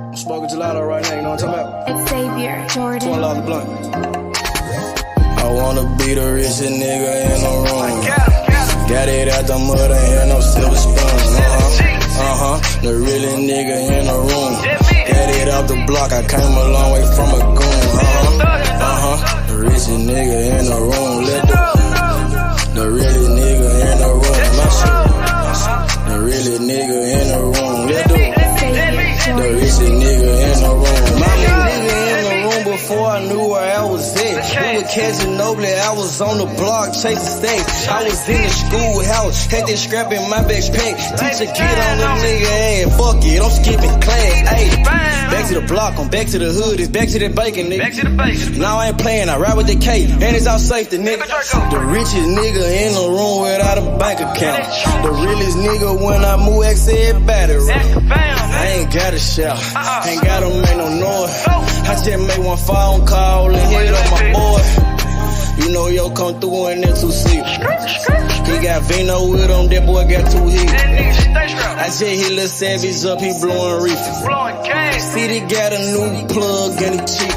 I'm smoking gelato right now, you know what I'm talking about? It's Xavier, Jordan. $12 blunt. I wanna be the richest nigga in the room. Got it out the mud, ain't had no silver spoon. The realest nigga in the room. Got it out the block, I came a long way from a goon. The richest nigga in the room. The realest nigga in the room. My shit. The realest nigga in the room. The richest nigga in the room. My nigga in the room before I knew where I was at. We were catching Noble, I was on the block chasing stacks. I was in the schoolhouse, had that scrap in my backpack. Teacher get on the nigga ass, fuck it, I'm skipping class. Ayy, back to the block, I'm back to the hood, it's back to that bacon, nigga. Now I ain't playing, I ride with the K, and it's out safe, the nigga. The richest nigga in the room without a bank account. The realest nigga when I move, X everybody right. I ain't gotta shout, ain't gotta make no noise. I just made one phone call and hit on my boy. You know yo come through in that 2-seat. He got Vino with him, that boy got 2 hits. I just hit Lil Savage up, he blowing reefer. City got a new plug and he cheap.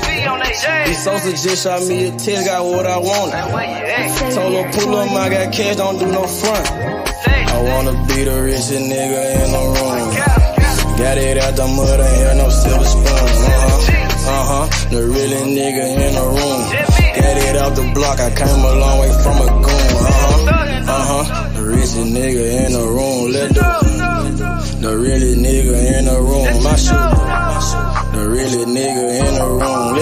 This Sosa just shot me a test, got what I wanted. Told him pull up, I got cash, don't do no front. I wanna be the richest nigga in the room. Got it out the mud, ain't had no silver spoon. The realest nigga in the room. Got it out the block, I came a long way from a goon. The richest nigga in the room. The realest nigga in the room. My shit. The realest nigga in the room.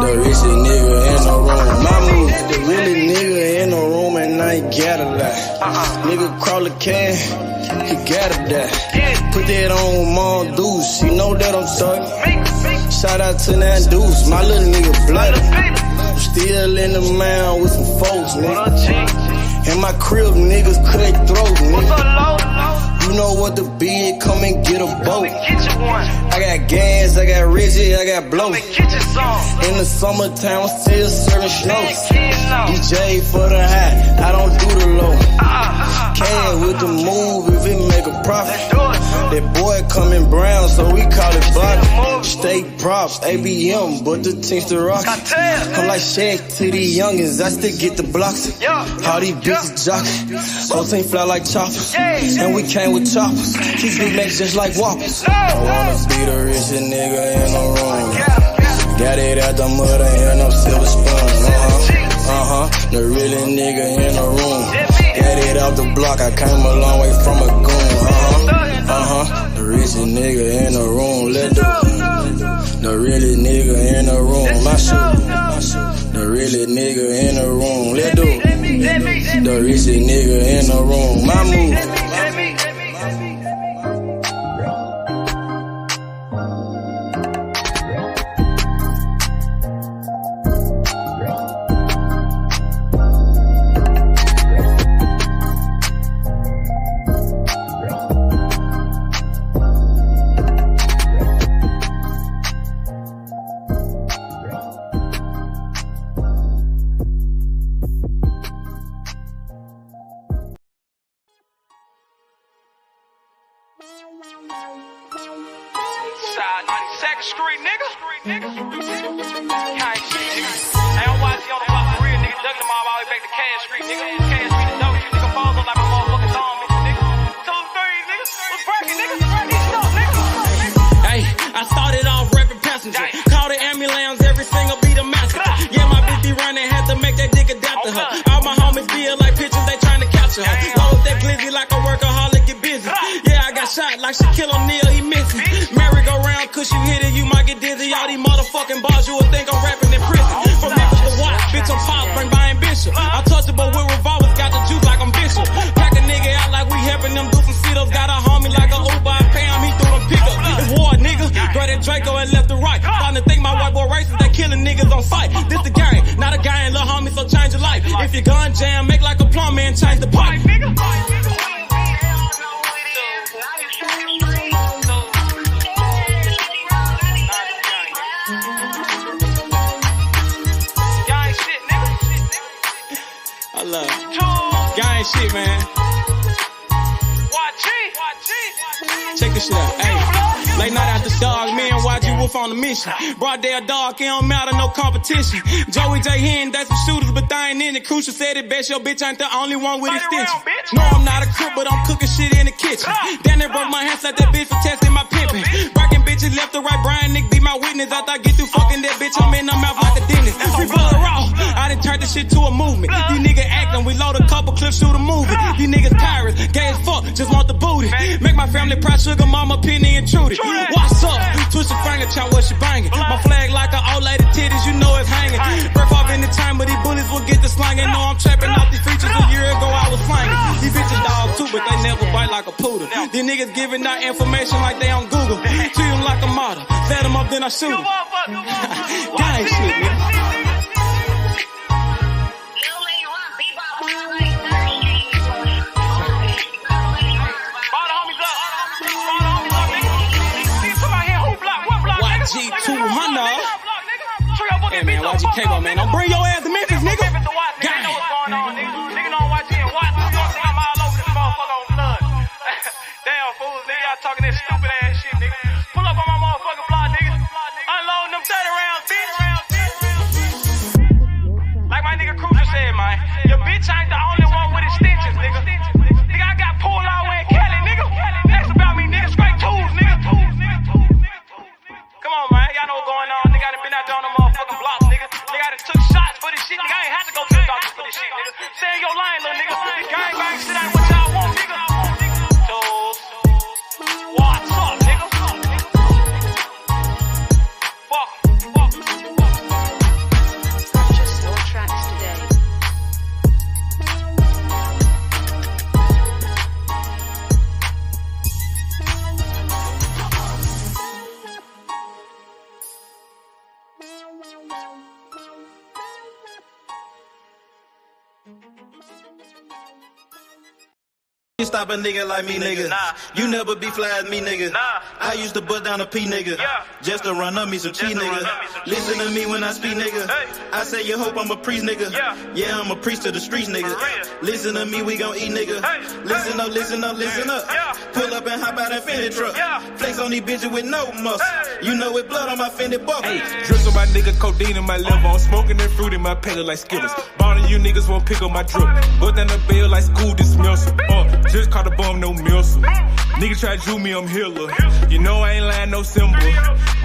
The richest nigga in the room. My move. The realest nigga in the room and I ain't gotta lie. Nigga crawl a can, he gotta die. Put that on Mom Deuce, she know that I'm talking. Shout out to that Deuce, my little nigga bloody. I'm still in the mound with some folks, nigga. In my crib, niggas cut throats, nigga. You know what the bid, come and get a boat. I got gas, I got Reggie, I got blow. In the summertime, I'm still serving snow. DJ for the high, I don't do the low. Can with the move if it make a profit. That boy coming brown, so we call it body. State props, ABM, but the team's the rock. I'm like Shaq to the youngins, I still get the blocks. All these bitches jockin', whole team fly like choppers. And we came with choppers, these big necks just like whoppers. I wanna be the richest nigga in the room. Got it out the mud, ain't had no silver spoon. The realest nigga in the room. Got it out the block, I came a long way from a goon. The richest nigga in the room. The realest nigga in the room. My shit. The realest nigga in the room. The richest nigga in the room. My move. Side 92nd Street, nigga. Can't shit, nigga. Hey, I'm watching on the block for real, nigga. Ducking them all the way back to Cash Street, nigga. Cash Street and Doge, nigga. Falls up like my motherfucking thumb, nigga. 2-3, nigga. What's breaking, nigga? Hey, I started off rapping passenger. Call the ambulance, every single beat a massacre. Yeah, my bitch be running, had to make that dick adapt to her. All my homies feel like pictures, they trying to capture her. Load that glizzy like a workaholic, get busy. Yeah, I got shot like Shaquille O'Neal, he missing. Merry-go-round, cause you hit it, you might get dizzy. All these motherfucking bars, you would think I'm rapping in prison. From Memphis to Watts, bitch, I'm pop, bring by ambition. I'm touchable with revolvers, got the juice like I'm Bishop. Pack a nigga out like we helping them do some sit-ups. Got a homie like a Uber, I pay him, he threw them pickup. It's war, nigga. Grad and Draco and left to right. Starting to think my white boy racist, they killing niggas on sight. This the game, not a gang, little homie, so change your life. If your gun jam, make like a plumber and change the pipe. I love it. Gang shit, man. Watch it. Check this shit out. Hey, late night after dark, me and YG Wolf on the mission. Broad day or dark, it don't matter, no competition. Joey J. Hen, that's some shooters, but they ain't in it. Crucial said it best, your bitch ain't the only one with extension. No, I'm not a cook, but I'm cooking shit in the kitchen. Damn, they broke my hands like that bitch for testing my pimpin'. Barking bitches left to right, Brian Nick be my witness. After I get through fucking that bitch, I'm in the mouth like a dentist. We blood raw, I done turned this shit to a movement. These niggas actin', we load a couple clips, shoot a movie. These niggas pirates, gay as fuck, just want the booty. Make my family proud, sugar mama, Penny and Trudy. What's up? Twist a finger, chop what she bangin'. My flag like an old lady titties, you know it's hanging. Breath off any time, but these bullets will get the slangin'. Know I'm trapping off these features, a year ago I was slangin'. These bitches dog too, but they never bite like a poodle. These niggas giving out information like they on Google. Treat them like a model, set them up then I shoot them. Gang shit, nigga. YG200. Hey man, YG Cable, man. Don't bring your ass to Memphis, nigga. Gang. Nigga know YG and Watts. I'm all over this motherfucker on blood. Damn fools, nigga. Y'all talking that stupid ass shit, nigga. Pull up on my motherfucking block, nigga. Unloading them 30 rounds, bitch. Like my nigga Cruiser said, man. Your bitch ain't the only one with extensions, nigga. Nigga, I got pulled all the way in Cali, nigga. Next about me, nigga. Straight tools, nigga. Come on, man. Y'all know what's going on. Nigga, I done been out there on the motherfucking block, nigga. Nigga, I done took shots for this shit. Nigga, I ain't had to go to the doctor for this shit, nigga. Stay in your line, little nigga. Gang bang shit ain't what y'all want, nigga. Tools. What's up, nigga? Fuck. Purchase your tracks today. You stop a nigga like me, nigga. Nah. You never be fly as me, nigga. Nah. I used to bust down a P, nigga. Yeah. Just to run up me some cheese, nigga. Listen to me when I speak, nigga. Hey. I say you hope I'm a priest, nigga. Yeah. I'm a priest to the streets, nigga. For real. Listen to me, we gon' eat, nigga. Hey. Listen up, listen up, listen up. Yeah. Pull up and hop out that Fendi truck. Yeah. Flex on these bitches with no muscle. Hey. You know it blood on my Fendi buckle. Hey, drips on my nigga, codeine in my liver. I'm smoking that fruit in my pedal like Skittles. Bonding you niggas won't pick up my drip. Bust down the bell like school dismissal. Just caught a bum, no mills. Nigga try to drew me, I'm healer. You know I ain't lying, no symbol.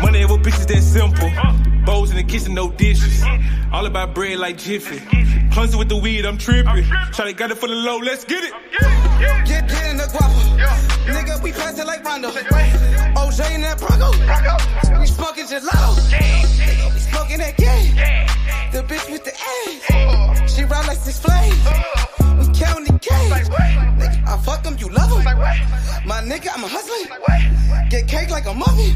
Money ever bitches that simple. Bowls in the kitchen, no dishes. All about bread like Jiffy. Clumsy with the weed, I'm tripping. Shawty got it for the low, let's get it. Get in the guapo. Nigga, we passing like Rondo. OJ in that Bronco. We smoking gelato. Nigga, we smoking that game. The bitch with the ass. She ride like 6 Flames. We counting the cash. Nigga, I fuck them, you love them. My nigga, I'm a hustler. Get cake like a muffin.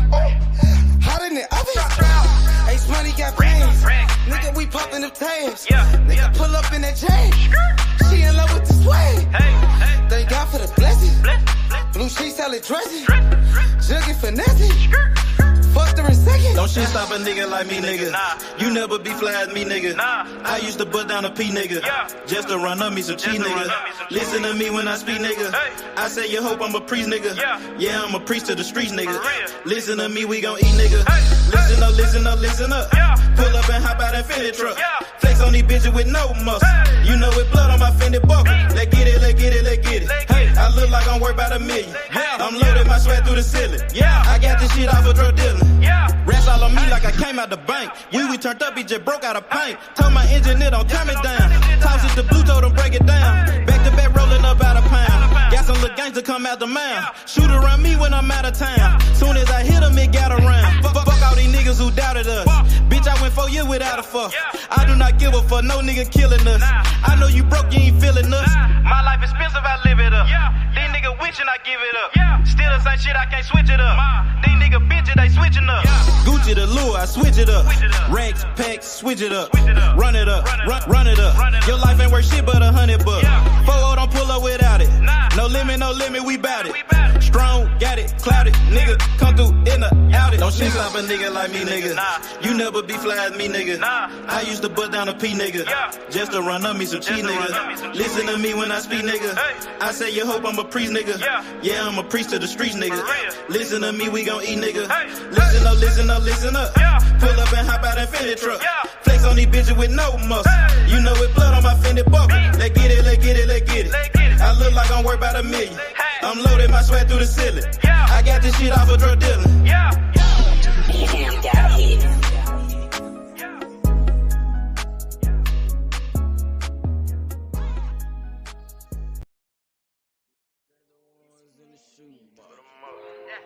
Hot in the oven. Ace money got brains. Nigga, we popping them tags. Nigga, pull up in that chain. She in love with the swag. Thank God for the blessing. Blue sheets, salad dressing. Jugging finessing. Fucked her in second. Don't shit stop a nigga like me, nigga. You never be fly as me, nigga. I used to bust down a P, nigga. Just to run up me some cheese, nigga. Listen to me when I speak, nigga. I say you hope I'm a priest, nigga. Yeah, I'm a priest to the streets, nigga. Listen to me, we gon' eat, nigga. Listen up, listen up, listen up. Pull up and hop out that Fendi truck. Flex on these bitches with no muscle. You know it blood on my Fendi buckle. Let's get it, let's get it, let's get it. Hey, I look like I'm worth about $1 million. I'm loaded my sweat through the ceiling. I got this shit off of drug dealing. Rest all on me like I came out the bank. We turned up, he just broke out of paint. Told my engineer don't turn me down. Toss it to blue, told him break it down. Back to back rolling up out of pound. Got some little gangster come out the mouth. Shoot around me when I'm out of town. Soon as I hit him, it got around. Fuck all these niggas who doubted us. Bitch, I went 4 years without a fuck. I do not give a fuck, no nigga killing us. I know you broke, you ain't feeling us. My life expensive, I live it up. These niggas wishing I give it up. Still the same shit, I can't switch it up. These niggas bitches, they switching up. Gucci the lure, I switch it up. Rags, packs, switch it up. Run it up, run it up. Your life ain't worth shit but $100. 4-0 don't pull up without it. No limit, we bout it. Strong, got it, clouded. Nigga come through in the Audi. Don't shit stop a nigga like me, nigga. You never be fly as me, nigga. I used to bust down a P, nigga. Just to run up me some cheese, nigga. Listen to me when I speak, nigga. I say you hope I'm a priest, nigga. Yeah, I'm a priest to the streets, nigga. Listen to me, we gon' eat, nigga. Listen up, listen up, listen up. Pull up and hop out that Fendi truck. Flex on these bitches with no muscle. You know it blood on my Fendi buckle. Let's get it, let's get it, let's get it. I look like I'm worth about $1 million. I'm loaded my sweat through the ceiling. I got this shit off a drug dealer.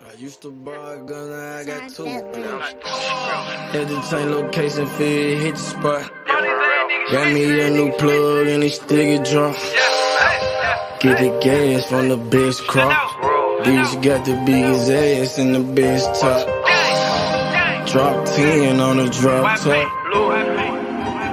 I used to buy a gun, now I got 2 Glocks. Had to change location, feel hit the spot. Got me a new plug and it still get drunk. Get the gas from the best crop. Bitch got the biggest ass and the best top. Drop 10 on the drop top.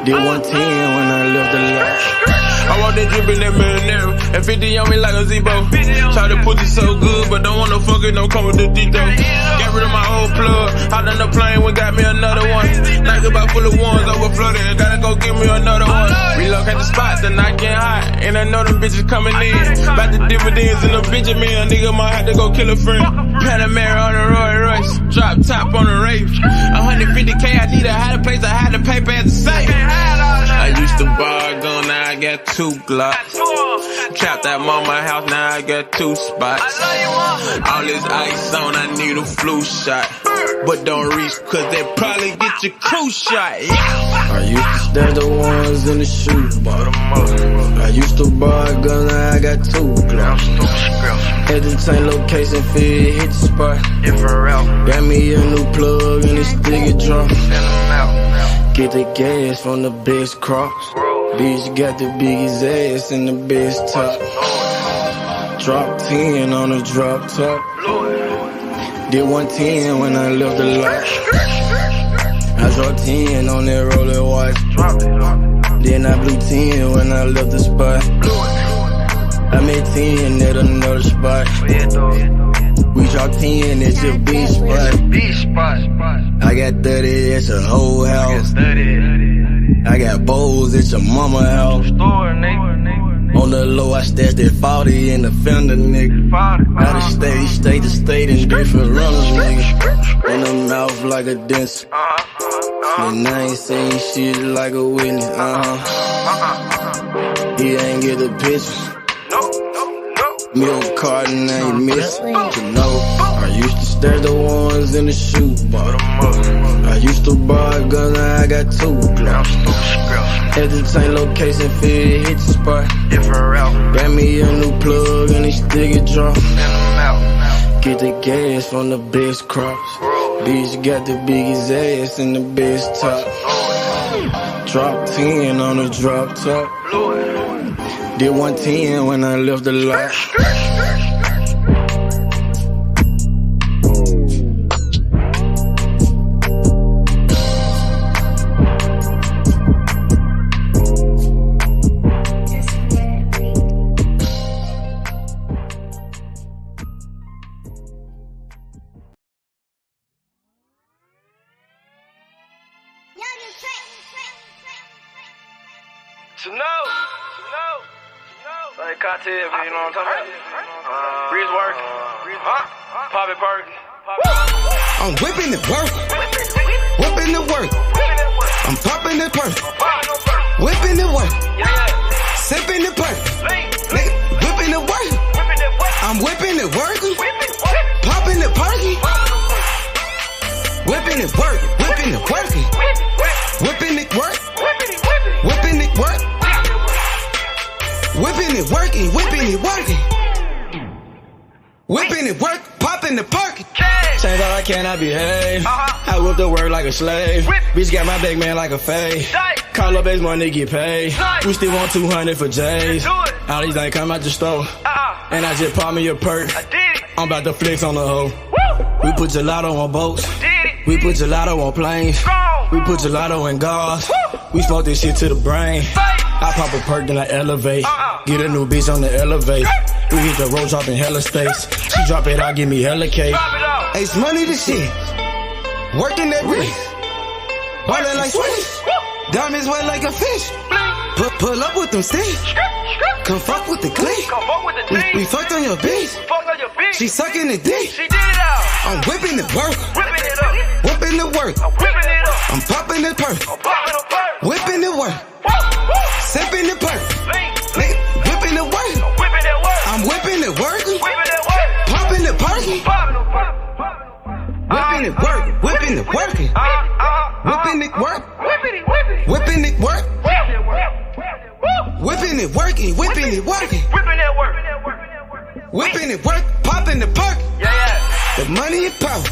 Did 110 when I left the lot. I want that drip in that marinara, and 50 on me like a Zebo. Try to put it so good, but don't want no fuck it, don't come with the dito. Got rid of my old plug, hopped on the plane, we got me another one. Night about full of ones, overflooded, gotta go get me another one. Relocate the spot, the night getting hot, and I know them bitches coming in. About the dividends in the Benjamin, a nigga might have to go kill a friend. Panamera on the Roy Royce, drop top on the Wraith. 150K, I need a higher place, I had to pay at the safe. I used to buy a gun, now I got 2 Glocks. Trapped at mama house, now I got 2 spots. All this ice on, I need a flu shot. But don't reach, cause they probably get your crew shot. I used to stash the ones in the shoe box. I used to buy a gun, now I got 2 Glocks. Had to change location, feel hit the spot. Got me a new plug and it still get drunk. Get the gas from the best crops. Bitch got the biggest ass and the best top. Drop 10 on the drop top. Did 110 when I left the lot. I dropped 10 on that rolling watch. Then I blew 10 when I left the spot. I made 10 at another spot. We dropped 10 at your beach spot. I got 30 at your whole house. I got bowls at your mama house. On the low, I stashed that 40 in the fender, nigga. Out of state to state in different runners, nigga. In the mouth like a dentist. And I ain't saying shit like a witness, He ain't get the picture. Milk carton ain't missing, you know. I used to stash the ones in the shoe box. I used to buy a gun, now I got 2 Glocks. Had to change location, feel hit the spot. Got me a new plug and it still get drunk. Get the gas from the best crops. Bitch got the biggest ass and the best top. Drop 10 on the drop top. Did 110 when I left the lot. Like cocktail, you know what I'm talking about? Breeze work. Pop it perk. I'm whipping the work. Whipping the work. I'm popping the perk. Whipping the work. Sipping the perk. Whipping the work. I'm whipping the work. Popping the perky. Whipping the work. Whipping the working. Whipping it work. Whipping it work. Whipping it working, whipping it working. Whipping it work, popping the perk. Change all I can, I behave. I whip the work like a slave. Bitch got my big man like a fade. Call up base money, get paid. We still want 200 for J's. All these ain't come out the store. And I just pop me a perk. I'm about to flex on the hoe. We put gelato on boats. We put gelato on planes. We put gelato in cars. We smoke this shit to the brain. I pop a perk, then I elevate. Get a new bitch on the elevate. We hit the road dropping hella states. She drop it, I give me hella cake. Ace money the shit. Working that wrist. Ballin' like Swiss. Diamonds wet like a fish. Pull up with them sticks. Come fuck with the clique. We fucked on your bitch. She sucking the dick. I'm whipping the work. Whipping the work. I'm popping the perk. Whipping the work. Sipping the perk. Nigga, whipping the work. I'm whipping the work. Popping the perky. Whipping it work. Whipping it working. Whipping it work. Whipping it work. Whipping it working. Whipping it working. Whipping it work. Popping the perk. The money and power.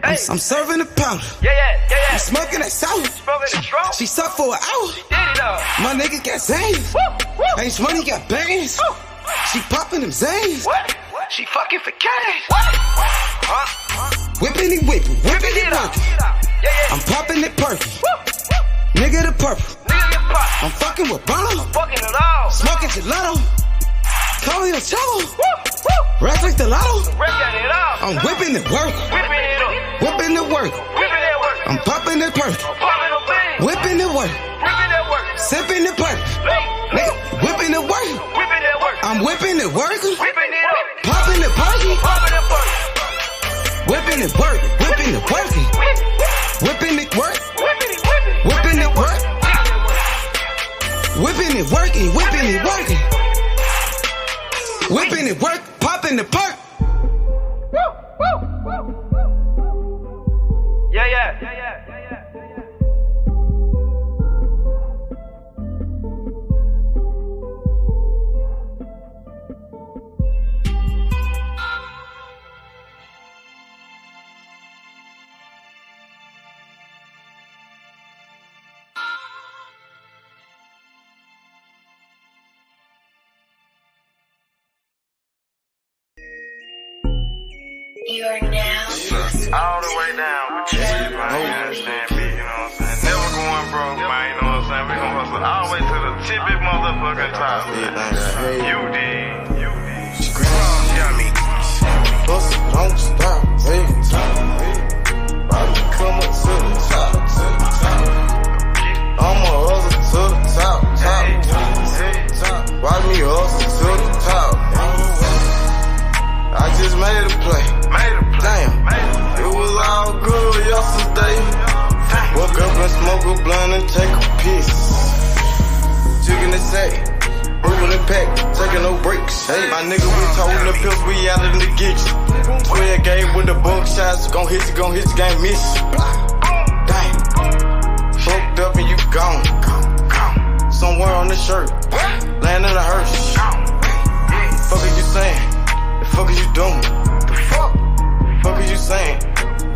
I'm serving the powder. I'm smoking that sour. She sucked for an hour. My nigga got Zans. H Money got bands. She popping them Zans. She fucking for cash. Whipping it, whipping it, working. I'm popping it perky. Nigga the purple. I'm fucking with Bono. Smoking gelato. Call me a cholo. Rap like the lotto. I'm whipping the work. Whipping the work. I'm popping the perk. Whipping the work. Sipping the perk. Nigga, whipping the work. I'm whipping the work. Popping the perky. Whipping it work. Whipping it working. Whipping it work. Whipping it work. Whipping it working. Whipping it working. Whipping it work. Popping the perk. You are now all the way down with you, man. You understand me, you know what I'm saying? Never going broke, man, you know what I'm saying? We gon' hustle all the way to the tippy motherfucking top. You did. Yeah, me. Hustle, don't stop, take time. Bobby, come up to the top. I'ma hustle to the top. Watch me hustle to the top. I just made a play. Damn, it was all good yesterday. Woke up and smoke a blunt and take a piss. Chicken the sack, moving the pack, taking no breaks. Hey, my nigga, we toting the pills, we out in the kitchen. 12 game with the bug shots, gon' hit you, can't miss you. Damn, fucked up and you gone. Somewhere on the shirt, land in a hearse. Fuck are you saying? The fuck is you doing? Fuck is you saying?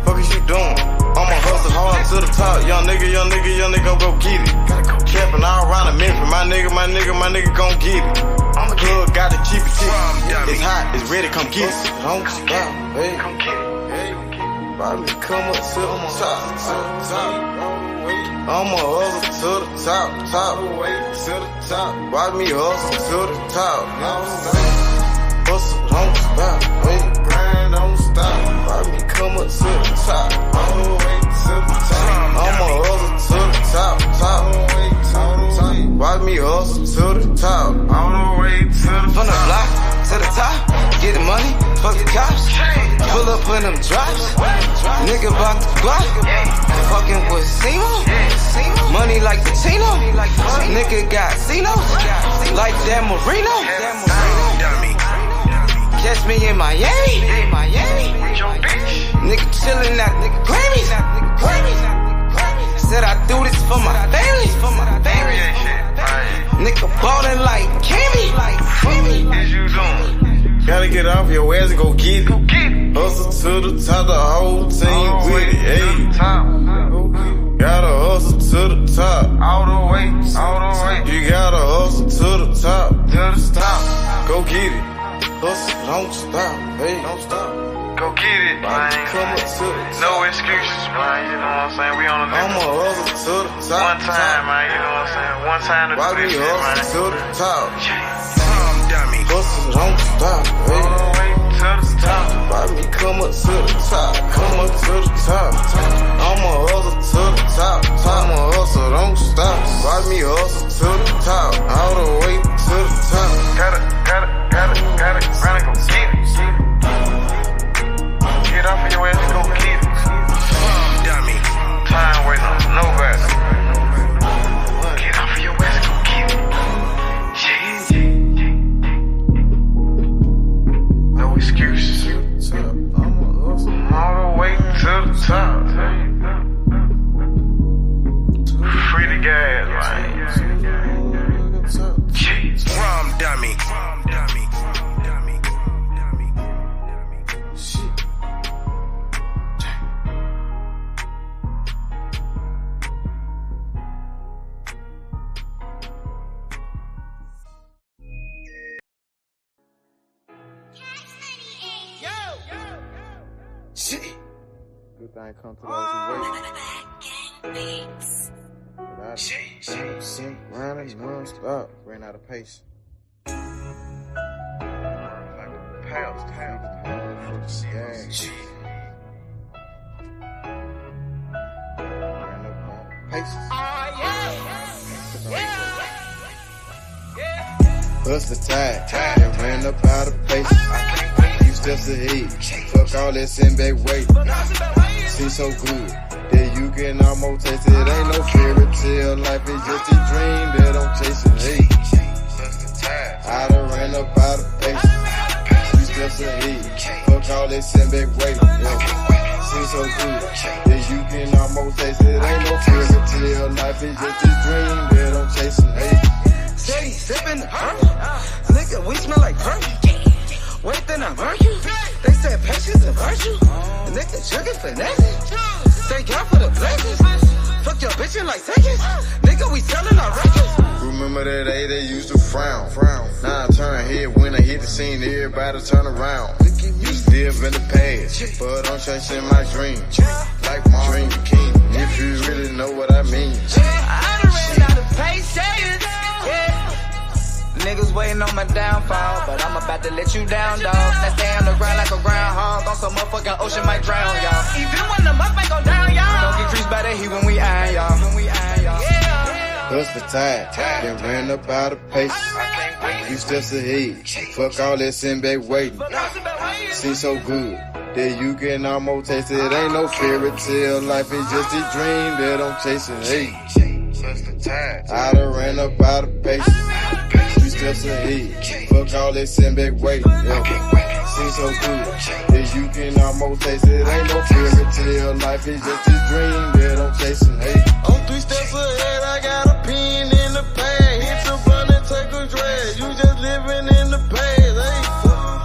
Fuck is you doing? I'ma hustle hard to the top. Young nigga gon' go get it. Capping all around the Memphis. My nigga gon' get it. I'm the plug, gotta keep it tight. It's hot, it's ready, come get it. Don't stop, hey. Come get it. Hey. Bobby, come up to the top. I'ma hustle to the top. Watch me hustle to the top. Hustle, don't stop, hey. Grind, don't stop. Watch me come up to the top. All the way to the top. I'ma hustle to the top. Watch me hustle to the top. All the way to the top. From the block to the top. Get the money, fuck the cops. Pull up in them drops. Nigga bout the block. Fucking with Simo. Money like the Tino. Nigga got Cino. Like that Marino. Catch me in Miami. Nigga chillin' at nigga Grammys. Said I do this for my family. Nigga ballin' like Cammy. Gotta get off your ass and go get it. Hustle to the top, the whole team with it. Hey. Gotta hustle to the top. All the way. You gotta hustle to the top. Go get it. Hustle, don't stop, hey, don't stop. Go get it, man. Come up to the top. No excuses, man. You know what I'm saying? We on the I'ma hustle to the top. One time, man. You know what I'm saying? One time to Why do this we shit, man. hustle to the top? Dummy. Hustle, don't stop, hey. All the way to the top. Why Watch me come up to the top, come up to the top. I'ma hustle to the top, I'ma hustle, don't stop. Watch me hustle to the top, all the way to the top. Gotta, run and go get it. Get off of your ass and go get it. Dummy, time waiting on nobody. Get off of your ass and go get it. No excuses. All the way to the top. Free the gas, man. Rum dummy. Shit. Good thing come to those who wait. Without it, sink grinding non-stop. Ran out of pace. Like a pals, for the skag. Ran up out of paces. Bust the tide, and ran up out of paces. Few steps ahead, fuck all that send back weight. Seems so good that you can almost taste it. Ain't no fairy tale, life is just a dream that I'm chasing. Hey, I done ran up out of paces. Few steps ahead, fuck all that send back weight. Seems so good that you can almost taste it. Ain't no fairy tale, life is just a dream that I'm chasing. Hey. Steady sippin' nigga, we smell like perfume. Wait, then I murk you. They said patience and virtue. Nigga, juggin' finesse. Thank God for the blessings. Fuck your bitch in like seconds. Nigga, we sellin' our records. Remember that day they used to frown. Now I turn head when I hit the scene, everybody turn around. Used to live in the past, but I'm chasing my dream. Like my dream king, if you really know what I mean. I done ran out of patience. Niggas waiting on my downfall, but I'm about to let you down, dog. Now stay on the ground like a groundhog, on some motherfucking ocean might drown, y'all. Even when the muff ain't go down, y'all. Don't get creased by the heat when we iron, y'all. Bust the tide, then ran up out of paces. Few steps ahead, fuck all that send back waiting. Seems so good that you can almost taste it. Ain't no fairy tale, life is just a dream that I'm chasing. Hey, I done ran up out of paces. Steps ahead, fuck all that send back weight. Seems so good that you can almost taste it. Ain't no fairy tale, life is just a dream that I'm chasing. Hey, I'm 3 steps ahead, I got a pin in the pad. Hit the button and take a drag. You just living in the past. Hey,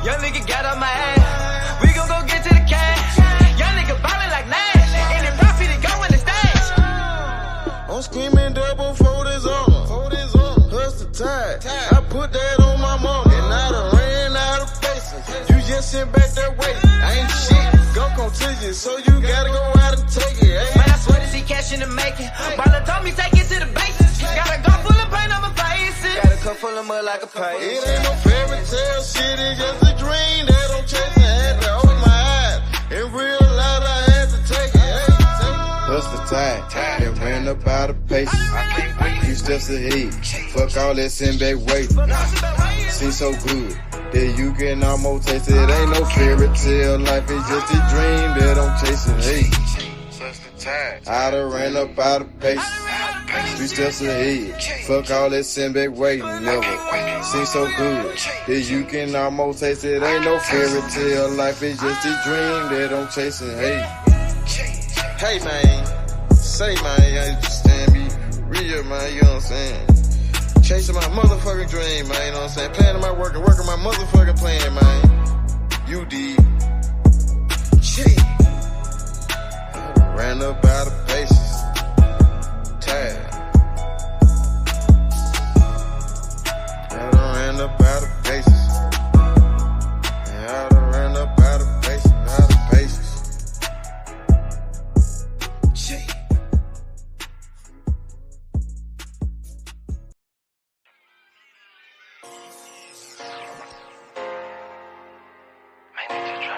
young nigga got on my ass. We gon' go get to the cash. Young nigga ballin' like Nash. And the profit to go in the stash. I'm screaming double for this armor. Hustle tide. I put that on my mama, and I done ran out of faces. You just sit back that way, I ain't shit. Gon' come to you, so you gotta go out and take it. Hey. Man, I swear to see cash in the making. Baller told me take it to the bases. Got a gun full of paint on my faces. Got a cup full of mud like a page. It ain't no fairy tale shit, it's just a dream that I'm chasing. Had to open my eyes and realize I had to take it. Hey. Bust the tide, and ran up out of paces. Few steps ahead, fuck all that send back waiting. Seems so good that you can almost taste it. Ain't no fairy tale, life is just a dream that I'm chasing. Hey, I done ran up out of paces. Few steps ahead, fuck all that send back waiting. Never seems so good that you can almost taste it. Ain't no fairy tale, life is just a dream that I'm chasing. Hey man, say man, you understand me. Real, man, you know what I'm saying? Chasing my motherfucking dream, man, you know what I'm saying? Planning my work and working my motherfucking plan, man. You did. Shit. Ran up out of paces. Tired. I done ran up out of paces. I done ran up out of paces, out of paces. Shit. Man,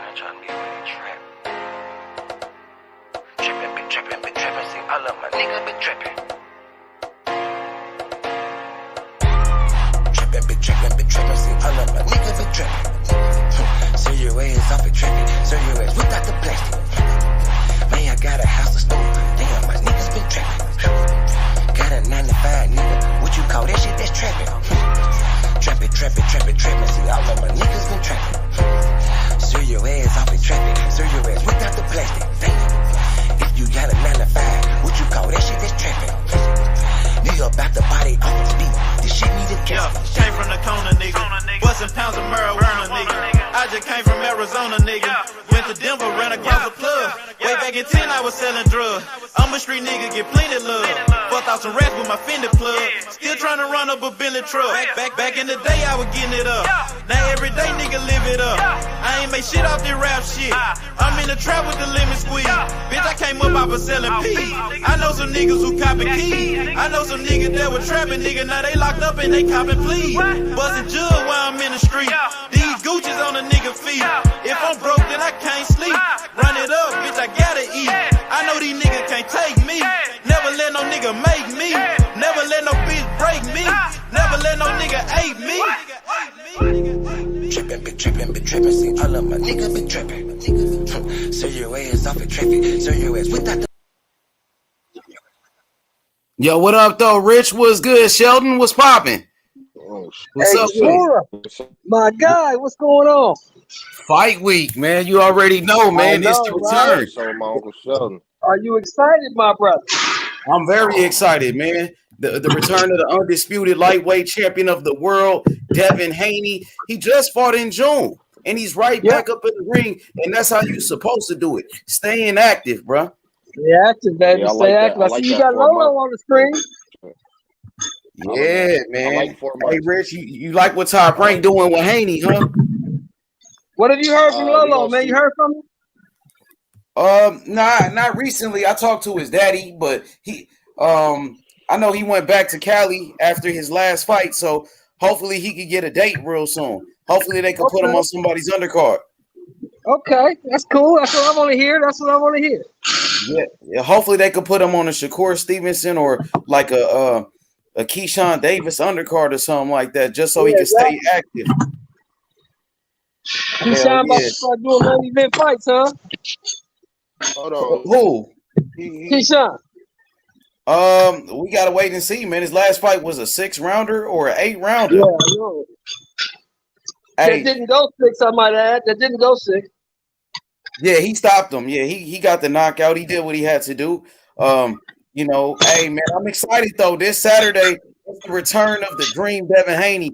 of my niggas been tripping. Been tripping, see all of my niggas been tripping. So your ass off and tripping, so your ass without the plastic. Man, I got a house to store, damn, my niggas been tripping. Got a 9 to 5, nigga, what you call that shit, that's trapping. Trapping, see all of my niggas been trapping. So your ass off and tripping, so your ass without the plastic. Damn, if you got a 9 to 5, what you call that shit, that's trapping. Nigga about the body off the beat. This shit need a Yeah, came from the corner, nigga. Bustin' pounds of marijuana, nigga. I just came from Arizona, nigga. Went to Denver, ran across the plug. Way back in 10, I was selling drugs. I'm a street nigga, get plenty love. Fucked out some rats with my Fendi plug. Still trying to run up a Bentley truck. Back in the day, I was getting it up. Now every day, nigga, live it up. I ain't make shit off this rap shit. I'm in the trap with the lemon squeeze. Bitch, I came up, I was selling peas. I know some niggas who copy keys. I know some niggas that were trapping, nigga. Now they locked up and they copping pleas. Bustin' jug while I'm in the street. These Gucci's on a nigga feet. If I'm broke, then I can't sleep. Run it up, bitch, I gotta eat. I know these niggas can't take me. Never let no nigga make me. Never let no bitch break me. Never let no nigga hate me. Been tripping, see all of my niggas been tripping. So your ass off and tripping, so your ass without the. Yo, what up, though? Rich was good. Sheldon was popping. What's up, Shura, my guy, what's going on? Fight week, man. You already know, man. Know, It's the return. right? So my Uncle Sheldon. Are you excited, my brother? I'm very excited, man. The return of the undisputed lightweight champion of the world, Devin Haney. He just fought in June, and he's right back up in the ring, and that's how you're supposed to do it. Staying active, bro. Stay active, baby. Yeah, I Stay like active. that. I I like see you that got for a Lolo on the screen. Yeah, man. like 4 months. Hey, Rich, you like what Top Rank doing with Haney, huh? What have you heard from Lolo, man? see. You heard from him? Not recently. I talked to his daddy, but I know he went back to Cali after his last fight, so hopefully he could get a date real soon. Hopefully they can put him on somebody's undercard. Okay, that's cool. That's what I want to hear. That's what I want to hear. Yeah. Hopefully they could put him on a Shakur Stevenson or like a Keyshawn Davis undercard or something like that, just so he can stay active. Keyshawn about to start doing main event fights, huh? Hold on. Who? Keyshawn. We gotta wait and see, man. His last fight was a 6-rounder or an 8-rounder. Yeah, I know. Hey, That didn't go 6, I might add. That didn't go 6. yeah, he stopped him. Yeah, he got the knockout. He did what he had to do. Hey man, I'm excited though. This Saturday is the return of the Dream, Devin Haney.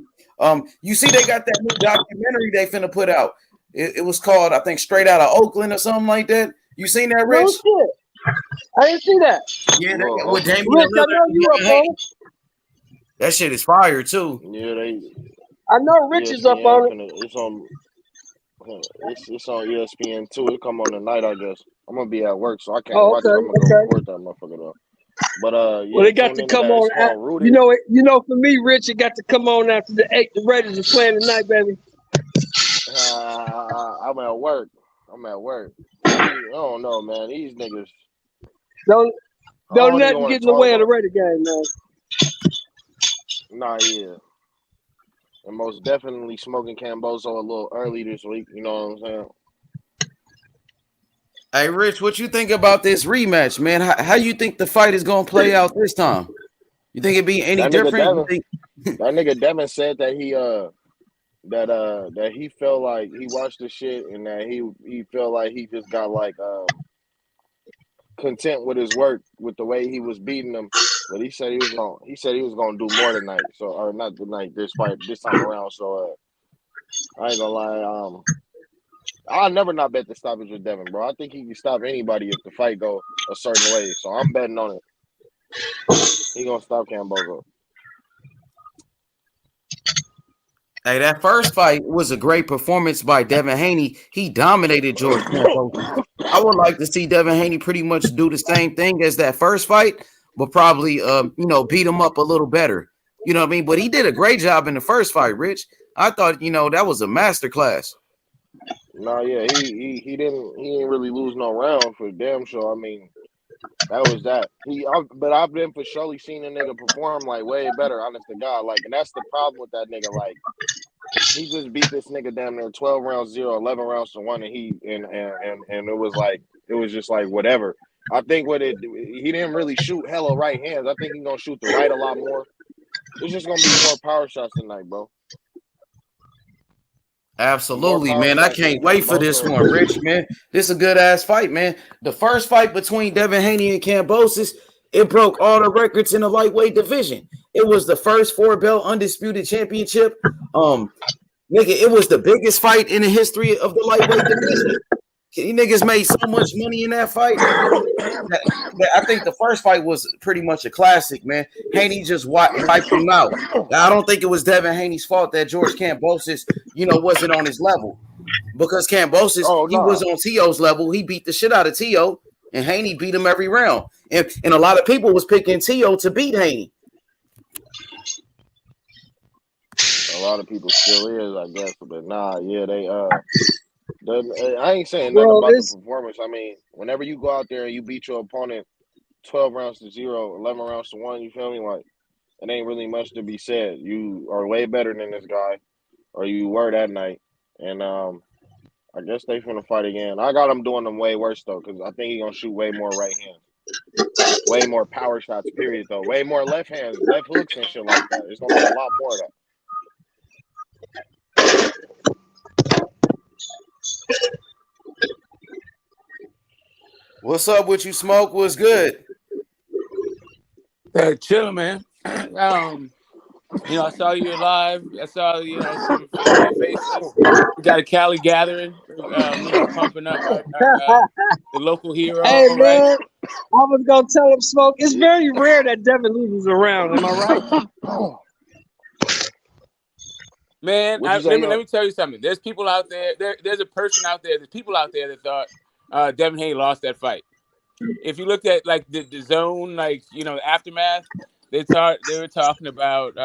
You see, they got that new documentary they finna put out. It was called, I think, Straight Out of Oakland or something like that. You seen that, Rich? No shit. I didn't see that. Yeah, with Damian Rich, I Lillard know and you Devin up Haney. on it. That shit is fire too. Yeah, I know Rich is up on it. It's on ESPN too. It come on tonight, I guess. I'm gonna be at work, so I can't Oh, watch it. okay, I'm gonna go okay. report that motherfucker though. But yeah, Well, it got tune to into come that. on. It's called Rooted. You know, for me, Rich, it got to come on after the Raiders are playing tonight, baby. I'm at work. I don't know, man. These niggas. Don't even nothing wanna get in the talk way of the about Raider game, man. Nah, yeah. And most definitely smoking Kambosos a little early this week. You know what I'm saying? Hey, Rich, what you think about this rematch, man? How you think the fight is gonna play out this time? You think it'd be any That nigga different? Devin, that nigga Devin said that that he felt like he watched the shit and that he felt like he just got like content with his work with the way he was beating them, but he said he was gonna do more tonight. So or not tonight, this time around. So I ain't gonna lie. I'll never not bet the stoppage with Devin, bro. I think he can stop anybody if the fight go a certain way. So I'm betting on it. He gonna stop Kambosos. Hey, that first fight was a great performance by Devin Haney. He dominated George Kambosos. I would like to see Devin Haney pretty much do the same thing as that first fight, but probably beat him up a little better. You know what I mean? But he did a great job in the first fight, Rich. I thought, that was a masterclass. No, yeah, he didn't really lose no round for damn sure. I mean, That was that. But I've been for surely seen a nigga perform like way better, honest to God. Like, and that's the problem with that nigga. Like, he just beat this nigga damn near 12 rounds 0, 11 rounds to 1, and it was like it was just like whatever. I think he didn't really shoot hella right hands. I think he's gonna shoot the right a lot more. It's just gonna be more power shots tonight, bro. Absolutely, man. I can't wait for this one, Rich, man. This is a good ass fight, man. The first fight between Devin Haney and Kambosos, it broke all the records in the lightweight division. It was the first 4-belt undisputed championship. Nigga, it was the biggest fight in the history of the lightweight division. You niggas made so much money in that fight. I think the first fight was pretty much a classic, man. Haney just wiped him out. I don't think it was Devin Haney's fault that George Kambosos, wasn't on his level. Because Kambosos, he was on T.O.'s level. He beat the shit out of T.O., and Haney beat him every round. And a lot of people was picking T.O. to beat Haney. A lot of people still is, I guess. But nah, yeah, I ain't saying nothing about the performance. I mean, whenever you go out there and you beat your opponent 12 rounds to 0, 11 rounds to 1, you feel me? Like, it ain't really much to be said. You are way better than this guy, or you were that night. And I guess they finna fight again. I got him doing them way worse, though, because I think he's going to shoot way more right hands. Way more power shots, period, though. Way more left hands, left hooks and shit like that. It's going to be a lot more of that. What's up with you, Smoke? What's good? Chilling, man. I saw you live. I saw some familiar faces. We got a Cali gathering, pumping up the local hero. Hey man, right? I was gonna tell him, Smoke. It's very rare that Devin loses around. Am I right? Man, let me tell you something. There's people out there. There's a person out there. There's people out there that thought Devin Haney lost that fight. If you looked at like the zone, aftermath, they were talking about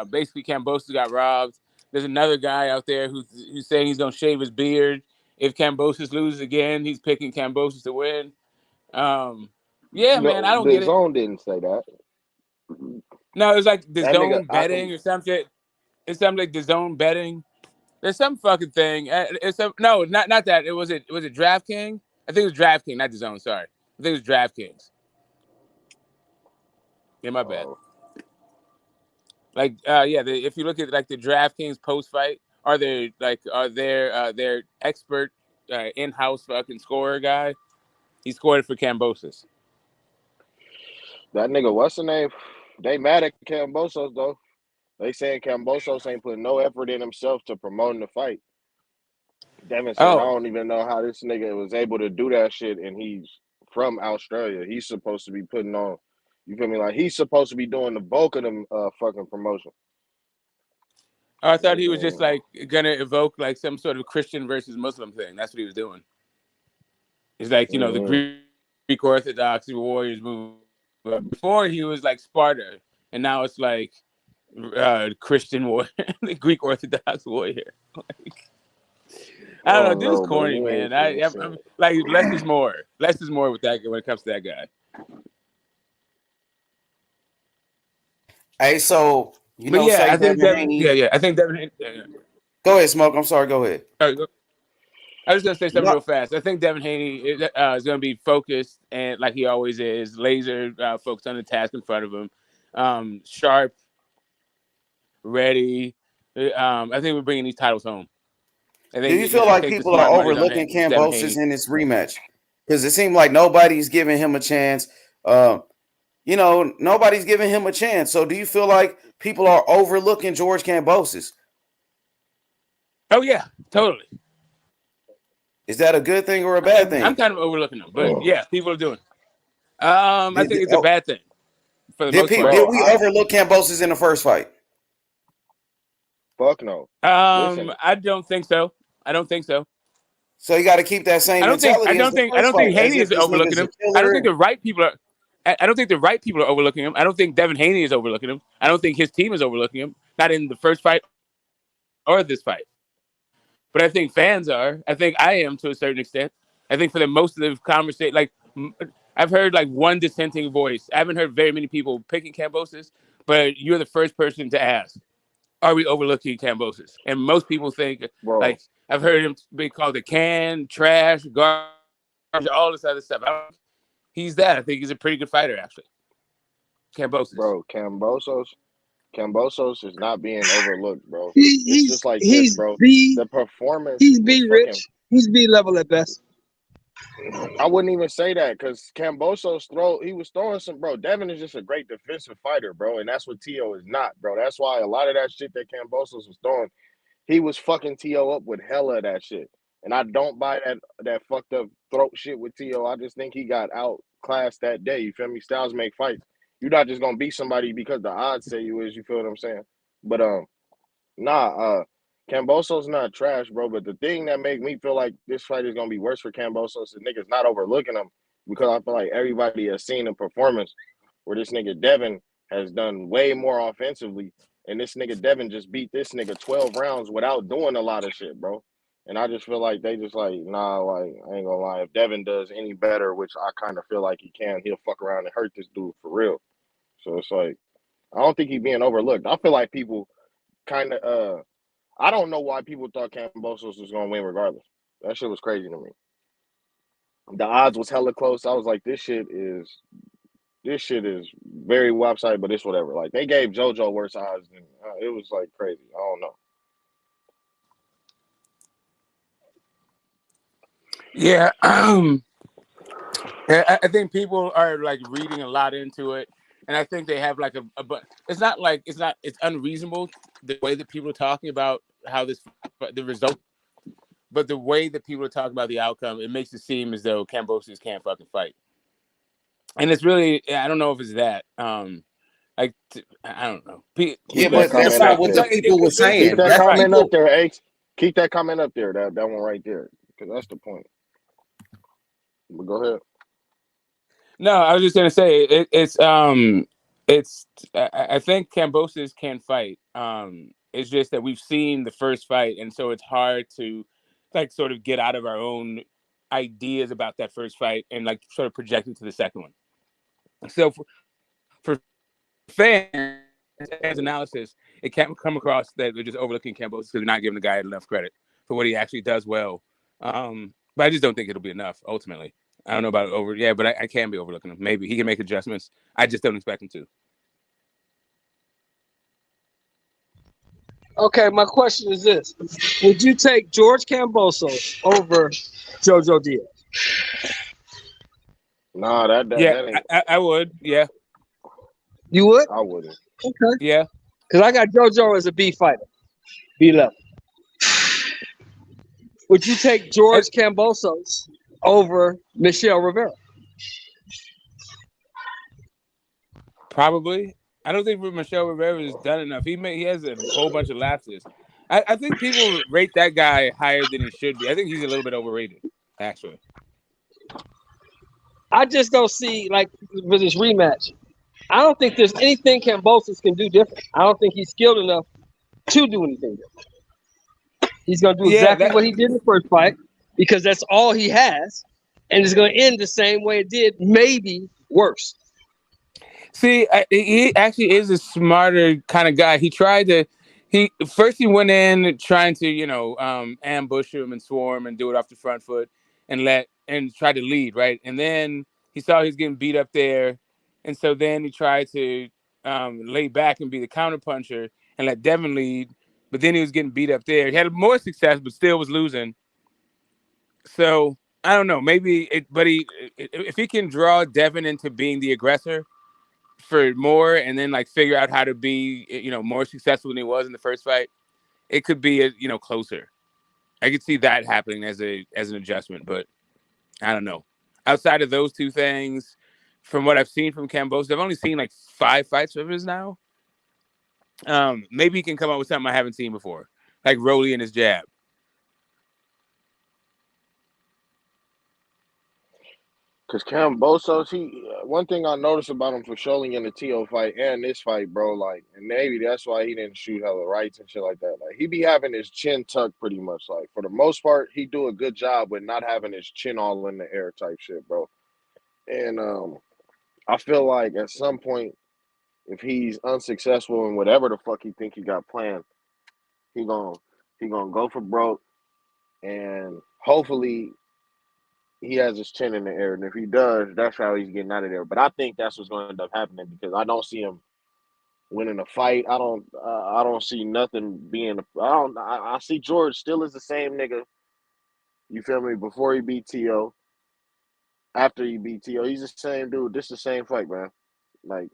basically Kambosos got robbed. There's another guy out there who's saying he's gonna shave his beard if Kambosos loses again. He's picking Kambosos to win. Man, I don't get it. The zone didn't say that. No, it was like the zone betting or something. It's something like the zone betting. There's some fucking thing. Not that. Was it DraftKings? I think it was DraftKings, not the zone. Sorry, I think it was DraftKings. Yeah, my bad. If you look at like the DraftKings post fight, are their expert in-house fucking scorer guy? He scored it for Kambosos. That nigga, what's the name? They mad at Kambosos though. They saying Kambosos ain't putting no effort in himself to promoting the fight. Devin said, I don't even know how this nigga was able to do that shit, and he's from Australia. He's supposed to be putting on, you feel me? Like, he's supposed to be doing the bulk of them fucking promotion. I thought he was just like gonna evoke like some sort of Christian versus Muslim thing. That's what he was doing. It's like, the Greek Orthodox Warriors move. Before he was like Sparta, and now it's like Christian warrior, the Greek Orthodox warrior. I don't know. Dude's corny, man. I'm like, less is more. Less is more with that when it comes to that guy. Hey, so I think Devin Haney. Go ahead, Smoke. I'm sorry. Go ahead. I was gonna say something real fast. I think Devin Haney is gonna be focused and like he always is, laser focused on the task in front of him, sharp, ready. I think we're bringing these titles home. Do you feel like people are overlooking Kambosos in this rematch? Because it seemed like nobody's giving him a chance. Nobody's giving him a chance. So do you feel like people are overlooking George Kambosos? Oh, yeah, totally. Is that a good thing or a bad thing? I'm kind of overlooking him, but yeah, people are doing it. I think it's a bad thing. For the most part. Did we overlook Kambosos in the first fight? Fuck no. I don't think so. So you got to keep that same mentality. I don't think Haney is overlooking him. I don't think the right people are. I don't think the right people are overlooking him. I don't think Devin Haney is overlooking him. I don't think his team is overlooking him. Not in the first fight or this fight. But I think fans are. I think I am to a certain extent. I think for the most of the conversation, like I've heard like one dissenting voice. I haven't heard very many people picking Kambosos, but you're the first person to ask, are we overlooking Kambosos? And most people think, bro. like, I've heard him be called a can, trash, garbage, all this other stuff. He's that. I think he's a pretty good fighter, actually. Kambosos. Bro, Kambosos is not being overlooked, bro. He, It's just he's like this, he's bro. B The performance he's was B fucking. rich. He's B level at best. I wouldn't even say that because he was throwing some, bro. Devin is just a great defensive fighter, bro, and that's what Tio is not, bro. That's why a lot of that shit that Kambosos was throwing, he was fucking Tio up with hella of that shit. And I don't buy that fucked up throat shit with Tio. I just think he got outclassed that day. You feel me? Styles make fights. You're not just gonna beat somebody because the odds say you is. You feel what I'm saying? But Kambosos not trash, bro. But the thing that make me feel like this fight is gonna be worse for Kambosos is niggas not overlooking him because I feel like everybody has seen a performance where this nigga Devin has done way more offensively, and this nigga Devin just beat this nigga 12 rounds without doing a lot of shit, bro. And I just feel like they just like, nah, like, I ain't gonna lie. If Devin does any better, which I kind of feel like he can, he'll fuck around and hurt this dude for real. So it's like, I don't think he's being overlooked. I feel like people kind of, I don't know why people thought Kambosos was gonna win regardless. That shit was crazy to me. The odds was hella close. I was like, this shit is very lopsided, but it's whatever. Like they gave JoJo worse odds than it was like crazy. I don't know. Yeah, I think people are like reading a lot into it, and I think they have like but it's not like it's unreasonable the way that people are talking about how the result, but the way that people are talking about the outcome, it makes it seem as though Kambosos can't fucking fight, and it's really I don't know if it's that. Like I don't know. Yeah, Keep that but that's comment not up what there. the people were It's really Keep saying. that difficult to That's fight. comment people. up there, X. Keep that comment up there. That one right there, because that's the point. But go ahead. No, I was just gonna say it's I think Kambosos can fight. It's just that we've seen the first fight, and so it's hard to like sort of get out of our own ideas about that first fight and like sort of project it to the second one. So for fans as analysis, it can't come across that we're just overlooking Kambosos because we're not giving the guy enough credit for what he actually does well. But I just don't think it'll be enough ultimately. I don't know about but I can be overlooking him. Maybe he can make adjustments. I just don't expect him to. Okay, my question is this: would you take George Kambosos over JoJo Diaz? Nah, that Yeah, ain't. I would. Yeah, You would? I wouldn't. Okay. yeah. Because I got JoJo as a B fighter, B level. Would you take George Kambosos over Michelle Rivera? Probably. I don't think Michelle Rivera has done enough. He has a whole bunch of lapses. I think people rate that guy higher than he should be. I think he's a little bit overrated, actually. I just don't see, like, with this rematch, I don't think there's anything Kambosos can do different. I don't think he's skilled enough to do anything different. He's going to do exactly what he did in the first fight because that's all he has, and it's going to end the same way it did, maybe worse. See, he actually is a smarter kind of guy. He went in trying to, ambush him and swarm and do it off the front foot and try to lead, right? And then he saw he was getting beat up there. And so then he tried to lay back and be the counter puncher and let Devin lead. But then he was getting beat up there. He had more success, but still was losing. So I don't know. If he can draw Devin into being the aggressor for more and then like figure out how to be more successful than he was in the first fight, it could be closer. I could see that happening as an adjustment, but I don't know. Outside of those two things, from what I've seen from Kambosos, I've only seen like 5 fights of his now. Maybe he can come up with something I haven't seen before, like Rolly and his jab. Because Kambosos, one thing I noticed about him for showing in the Tio fight and this fight, bro, like, and maybe that's why he didn't shoot hella rights and shit like that. Like, he be having his chin tucked pretty much. Like, for the most part, he do a good job with not having his chin all in the air type shit, bro. And I feel like at some point, if he's unsuccessful in whatever the fuck he think he got planned, he gonna go for broke, and hopefully he has his chin in the air. And if he does, that's how he's getting out of there. But I think that's what's going to end up happening because I don't see him winning a fight. I don't see nothing being. I see George still is the same nigga. You feel me? Before he beat T.O., after he beat T.O., he's the same dude. This is the same fight, man. Like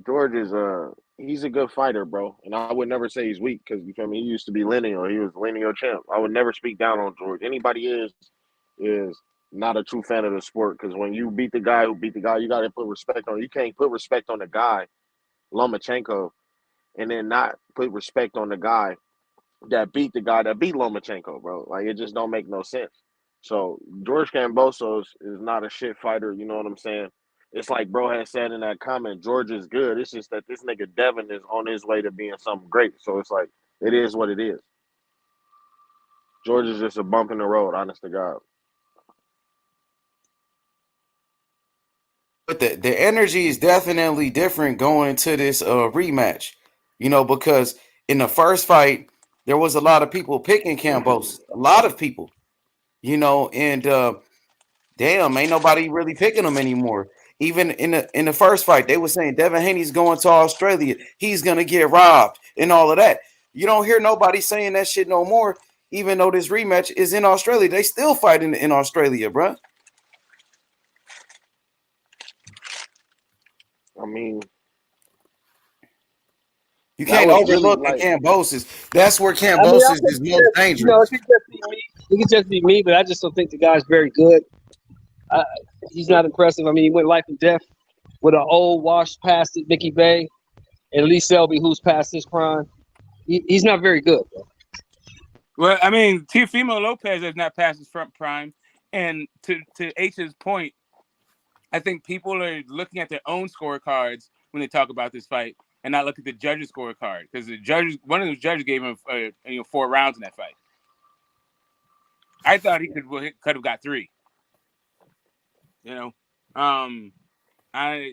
George is he's a good fighter, bro. And I would never say he's weak because you feel me. He used to be lineal. He was lineal champ. I would never speak down on George. Anybody is not a true fan of the sport because when you beat the guy who beat the guy, you got to put respect on. You can't put respect on the guy, Lomachenko, and then not put respect on the guy that beat the guy that beat Lomachenko, bro. Like it just don't make no sense. So George Kambosos is not a shit fighter. You know what I'm saying? It's like bro had said in that comment, George is good. It's just that this nigga Devin is on his way to being something great. So it's like it is what it is. George is just a bump in the road, honest to God. But the energy is definitely different going into this rematch, you know, because in the first fight there was a lot of people picking Kambosos, a lot of people, you know, and damn, ain't nobody really picking him anymore. Even in the first fight, they were saying Devin Haney's going to Australia, he's gonna get robbed and all of that. You don't hear nobody saying that shit no more. Even though this rematch is in Australia, they still fighting in Australia, bro. I mean, you can't overlook really, the Kambosos. That's where Kambosos is most dangerous. You know, it could just be me. It could just be me, but I just don't think the guy's very good. He's not impressive. I mean, he went life and death with an old, washed past it, Mickey Bay, and Lee Selby, who's past his prime. He's not very good, bro. Well, I mean, Teofimo Lopez has not passed his front prime. And to H's point, I think people are looking at their own scorecards when they talk about this fight and not look at the judges' scorecard because one of those judges gave him 4 rounds in that fight. I thought he could have got 3. You know, I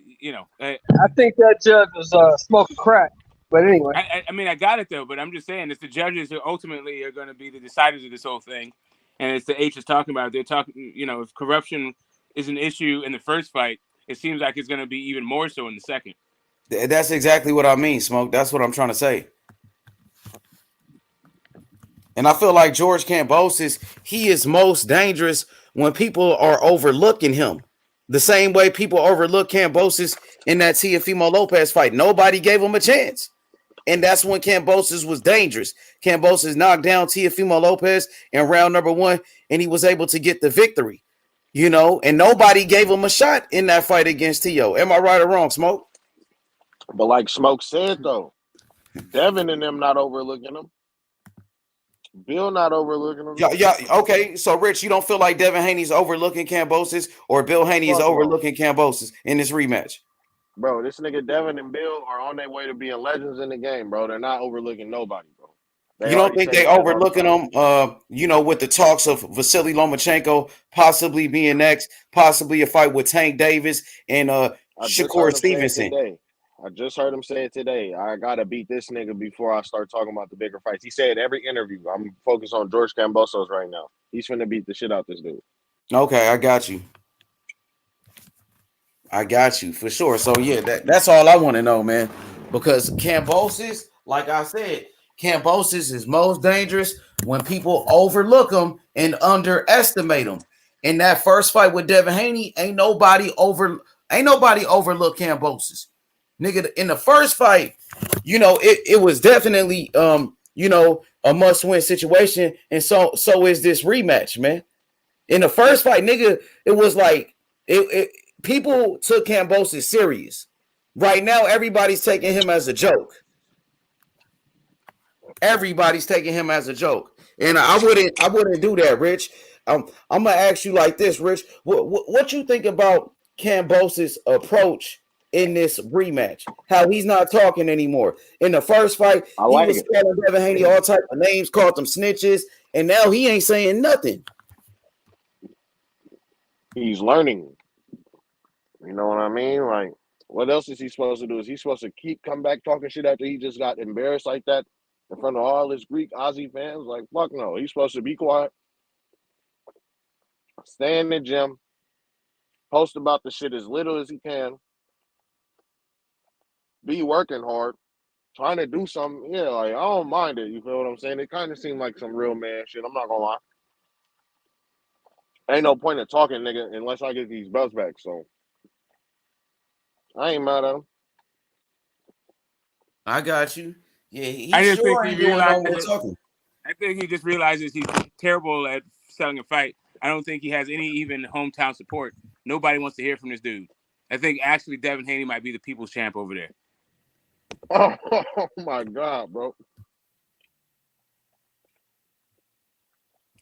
think that judge was smoking crack. But anyway, I mean, I got it though. But I'm just saying, it's the judges who ultimately are going to be the deciders of this whole thing, and it's the H is talking about. They're talking, you know, if corruption is an issue in the first fight, it seems like it's going to be even more so in the second. That's exactly what I mean, Smoke. That's what I'm trying to say. And I feel like George Kambosos, he is most dangerous when people are overlooking him. The same way people overlook Kambosos in that Teofimo Lopez fight. Nobody gave him a chance. And that's when Kambosos was dangerous. Kambosos knocked down Teofimo Lopez in round number 1, and he was able to get the victory. You know, and nobody gave him a shot in that fight against T.O. Am I right or wrong, Smoke? But like Smoke said, though, Devin and them not overlooking him. Bill not overlooking him. Yeah. Okay, so Rich, you don't feel like Devin Haney's overlooking Kambosos or Bill Haney is overlooking Kambosos in this rematch? Bro, this nigga Devin and Bill are on their way to being legends in the game, bro. They're not overlooking nobody, bro. You don't think they overlooking them? You know, with the talks of Vasily Lomachenko possibly being next, possibly a fight with Tank Davis and Shakur Stevenson. I just heard him say it today. I gotta beat this nigga before I start talking about the bigger fights. He said every interview. I'm focused on George Kambosos right now. He's finna beat the shit out this dude. Okay, I got you. For sure. So yeah, that's all I want to know, man. Because Kambosos, like I said, Kambosos is most dangerous when people overlook him and underestimate him. In that first fight with Devin Haney, ain't nobody overlook Kambosos. Nigga, in the first fight, you know, it was definitely you know, a must-win situation, and so is this rematch, man. In the first fight, nigga, it was like people took Kambosos serious. Right now, everybody's taking him as a joke. Everybody's taking him as a joke, and I wouldn't do that, Rich. I'm gonna ask you like this, Rich. What you think about Kambosos' approach in this rematch? How he's not talking anymore. In the first fight, he was calling Devin Haney all type of names, called them snitches, and now he ain't saying nothing. He's learning. You know what I mean? Like, what else is he supposed to do? Is he supposed to come back talking shit after he just got embarrassed like that in front of all his Greek Aussie fans? Like, fuck no. He's supposed to be quiet, stay in the gym, post about the shit as little as he can, be working hard, trying to do something. Yeah, like, I don't mind it. You feel what I'm saying? It kind of seemed like some real man shit. I'm not gonna lie. Ain't no point in talking, nigga, unless I get these belts back. So I ain't mad at him. I got you. Yeah, I he's just think sure he ain't doing all realizes that it. talking. I think he just realizes he's terrible at selling a fight. I don't think he has any even hometown support. Nobody wants to hear from this dude. I think actually Devin Haney might be the people's champ over there. Oh my God, bro.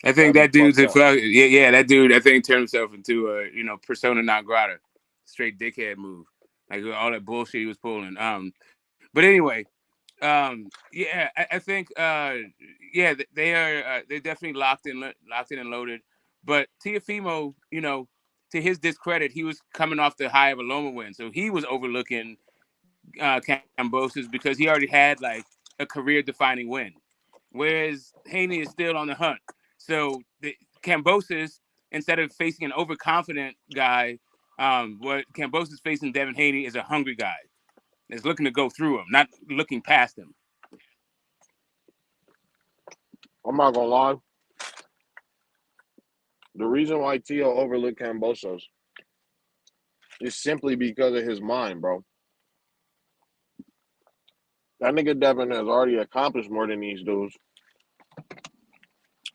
I think That'd that be dude's fucked up. yeah, that dude. I think turned himself into a persona non grata, straight dickhead move, like all that bullshit he was pulling. But anyway, yeah, I think yeah, they are they're definitely locked in and loaded. But Teofimo, to his discredit, he was coming off the high of a Loma win, so he was overlooking Kambosos because he already had like a career-defining win, whereas Haney is still on the hunt. So Kambosos, instead of facing an overconfident guy, what Kambosos is facing Devin Haney is a hungry guy that's looking to go through him, not looking past him. I'm not gonna lie. The reason why Tio overlooked Kambosos is simply because of his mind, bro. That nigga Devin has already accomplished more than these dudes,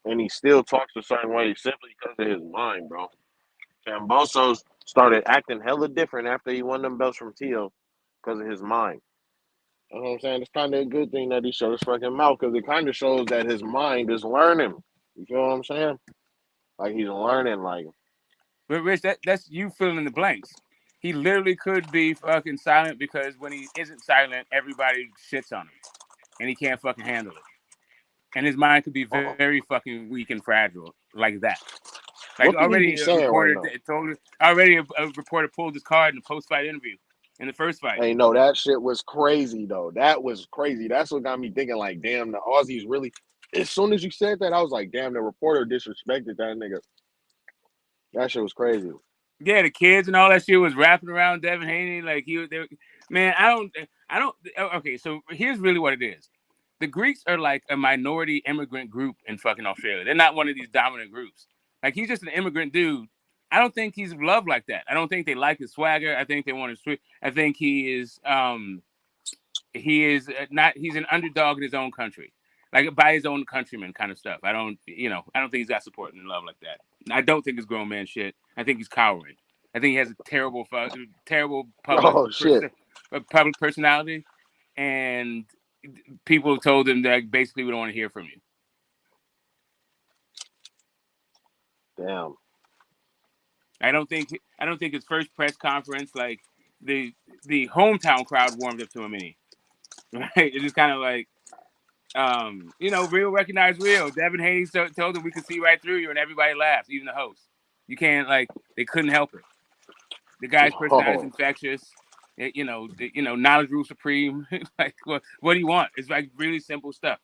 and he still talks a certain way simply because of his mind, bro. Kambosos started acting hella different after he won them belts from Tio because of his mind. You know what I'm saying? It's kind of a good thing that he showed his fucking mouth because it kind of shows that his mind is learning. You feel what I'm saying? Like he's learning, like. But Rich, that's you filling in the blanks. He literally could be fucking silent because when he isn't silent, everybody shits on him, and he can't fucking handle it. And his mind could be very, very fucking weak and fragile like that. Like What could he be already a saying right reporter now? told already a reporter pulled his card in a post-fight interview in the first fight. Hey, no, that shit was crazy though. That was crazy. That's what got me thinking. Like, damn, the Aussies really. As soon as you said that, I was like, damn, the reporter disrespected that nigga. That shit was crazy. Yeah, the kids and all that shit was wrapping around Devin Haney. Like man, I don't. Okay, so here's really what it is. The Greeks are like a minority immigrant group in fucking Australia. They're not one of these dominant groups. Like he's just an immigrant dude. I don't think he's loved like that. I don't think they like his swagger. I think they want to. I think he is not. He's an underdog in his own country, like by his own countrymen, kind of stuff. I don't think he's got support and love like that. I don't think it's grown man shit. I think he's cowering. I think he has a terrible Oh shit. public personality, and people told him that basically we don't want to hear from you. Damn. I don't think his first press conference, like the hometown crowd warmed up to him any. Right? It's just kind of like real recognize real. Devin Haney told him we could see right through you, and everybody laughs, even the host. You can't they couldn't help it. The guy's personality is infectious. Knowledge rules supreme. Like, what do you want? It's like really simple stuff.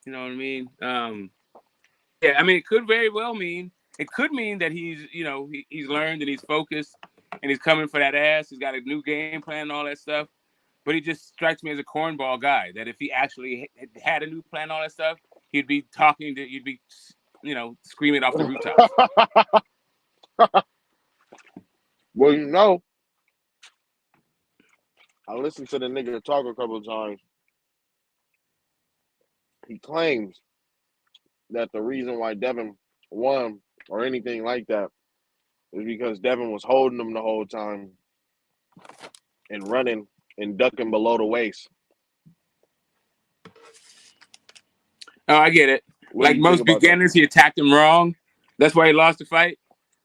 You know what I mean? Yeah, I mean, it could very well mean that he's he's learned and he's focused and he's coming for that ass. He's got a new game plan and all that stuff. But he just strikes me as a cornball guy. That if he actually had a new plan and all that stuff, he'd be screaming off the rooftops. Well, I listened to the nigga talk a couple of times. He claims that the reason why Devin won or anything like that is because Devin was holding him the whole time and running and ducking below the waist. Oh, I get it. Like most beginners, he attacked him wrong. That's why he lost the fight.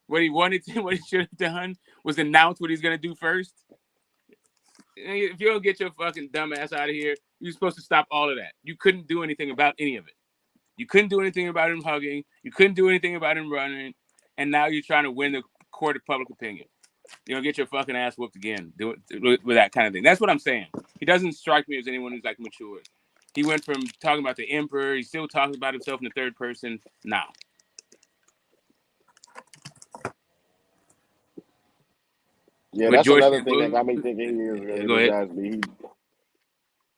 What he should have done was announce what he's gonna do first. If you don't get your fucking dumb ass out of here, you're supposed to stop all of that. You couldn't do anything about any of it. You couldn't do anything about him hugging. You couldn't do anything about him running. And now you're trying to win the court of public opinion. You're going to get your fucking ass whooped again with that kind of thing. That's what I'm saying. He doesn't strike me as anyone who's like matured. He went from talking about the emperor. He still talks about himself in the third person. Nah. Yeah, that's another thing that got me thinking he is going to go his ass beat.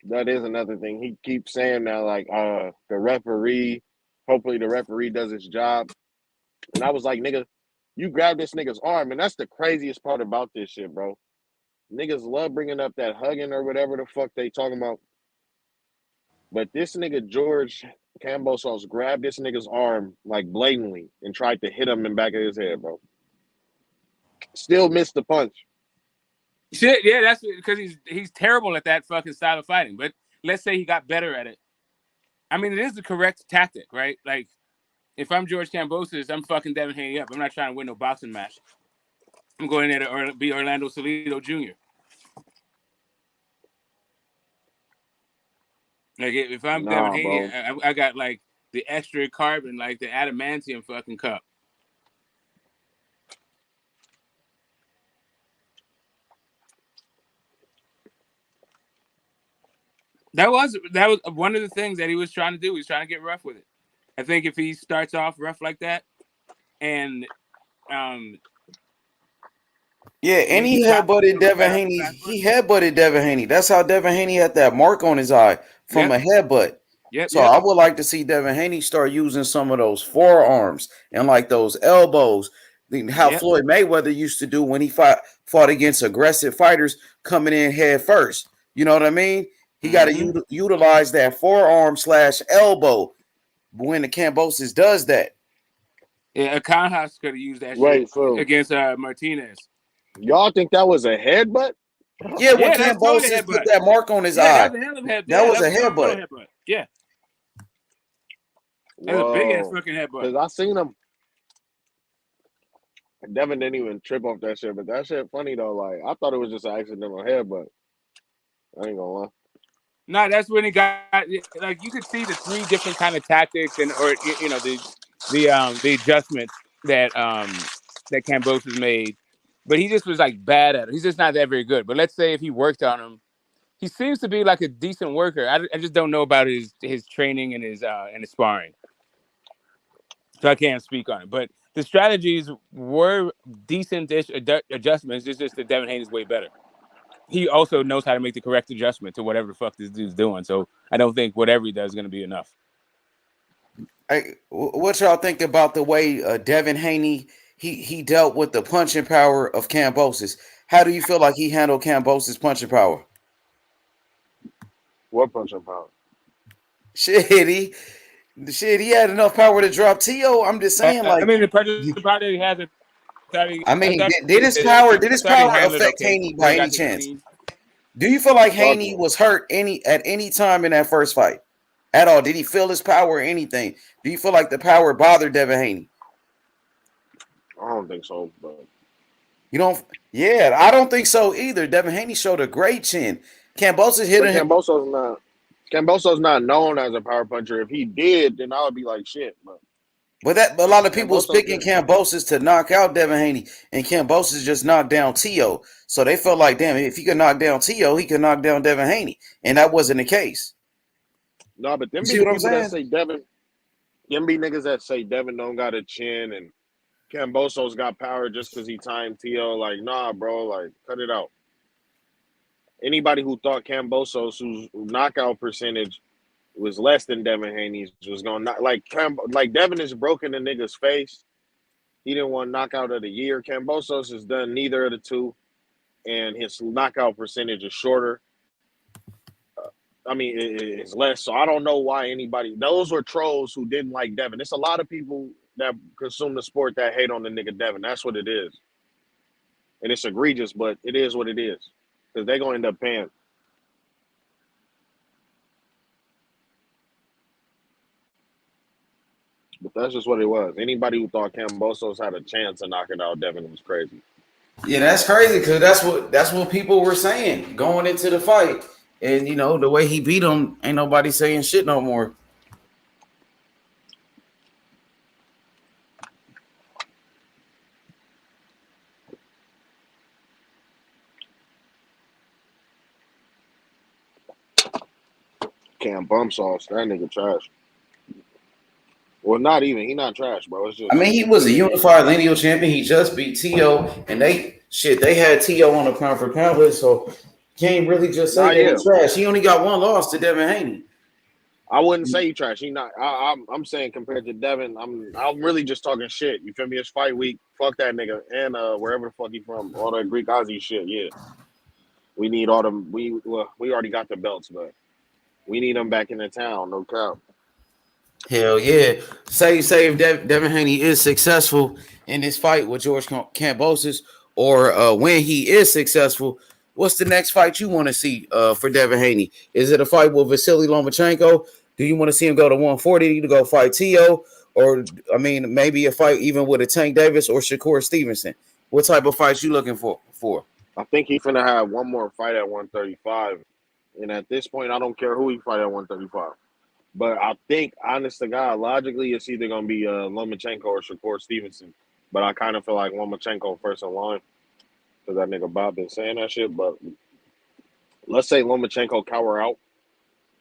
That is another thing. He keeps saying now, like, the referee, hopefully the referee does his job. And I was like, nigga, you grabbed this nigga's arm. And that's the craziest part about this shit, bro. Niggas love bringing up that hugging or whatever the fuck they talking about. But this nigga, George Kambosos, grabbed this nigga's arm, like, blatantly and tried to hit him in the back of his head, bro. Still missed the punch. Shit, yeah, that's because he's terrible at that fucking style of fighting. But let's say he got better at it. I mean, it is the correct tactic, right? Like, if I'm George Kambosos, I'm fucking Devin Haney up. I'm not trying to win no boxing match. I'm going there to be Orlando Salido Jr. Like, if I'm Devin Haney, I got, like, the extra carbon, like the adamantium fucking cup. That was one of the things that he was trying to do. He was trying to get rough with it. I think if he starts off rough like that, and yeah, and he headbutted Devin Haney. He headbutted Devin Haney. That's how Devin Haney had that mark on his eye from a headbutt. So I would like to see Devin Haney start using some of those forearms and like those elbows. How Floyd Mayweather used to do when he fought against aggressive fighters coming in head first. You know what I mean? He got to utilize that forearm / elbow when the Kambosos does that. Yeah, Kanhas could have used that shit against Martinez. Y'all think that was a headbutt? Yeah, when Kambosos put that mark on his eye. That was a hell of a headbutt. That was a headbutt. Yeah. That's a big ass fucking headbutt. Because I seen him. Devin didn't even trip off that shit, but that shit funny though. Like, I thought it was just an accidental headbutt. I ain't gonna lie. No, that's when he got, like, you could see the three different kind of tactics and the adjustments that Kambosos made, but he just was like bad at it. He's just not that very good. But let's say if he worked on him, he seems to be like a decent worker. I just don't know about his training and his sparring, so I can't speak on it. But the strategies were decent-ish adjustments. It's just that Devin Haney is way better. He also knows how to make the correct adjustment to whatever the fuck this dude's doing. So I don't think whatever he does is going to be enough. Hey, what y'all think about the way Devin Haney he dealt with the punching power of Kambosos? How do you feel like he handled Kambosos' punching power? What punching power? Shit, he had enough power to drop T.O. I'm just saying, like, I mean, the punching power that he has. Did his power affect Haney by any chance? Do you feel like Haney was hurt at any time in that first fight at all? Did he feel his power or anything? Do you feel like the power bothered Devin Haney? I don't think so, but you don't. Yeah, I don't think so either. Devin Haney showed a great chin. Kambosos hit him. Kambosos not known as a power puncher. If he did, then I would be like shit. But a lot of people was picking Kambosos to knock out Devin Haney, and Kambosos just knocked down T.O. So they felt like, damn, if he could knock down T.O., he could knock down Devin Haney, and that wasn't the case. No, but them be people that say Devin, them be niggas that say Devin don't got a chin and Kambosos got power just because he timed T.O. Like, nah, bro, like, cut it out. Anybody who thought Kambosos, whose knockout percentage was less than Devin Haney's, was going to like Devin is broken the nigga's face. He didn't want knockout of the year. Kambosos has done neither of the two, and his knockout percentage is shorter. It's less. So I don't know why anybody. Those were trolls who didn't like Devin. It's a lot of people that consume the sport that hate on the nigga Devin. That's what it is, and it's egregious, but it is what it is because they're gonna end up paying. But that's just what it was. Anybody who thought Kambosos had a chance to knock it out Devin was crazy. Yeah, that's crazy because that's what people were saying going into the fight. And, the way he beat him, ain't nobody saying shit no more. Kambosos, that nigga trash. Well, not even. He not trash, bro. It's I just mean, he was a unified lineal champion. He just beat T.O. and they had T.O. on the pound for pound list, so can't really just say that yeah. he's trash. He only got one loss to Devin Haney. I wouldn't say he trash. He not. I'm saying compared to Devin, I'm really just talking shit. You feel me? It's fight week. Fuck that nigga and wherever the fuck he from, all that Greek Aussie shit. Yeah, we need all them. We already got the belts, but we need them back in the town. No cap. Hell yeah. Say if Devin Haney is successful in this fight with George Kambosos, or when he is successful, what's the next fight you want to see for Devin Haney? Is it a fight with Vasily Lomachenko? Do you want to see him go to 140 to go fight T.O.? Or, I mean, maybe a fight even with a Tank Davis or Shakur Stevenson? What type of fights you looking for? I think he's finna have one more fight at 135. And at this point, I don't care who he fight at 135. But I think, honest to God, logically, it's either going to be Lomachenko or Shakur Stevenson. But I kind of feel like Lomachenko first in line because that nigga Bob been saying that shit. But let's say Lomachenko cower out,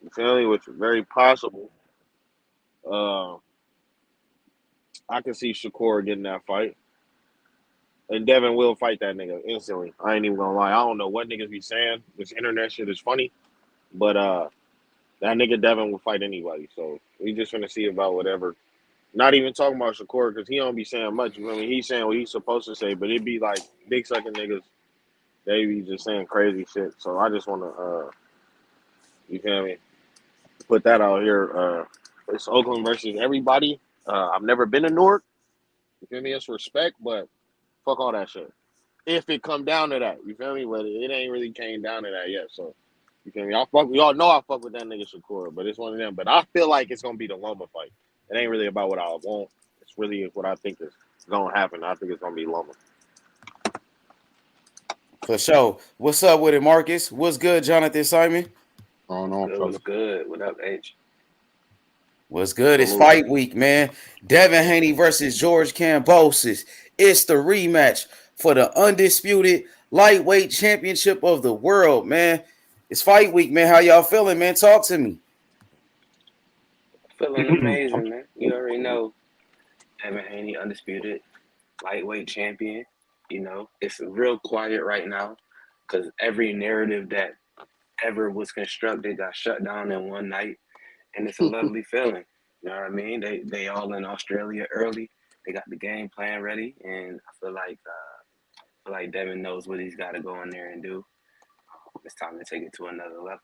you feel me, which is very possible. I can see Shakur getting that fight. And Devin will fight that nigga instantly. I ain't even going to lie. I don't know what niggas be saying. This internet shit is funny. But that nigga Devin will fight anybody. So we just finna see about whatever. Not even talking about Shakur because he don't be saying much. I mean, he's saying what he's supposed to say, but it be like big sucking niggas. They be just saying crazy shit. So I just want to, you feel me, put that out here. It's Oakland versus everybody. I've never been to Newark. You feel me? It's respect, but fuck all that shit. If it come down to that, you feel me? But it ain't really came down to that yet. So you feel me? We all know I fuck with that nigga Shakur, but it's one of them. But I feel like it's gonna be the Loma fight. It ain't really about what I want. It's really what I think is gonna happen. I think it's gonna be Loma. For sure. What's up with it, Marcus? What's good, Jonathan Simon? Oh no, what's good? What up, H? What's good? It's fight week, man. Devin Haney versus George Kambosos. It's the rematch for the undisputed lightweight championship of the world, man. It's fight week, man. How y'all feeling, man? Talk to me. Feeling amazing, man. You already know Devin Haney, undisputed lightweight champion. You know, it's real quiet right now because every narrative that ever was constructed got shut down in one night. And it's a lovely feeling. You know what I mean? They all in Australia early. They got the game plan ready. And I feel like Devin knows what he's got to go in there and do. It's time to take it to another level.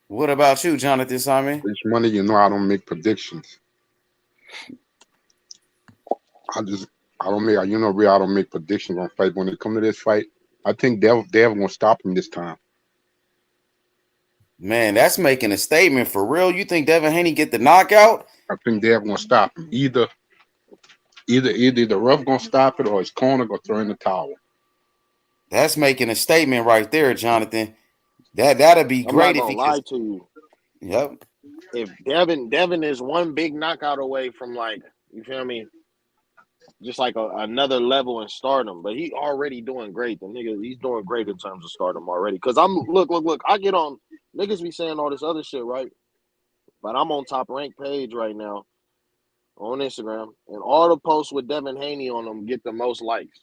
What about you, Jonathan Simon? This money, you know, I don't make predictions. I don't make predictions on fight. When it comes to this fight, I think Devin gonna stop him this time. Man, that's making a statement for real. You think Devin Haney get the knockout? I think Devin gonna stop him. Either the ref gonna stop it or his corner gonna throw in the towel. That's making a statement right there, Jonathan. That'd be great if he lie to you. Yep. If Devin is one big knockout away from, like, you feel me, just like another level in stardom, but he already doing great. The nigga, he's doing great in terms of stardom already. Cause look, I get on niggas be saying all this other shit, right? But I'm on Top Rank page right now on Instagram, and all the posts with Devin Haney on them get the most likes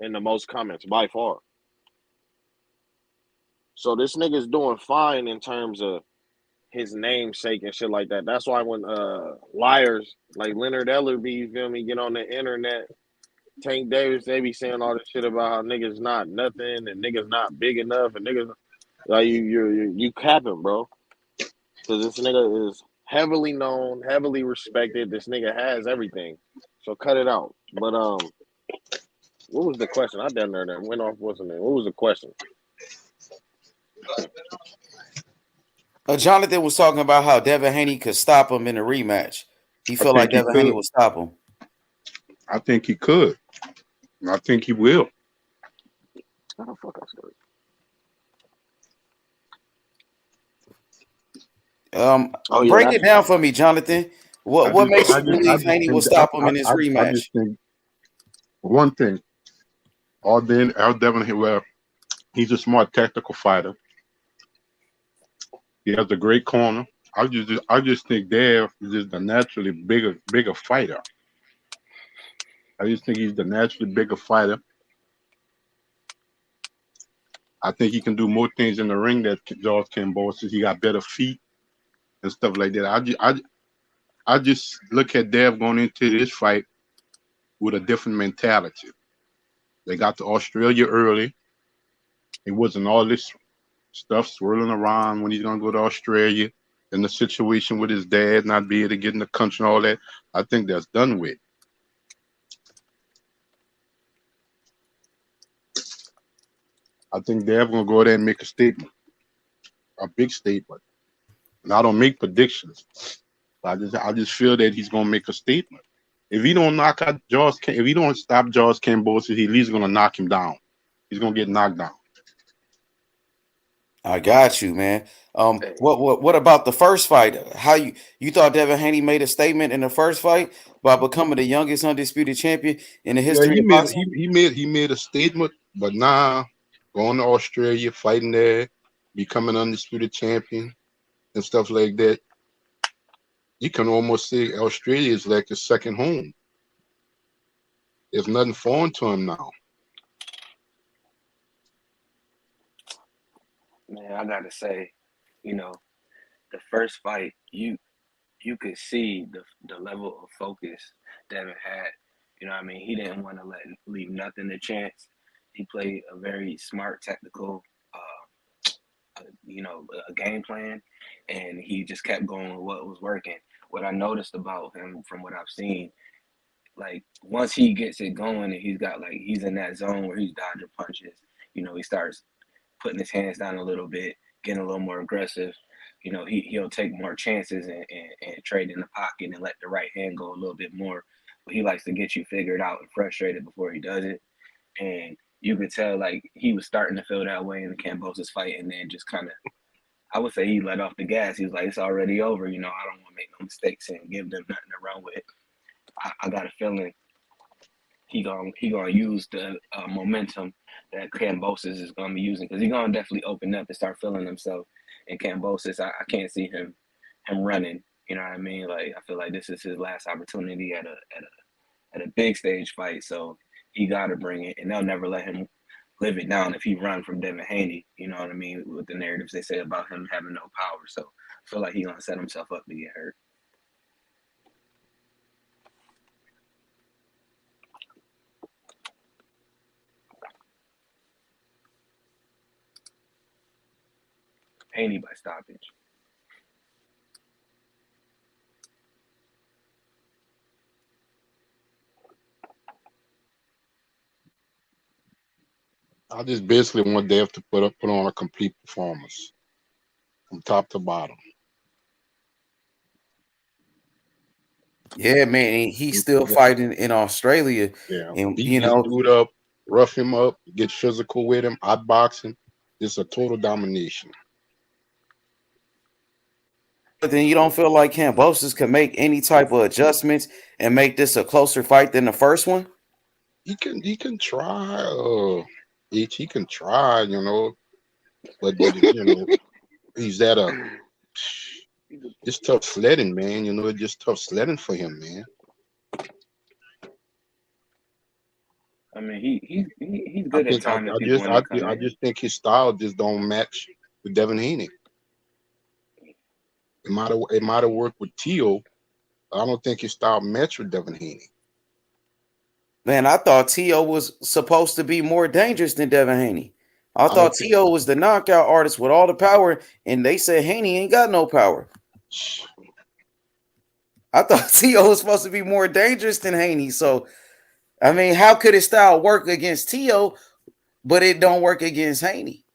and the most comments by far. So this nigga's doing fine in terms of his namesake and shit like that. That's why when liars like Leonard Ellerby, you feel me, get on the internet, Tank Davis, they be saying all this shit about how niggas not nothing and niggas not big enough and niggas like you capping, bro. Because this nigga is heavily known, heavily respected. This nigga has everything. So cut it out. But what was the question? I down there that went off. What's the name? What was the question? Jonathan was talking about how Devin Haney could stop him in a rematch. He felt like Devin Haney would stop him. I think he could. I think he will. How the fuck I started? Break it down for me, Jonathan. What makes you believe Haney will stop him in this rematch? I just think one thing. All Devin Haney, well, He's a smart tactical fighter. He has a great corner. I just think Dev is just a naturally bigger fighter. I just think he's the naturally bigger fighter. I think he can do more things in the ring that George Kambosos. He got better feet and stuff like that. I just look at Dev going into this fight with a different mentality. They got to Australia early. It wasn't all this stuff swirling around when he's gonna go to Australia and the situation with his dad not be able to get in the country and all that. I think that's done with. I think they're gonna go there and make a statement, a big statement. And I don't make predictions. I just feel that he's gonna make a statement. If he don't knock out if he don't stop George Kambosos, he's at least gonna knock him down. He's gonna get knocked down. I got you, man. What about the first fight? How you thought Devin Haney made a statement in the first fight by becoming the youngest undisputed champion in the Yeah, history he of made boxing? he made a statement, but now going to Australia, fighting there, becoming undisputed champion and stuff like that. You can almost say Australia is like his second home. There's nothing foreign to him now. Man, I gotta say, you know, the first fight, you could see the level of focus Devin had. You know what I mean? He didn't want to leave nothing to chance. He played a very smart technical, a game plan, and he just kept going with what was working. What I noticed about him from what I've seen, like once he gets it going and he's in that zone where he's dodging punches, he starts putting his hands down a little bit, getting a little more aggressive. He'll take more chances and trade in the pocket and let the right hand go a little bit more. But he likes to get you figured out and frustrated before he does it. And you could tell like he was starting to feel that way in the Kambosos fight, and then just kind of, I would say he let off the gas. He was like, "It's already over. I don't want to make no mistakes and give them nothing to run with." I got a feeling he gonna use the momentum that Kambosos is gonna be using, because he's gonna definitely open up and start feeling himself. And Kambosos, I can't see him running. You know what I mean? Like I feel like this is his last opportunity at a big stage fight, so he got to bring it, and they'll never let him live it down if he run from Devin Haney. You know what I mean? With the narratives they say about him having no power, so I feel like he's gonna set himself up to get hurt. Haney by stoppage. I just basically want Dev to put on a complete performance from top to bottom. Yeah, man, he's still fighting in Australia, Yeah, and beat this dude up, rough him up, get physical with him, outbox him. It's a total domination. But then you don't feel like Kambosos can make any type of adjustments and make this a closer fight than the first one? He can try. He can try, but he's at it's tough sledding, man. It's just tough sledding for him, man. I mean, he's good at timing people when they come I in. just think his style just don't match with Devin Haney. It might have worked with Tio. I don't think his style matched with Devin Haney. Man, I thought Tio was supposed to be more dangerous than Devin Haney. I thought Tio was the knockout artist with all the power, and they said Haney ain't got no power. I thought Tio was supposed to be more dangerous than Haney. So, I mean, how could his style work against Tio, but it don't work against Haney?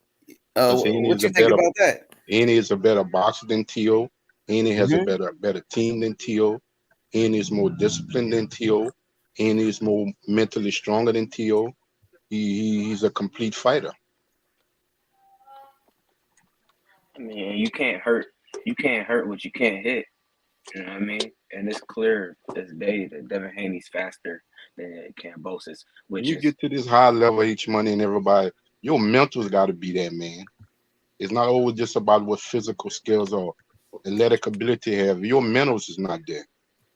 What you think about that? Haney is a better boxer than Tio. Haney has a better team than Tio. Haney is more disciplined than Tio. Haney is more mentally stronger than Tio. He's a complete fighter. I mean, you can't hurt what you can't hit. You know what I mean? And it's clear this day that Devin Haney's faster than Kambosos. When you get to this high level H money and everybody, Your mental's got to be there, man. It's not always just about what physical skills or athletic ability you have. Your mentals is not there.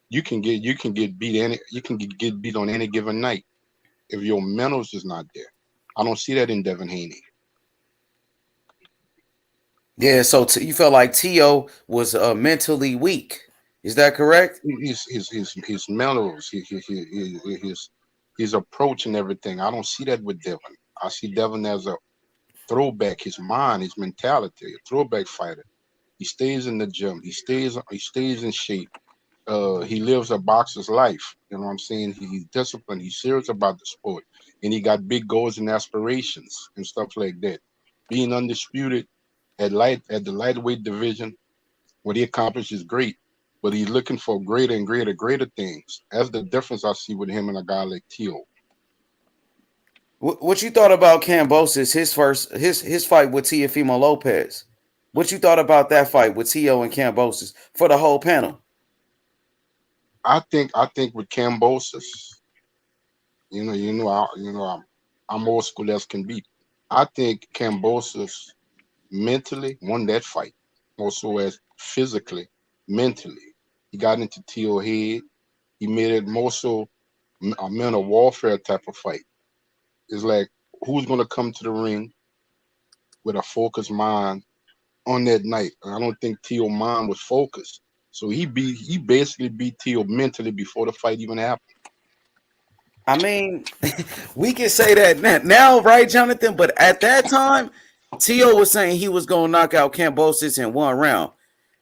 You can get get beat on any given night if your mentals is not there. I don't see that in Devin Haney. Yeah, so you felt like T.O. was mentally weak. Is that correct? His mentals, his approach and everything. I don't see that with Devin. I see Devin as a throwback, his mind, his mentality, a throwback fighter. He stays in the gym. He stays in shape. He lives a boxer's life. You know what I'm saying? He's disciplined. He's serious about the sport, and he got big goals and aspirations and stuff like that. Being undisputed at the lightweight division, what he accomplished is great, but he's looking for greater and greater things. That's the difference I see with him and a guy like T.O. What you thought about Kambosos, his fight with Teofimo Lopez? What you thought about that fight with T.O. and Kambosos for the whole panel? I think with Kambosos, I'm old school as can be. I think Kambosos mentally won that fight, also as physically, mentally. He got into T.O. head. He made it more so a mental warfare type of fight. It's like, who's going to come to the ring with a focused mind on that night? I don't think T.O. mind was focused. So he basically beat T.O. mentally before the fight even happened. I mean, we can say that now, right, Jonathan? But at that time, T.O. was saying he was going to knock out Kambosos in one round.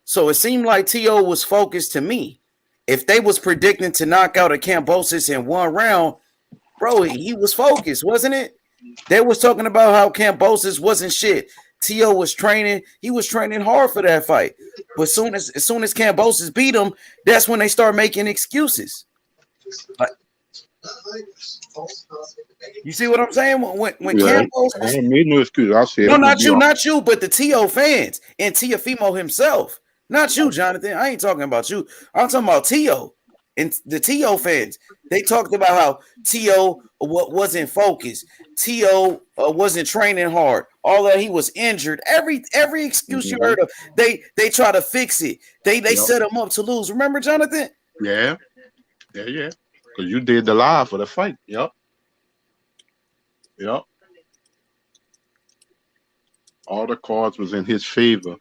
So it seemed like T.O. was focused to me. If they was predicting to knock out a Kambosos in one round, bro, he was focused, wasn't it? They was talking about how Kambosos wasn't shit. T.O. was training. He was training hard for that fight. But as soon as Kambosos beat him, that's when they start making excuses. Like, you see what I'm saying? When Kambosos, I ain't made no excuse. I said no, not you, but the T.O. fans and Teofimo himself. Not you, Jonathan. I ain't talking about you. I'm talking about T.O. and the T.O. fans. They talked about how T.O. wasn't focused. T.O. wasn't training hard. All that, he was injured. Every excuse you heard of, they try to fix it. They set him up to lose. Remember, Jonathan? Yeah. Because you did the live for the fight. Yep. All the cards was in his favor.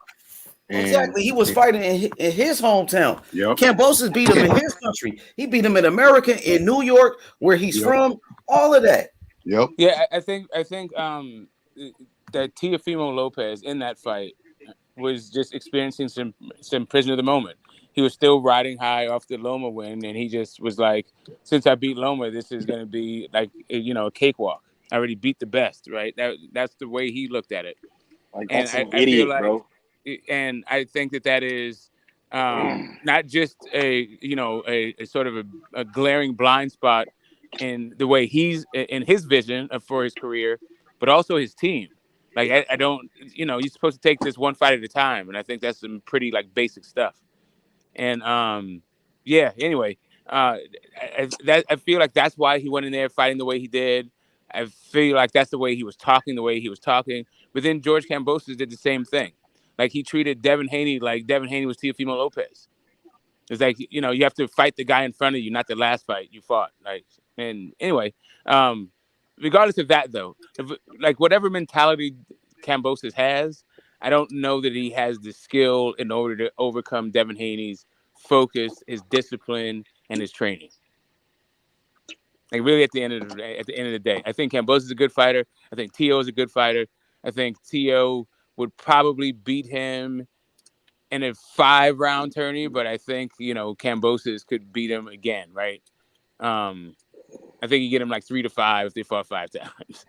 Exactly. He was fighting in his hometown. Yep. Kambosos beat him in his country. He beat him in America, in New York, where he's from. All of that. Yep. Yeah, I think that Teofimo Lopez in that fight was just experiencing some prisoner of the moment. He was still riding high off the Loma win, and he just was like, since I beat Loma, this is going to be like, a cakewalk. I already beat the best, right? That's the way he looked at it. Like, and that's an I idiot, feel like, bro. and I think that is not just a sort of a glaring blind spot in the way he's in his vision for his career, but also his team. Like, I don't, you're supposed to take this one fight at a time, and I think that's some pretty basic stuff. And anyway, I feel like that's why he went in there fighting the way he did. I feel like that's the way he was talking, But then George Kambosos did the same thing. Like, he treated Devin Haney like Devin Haney was Teofimo Lopez. It's like, you have to fight the guy in front of you, not the last fight you fought. And anyway, regardless of that, though, whatever mentality Kambosos has, I don't know that he has the skill in order to overcome Devin Haney's focus, his discipline, and his training. Really, at the end of the day, I think Kambosos is a good fighter. I think T.O. is a good fighter. I think T.O. would probably beat him in a 5-round tourney, but I think Kambosos could beat him again, right? I think you get him 3 to 5 if they fought 5 times.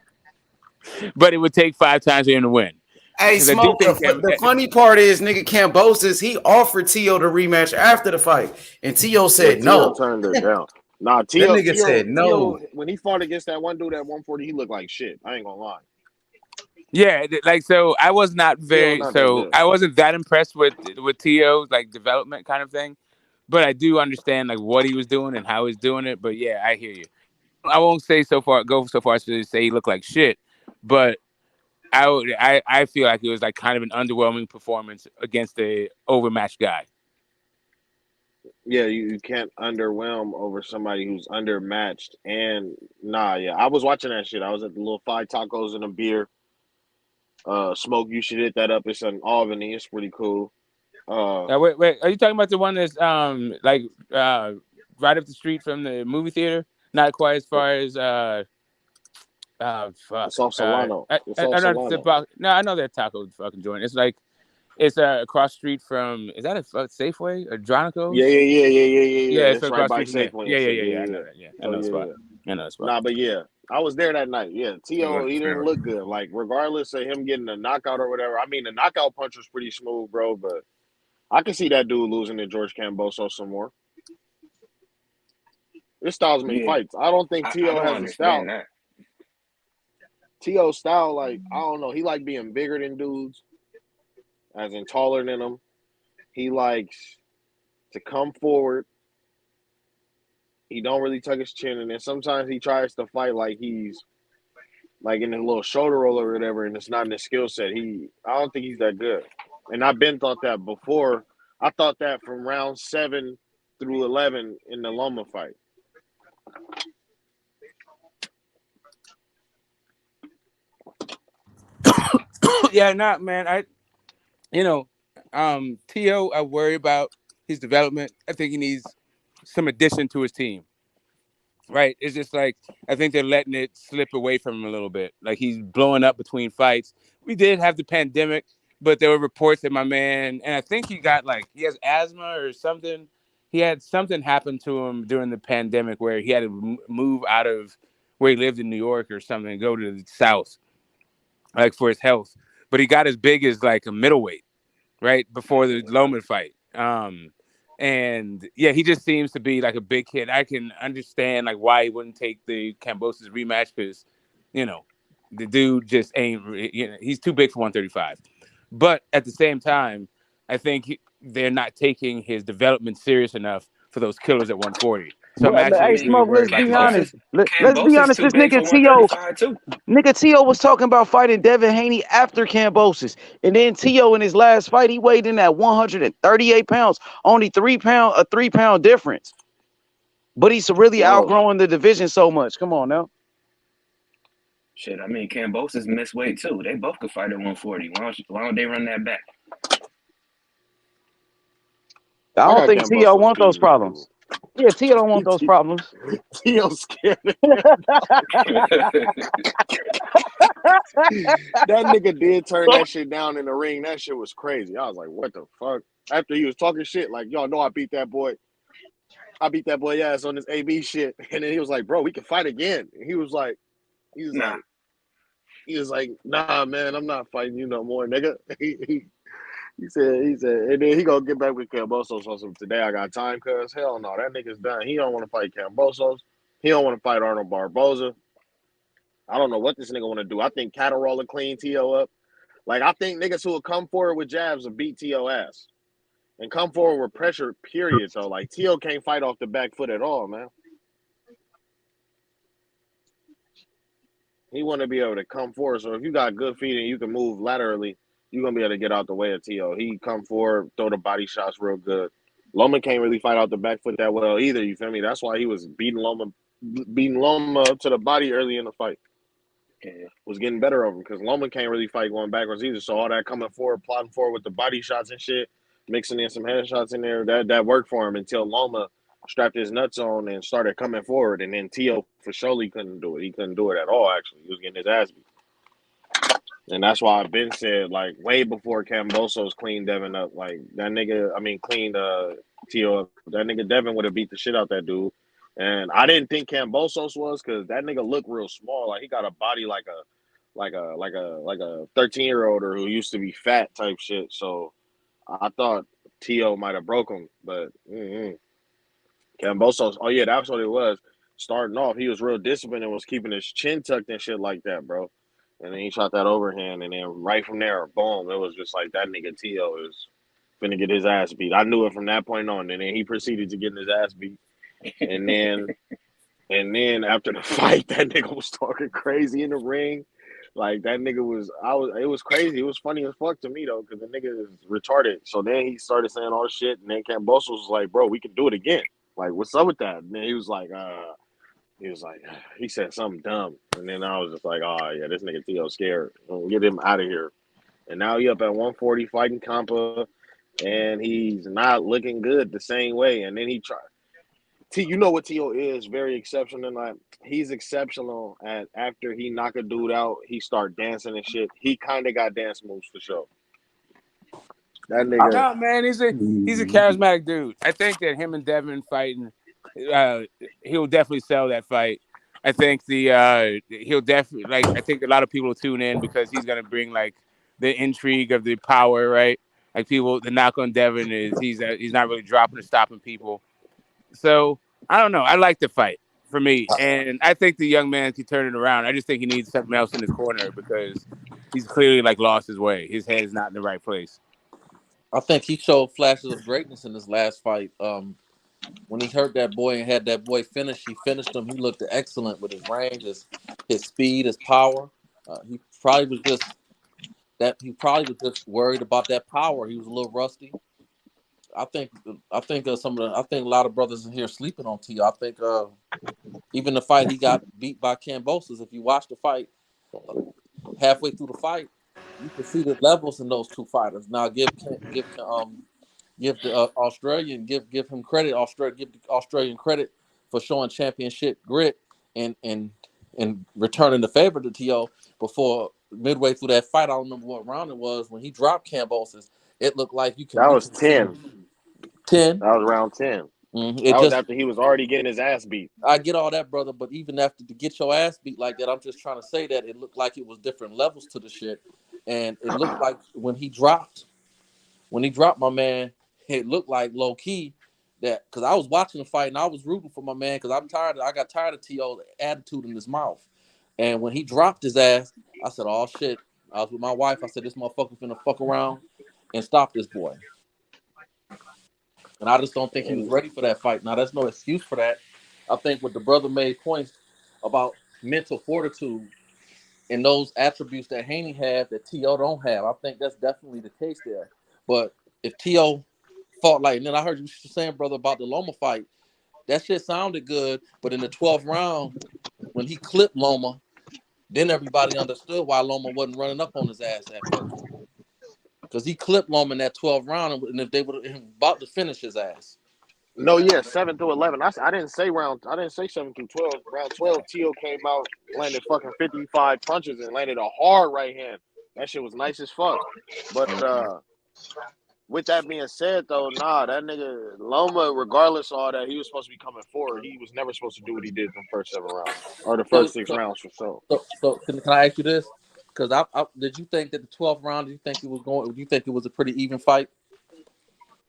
But it would take 5 times for him to win. Hey, Smoke, the funny part is, nigga, Kambosos, he offered T.O. the rematch after the fight, and T.O. said no. T.O. turned it down. Nah, T.O. said no. When he fought against that one dude at 140, he looked like shit. I ain't gonna lie. Yeah, so I was not I wasn't that impressed with T.O.'s development kind of thing, but I do understand what he was doing and how he's doing it. But yeah, I hear you. I won't go so far as to say he looked like shit, but I feel like it was like kind of an underwhelming performance against a overmatched guy. Yeah, you can't underwhelm over somebody who's undermatched. And I was watching that shit. I was at the little 5 tacos and a beer. Smoke, you should hit that up. It's in Albany. It's pretty cool. Wait, are you talking about the one that's right up the street from the movie theater? Not quite as far as fuck. It's off Solano. It's off I know Solano. I know that taco fucking joint. It's like it's across the street from. Is that a Safeway or Dronico's? Yeah, it's It's right across the by street from there. Safeway and shit. Yeah. I know that. Yeah, I So know the spot. yeah. I know the spot. Nah, but yeah, I was there that night. Yeah, T.O. he didn't Sure. look good. Like regardless of him getting a knockout or whatever. I mean, the knockout punch was pretty smooth, bro. But I can see that dude losing to George Kambosos some more. This styles make fights. I don't think T.O. has a style. That. T.O.'s style, like, I don't know. He like being bigger than dudes, as in taller than them. He likes to come forward. He don't really tuck his chin, and then sometimes he tries to fight like he's like in a little shoulder roll or whatever, and it's not in his skill set. I don't think he's that good. And I've been thought that before. I thought that from round 7 through 11 in the Loma fight. Yeah, man. T.O. I worry about his development. I think he needs some addition to his team. Right. It's just like I think they're letting it slip away from him a little bit. Like he's blowing up between fights. We did have the pandemic, but there were reports that my man, and I think he has asthma or something. He had something happen to him during the pandemic where he had to move out of where he lived in New York or something and go to the South, like for his health. But he got as big as like a middleweight, right before the Loman fight. And yeah, he just seems to be like a big kid. I can understand like why he wouldn't take the Kambosos rematch because, the dude just ain't. He's too big for 135. But at the same time, I think they're not taking his development serious enough for those killers at 140. So I'm actually Hey, really Smoke, worried let's about be the honest. guy. Let's be honest. This nigga T.O. was talking about fighting Devin Haney after Kambosos. And then T.O. in his last fight, he weighed in at 138 pounds, only 3 pound difference. But he's really outgrowing the division so much. Come on now. Shit, I mean, Kambosos missed weight too. They both could fight at 140. Why don't they run that back? I don't think T.O. want those problems. Yeah, T.O. don't want those problems. T.O. scared. That nigga did turn that shit down in the ring. That shit was crazy. I was like, what the fuck? After he was talking shit, like, y'all know I beat that boy. I beat that boy ass on this AB shit. And then he was like, bro, we can fight again. And he was like, nah, man, I'm not fighting you no more, nigga. He said, and then he gonna get back with Kambosos on some today. I got time, cuz hell no, that nigga's done. He don't want to fight Kambosos. He don't want to fight Arnold Barboza. I don't know what this nigga want to do. I think Catterall will clean T.O. up. Like, I think niggas who will come forward with jabs will beat T.O. ass. And come forward with pressure, period, though. Like, T.O. can't fight off the back foot at all, man. He want to be able to come forward. So if you got good feet and you can move laterally, you're going to be able to get out the way of T.O. He come forward, throw the body shots real good. Loman can't really fight out the back foot that well either, you feel me? That's why he was beating Loma up to the body early in the fight. Yeah. Was getting better over him because Loman can't really fight going backwards either. So all that coming forward, plotting forward with the body shots and shit, mixing in some headshots in there, that worked for him until Loma strapped his nuts on and started coming forward. And then T.O. for surely couldn't do it. He couldn't do it at all, actually. He was getting his ass beat. And that's why I've been said, like, way before Kambosos cleaned Devin up, like, that nigga, cleaned T.O. up. That nigga Devin would have beat the shit out that dude. And I didn't think Kambosos was because that nigga looked real small. Like, he got a body like a 13-year-old or who used to be fat type shit. So I thought T.O. might have broke him, but Kambosos, oh yeah, that's what it was. Starting off, he was real disciplined and was keeping his chin tucked and shit like that, bro. And then he shot that overhand, and then right from there, boom, it was just like that nigga T.O. is finna get his ass beat. I knew it from that point on, and then he proceeded to get his ass beat. And then after the fight, that nigga was talking crazy in the ring. Like that nigga was, it was crazy. It was funny as fuck to me though, because the nigga is retarded. So then he started saying all this shit, and then Kambosos was like, "Bro, we can do it again. Like, what's up with that?" And then he was like, he said something dumb, and then I was just like, "Oh yeah, this nigga T.O. scared. Get him out of here." And now he up at 140 fighting Compa, and he's not looking good the same way. And then he tried. You know what T.O. is? Very exceptional. Like he's exceptional at after he knock a dude out, he start dancing and shit. He kind of got dance moves for sure. That nigga. No, man, he's a charismatic dude. I think that him and Devin fighting, he'll definitely sell that fight. I think he'll definitely I think a lot of people will tune in because he's gonna bring like the intrigue of the power, right? Like people, the knock on Devin is he's not really dropping or stopping people. So I don't know. I like the fight for me, and I think the young man can turn it around. I just think he needs something else in his corner because he's clearly lost his way. His head is not in the right place. I think he showed flashes of greatness in his last fight. When he hurt that boy and had that boy finish, he finished him. He looked excellent with his range, his speed, his power. He probably was just worried about that power. He was a little rusty. I think a lot of brothers in here sleeping on T. I think even the fight he got beat by Kambosos. If you watch the fight, halfway through the fight, you can see the levels in those two fighters. Now give the Australian give him credit. Give the Australian credit for showing championship grit and returning the favor to T.O. before midway through that fight. I don't remember what round it was when he dropped Kambosos. It looked like you can. That was 10. 10. That was round 10. That was after he was already getting his ass beat. I get all that, brother, but even after to get your ass beat like that, I'm just trying to say that it looked like it was different levels to the shit, and it looked like when he dropped my man, it looked like low key that because I was watching the fight and I was rooting for my man because I got tired of T.O.'s attitude in his mouth, and when he dropped his ass, I said, "Oh shit!" I was with my wife. I said, "This motherfucker finna fuck around and stop this boy." And I just don't think he was ready for that fight. Now, there's no excuse for that. I think what the brother made points about mental fortitude and those attributes that Haney had that T.O. don't have. I think that's definitely the case there. But if T.O. fought and then I heard you saying, brother, about the Loma fight, that shit sounded good. But in the 12th round, when he clipped Loma, then everybody understood why Loma wasn't running up on his ass at first. Because he clipped Loma in that 12th round, and if they would have about to finish his ass. No, yeah, 7 through 11. I didn't say 7 through 12. Round 12, T.O. came out, landed fucking 55 punches and landed a hard right hand. That shit was nice as fuck. But with that being said, though, that nigga Loma, regardless of all that, he was supposed to be coming forward. He was never supposed to do what he did in the first 7 rounds or the first 6 rounds for sure. So can I ask you this? Because I did you think that the 12th round? Do you think it was a pretty even fight?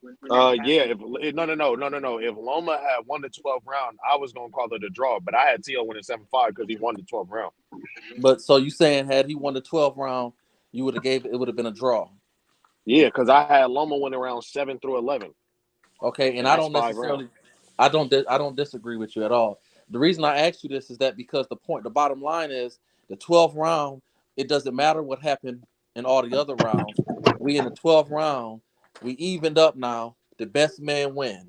Yeah. No. If Loma had won the 12th round, I was gonna call it a draw. But I had T.O. winning 7-5 because he won the 12th round. But so you saying had he won the 12th round, you would have it would have been a draw? Yeah, because I had Loma winning around 7 through 11. Okay, and I don't disagree with you at all. The reason I asked you this is that because the bottom line is the 12th round. It doesn't matter what happened in all the other rounds. We in the 12th round. We evened up now. The best man win.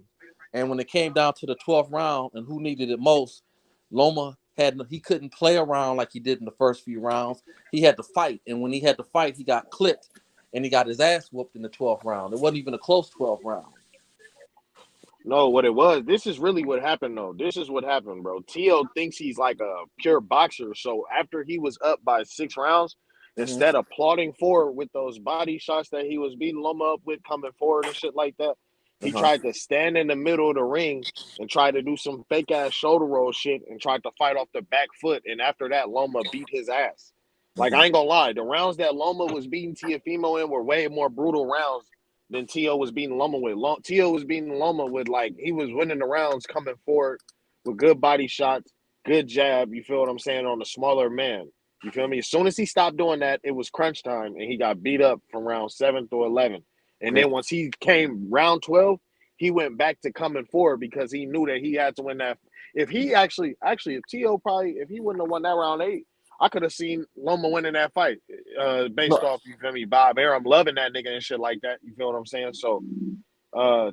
And when it came down to the 12th round and who needed it most, Loma he couldn't play around like he did in the first few rounds. He had to fight. And when he had to fight, he got clipped and he got his ass whooped in the 12th round. It wasn't even a close 12th round. No, what it was, this is really what happened, though. This is what happened, bro. T.O. thinks he's like a pure boxer. So after he was up by 6 rounds, instead of plodding forward with those body shots that he was beating Loma up with, coming forward and shit like that, he tried to stand in the middle of the ring and try to do some fake-ass shoulder roll shit and tried to fight off the back foot. And after that, Loma beat his ass. Like, I ain't gonna lie. The rounds that Loma was beating Teofimo in were way more brutal rounds than T.O. was beating Loma with. T.O. was beating Loma with, he was winning the rounds coming forward with good body shots, good jab, you feel what I'm saying, on the smaller man. You feel me? As soon as he stopped doing that, it was crunch time, and he got beat up from round 7 through 11. And then once he came round 12, he went back to coming forward because he knew that he had to win that. If he if T.O. if he wouldn't have won that round 8, I could have seen Loma winning that fight based No, off, you feel me, Bob Arum loving that nigga and shit like that. You feel what I'm saying? So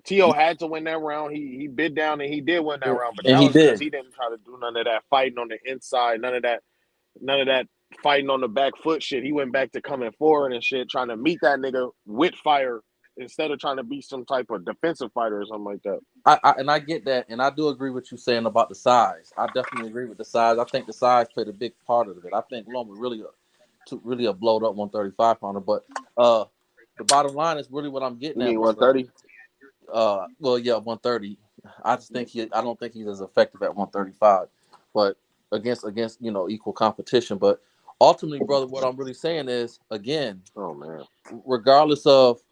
T.O. had to win that round. He bid down and he did win that round, but and that he was because did. he didn't try to do none of that fighting on the inside, none of that fighting on the back foot shit. He went back to coming forward and shit, trying to meet that nigga with fire instead of trying to be some type of defensive fighter or something like that. I get that, and I do agree with you saying about the size. I definitely agree with the size. I think the size played a big part of it. I think Loma really a blowed up 135 pounder, but the bottom line is really what I'm getting You at, mean brother. 130? Well, yeah, 130. I don't think he's as effective at 135, but against equal competition. But ultimately, brother, what I'm really saying is, again, oh man, regardless of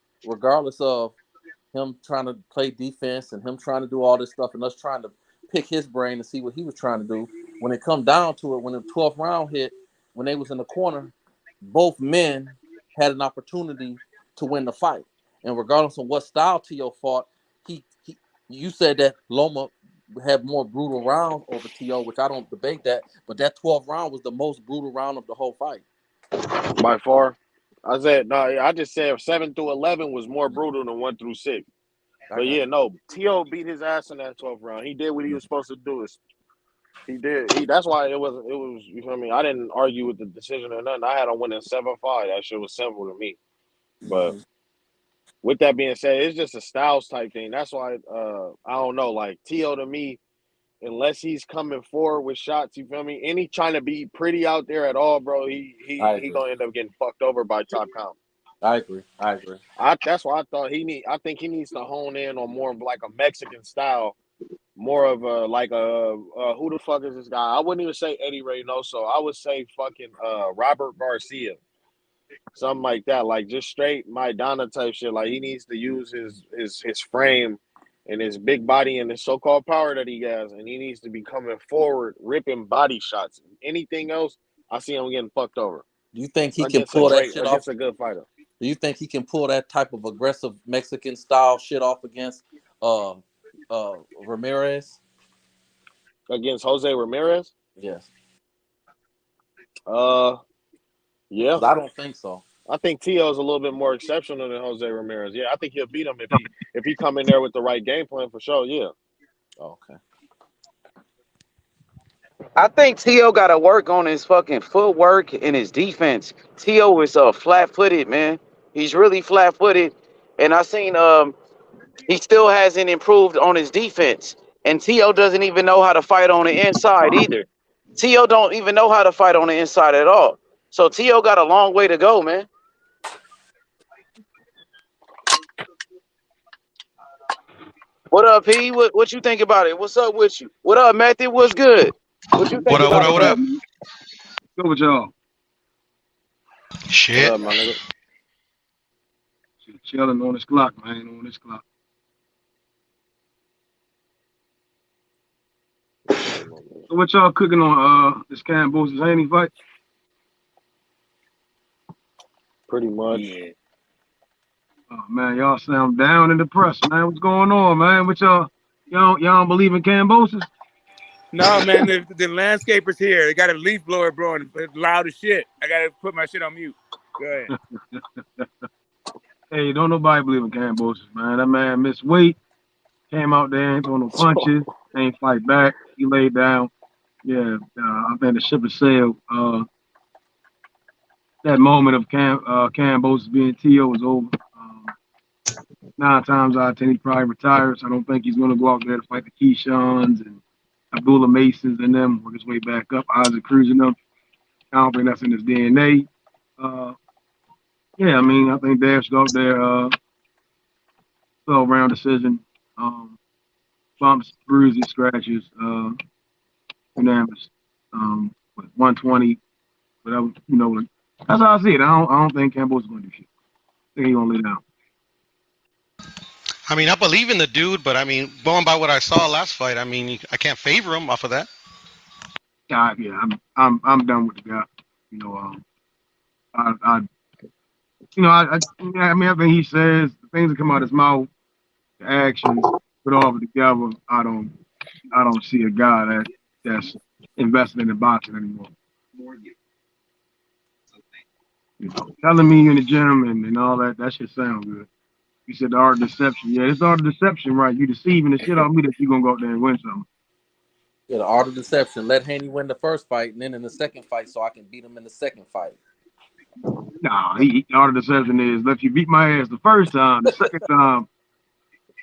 him trying to play defense and him trying to do all this stuff and us trying to pick his brain to see what he was trying to do, when it come down to it, when the 12th round hit, when they was in the corner, both men had an opportunity to win the fight. And regardless of what style T.O. fought, you said that Loma had more brutal rounds over T.O., which I don't debate that, but that 12th round was the most brutal round of the whole fight. By far. I said no. I just said 7 through 11 was more brutal than 1 through 6. But yeah, no. T.O. beat his ass in that 12th round. He did what he was supposed to do. He did. That's why it was. You feel me? I didn't argue with the decision or nothing. I had him winning 7-5. That shit was simple to me. But with that being said, it's just a styles type thing. That's why I don't know. Like T.O. to me, unless he's coming forward with shots, you feel me? Any trying to be pretty out there at all, bro, he gonna end up getting fucked over by top comp. I agree. That's why I thought I think he needs to hone in on more of like a Mexican style, more of a like a who the fuck is this guy? I wouldn't even say Eddie Reynoso. I would say fucking Robert Garcia, something like that. Like just straight Maidana type shit. Like he needs to use his frame and his big body and the so-called power that he has, and he needs to be coming forward, ripping body shots. Anything else, I see him getting fucked over. Do you think he can pull that shit off against a good fighter? Do you think he can pull that type of aggressive Mexican style shit off against Ramirez? Against Jose Ramirez? Yes. Yeah. I don't think so. I think T.O. is a little bit more exceptional than Jose Ramirez. Yeah, I think he'll beat him if he come in there with the right game plan for sure. Yeah. Okay. I think T.O. got to work on his fucking footwork and his defense. T.O. is flat-footed, man. He's really flat-footed, and I seen he still hasn't improved on his defense. And T.O. doesn't even know how to fight on the inside either. T.O. don't even know how to fight on the inside at all. So T.O. got a long way to go, man. What up, P? What you think about it? What's up with you? What up, Method? What's good? What you think about it? What up? Go with y'all. Shit. What up, my nigga? Chilling on this clock, man. On this clock. So what y'all cooking on this Kambosos Haney fight? Pretty much. Yeah. Oh man, y'all sound down and depressed, man. What's going on, man? What y'all don't believe in Kambosos? No, man, the landscaper's here. They got a leaf blower blowing loud as shit. I gotta put my shit on mute. Go ahead. Hey, don't nobody believe in Kambosos, man. That man missed weight, came out there, ain't throwing no punches, ain't fight back. He laid down. Yeah, I think the ship has sailed. That moment of Kambosos being T.O. is over. 9 times out of 10, he probably retires. I don't think he's going to go out there to fight the Keishans and Abdullah Masons and them, work his way back up. Isaac Cruz and them. I don't think that's in his DNA. Yeah, I mean, I think Dash go out there, 12-round decision. Bumps, bruises, scratches, unanimous. 120, whatever, that's how I see it. I don't think Kambosos going to do shit. I think he's going to lay down. I mean, I believe in the dude, but I mean, going by what I saw last fight, I mean, I can't favor him off of that. Yeah, I'm done with the guy. I mean, everything he says, the things that come out of his mouth, the actions, put all of it together. I don't see a guy that's invested in boxing anymore. Telling me in the gym and all that shit sound good. You said the art of deception. Yeah, it's art of deception, right? You deceiving the shit out of me that you gonna go out there and win something. Yeah, the art of deception. Let Haney win the first fight, and then in the second fight, so I can beat him in the second fight. Nah, the art of deception is let you beat my ass the first time. The second time,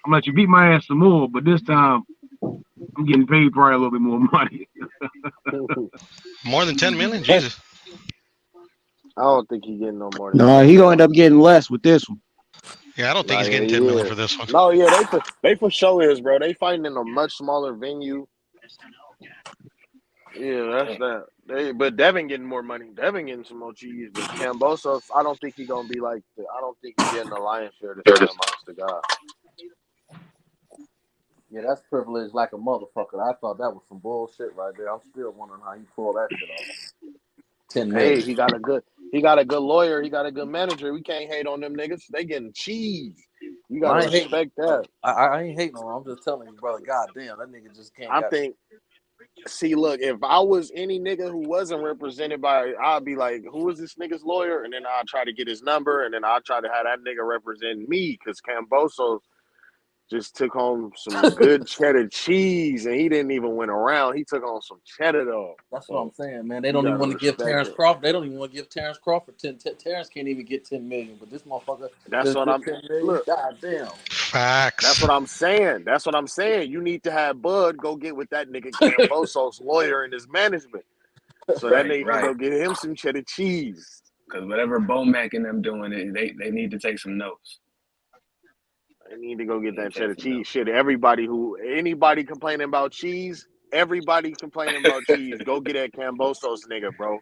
I'm let you beat my ass some more, but this time I'm getting paid probably a little bit more money. More than 10 million? Jesus. I don't think he's getting no more than No, 10 he mil. gonna end up getting less with this one. Yeah, I don't think Nah, he's yeah, getting he 10 million is. for this one. No, yeah, they for sure is, bro. They fighting in a much smaller venue. Yeah, that's that. But Devin getting more money. Devin getting some more cheese. But Kambosos, I don't think he gonna be like. I don't think he getting the lion's share this time. Honest to God. Yeah, that's privilege like a motherfucker. I thought that was some bullshit right there. I'm still wondering how he pulled that shit off. 10 million. Hey, he got a good lawyer. He got a good manager. We can't hate on them niggas. They getting cheese. You Well, gotta I ain't hating. respect that. I ain't hating on him. I'm just telling you, brother. God damn, that nigga just can't. I think. See, look, if I was any nigga who wasn't represented by, I'd be like, who is this nigga's lawyer? And then I'd try to get his number, and then I'd try to have that nigga represent me, because Kambosos just took home some good cheddar cheese, and he didn't even win a round. He took on some cheddar, though. That's what I'm saying, man. They don't even want to give Terrence Crawford. They don't even want to give Terrence Crawford 10. Terrence can't even get 10 million, but this motherfucker That's what I'm. 10 million. Look, God damn. Facts. That's what I'm saying. That's what I'm saying. You need to have Bud go get with that nigga Kambosos' lawyer and his management, so that nigga can go get him some cheddar cheese. Because whatever Bomac and them doing, they need to take some notes. They need to go get that cheddar cheese. Shit, anybody complaining about cheese, everybody complaining about cheese. Go get that Kambosos nigga, bro.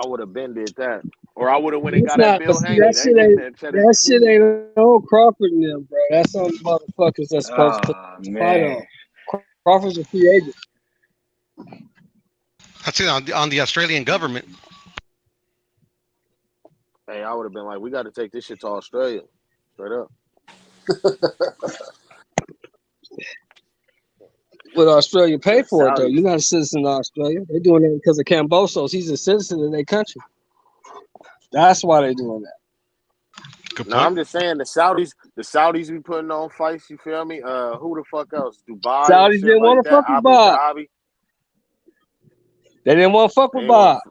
I would have been did that, or I would have went and got that Bill Haney. That shit ain't on Crawford and them, bro. That's on the motherfuckers that's supposed to fight on. Crawford's a free agent. That's it on the Australian government. Hey, I would have been like, we got to take this shit to Australia, straight up. Would Australia pay for it, though? You're not a citizen of Australia. They're doing it because of Kambosos. He's a citizen of their country. That's why they're doing that. No, I'm just saying the Saudis be putting on fights, you feel me? Who the fuck else? Dubai. Saudis didn't want to fuck with Bob. Dhabi. They didn't want to fuck with Bob.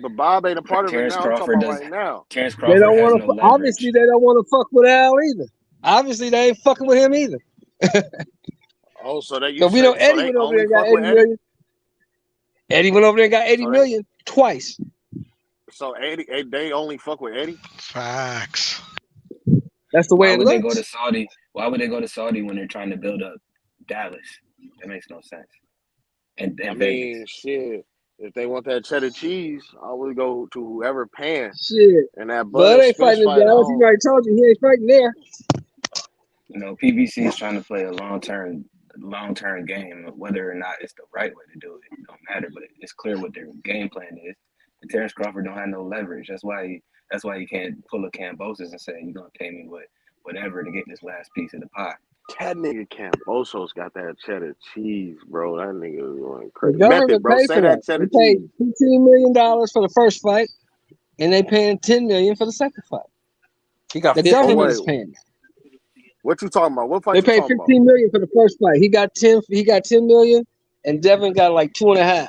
But Bob ain't a part of it now. I'm talking about right now. Terrence Crawford they don't has want to. no leverage. Obviously, they don't want to fuck with Al either. Obviously, they ain't fucking with him either. Oh, so that you so we know Eddie so went over there and got 80 Eddie? million. Eddie went over there and got 80 million twice. So Eddie, they only fuck with Eddie? Facts. That's the way Why it would looks. they go to Saudi? Why would they go to Saudi when they're trying to build up Dallas? That makes no sense. And I Vegas. mean, shit. If they want that cheddar cheese, I would go to whoever paying. Shit. And that Bud ain't fighting in Dallas. He already told you he ain't fighting there. You know, PBC is trying to play a long-term game. Whether or not it's the right way to do it, it don't matter. But it's clear what their game plan is. And Terrence Crawford don't have no leverage. That's why he can't pull a Kambosos and say, you're going to pay me whatever to get this last piece of the pie. That nigga Kambosos got that cheddar cheese, bro. That nigga is going crazy. The government Method, bro. paid Say for that that. cheddar They paid cheese. $15 million for the first fight, and they paying $10 million for the second fight. He got the government is paying. What you talking about? What fight They paid $15 million for the first fight. He got 10 million, and Devin got like 2.5.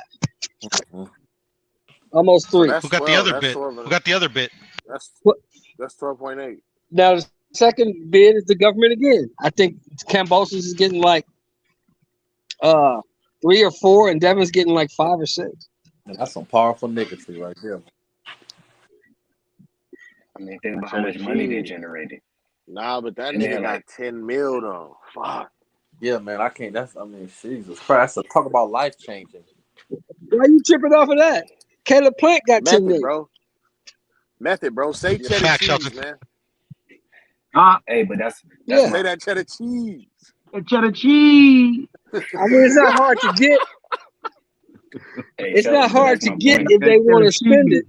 Almost 3. So Who got the other bit? Who got the other bit? That's 12.8. Now the second bid is the government again. I think Kambosos is getting like 3 or 4, and Devin's getting like 5 or 6. Man, that's some powerful niggatry right there. I mean, think about how much money they generated. Nah, but that nigga got 10 mil though. Fuck. Yeah, man, I can't. Jesus Christ. That's talk about life changing. Why you tripping off of that? Caleb Plant got 10 million. Bro. Method, bro. Say cheddar cheese, man. Hey, but that's say that cheddar cheese. That cheddar cheese. I mean, it's not hard to get. It's not hard to get if they want to spend it.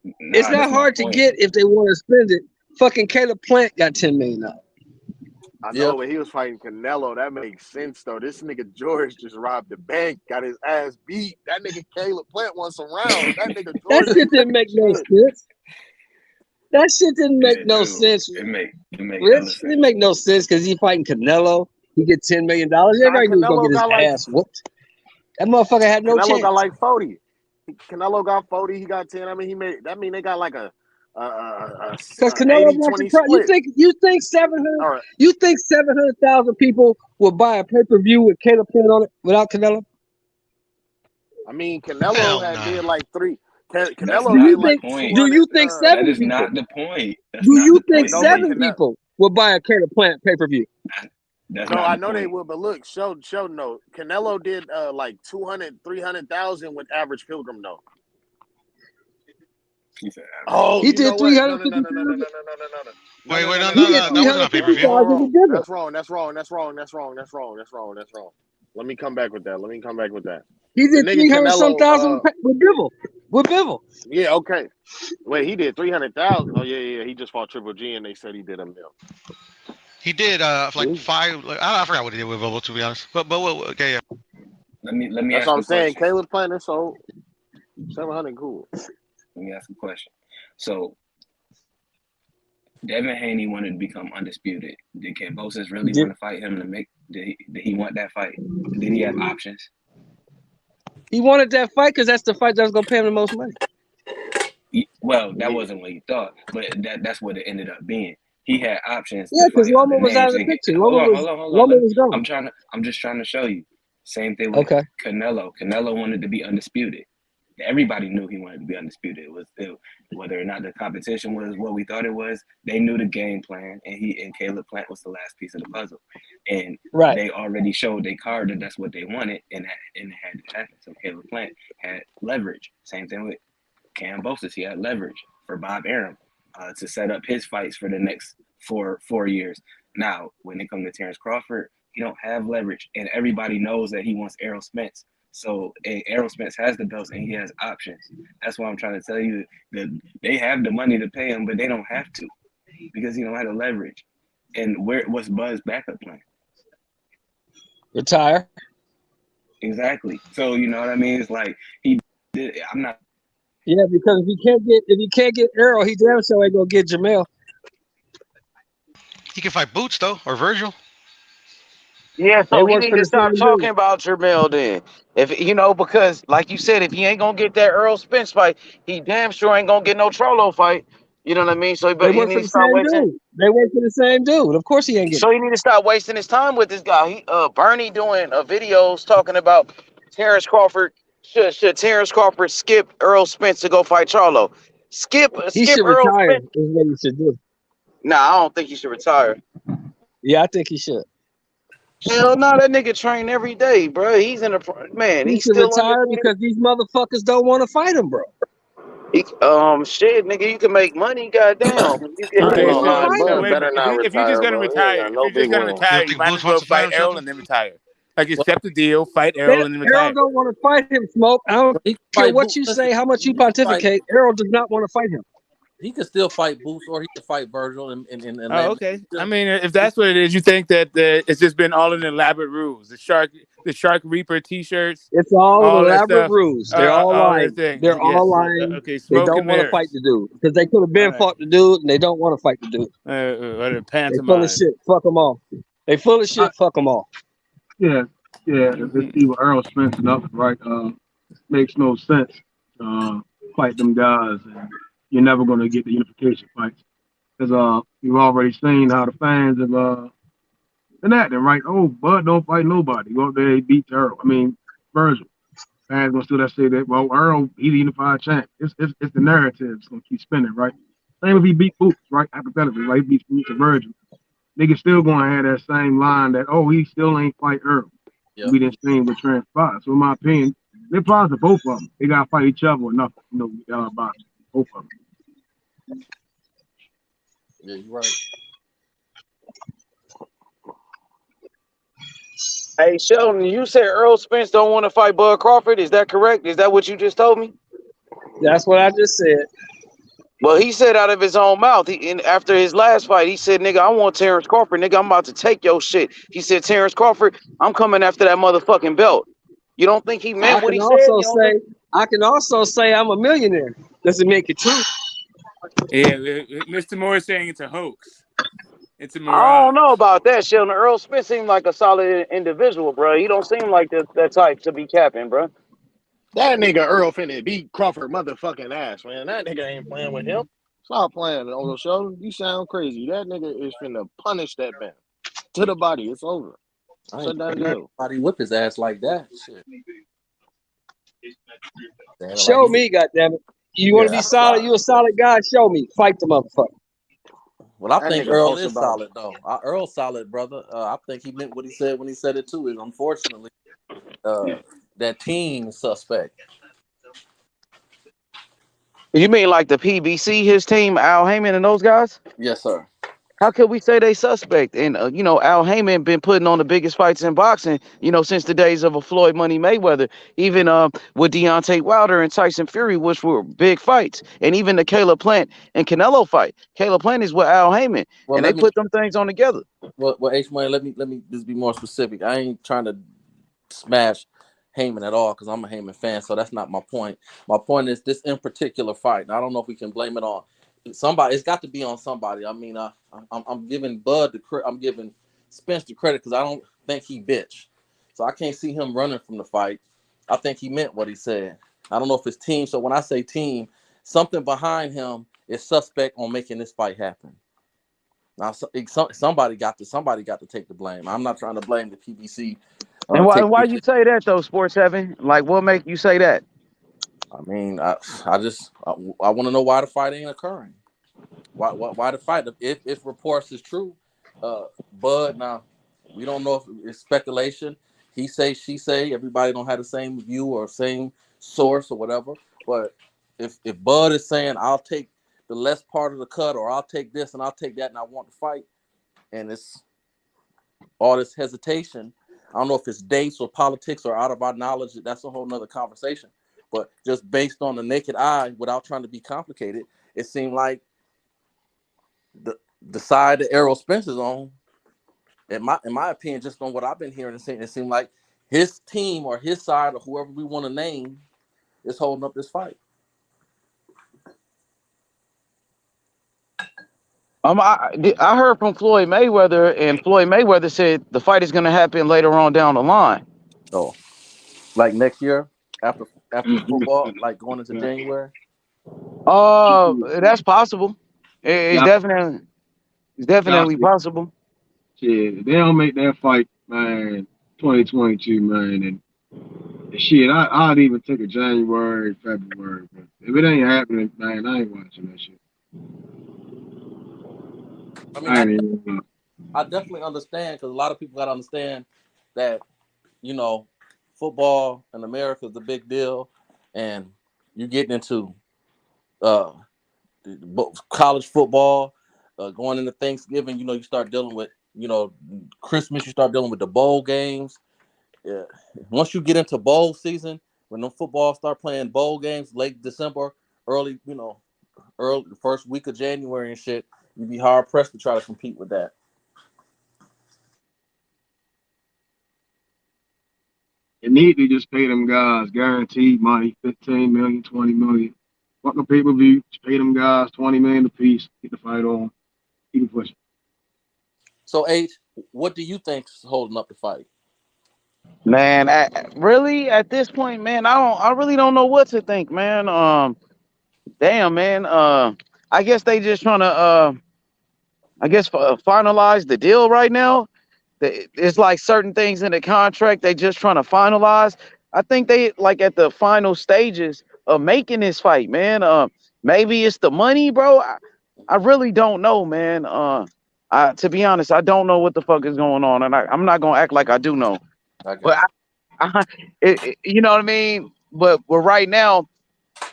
It's not hard to get if they want to spend it. Fucking Caleb Plant got $10 million. I know, but he was fighting Canelo. That makes sense, though. This nigga George just robbed the bank, got his ass beat. That nigga Caleb Plant won some rounds. That nigga That George shit didn't make no sense. That shit didn't make It no do. sense. It make hella Rich, sense. it make no sense because he fighting Canelo. He get $10 million. Everybody knew he was gonna Canelo get his got like ass whooped. That motherfucker had no Canelo chance. got like 40. Canelo got 40. He got 10. I mean, they got like a Because Canelo 80-20 split. you think 700 All right. you think 700,000 people will buy a pay-per-view with Caleb Plant on it without Canelo? I mean, Canelo did like 3. That's Canelo not did the like point. 200. Do you think That 7 is people? not the point. That's Do not you the think point. No, but 7 people will buy a Caleb Plant pay-per-view? That's No, not I the know point. they will, but look, show no. Canelo did like 200, 300,000 with average Pilgrim though. He said Oh, He you did know what? No. Wait, no, He did that wasn't on pay per view. 350,000 with Devil. That's wrong. Let me come back with that. He did The nigga 300-some Canelo, thousand with Devil. With Bivol. yeah, okay. Wait, he did 300,000. Oh yeah. He just fought Triple G, and they said he did $1 million. He did like 5. Like, I forgot what he did with Bobo, to be honest. But okay, yeah. Let me That's ask what you I'm a saying. question. Caleb Plant is sold 700. Cool. Let me ask a question. So Devin Haney wanted to become undisputed. Did Kambosos really want to fight him to make? Did he want that fight? Did he have options? He wanted that fight because that's the fight that was gonna pay him the most money. Well, that wasn't what he thought, but that's what it ended up being. He had options Yeah, to because fight other Loma was out names. of the picture. Hold on. Loma was gone. I'm just trying to show you. Same thing with Canelo. Canelo wanted to be undisputed. Everybody knew he wanted to be undisputed. Whether or not the competition was what we thought it was, they knew the game plan, and Caleb Plant was the last piece of the puzzle. And they already showed their card that that's what they wanted, and it had to happen. So Caleb Plant had leverage. Same thing with Kambosos. He had leverage for Bob Arum to set up his fights for the next four years. Now, when it comes to Terrence Crawford, he don't have leverage, and everybody knows that he wants Errol Spence. So Errol Spence has the belts and he has options. That's why I'm trying to tell you that they have the money to pay him, but they don't have to because he don't have the leverage. And what's Bud's backup plan? Retire. Exactly. So you know what I mean? It's like I'm not. Yeah, because if he can't get Errol, he damn sure ain't gonna get Jamel. He can fight Boots though, or Virgil. Yeah, They so he work need for to the stop same talking dude. about Jermell then. If because like you said, if he ain't gonna get that Earl Spence fight, he damn sure ain't gonna get no Trollo fight. You know what I mean? So They he work need for to the stop same wasting. dude. They work for the same dude. Of course he ain't getting. So he need to stop wasting his time with this guy. He Bernie doing videos talking about Terrence Crawford. Should Terrence Crawford skip Earl Spence to go fight Charlo? Skip He should Earl retire. Spence. Is what he should do. Nah, I don't think he should retire. Yeah, I think he should. Hell no, that nigga train every day, bro. He's in a man. He He's should still retire undefeated. because these motherfuckers don't want to fight him, bro. Shit, nigga, you can make money, goddamn. You can, I ain't Okay, gonna lie, so Bud wait a better minute. not If you're just retire, gonna bro. He ain't retire, got no big wins. you might as well fight Errol and then retire. Like accept the deal, fight Man, Errol and then Errol retire. don't want to fight him, Smoke. I don't care what you say, how much you pontificate. Errol does not want to fight him. He can still fight Boots, or he can fight Virgil and Oh, okay. I mean, if that's what it is, you think that it's just been all an elaborate ruse. The Shark Reaper T-shirts. It's all an that elaborate stuff, ruse. They're all all lying. that thing. They're all lying. Okay, They smoke don't and want to fight mirrors. the dude because they could have been fought the dude, and they don't want to fight the dude. What a They pantomime. full of shit. Fuck them all. They full of shit. Fuck them all. Yeah. It's either Earl Spence or nothing, right? Makes no sense. Fight them guys, and you're never going to get the unification fights because you've already seen how the fans have been acting, right? Oh, Bud don't fight nobody. Go up there, he beats Earl. I mean, Virgil. Fans gonna still say that. Well, Earl, he's the unified champ. It's the narrative. It's gonna keep spinning, right? Same if he beat Boots, right? Hypothetically, right? He beats Boots or Virgil. Niggas still gonna have that same line that he still ain't fight Earl. Yep. We didn't see him with transpire. So in my opinion, it applies to both of them. They gotta fight each other or nothing. Boxing. Both of them. Yeah, you're right. Hey, Sheldon, you said Earl Spence don't want to fight Bud Crawford. Is that correct? Is that what you just told me? That's what I just said. Well, he said out of his own mouth, after his last fight, he said, nigga, I want Terrence Crawford. Nigga, I'm about to take your shit. He said, Terrence Crawford, I'm coming after that motherfucking belt. You don't think he meant what he said? I can also say I'm a millionaire. Doesn't make it true. Yeah, Mr. Moore is saying it's a hoax. It's a I mirage. don't know about that, Sheldon. Earl Spence seemed like a solid individual, bro. He don't seem like that type to be capping, bro. That nigga Earl finna beat Crawford motherfucking ass, man. That nigga ain't playing with him. Stop playing on the show. You sound crazy. That nigga is finna punish that man to the body. It's over. I Shut ain't that never deal. somebody whip his ass like that. Shit. Show me, goddammit. You want to be solid? You a solid guy? Show me. Fight the motherfucker. Well, I That think nigga Earl posted is about solid though. Earl's solid, brother. I think he meant what he said when he said it too. Is unfortunately that team is suspect. You mean like the PBC, his team, Al Heyman and those guys? Yes, sir. How could we say they suspect? And Al Heyman been putting on the biggest fights in boxing, since the days of a Floyd Money Mayweather, even with Deontay Wilder and Tyson Fury, which were big fights, and even the Caleb Plant and Canelo fight. Caleb Plant is with Al Heyman, and they put them things on together. Well, H Money, let me just be more specific. I ain't trying to smash Heyman at all because I'm a Heyman fan, so that's not my point. My point is this in particular fight. And I don't know if we can blame it on somebody. It's got to be on somebody. I mean, I'm giving Bud the credit. I'm giving Spence the credit because I don't think he bitched. So I can't see him running from the fight. I think he meant what he said. I don't know if it's team. So when I say team, something behind him is suspect on making this fight happen. Now, somebody got to take the blame. I'm not trying to blame the PBC. And why you say that though, Sports Heaven? Like, what make you say that? I mean, I want to know why the fight ain't occurring. Why the fight? If reports is true, Bud. Now we don't know if it's speculation. He say, she say. Everybody don't have the same view or same source or whatever. But if Bud is saying I'll take the less part of the cut or I'll take this and I'll take that and I want to fight, and it's all this hesitation. I don't know if it's dates or politics or out of our knowledge. That's a whole nother conversation. But just based on the naked eye, without trying to be complicated, it seemed like the side that Errol Spence is on, in my opinion, just on what I've been hearing and seeing, it seemed like his team or his side or whoever we want to name is holding up this fight. I heard from Floyd Mayweather, and Floyd Mayweather said the fight is going to happen later on down the line. Oh, like next year after football, like going into January. That's possible. It's definitely possible. Shit, they don't make that fight, man. 2022, man, and shit, I'd even take a January, February. But if it ain't happening, man, I ain't watching that shit. I mean, I definitely understand because a lot of people got to understand that, football in America is a big deal, and you getting into college football, going into Thanksgiving, you start dealing with, Christmas, you start dealing with the bowl games. Yeah. Once you get into bowl season, when the football start playing bowl games late December, early the first week of January and shit, you'd be hard pressed to try to compete with that. They need to just pay them guys guaranteed money, 15 million, 20 million. Fuck a pay-per-view, just pay them guys 20 million a piece, get the fight on, keep it pushing. So H, what do you think's holding up the fight? Man, really at this point, man, I really don't know what to think, man. Damn, man. I guess they just trying to finalize the deal right now. It's like certain things in the contract they just trying to finalize. I think they like at the final stages of making this fight, man. Maybe it's the money, bro. I really don't know, man. To be honest, I don't know what the fuck is going on, and I'm not gonna act like I do know. But you know what I mean. But right now,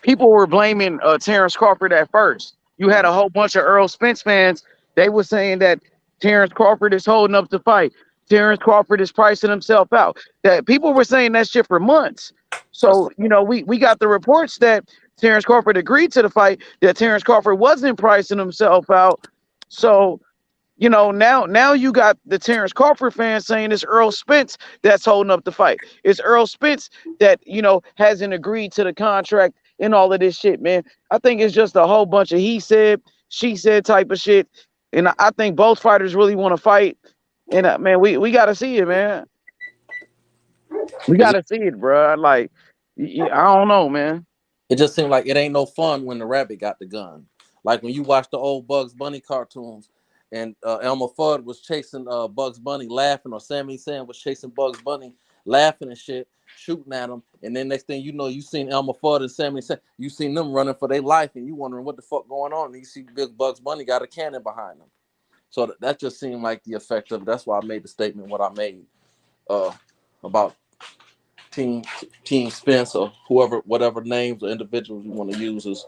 people were blaming Terrence Crawford at first. You had a whole bunch of Earl Spence fans. They were saying that Terrence Crawford is holding up the fight. Terrence Crawford is pricing himself out. That people were saying that shit for months. So we got the reports that Terrence Crawford agreed to the fight, that Terrence Crawford wasn't pricing himself out. So, now you got the Terrence Crawford fans saying it's Earl Spence that's holding up the fight. It's Earl Spence that, hasn't agreed to the contract and all of this shit, man. I think it's just a whole bunch of he said, she said type of shit. And I think both fighters really want to fight. And, man, we got to see it, man. We got to see it, bro. Like, I don't know, man. It just seemed like it ain't no fun when the rabbit got the gun. Like when you watch the old Bugs Bunny cartoons and Elmer Fudd was chasing Bugs Bunny laughing, or Sammy Sam was chasing Bugs Bunny laughing and shit, shooting at him. And then next thing you know, you seen Elmer Fudd and Sammy Sam, you seen them running for their life and you wondering what the fuck going on. And you see Big Bugs Bunny got a cannon behind them. So that just seemed like the effect of it. That's why I made the statement what I made about Team Spence or whoever, whatever names or individuals you want to use is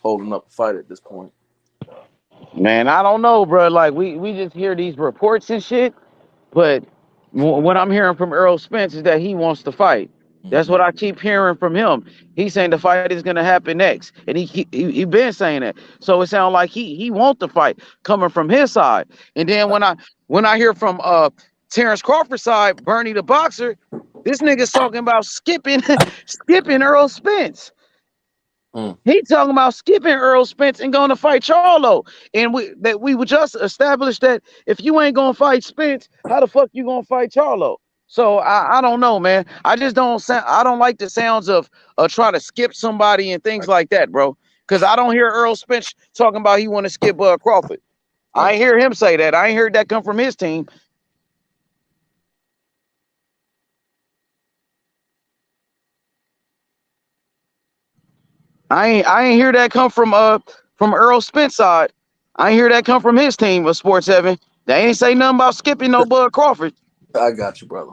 holding up the fight at this point. Man, I don't know, bro. Like we just hear these reports and shit, but what I'm hearing from Earl Spence is that he wants to fight. That's what I keep hearing from him. He's saying the fight is gonna happen next, and he been saying that. So it sounds like he wants the fight coming from his side. And then when I hear from Terrence Crawford's side, Bernie the boxer, this nigga's talking about skipping Earl Spence. He talking about skipping Earl Spence and going to fight Charlo. And we would just establish that if you ain't gonna fight Spence, how the fuck you gonna fight Charlo? So I don't know, man. I just I don't like the sounds of trying to skip somebody and things like that, bro. Because I don't hear Earl Spence talking about he want to skip Crawford. I ain't hear him say that. I ain't heard that come from his team. I ain't hear that come from Earl Spence side. I ain't hear that come from his team of Sports 7. They ain't say nothing about skipping no Bud Crawford. I got you, brother.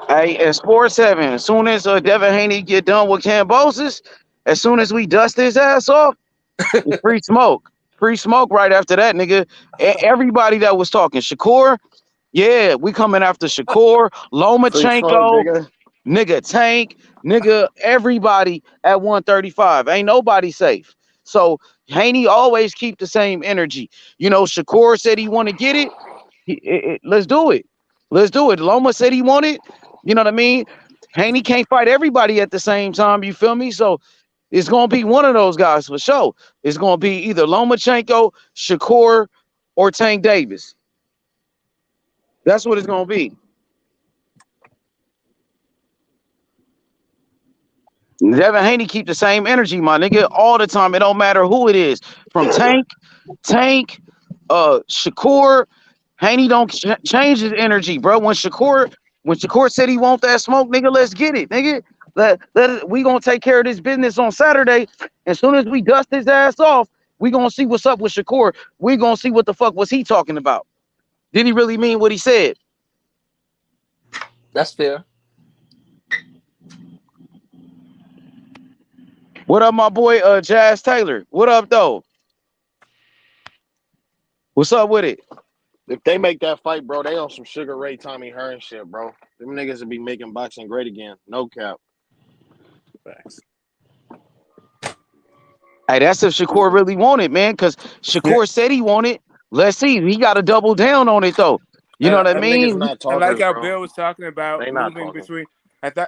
Hey, at Sports 7, as soon as Devin Haney get done with Kambosos, as soon as we dust his ass off, it's free smoke. Free smoke right after that, nigga. Everybody that was talking, Shakur, yeah, we coming after Shakur, Free smoke, Lomachenko, nigga. nigga Tank, nigga everybody at 135. Ain't nobody safe. So Haney always keep the same energy. Shakur said he want to get it. Let's do it. Let's do it. Loma said he wanted. You know what I mean? Haney can't fight everybody at the same time. You feel me? So it's gonna be one of those guys for sure. It's gonna be either Lomachenko, Shakur, or Tank Davis. That's what it's gonna be. Devin Haney keep the same energy, my nigga, all the time. It don't matter who it is. From Tank, Shakur, Haney don't change his energy, bro. When Shakur said he want that smoke, nigga, let's get it, nigga. We gonna take care of this business on Saturday. As soon as we dust his ass off, we gonna see what's up with Shakur. We gonna see what the fuck was he talking about. Did he really mean what he said? That's fair. What up, my boy Jazz Taylor? What up, though? What's up with it? If they make that fight, bro, they on some Sugar Ray, Tommy Hearn shit, bro. Them niggas will be making boxing great again. No cap. Facts. Hey, that's if Shakur really wanted, man, because Shakur said he wanted. Let's see. He got to double down on it, though. You know what I Them niggas mean? not I like talkers, how bro. Bill was talking about They not moving talking. between.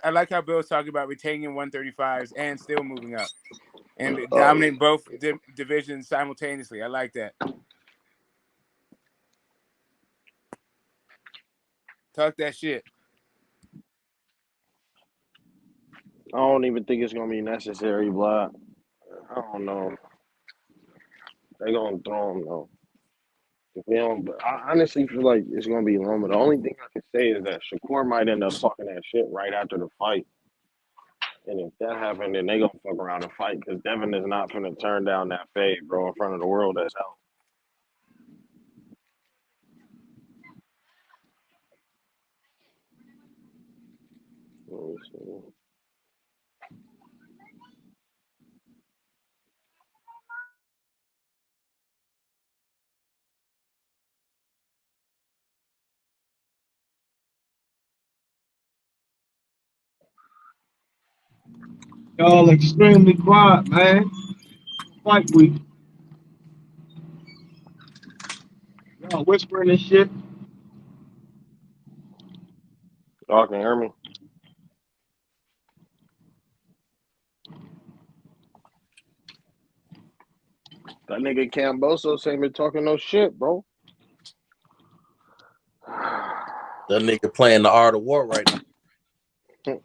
I like how Bill was talking about retaining 135s and still moving up and Oh, yeah. dominating both divisions simultaneously. I like that. Talk that shit. I don't even think it's gonna be necessary, blood. I don't know. They gonna throw him though. If they don't, but I honestly feel like it's gonna be Loma. The only thing I can say is that Shakur might end up talking that shit right after the fight, and if that happened, then they gonna fuck around and fight because Devin is not gonna turn down that fade, bro, in front of the world. That's hell. Let me see. Y'all extremely quiet, man. Fight week. Y'all whispering and shit. Y'all can hear me. That nigga Kambosos ain't been talking no shit, bro. That nigga playing the art of war right now.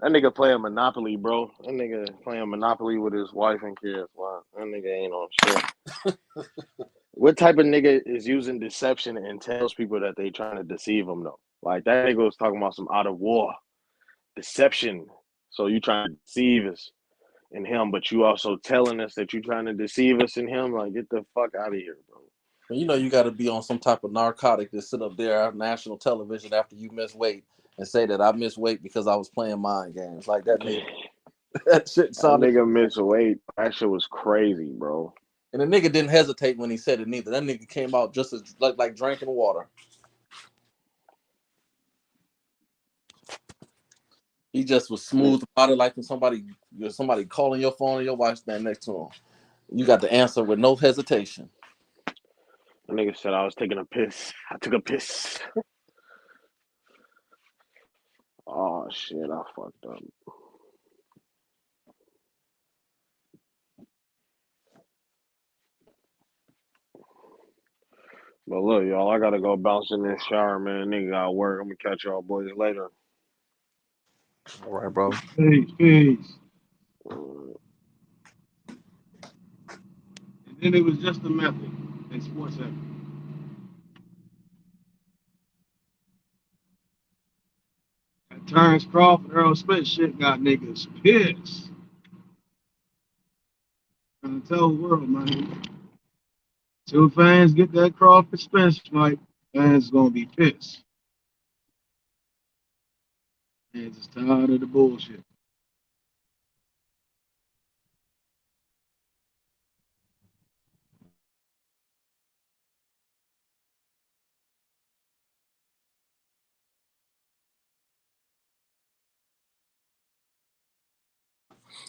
That nigga playing Monopoly, bro. That nigga playing Monopoly with his wife and kids. Wow, that nigga ain't on shit. What type of nigga is using deception and tells people that they trying to deceive them though? Like that nigga was talking about some out of war, deception. So you trying to deceive us in him, but you also telling us that you trying to deceive us in him. Like get the fuck out of here, bro. You know you got to be on some type of narcotic to sit up there on national television after you miss weight and say that I missed weight because I was playing mind games. Like that nigga, that shit That sounded. nigga missed weight. That shit was crazy, bro. And the nigga didn't hesitate when he said it neither. That nigga came out just as like drinking water. He just was smooth about it, like when somebody calling your phone and your wife stand next to him. You got the answer with no hesitation. The nigga said I was taking a piss. I took a piss. Oh shit, I fucked up. But look, y'all, I gotta go bounce in this shower, man. Nigga got work. I'm gonna catch y'all boys later. All right, bro. Peace. And then it was just a method in sports center. That Terrence Crawford, Earl Spence shit got niggas pissed. Trying to tell the world, man. Till fans get that Crawford Spence fight, fans gonna be pissed. Fans is tired of the bullshit.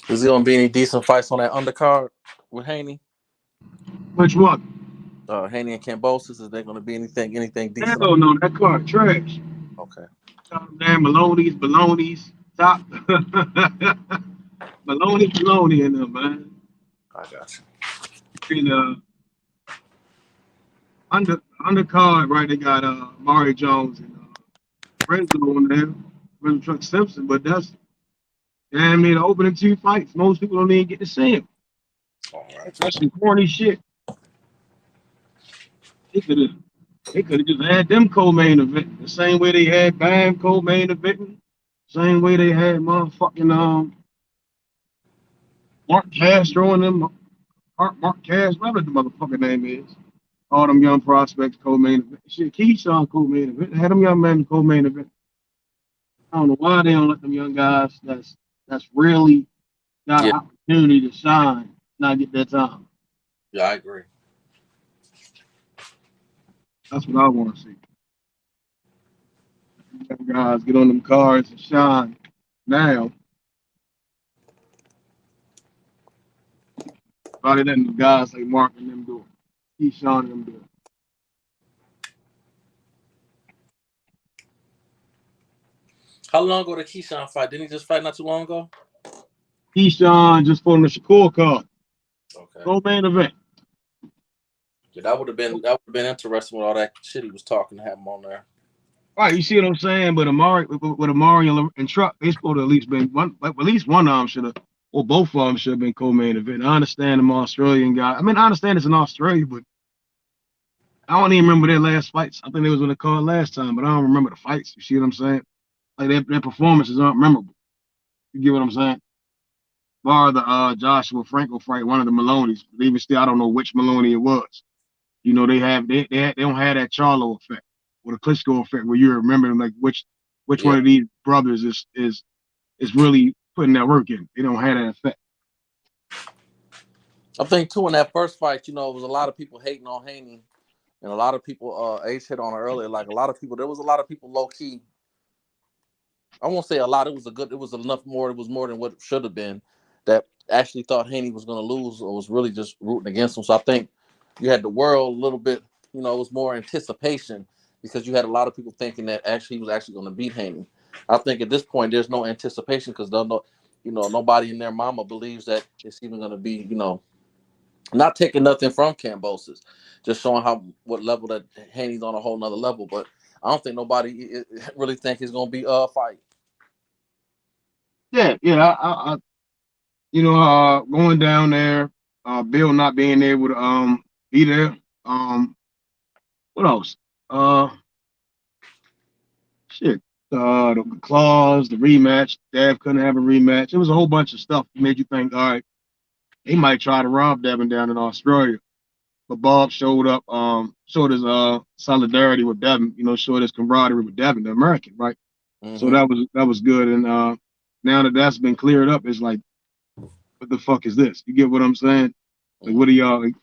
Is there gonna be any decent fights on that undercard with Haney? Which one? Haney and Kambosos. Is there gonna be anything decent? Hell no, that card trash. Okay. Damn Maloney's, top. Maloney in them, man. I got And undercard, right? They got Mari Jones and Renzo on there, Renzo Truck Simpson, but that's damn near the opening two fights. Most people don't even get to see him. All right. That's some corny shit. They could have just had them co-main event the same way they had Bam co-main event, same way they had motherfucking Mark Castro and them. Mark Castro, whatever the motherfucking name is. All them young prospects co-main event. Shit, Keyshawn co-main event. Had them young men co-main event. I don't know why they don't let them young guys that's really got an opportunity to shine not get that time. Yeah, I agree. That's what I want to see. Young guys get on them cars and shine now. Rather than the guys like Mark and them do it. Keyshawn and them do it. How long ago did Keyshawn fight? Didn't he just fight not too long ago? Keyshawn just fought on the Shakur card. Okay. Co-main event. Yeah, that would have been interesting with all that shit he was talking to have him on there. Right, you see what I'm saying? But Amari and Truck, they supposed to at least been one, at least one of them should have, or both of them should have been co-main event. I understand them Australian guy. I mean, I understand it's in Australia, but I don't even remember their last fights. I think they was on the card last time, but I don't remember the fights. You see what I'm saying? Like their performances aren't memorable. You get what I'm saying? Bar the Joshua Franco fight, one of the Maloney's. But even still, I don't know which Maloney it was. You know, they don't have that Charlo effect or the Klitschko effect where you remember them like which one of these brothers is really putting that work in. They don't have that effect. I think too in that first fight, it was a lot of people hating on Haney, and a lot of people Ace hit on it earlier. Like there was a lot of people low key I won't say a lot. It was enough more. It was more than what it should have been. That actually thought Haney was going to lose, or was really just rooting against him. So I think you had the world a little bit. It was more anticipation because you had a lot of people thinking that actually he was actually going to beat Haney. I think at this point there's no anticipation because nobody in their mama believes that it's even going to be. Not taking nothing from Kambosos, just showing what level that Haney's on a whole nother level. But I don't think nobody really think it's going to be a fight. Yeah. I going down there, Bill not being able to be there. What else? Shit. The clause, the rematch. Dev couldn't have a rematch. It was a whole bunch of stuff that made you think, all right, he might try to rob Devin down in Australia. But Bob showed up, showed his solidarity with Devin, showed his camaraderie with Devin, the American, right? Mm-hmm. So that was good. And now that that's been cleared up, it's like, what the fuck is this? You get what I'm saying? Like, what are y'all? Like,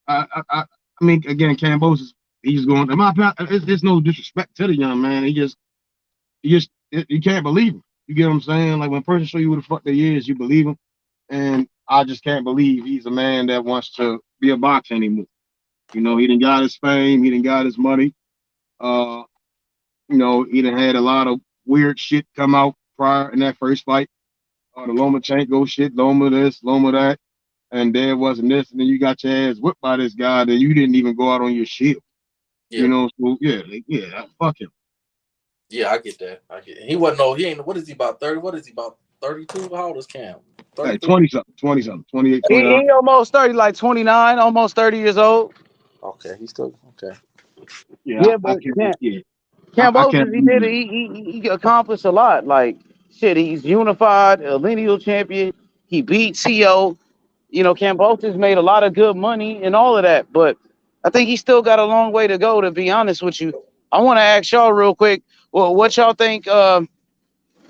I mean, again, Kambosos, he's going. In my opinion, there's no disrespect to the young man. You can't believe him. You get what I'm saying? Like when a person show you who the fuck they is, you believe him. And I just can't believe he's a man that wants to be a boxer anymore. He done got his fame, he done got his money. He done had a lot of weird shit come out prior in that first fight. The Lomachenko shit, Loma this, Loma that, and there wasn't this, and then you got your ass whipped by this guy that you didn't even go out on your shield. Yeah. So fuck him. Yeah, I get that. He wasn't he ain't, what is he about 30? What is he about 32? How old is Cam? 33? Like 20 something, 28, He 29. almost 30, like 29, almost 30 years old. Okay, he's still okay. Yeah, Yeah, I but can't. Yeah, I can't Kambosos, he did believe it. it. He accomplished a lot. Like shit, he's unified, a lineal champion. He beat CO. Kambosos made a lot of good money and all of that, but I think he still got a long way to go. To be honest with you, I want to ask y'all real quick. Well, what y'all think?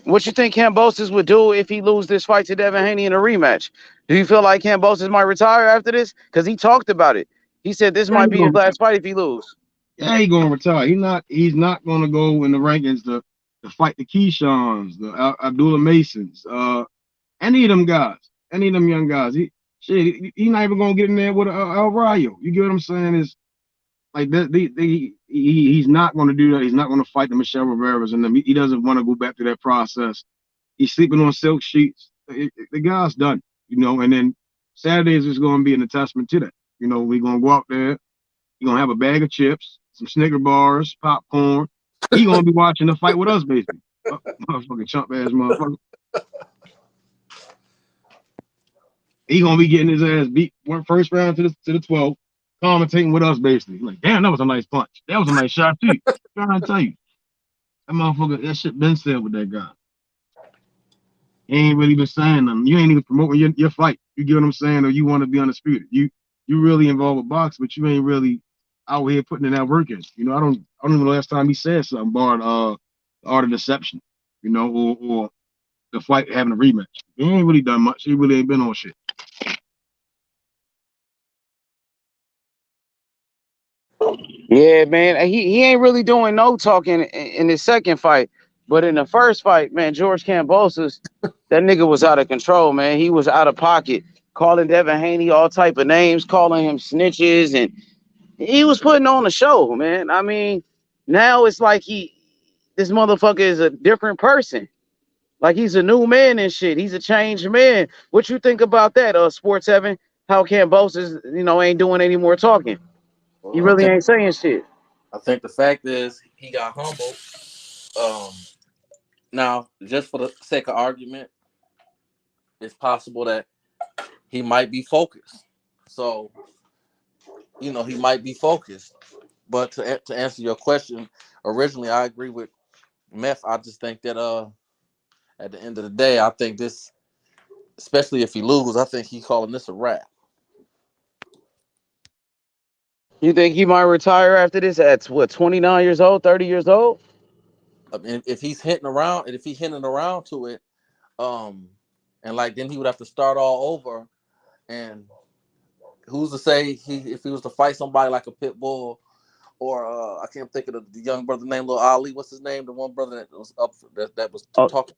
What you think Kambosos would do if he lose this fight to Devin Haney in a rematch? Do you feel like Kambosos might retire after this? Because he talked about it. He said this Yeah, might be his last fight if he lose. yeah, he gonna retire. He's not gonna go in the rankings to fight the Keyshawn's, the Abdullah Masons, any of them guys, any of them young guys. He not even gonna get in there with El Rayo. You get what I'm saying? Is like he's not gonna do that. He's not gonna fight the Michelle Rivera's and them. He doesn't want to go back to that process. He's sleeping on silk sheets. The guy's done, and then Saturday is just gonna be an attestament to that. We're gonna go out there. You're gonna have a bag of chips, some Snicker bars, popcorn. He gonna be watching the fight with us, basically. Motherfucking chump ass motherfucker. He gonna be getting his ass beat first round to the 12th, commentating with us, basically. Like, damn, that was a nice punch. That was a nice shot too. I'm trying to tell you, that motherfucker, that shit been said with that guy. He ain't really been saying nothing. You ain't even promoting your fight. You get what I'm saying? Or you want to be undisputed. You really involved with boxing, but you ain't really out here putting in that work in. I don't know the last time he said something about the art of deception, or the fight having a rematch. He ain't really done much. He really ain't been on shit. Yeah, man. He ain't really doing no talking in his second fight. But in the first fight, man, George Kambosos, that nigga was out of control, man. He was out of pocket, calling Devin Haney all type of names, calling him snitches, and he was putting on a show, man. I mean, now it's like this motherfucker is a different person. Like he's a new man and shit. He's a changed man. What you think about that, Sports Heaven? How Kambosos, ain't doing any more talking. He Well, really ain't saying shit. I think the fact is he got humbled. Now, just for the sake of argument, it's possible that he might be focused. So, he might be focused. But to answer your question, originally I agree with Meth. I just think that at the end of the day, I think this, especially if he loses, I think he's calling this a wrap. You think he might retire after this at what, 29 years old, 30 years old? I mean, if he's hitting around to it, and like then he would have to start all over. And who's to say if he was to fight somebody like a pit bull or I can't think of the young brother named Lil Ali. What's his name? The one brother that was up that was Oh, talking.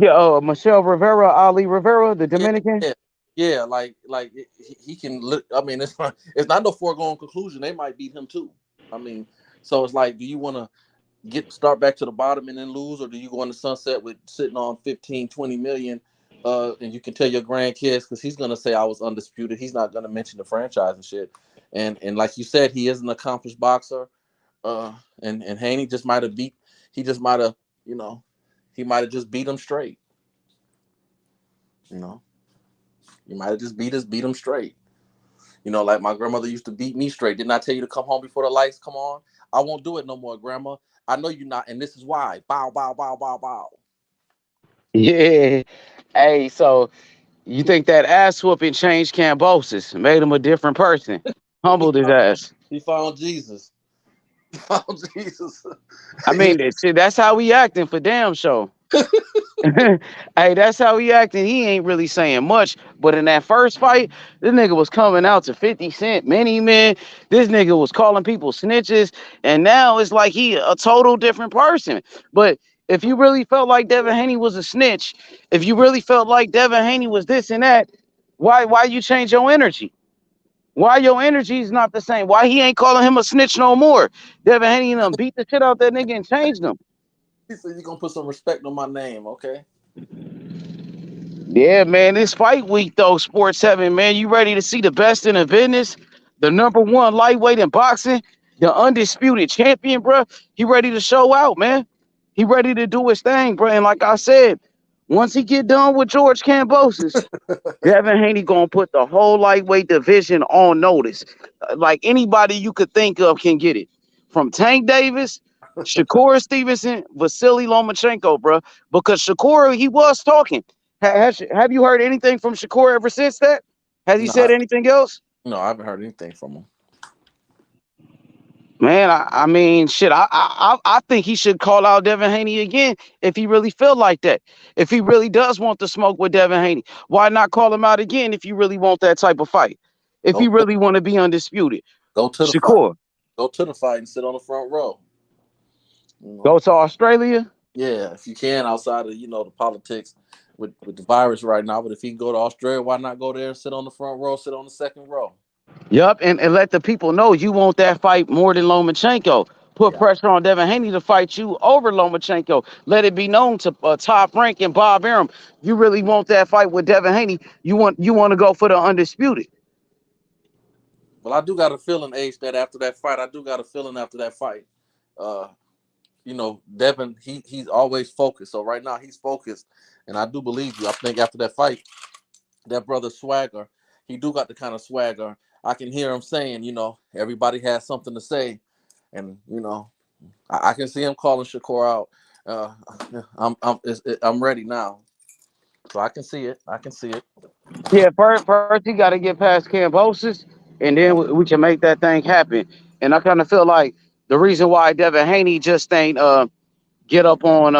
yeah, Michelle Rivera, Ali Rivera, the Yeah, Dominican. yeah, yeah. Like he can. I mean, it's not no foregone conclusion. They might beat him too. I mean, so it's like, do you want to start back to the bottom and then lose, or do you go on the sunset with sitting on 15, 20 million? And you can tell your grandkids, because he's gonna say I was undisputed. He's not gonna mention the franchise and shit. And like you said, he is an accomplished boxer. And Haney just might have he just might have, he might have just beat him straight. You know, he might have just beat him straight. Like my grandmother used to beat me straight. Didn't I tell you to come home before the lights come on? I won't do it no more, Grandma. I know you're not, and this is why. Bow, bow, bow, bow, bow. Yeah. Hey, so you think that ass whooping changed Kambosos, made him a different person, He humbled his found, ass? he found Jesus. He found Jesus. I mean, see, that's how he acting for damn sure. Hey, that's how he acting. He ain't really saying much, but in that first fight, this nigga was coming out to 50 Cent, many men. This nigga was calling people snitches, and now it's like he a total different person. But if you really felt like Devin Haney was a snitch, if you really felt like Devin Haney was this and that, why you change your energy? Why your energy is not the same? Why he ain't calling him a snitch no more? Devin Haney done beat the shit out that nigga and changed him. He said, "You gonna put some respect on my name, okay?" Yeah, man, this fight week though, Sports Heaven, man, you ready to see the best in the business? The number one lightweight in boxing, the undisputed champion, bro. He ready to show out, man. He ready to do his thing, bro. And like I said, once he get done with George Kambosos, Devin Haney gonna put the whole lightweight division on notice. Like anybody you could think of can get it. From Tank Davis, Shakur Stevenson, Vasily Lomachenko, bro. Because Shakur, he was talking. Have you heard anything from Shakur ever since that? Has he No, said anything else? I haven't heard anything from him. Man, I mean, shit. I think he should call out Devin Haney again if he really feel like that. If he really does want to smoke with Devin Haney, why not call him out again if you really want that type of fight? If Go you really want to be undisputed, go to the fight. Shakur, Go to the fight and sit on the front row. go to Australia. Yeah, if you can, outside of the politics with the virus right now. But if he can go to Australia, why not go there and sit on the front row, sit on the second row? Yup, and let the people know you want that fight more than Lomachenko. Put Yeah. pressure on Devin Haney to fight you over Lomachenko. Let it be known to Top Rank and Bob Arum. You really want that fight with Devin Haney. You want to go for the undisputed. Well, I do got a feeling, Ace, that after that fight, uh, Devin, he's always focused. So right now he's focused, and I do believe you. I think after that fight, that brother swagger, he do got the kind of swagger. I can hear him saying, everybody has something to say, and I can see him calling Shakur out. I'm ready now, so I can see it. Yeah, first he got to get past Kambosos, and then we can make that thing happen. And I kind of feel like the reason why Devin Haney just ain't get up on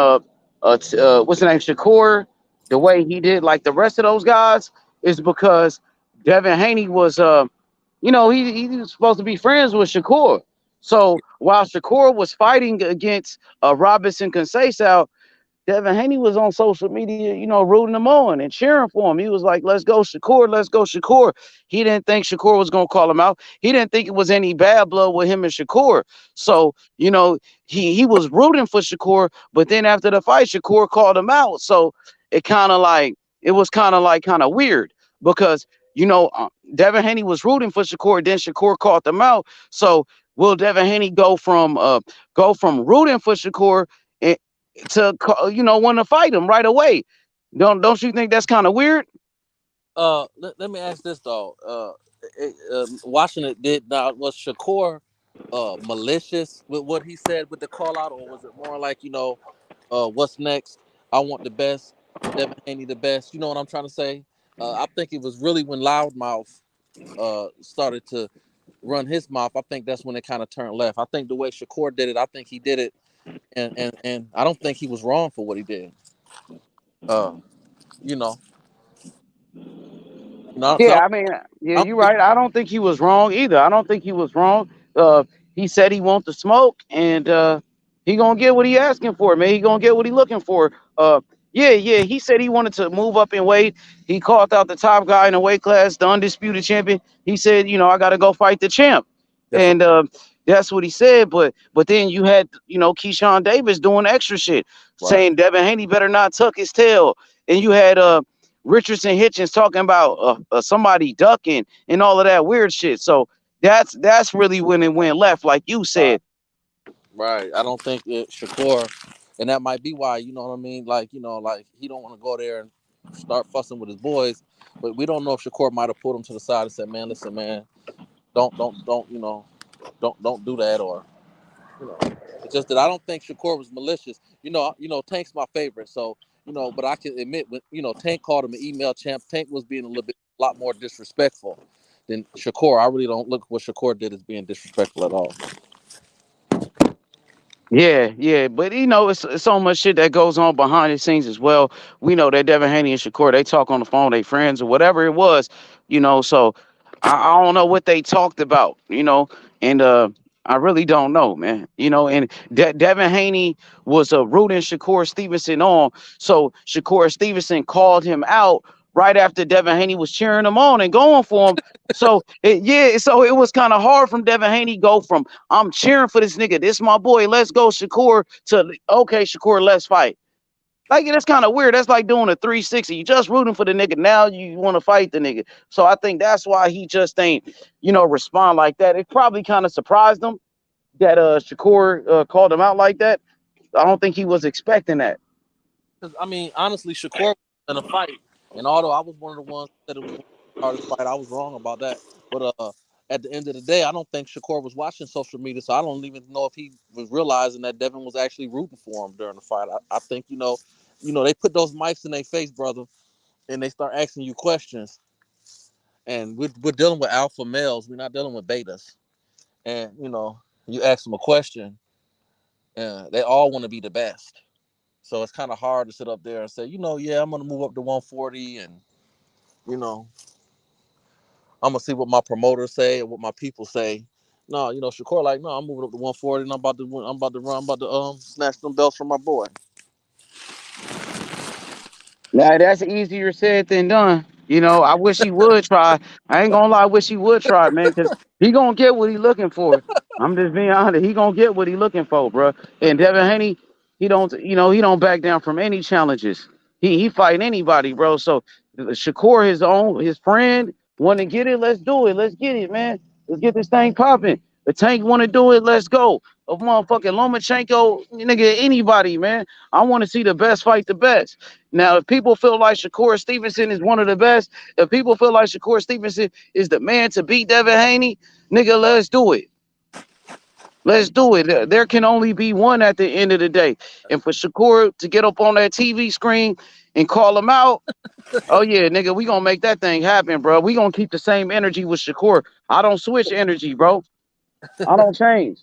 what's the name, Shakur, the way he did like the rest of those guys is because Devin Haney was he was supposed to be friends with Shakur. So while Shakur was fighting against Robinson Conceição, Devin Haney was on social media, rooting him on and cheering for him. He was like, let's go, Shakur, let's go, Shakur. He didn't think Shakur was going to call him out. He didn't think it was any bad blood with him and Shakur. So, he was rooting for Shakur, but then after the fight, Shakur called him out. So it was kind of weird because, Devin Haney was rooting for Shakur, then Shakur called them out. So will Devin Haney go from rooting for Shakur to want to fight him right away? Don't you think that's kind of weird? Let me ask this though. Washington was Shakur malicious with what he said with the call out, or was it more like what's next? I want the best, Devin Haney the best. You know what I'm trying to say? I think it was really when Loudmouth started to run his mouth. I think that's when it kind of turned left. I think the way Shakur did it, I think he did it, and I don't think he was wrong for what he did. You know, Yeah, I mean, yeah, you're right. I don't think he was wrong either. I don't think he was wrong. He said he wants to smoke, and he gonna get what he asking for, man. He gonna get what he looking for. Yeah. He said he wanted to move up in weight. He called out the top guy in the weight class, the undisputed champion. He said, I got to go fight the champ, That's and that's what he said. But then you had Keyshawn Davis doing extra shit, right. saying Devin Haney better not tuck his tail, and you had Richardson Hitchens talking about somebody ducking and all of that weird shit. So that's really when it went left, like you said. Right. I don't think Shakur, and that might be why, you know what I mean? Like, like he don't want to go there and start fussing with his boys. But we don't know if Shakur might have pulled him to the side and said, "Man, listen, man, don't, don't do that," or it's just that I don't think Shakur was malicious. Tank's my favorite, so but I can admit when Tank called him an email champ, Tank was being a lot more disrespectful than Shakur. I really don't look at what Shakur did as being disrespectful at all. Yeah, but it's so much shit that goes on behind the scenes as well. We know that Devin Haney and Shakur, they talk on the phone, they friends or whatever it was, so I don't know what they talked about, and I really don't know, man. And Devin Haney was rooting Shakur Stevenson on, so Shakur Stevenson called him out right after Devin Haney was cheering him on and going for him. So it was kind of hard from Devin Haney go from I'm cheering for this nigga, this my boy, let's go Shakur, to okay Shakur, let's fight. Like that's kind of weird. That's like doing a 360. You just rooting for the nigga, now you want to fight the nigga. So I think that's why he just ain't respond like that. It probably kind of surprised him that Shakur called him out like that. I don't think he was expecting that. Because I mean, honestly, Shakur was in a fight, and although I was one of the ones that it was the hardest fight, I was wrong about that. But at the end of the day, I don't think Shakur was watching social media, so I don't even know if he was realizing that Devin was actually rooting for him during the fight. I think they put those mics in their face, brother, and they start asking you questions. And we're dealing with alpha males. We're not dealing with betas. And you ask them a question, and they all want to be the best. So it's kind of hard to sit up there and say, yeah, I'm gonna move up to 140, and I'm gonna see what my promoters say and what my people say. No, Shakur like, no, I'm moving up to 140, and I'm about to snatch them belts from my boy. Now that's easier said than done. I wish he would try. I ain't gonna lie, I wish he would try, man, because he gonna get what he looking for. I'm just being honest. He gonna get what he looking for, bro. And Devin Haney, he don't back down from any challenges. He fighting anybody, bro. So Shakur, his friend, want to get it. Let's do it. Let's get it, man. Let's get this thing popping. The Tank want to do it. Let's go. Of motherfucking Lomachenko, nigga, anybody, man. I want to see the best fight the best. Now, if people feel like Shakur Stevenson is one of the best, if people feel like Shakur Stevenson is the man to beat Devin Haney, nigga, let's do it. Let's do it. There can only be one at the end of the day. And for Shakur to get up on that TV screen and call him out, oh yeah, nigga, we gonna make that thing happen, bro. We gonna keep the same energy with Shakur. I don't switch energy, bro. I don't change.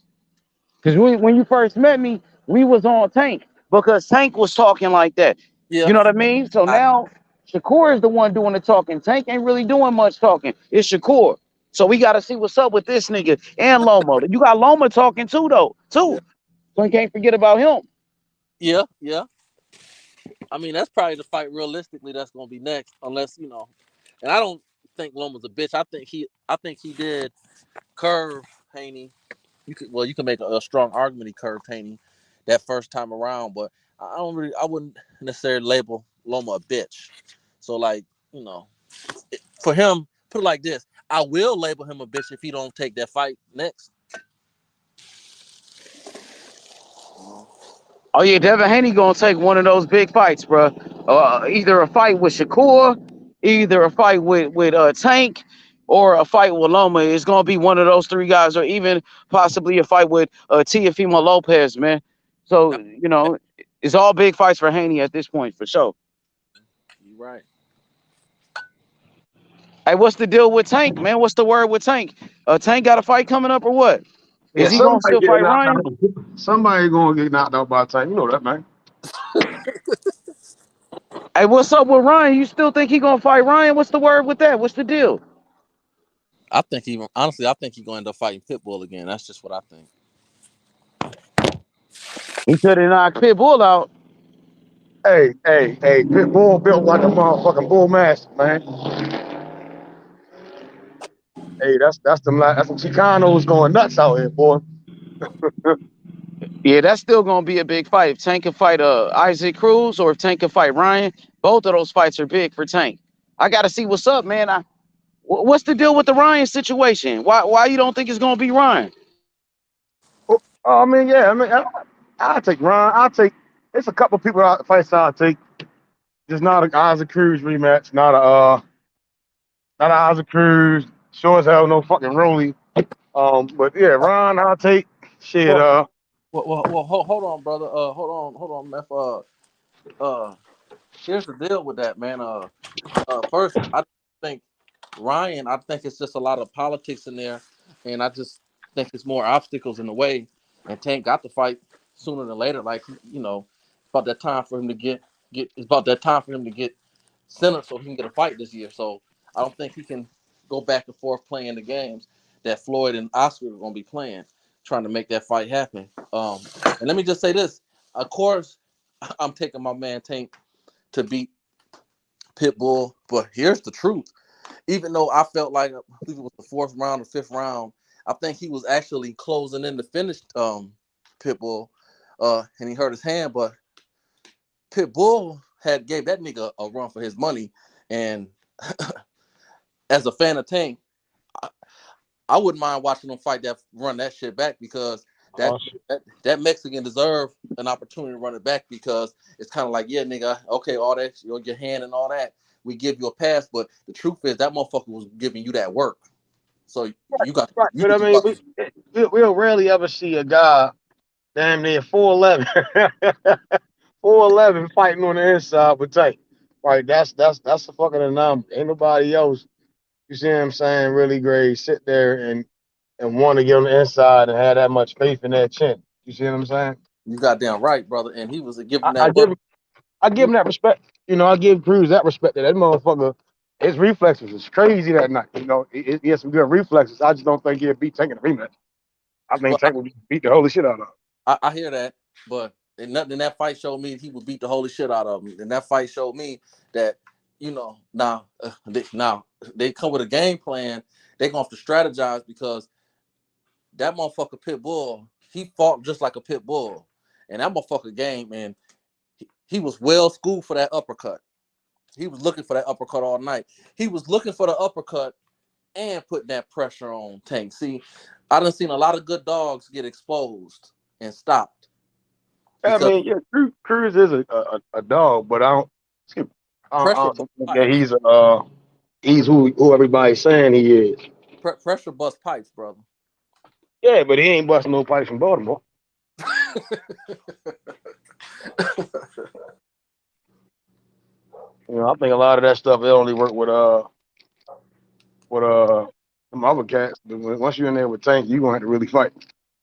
Because when you first met me, we was on Tank because Tank was talking like that. Yeah. You know what I mean? So now Shakur is the one doing the talking. Tank ain't really doing much talking. It's Shakur. So we got to see what's up with this nigga and Loma. You got Loma talking too, though. So you can't forget about him. Yeah. I mean, that's probably the fight realistically that's gonna be next, unless and I don't think Loma's a bitch. I think he did curve Haney. You can make a strong argument he curved Haney that first time around, but I wouldn't necessarily label Loma a bitch. So for him, put it like this: I will label him a bitch if he don't take that fight next. Oh yeah, Devin Haney gonna take one of those big fights, bro. Either a fight with Shakur, either a fight with Tank, or a fight with Loma. It's gonna be one of those three guys, or even possibly a fight with Teofimo Lopez, man. So it's all big fights for Haney at this point, for sure. You're right. Hey, what's the deal with Tank, man? What's the word with Tank? Tank got a fight coming up or what? Yeah, Is he gonna somebody still getting fight knocked Ryan? out. Somebody gonna get knocked out by time. You know that, man. Hey, what's up with Ryan? You still think he gonna fight Ryan? What's the word with that? What's the deal? I think even honestly, I think he's going to end up fighting Pitbull again. That's just what I think. He could have knocked Pitbull out. Hey, Pitbull built like a motherfucking bull master, man. Hey, that's some Chicanos going nuts out here, boy. Yeah, that's still gonna be a big fight. If Tank can fight Isaac Cruz or if Tank can fight Ryan, both of those fights are big for Tank. I gotta see what's up, man. What's the deal with the Ryan situation? Why you don't think it's gonna be Ryan? I mean, yeah, I'll take Ron. It's a couple people fights I'll take. Just not a Isaac Cruz rematch. Not a Isaac Cruz. Sure as hell no fucking Rolly. But yeah, Ron, I'll take shit. Well, hold on, brother. Hold on, Meth. Here's the deal with that, man. First, I think Ryan. I think it's just a lot of politics in there, and I just think it's more obstacles in the way. And Tank got the fight sooner than later. Like it's about that time for him to get. It's about that time for him to get centered so he can get a fight this year. So I don't think he can go back and forth playing the games that Floyd and Oscar are going to be playing, trying to make that fight happen. And let me just say this: of course, I'm taking my man Tank to beat Pitbull, but here's the truth. Even though I felt like I believe it was the fourth round or fifth round, I think he was actually closing in to finish Pitbull, and he hurt his hand. But Pitbull had gave that nigga a run for his money, and as a fan of Tank, I wouldn't mind watching him fight run that shit back because that Mexican deserved an opportunity to run it back because it's kind of like, yeah, nigga, okay, all that, your hand and all that, we give you a pass, but the truth is that motherfucker was giving you that work. So you got, right. But I mean, we'll rarely ever see a guy damn near 4'11", 4'11" fighting on the inside with Tank. Right, that's a fucking anomaly. Ain't nobody else. You see what I'm saying? Really great. Sit there and want to get on the inside and have that much faith in that chin. You see what I'm saying? You goddamn right, brother. And he was giving I that give work. I give him that respect. I give Cruz that respect. That motherfucker, his reflexes is crazy that night. He has some good reflexes. I just don't think he'll beat Tank in a rematch. I think Well, Tank will beat the holy shit out of him. I hear that, but nothing in that fight showed me he would beat the holy shit out of him. And that fight showed me that now they come with a game plan. They're gonna have to strategize because that motherfucker Pitbull, he fought just like a pit bull, and that motherfucker game, man, he was well schooled for that uppercut. He was looking for that uppercut all night. He was looking for the uppercut and putting that pressure on Tank. See, I done seen a lot of good dogs get exposed and stopped. I mean, yeah, Cruz is a dog, but I don't think that he's who everybody's saying he is. Pressure bust pipes, brother. Yeah, but he ain't busting no pipes from Baltimore. I think a lot of that stuff it only work with some other cats. But once you're in there with Tank, you gonna have to really fight.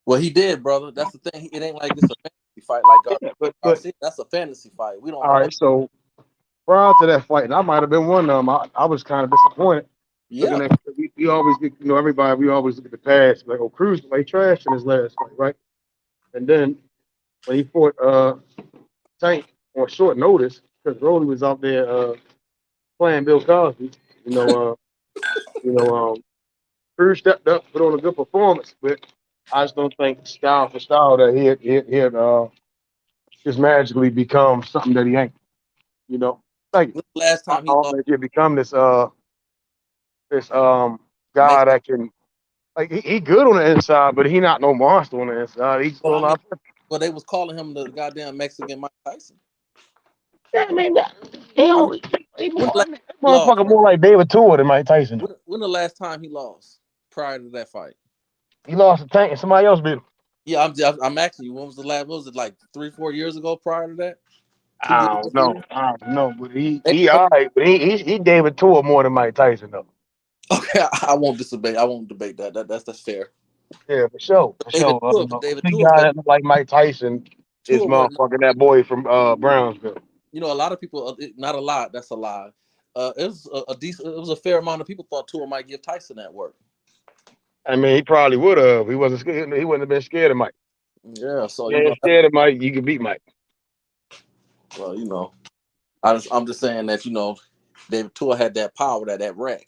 Well, he did, brother. That's the thing. It ain't like this a fantasy fight like Garcia. That's a fantasy fight. We don't know. All right, so prior to that fight, and I might have been one of them. I was kind of disappointed. Yeah, we always get, everybody. We always look at the past, like, oh, Cruz played trash in his last fight, right? And then when he fought Tank on short notice, because Rolly was out there playing Bill Cosby, Cruz stepped up, put on a good performance, but I just don't think style for style that he'd just magically become something that he ain't. Like last time I don't think he'll become this guy that can, like, he good on the inside, but he not no monster on the inside. He's still out there. Well, they was calling him the goddamn Mexican Mike Tyson. Yeah, I mean, motherfucker more like David Tua than Mike Tyson. When the last time he lost prior to that fight? He lost to Tank and somebody else beat him. Yeah, I'm asking you. When was the last? What was it, like 3-4 years ago? Prior to that? I don't know, but he all right, but he David Tua more than Mike Tyson though. Okay, I won't debate. I won't debate that. That's fair. Yeah, for sure. David The Tua, guy that look like Mike Tyson is motherfucking that boy from Brownsville. A lot of people, not a lot. That's a lie. It was a decent. It was a fair amount of people thought Tua might give Tyson that work. I mean, he probably would have. He wasn't scared. He wouldn't have been scared of Mike. Yeah, so Yeah, scared of Mike, you could beat Mike. well, I'm just saying that David Tua had that power, that rack,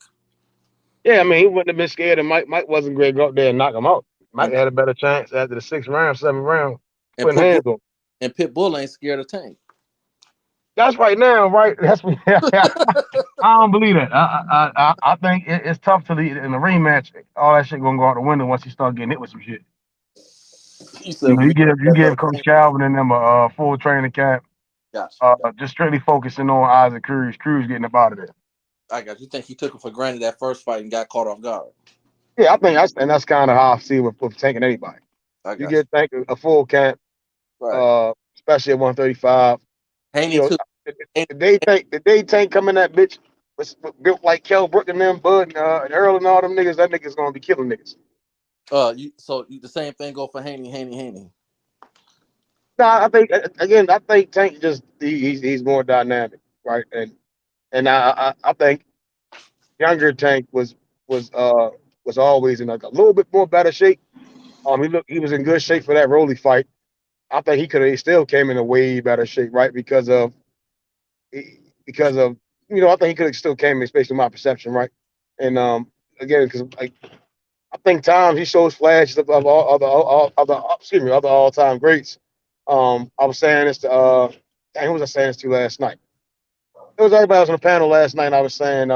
Yeah, I mean, he wouldn't have been scared of Mike. Mike wasn't great to go up there and knock him out. Mike and had a better chance after the 6th round, 7th round, and putting hands on him. Pitbull ain't scared of Tank. That's right now, right? That's what, I don't believe that. I think it's tough to lead in the rematch. All that shit gonna go out the window once he start getting hit with some shit. You said You give Coach Calvin and them a full training camp. Gotcha. Just strictly focusing on Isaac Cruz. Cruz getting up out of there. I got you. Think he took it for granted that first fight and got caught off guard? Yeah, I think that's kind of how I see it with taking anybody. I You got get a full camp, right. especially at 135. Haney too. The day Tank come in that bitch was built like Kell Brook and them, Bud and Earl and all them niggas. That nigga's gonna be killing niggas. The same thing go for Haney. No, I think Tank just he's more dynamic, right? And I think younger Tank was always in like a little bit more better shape. He was in good shape for that Rolly fight. I think he still came in a way better shape, right? Because of I think he could have still came in, especially my perception, right? And again, because like I think times he shows flashes of all other all time greats. I was saying this to who was I saying this to last night? It was everybody was on the panel last night. And I was saying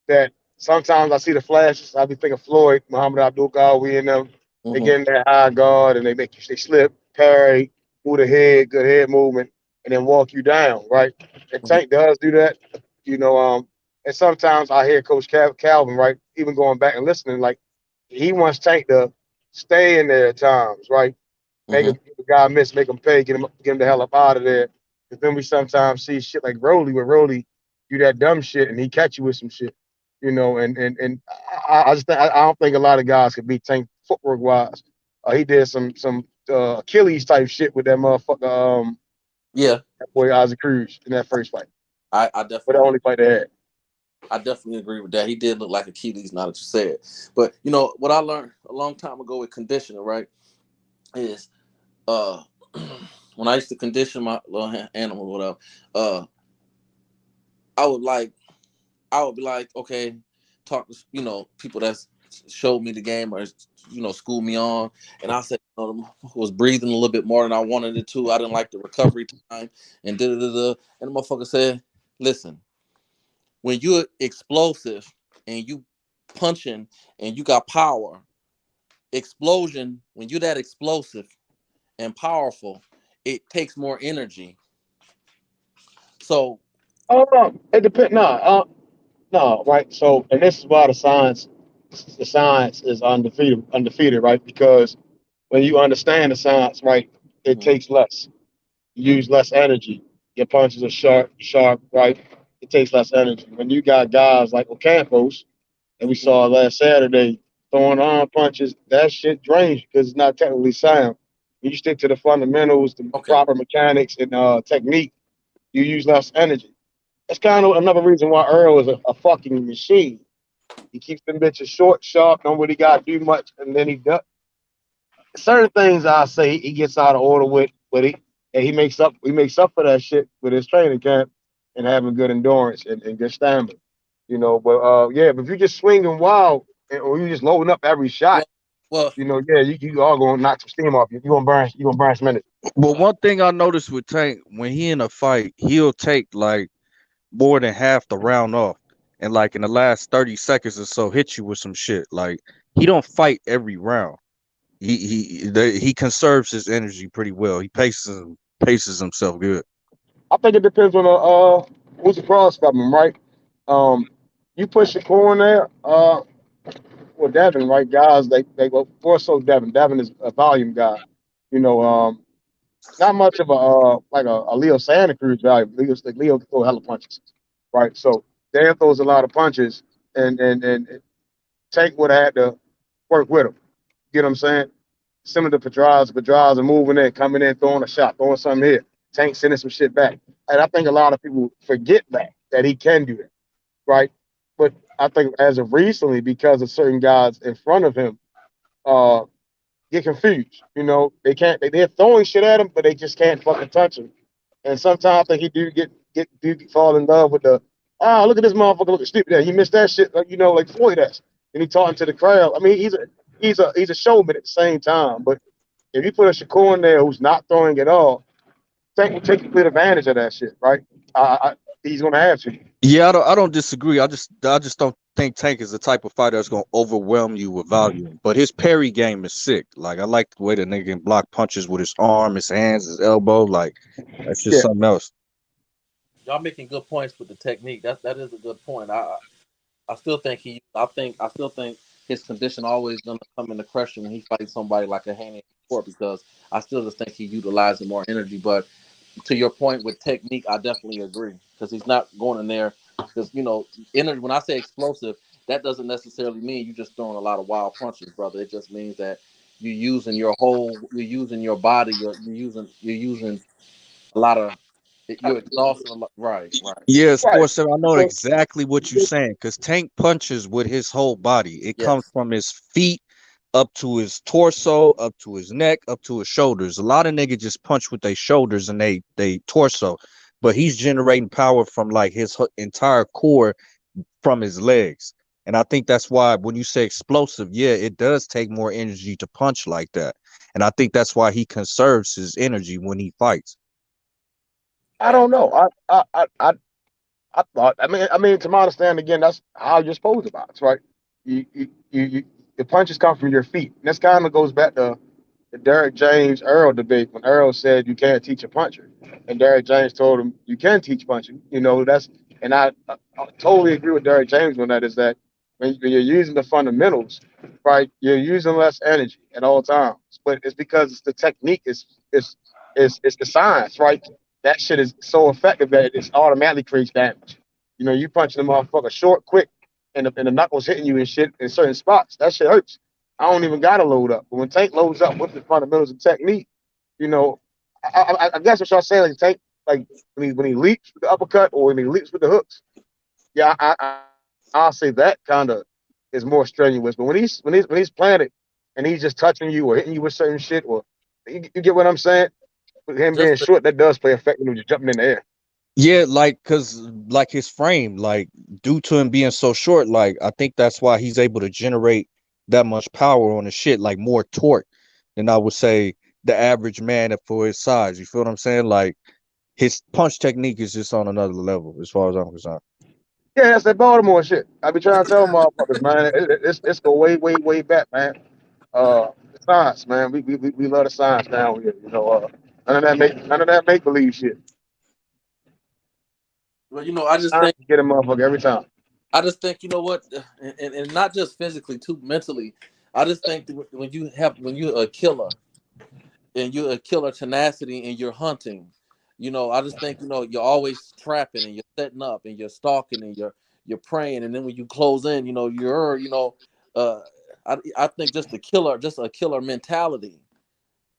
that sometimes I see the flashes. I be thinking Floyd, Muhammad Abdul Ghawi, and them. They get in that high guard and they slip, parry, move the head, good head movement, and then walk you down, right? And Tank does do that, and sometimes I hear Coach Calvin, right, even going back and listening, like he wants Tank to stay in there at times, right? Make a guy miss, make him pay, get him the hell up out of there. Because then we sometimes see shit like Rolly, where Rolly do that dumb shit and he catch you with some shit, and I just think I don't think a lot of guys could beat Tank footwork wise. He did some Achilles type shit with that motherfucker. That boy Isaac Cruz in that first fight. I But definitely the only fight they had. I definitely agree with that. He did look like Achilles, now that you say it. But what I learned a long time ago with conditioning, right, is when I used to condition my little animal or whatever, I would be like, okay, talk to people that's showed me the game or schooled me on, and I said was breathing a little bit more than I wanted it to. I didn't like the recovery time, and and the motherfucker said, listen, when you're explosive and you punching and you got power, explosion, when you're that explosive and powerful, it takes more energy. So It depends. No, right. So, and this is why the science is undefeated, right? Because when you understand the science, right, it takes less. You use less energy. Your punches are sharp, right? It takes less energy. When you got guys like Ocampos, and we saw last Saturday, throwing arm punches, that shit drains you because it's not technically sound. When you stick to the fundamentals, the proper mechanics and technique, you use less energy. That's kind of another reason why Earl is a fucking machine. He keeps them bitches short, sharp, don't really got to do much, and then he does certain things. I say he gets out of order with, but he makes up for that shit with his training camp and having good endurance and good stamina. But if you're just swinging wild or you just loading up every shot, you are going to knock some steam off you. You're going to burn some energy. But one thing I noticed with Tank, when he in a fight, he'll take like more than half the round off, and like in the last 30 seconds or so, hit you with some shit. Like he don't fight every round. He conserves his energy pretty well. He paces himself good. I think it depends on who's across from him, right? You push the corner there, with Devin, right? Guys, they go more so Devin. Devin is a volume guy. Not much of a Leo Santa Cruz value. Leo can throw hella punches, right? So Dan throws a lot of punches, and Tank would have had to work with him. You know what I'm saying? Similar to Pedraza. Pedraza moving in, coming in, throwing a shot, throwing something here. Tank sending some shit back. And I think a lot of people forget that he can do that, right? But I think as of recently, because of certain guys in front of him, uh, get confused. You know, they can't. They're throwing shit at him, but they just can't fucking touch him. And sometimes I think he do fall in love with the look at this motherfucker looking stupid. Yeah, he missed that shit like like Floyd has. And he talking to the crowd. I mean, he's a showman at the same time. But if you put a Shakur in there who's not throwing at all, Tank will take complete advantage of that shit, right? He's gonna have to. Yeah, I don't disagree. I just don't think Tank is the type of fighter that's gonna overwhelm you with volume. But his parry game is sick. Like I like the way the nigga can block punches with his arm, his hands, his elbow. Like that's just something else. Y'all making good points with the technique. That is a good point. I still think his condition always gonna come into question when he fights somebody like a Haney before, because I still just think he utilizes more energy. But to your point with technique, I definitely agree, because he's not going in there because energy. When I say explosive, that doesn't necessarily mean you just throwing a lot of wild punches, brother. It just means that you're using your body, you're using a lot of, you're exhausting a lot. Right, right. Yeah, Right. Sports Center, I know exactly what you're saying because Tank punches with his whole body. It comes Yes. from his feet up to his torso, up to his neck, up to his shoulders. A lot of niggas just punch with their shoulders and they torso, but he's generating power from like his entire core from his legs. And I think that's why when you say explosive, yeah, it does take more energy to punch like that. And I think that's why he conserves his energy when he fights. I don't know. I thought. I mean, to my understanding, again, that's how you're supposed to box, right? The punches come from your feet. And this kind of goes back to the Derrick James Earl debate when Earl said you can't teach a puncher, and Derrick James told him you can teach punching. And I totally agree with Derrick James on that. Is that when you're using the fundamentals, right? You're using less energy at all times, but it's because it's the technique is the science, right? That shit is so effective that it automatically creates damage. You punching the motherfucker short, quick, and the knuckles hitting you and shit in certain spots. That shit hurts. I don't even gotta load up. But when Tank loads up with the fundamentals of technique, you know, I guess what y'all saying, like Tank, like when he leaps with the uppercut or when he leaps with the hooks, yeah, I'll say that kind of is more strenuous. But when he's planted and he's just touching you or hitting you with certain shit, or you get what I'm saying? With him being Just the, short, that does play effect when he's jumping in the air. Yeah, like cause like his frame, like due to him being so short, like I think that's why he's able to generate that much power on the shit, like more torque than I would say the average man for his size. You feel what I'm saying? Like his punch technique is just on another level as far as I'm concerned. Yeah, that's that Baltimore shit. I be trying to tell motherfuckers, man. It's go way, way, way back, man. The science, man. We love the science down here. None of that make believe shit. well, I just Science think get a motherfucker every time. you know what, and not just physically, too mentally. I just think that when you're a killer and you're a killer tenacity and you're hunting, I just think you're always trapping and you're setting up and you're stalking and you're praying, and then when you close in, uh, I think just a killer mentality.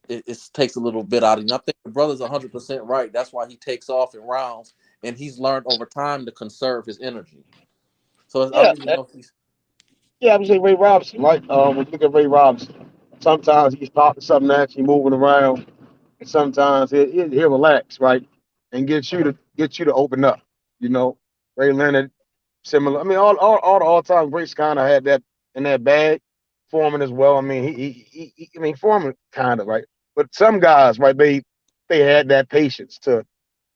It takes a little bit out of you. I think the brother's 100% right. That's why he takes off in rounds, and he's learned over time to conserve his energy. So I Yeah, don't even know if he's yeah. I'm saying Ray Robinson, right? When you look at Ray Robinson, sometimes he's talking something actually moving around, and sometimes he'll relax, right, and get you to open up. Ray Leonard, similar. I mean, all the all time greats kind of had that in their bag. Foreman as well. I mean, I mean, Foreman kind of right, but some guys, right, they had that patience to.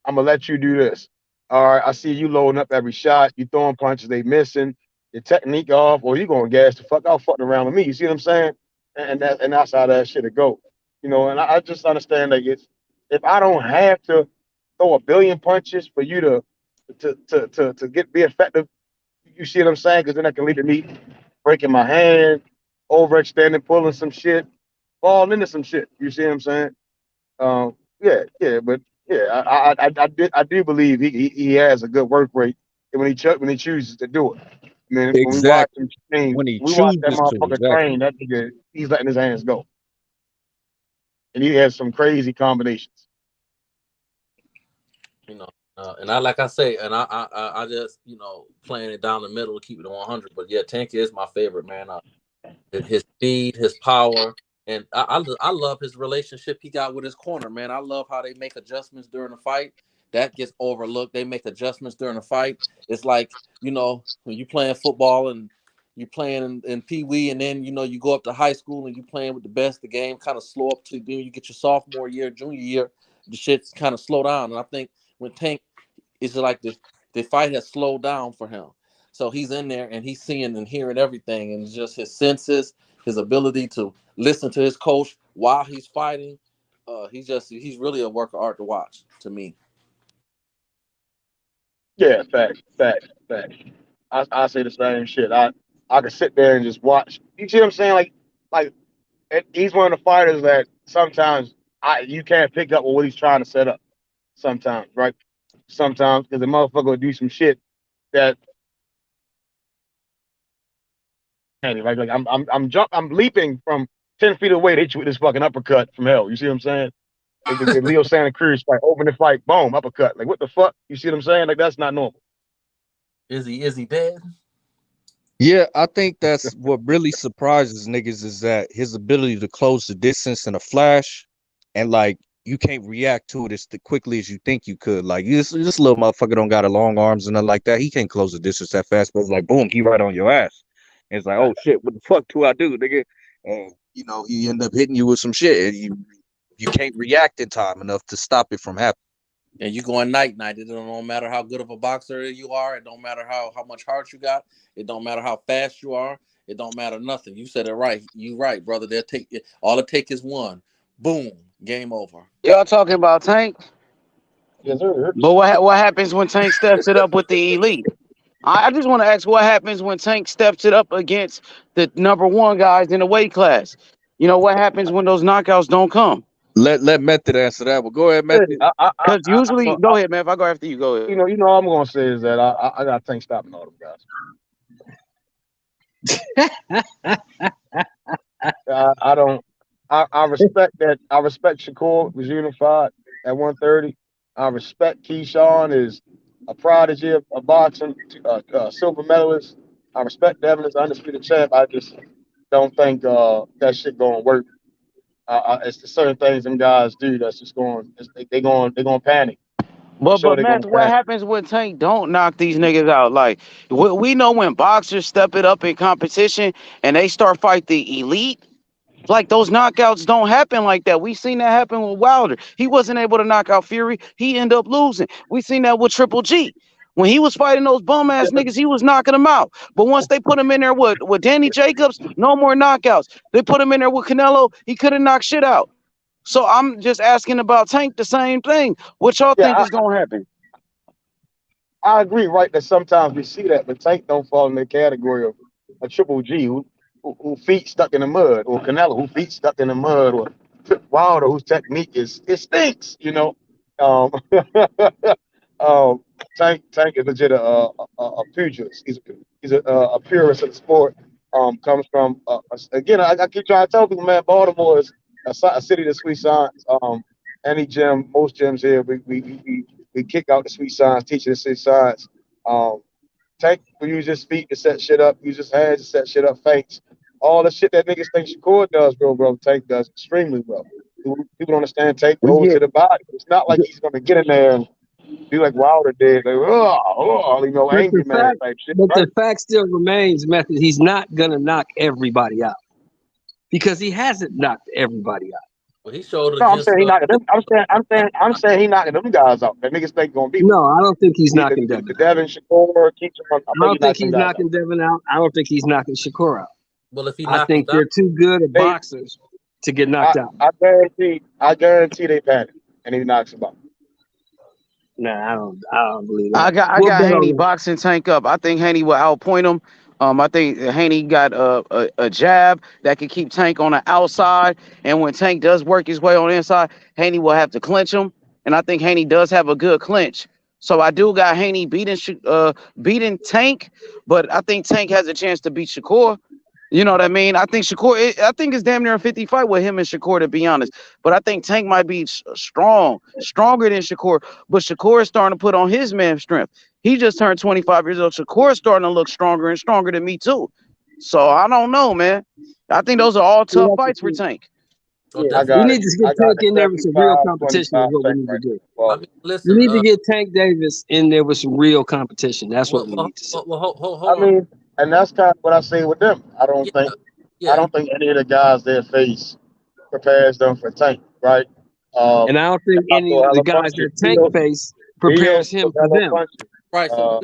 I'm gonna let you do this. All right, I see you loading up every shot. You throwing punches, they missing. Your technique off, or you gonna gas the fuck out, fucking around with me. You see what I'm saying? And that's how that shit go. And I just understand that if I don't have to throw a billion punches for you to be effective, you see what I'm saying? Because then that can lead to me breaking my hand, overextending, pulling some shit, falling into some shit. You see what I'm saying? Yeah, but yeah, I do believe he has a good work rate when he chooses to do it. I mean, when we watch him Exactly. train, When he we watch that chooses to, motherfucker exactly. train. That nigga, he's letting his hands go, and he has some crazy combinations. you know And I like I say, and I just playing it down the middle to keep it 100. But yeah, Tank is my favorite man. His speed, his power, and I love his relationship he got with his corner, man. I love how they make adjustments during the fight. That gets overlooked. They make adjustments during the fight. It's like, when you playing football and you playing in Pee Wee, and then you go up to high school and you playing with the best. The game kind of slow up to you get your sophomore year, junior year. The shit's kind of slow down, and I think when Tank, it's like the fight has slowed down for him. So he's in there and he's seeing and hearing everything, and it's just his senses, his ability to listen to his coach while he's fighting. He's really a work of art to watch to me. Yeah, fact. I say the same shit. I could sit there and just watch. You see what I'm saying? Like he's one of the fighters that sometimes you can't pick up on what he's trying to set up. Sometimes, right? Sometimes because the motherfucker will do some shit that like I'm leaping from 10 feet away. They hit you with this fucking uppercut from hell. You see what I'm saying? Like the Leo Santa Cruz fight, open the fight, boom, uppercut. Like what the fuck? You see what I'm saying? Like that's not normal. Is he dead? Yeah, I think that's what really surprises niggas is that his ability to close the distance in a flash, and like you can't react to it as quickly as you think you could. Like this little motherfucker don't got a long arms and nothing like that. He can't close the distance that fast, but it's like boom, he right on your ass. And it's like, oh shit, what the fuck do I do, nigga? And he end up hitting you with some shit, and you can't react in time enough to stop it from happening. And you going night. It don't matter how good of a boxer you are. It don't matter how much heart you got. It don't matter how fast you are. It don't matter nothing. You said it right. You right, brother. They'll take it. All it take is one. Boom. Game over. Y'all talking about Tank? Yes, sir. But what happens when Tank steps it up with the elite? I just want to ask what happens when Tank steps it up against the number one guys in the weight class. What happens when those knockouts don't come? Let Method answer that. Well, go ahead, Method. Because usually, go ahead, man. If I go after you, go ahead. You know, all I'm gonna say is that I got Tank stopping all them guys. I don't. I respect that. I respect Shakur was unified at 130. I respect Keyshawn is a prodigy of boxing, silver medalist. I respect Devin as undisputed champ. I just don't think that shit gonna work. It's the certain things them guys do that's just they're going panic. But Matt, what happens when Tank don't knock these niggas out? Like we know when boxers step it up in competition and they start fight the elite, like those knockouts don't happen like that. We seen that happen with Wilder. He wasn't able to knock out Fury. He ended up losing. We seen that with Triple G. When he was fighting those bum ass niggas, he was knocking them out. But once they put him in there with Danny Jacobs, no more knockouts. They put him in there with Canelo, he couldn't knock shit out. So I'm just asking about Tank, the same thing. What y'all think is gonna happen? I agree, right? That sometimes we see that, but Tank don't fall in the category of a Triple G who feet stuck in the mud, or Canelo who feet stuck in the mud, or Wilder whose technique it stinks. Um, Tank is legit a pugilist. He's a purist of the sport. Comes from again. I keep trying to tell people, man. Baltimore is a city of sweet science. Any gym, most gyms here, we kick out the sweet science, teaching the sweet science. Tank will use his feet to set shit up, use his hands to set shit up, feints. All the shit that niggas think Shakur does real well, Tank does extremely well. People don't understand Tank goes to the body. It's not like he's gonna get in there and be like Wilder did, like, angry man type shit. But the fact still remains, Method, he's not gonna knock everybody out. Because he hasn't knocked everybody out. Well, he showed I'm saying he knocking them. I'm saying he knocking them guys out. That niggas think gonna be. No, I don't think he's knocking Devin. The Devin Shakur keeps him. I don't think he's knocking Devin out. I don't think he's knocking Shakur out. Well, if he I think they're too good at boxers to get knocked out. I guarantee they panic and he knocks him out. Nah, I don't believe that. I got Haney boxing Tank up. I think Haney will outpoint him. I think Haney got a jab that can keep Tank on the outside, and when Tank does work his way on the inside, Haney will have to clinch him. And I think Haney does have a good clinch. So I do got Haney beating Tank, but I think Tank has a chance to beat Shakur. You know what I mean? I think Shakur. I think it's damn near a 50 fight with him and Shakur, to be honest. But I think Tank might be stronger than Shakur. But Shakur is starting to put on his man strength. He just turned 25 years old. Shakur is starting to look stronger and stronger than me too. So I don't know, man. I think those are all tough fights for Tank. Yeah, we need to get Tank in there with some real competition. Is what we need to do. I mean, We listen. need to get Tank Davis in there with some real competition. That's what we need to see. Hold I on. mean, and that's kind of what I say with them. I don't think any of the guys they face prepares them for Tank, right? And I don't think any of the guys that Tank face prepares him for them. Right. So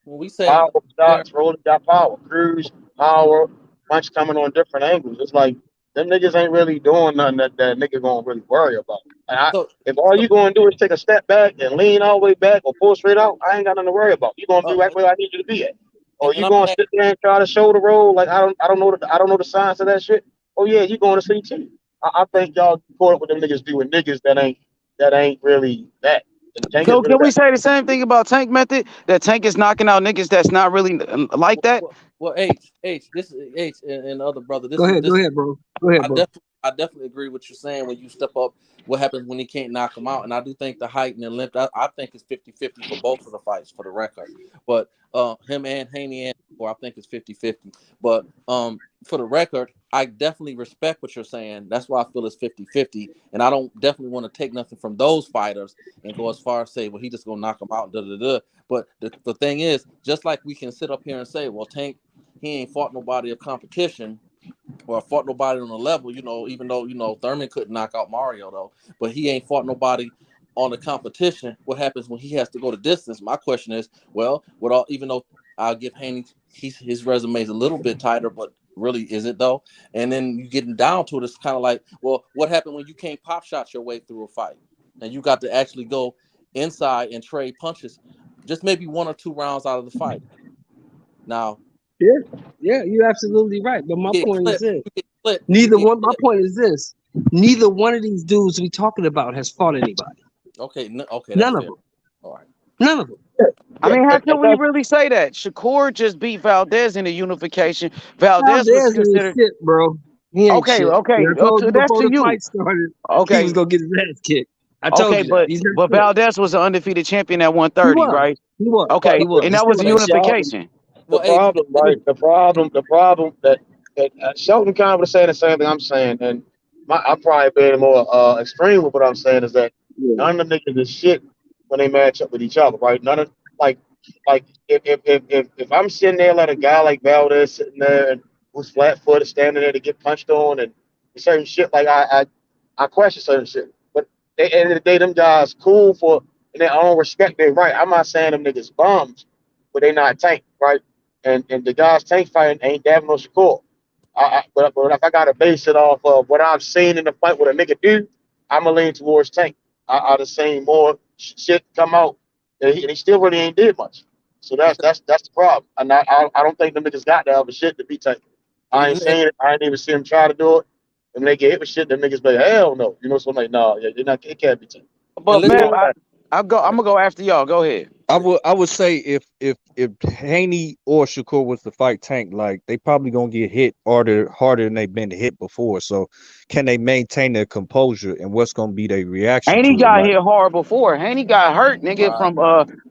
when we say power shots, Rolling got power, Cruz, power, punch coming on different angles. It's like them niggas ain't really doing nothing that nigga gonna really worry about. If all you gonna do is take a step back and lean all the way back or pull straight out, I ain't got nothing to worry about. You gonna be right where I need you to be at. Or you gonna sit there and try to shoulder roll like I don't know the signs of that shit. Oh yeah, you going to CT. I think y'all caught up with them niggas doing niggas that ain't really that. So can we say the same thing about Tank Method? That Tank is knocking out niggas that's not really like that? Well, H, this is H and the other brother. Go ahead, bro. Go ahead, bro. I definitely agree with what you're saying when you step up. What happens when he can't knock him out? And I do think the height and the length, I think it's 50-50 for both of the fights, for the record. But him and Haney I think it's 50-50. But for the record, I definitely respect what you're saying. That's why I feel it's 50-50. And I don't definitely want to take nothing from those fighters and go as far as say, well, he just gonna knock him out. But the thing is, just like we can sit up here and say, well, Tank, he ain't fought nobody of competition or fought nobody on the level, even though, Thurman couldn't knock out Mario though, but he ain't fought nobody on the competition. What happens when he has to go the distance? My question is, well, even though I'll give Haney, his resume is a little bit tighter, but really is it though? And then you getting down to it, it's kind of like, well, what happened when you can't pop shot your way through a fight and you got to actually go inside and trade punches, just maybe 1 or 2 rounds out of the fight? Now, yeah, you're absolutely right. But my point is this: neither one of these dudes we talking about has fought anybody. Okay, none of them. All right, none of them. I mean, how can we really say that? Shakur just beat Valdez in the unification. Valdez was considered shit, bro. He ain't okay. shit. Okay, I told you that's before to the you. fight started. Okay, he was gonna get his ass kicked. I told you that. but Valdez was an undefeated champion at 130, right? He was. Okay, He was. and that was a unification. The problem that Shelton kind of was saying the same thing I'm saying, and I'm probably being more extreme with what I'm saying is that none of them niggas is shit when they match up with each other, right? None of like if I'm sitting there like a guy like Valdez sitting there and who's flat footed standing there to get punched on and certain shit, like I question certain shit. But at the end of the day, them guys cool for in their own respect, they right. I'm not saying them niggas bums, but they not Tank, right? And the guys Tank fighting ain't Devin or Shakur. But if I gotta base it off of what I've seen in the fight with a nigga do, I'ma lean towards Tank. I'd have seen more shit come out, and he still really ain't did much. So that's the problem. And I don't think them niggas got that other shit to be Tank. I ain't saying it. I ain't even see him try to do it. And when they get hit with shit, them niggas be like, hell no. You know, so I'm like, nah, yeah, you're not. It can't be Tank. But man, I'm gonna go after y'all. Go ahead. I would say if Haney or Shakur was to fight Tank, like they probably gonna get hit harder than they've been hit before. So can they maintain their composure and what's gonna be their reaction? Haney got hit hard before. Haney got hurt, nigga, from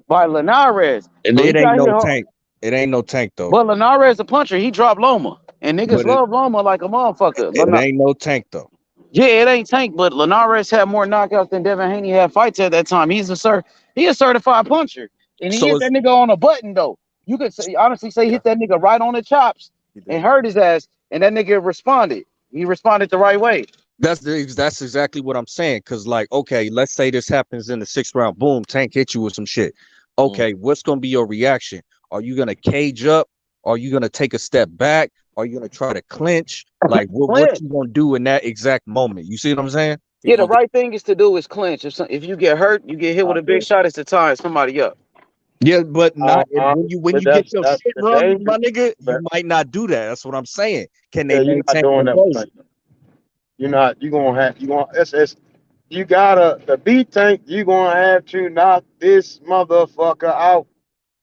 by Linares. And it ain't no Tank. It ain't no Tank though. But Linares a puncher. He dropped Loma, and niggas love Loma like a motherfucker. It ain't no Tank though. Yeah, it ain't Tank, but Linares had more knockouts than Devin Haney had fights at that time. He's a certified puncher, and he hit that nigga on a button though. You could honestly say hit that nigga right on the chops and hurt his ass, and that nigga responded. He responded the right way. That's exactly what I'm saying. Cause like, okay, let's say this happens in the 6th round. Boom, Tank hit you with some shit. Okay, what's gonna be your reaction? Are you gonna cage up? Are you gonna take a step back? Are you gonna try to clinch? Like, what you gonna do in that exact moment? You see what I'm saying? Yeah, the right thing is to do is clinch. If you get hurt, you get hit with a big shot. It's to tie somebody up. Yeah, but not when you get your shit run, my nigga. You might not do that. That's what I'm saying. Can they maintain composure? You gotta the beat Tank. You gonna have to knock this motherfucker out.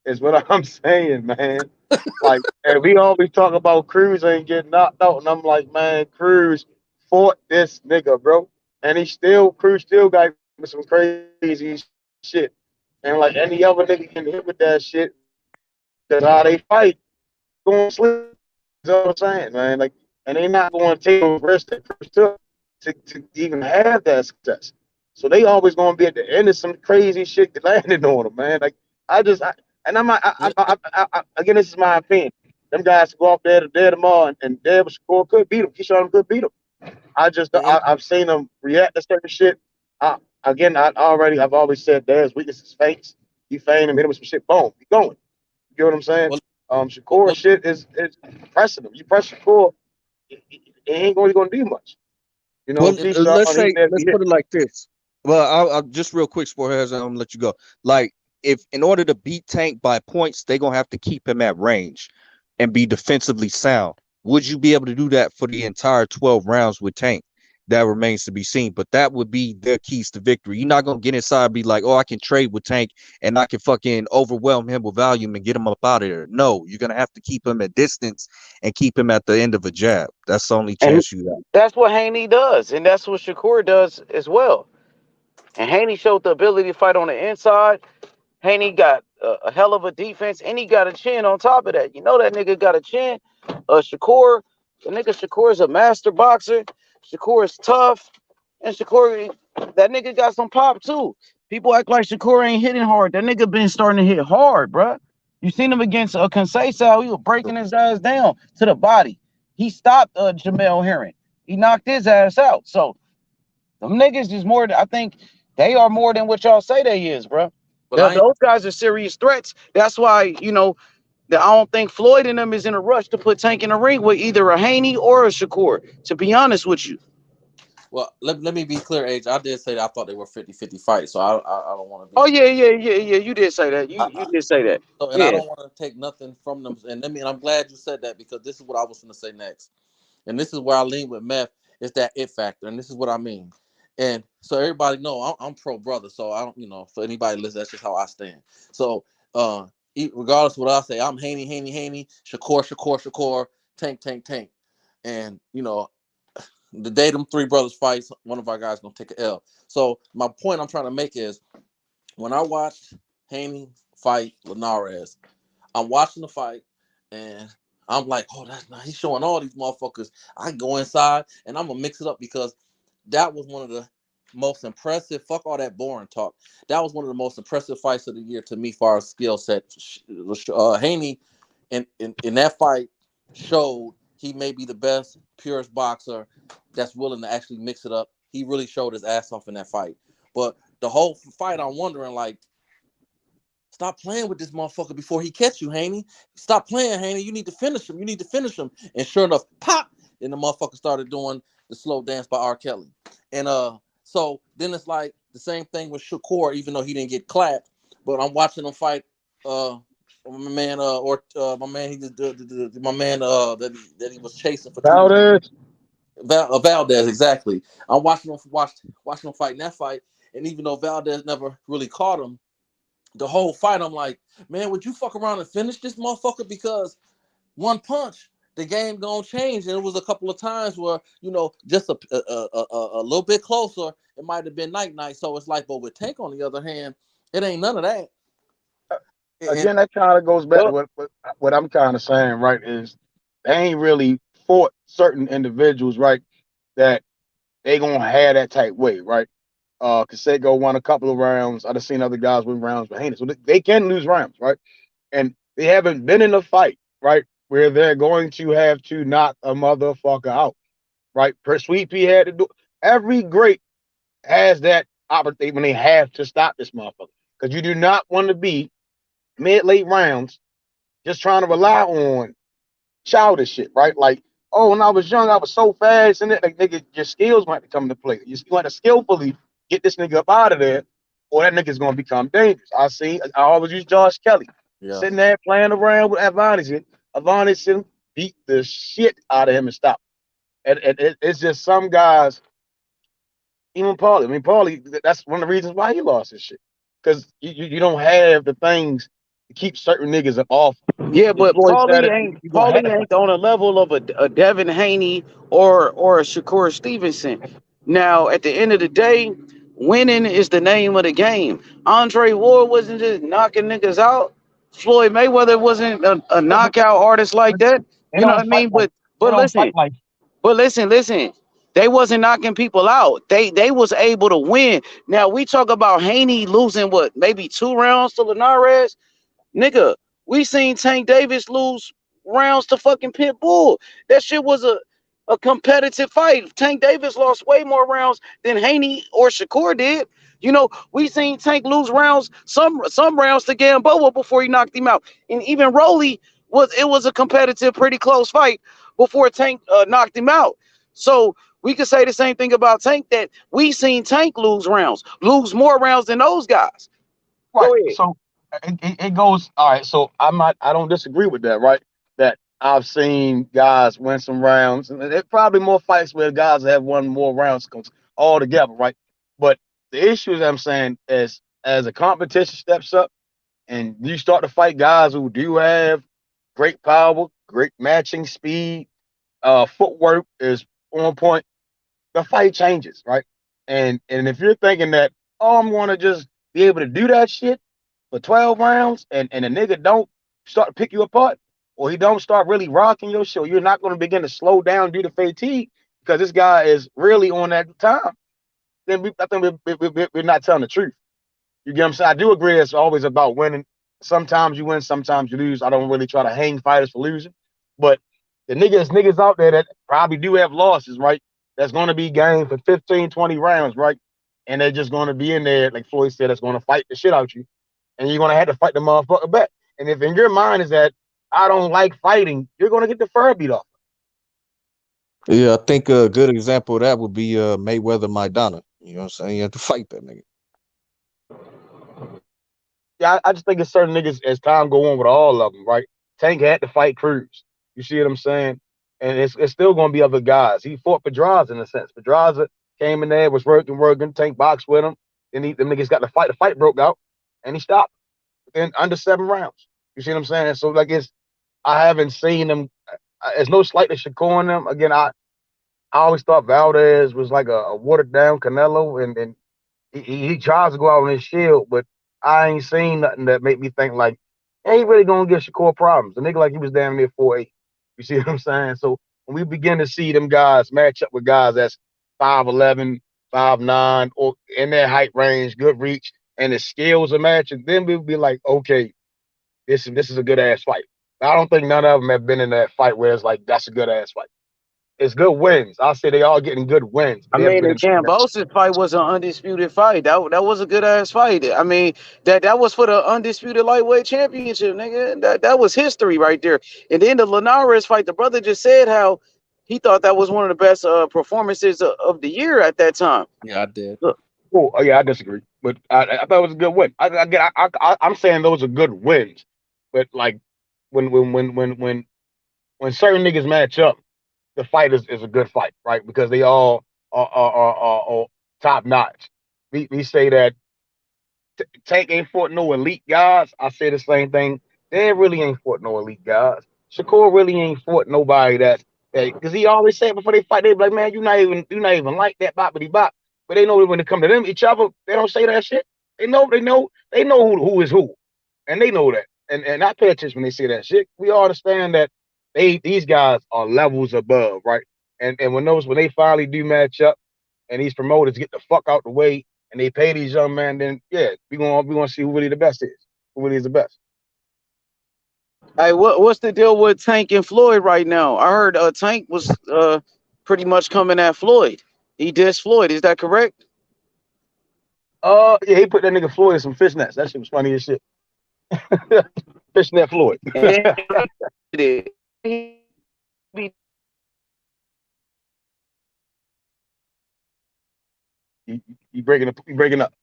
Is what I'm saying, man. Like, and we always talk about Cruz ain't getting knocked out, and I'm like, man, Cruz fought this nigga, bro, and Cruz still got some crazy shit, and like any other nigga getting hit with that shit, that's how they fight. Going to sleep. You know what I'm saying, man? Like, and they not going to take those risks that Cruz took to even have that success. So they always going to be at the end of some crazy shit that landed on them, man. Like and I'm not, again, this is my opinion. Them guys go out there tomorrow, and Deb Shakur could beat him. Keyshawn could beat him. I've seen him react to certain shit. I've always said Dad's weakness is feints. You feign him, hit him with some shit, boom, he going. You get what I'm saying? Well, Shakur shit is pressing him. You press Shakur, it ain't really gonna do much. You know, Keyshawn, let's put it like this. Well, I'll just real quick, Sportheads, and I'm gonna let you go. Like, if in order to beat Tank by points, they're gonna have to keep him at range and be defensively sound. Would you be able to do that for the entire 12 rounds with Tank? That remains to be seen, but that would be their keys to victory. You're not gonna get inside and be like, oh, I can trade with Tank and I can fucking overwhelm him with volume and get him up out of there. No, you're gonna have to keep him at distance and keep him at the end of a jab. That's the only And chance you have. that's what Haney does, and that's what Shakur does as well. And Haney showed the ability to fight on the inside. Haney got a hell of a defense, and he got a chin on top of that. You know that nigga got a chin. Shakur, the nigga Shakur is a master boxer. Shakur is tough, and Shakur, that nigga got some pop too. People act like Shakur ain't hitting hard. That nigga been starting to hit hard, bruh. You seen him against Kambosos. He was breaking his ass down to the body. He stopped Jamel Herring. He knocked his ass out. So them niggas is more. I think they are more than what y'all say they is, bro. Those guys are serious threats. That's why, that I don't think Floyd and them is in a rush to put Tank in the ring with either a Haney or a Shakur, to be honest with you. Well, let me be clear, Age. I did say that I thought they were 50-50 fights, so I don't want to be. Oh, yeah. You did say that. You did say that. So, and I don't want to take nothing from them. And I'm glad you said that, because this is what I was going to say next. And this is where I lean with Meth, is that it factor. And this is what I mean. And so everybody know I'm pro brother. So I don't, for anybody listen, that's just how I stand. So regardless of what I say, I'm Haney, Shakur, Tank. And, the day them three brothers fights, one of our guys gonna take an L. So my point I'm trying to make is, when I watched Haney fight Linares, I'm watching the fight and I'm like, oh, that's nice. He's showing all these motherfuckers. I go inside and I'm gonna mix it up, because that was one of the most impressive. Fuck all that boring talk. That was one of the most impressive fights of the year to me, far as skill set. Haney in that fight showed he may be the best, purest boxer that's willing to actually mix it up. He really showed his ass off in that fight. But the whole fight, I'm wondering, like, stop playing with this motherfucker before he catch you, Haney. Stop playing, Haney. You need to finish him. And sure enough, pop! And the motherfucker started doing the slow dance by R. Kelly. And so then it's like the same thing with Shakur, even though he didn't get clapped. But I'm watching him fight my man that he was chasing for 2 years. Valdez, exactly. I'm watching him fight in that fight, and even though Valdez never really caught him, the whole fight, I'm like, man, would you fuck around and finish this motherfucker? Because one punch, the game gonna change. And it was a couple of times where, just a little bit closer, it might have been night. So it's like, but with Tank, on the other hand, it ain't none of that. Again, that kind of goes back to what I'm kind of saying, right? Is they ain't really fought certain individuals, right? That they gonna have that type weight, right? Kasego won a couple of rounds. I've seen other guys win rounds behind it, so they can lose rounds, right? And they haven't been in a fight, right, where they're going to have to knock a motherfucker out, right? Sweet Pea had to do. Every great has that opportunity when they have to stop this motherfucker, because you do not want to be mid-late rounds just trying to rely on childish shit, right? Like, oh, when I was young, I was so fast, and like, nigga, your skills might come into play. You want to skillfully get this nigga up out of there, or that nigga's gonna become dangerous. I always use Josh Kelly sitting there playing around with Avani. Avani should beat the shit out of him and stop. And it's just some guys, even Paulie. I mean, Paulie, that's one of the reasons why he lost his shit, because you don't have the things to keep certain niggas off. Yeah, If but Floyd said it, you gonna have Paulie to fight. ain't on a level of a Devin Haney or a Shakur Stevenson. Now, at the end of the day, winning is the name of the game. Andre Ward wasn't just knocking niggas out. Floyd Mayweather wasn't a Yeah, knockout artist like that. they You know don't what I fight mean? like they But don't fight listen, like listen. They wasn't knocking people out. They was able to win. Now we talk about Haney losing what, maybe 2 rounds to Linares. Nigga, we seen Tank Davis lose rounds to fucking Pitbull. That shit was a competitive fight. Tank Davis lost way more rounds than Haney or Shakur did. You know, we seen Tank lose rounds, some rounds to Gamboa before he knocked him out. And even Rolly was a competitive, pretty close fight before Tank knocked him out. So we could say the same thing about Tank, that we seen Tank lose more rounds than those guys. right. Go ahead. So it goes all right. So I don't disagree with that, right? That I've seen guys win some rounds, and there's probably more fights where guys have won more rounds all together, right? But the issue is, I'm saying, as a competition steps up and you start to fight guys who do have great power, great matching speed, footwork is on point, the fight changes, right? And if you're thinking that, oh, I'm gonna just be able to do that shit for 12 rounds, and a nigga don't start to pick you apart, or he don't start really rocking your shit, you're not gonna begin to slow down due to fatigue because this guy is really on that time. Then I think we're not telling the truth. You get what I'm saying? I do agree it's always about winning. Sometimes you win, sometimes you lose. I don't really try to hang fighters for losing. But the niggas out there that probably do have losses, right? That's going to be game for 15, 20 rounds, right? And they're just going to be in there, like Floyd said, that's going to fight the shit out you. And you're going to have to fight the motherfucker back. And if in your mind is that I don't like fighting, you're going to get the fur beat off. Yeah, I think a good example of that would be Mayweather Maidana. You know what I'm saying? You have to fight that nigga. Yeah, I just think it's certain niggas as time go on with all of them, right? Tank had to fight Cruz. You see what I'm saying? And it's still going to be other guys. He fought Pedraza in a sense. Pedraza came in there, was working. Tank boxed with him. Then them niggas got to fight. The fight broke out, and he stopped in under 7 rounds. You see what I'm saying? So like I haven't seen them. There's no slight to Shakur in them. Again, I always thought Valdez was like a watered down Canelo, and he tries to go out on his shield, but I ain't seen nothing that made me think like, hey, he really gonna give Shakur problems. A nigga like he was damn near 4'8". You see what I'm saying? So when we begin to see them guys match up with guys that's 5'11", 5'9", or in their height range, good reach, and the skills are matching, then we'll be like, okay, this is a good ass fight. I don't think none of them have been in that fight where it's like that's a good ass fight. It's good wins. I'll say they all getting good wins. I They haven't mean, been the in fight. Kambosos fight was an undisputed fight. That was a good ass fight. I mean, that was for the undisputed lightweight championship, nigga. That was history right there. And then the Linares fight, the brother just said how he thought that was one of the best performances of the year at that time. Yeah, I did. Look, Oh yeah, I disagree, but I thought it was a good win. I'm saying those are good wins, but like when certain niggas match up, the fight is a good fight, right? Because they all are top notch. We say that Tank ain't fought no elite guys. I say the same thing. They really ain't fought no elite guys. Shakur really ain't fought nobody that because he always said before they fight, they be like, man, you not even like that boppity bop. But they know that when it come to them each other, they don't say that shit. They know who is who, and they know that. And I pay attention when they say that shit. We all understand that these guys are levels above, right? And when they finally do match up, and these promoters get the fuck out the way, and they pay these young men, then yeah, we gonna see who really the best is. Who really is the best. hey, what's the deal with Tank and Floyd right now? I heard Tank was pretty much coming at Floyd. He dissed Floyd. Is that correct? Yeah, he put that nigga Floyd in some fishnets. That shit was funny as shit. Fishnet Floyd. And then he be you breaking up.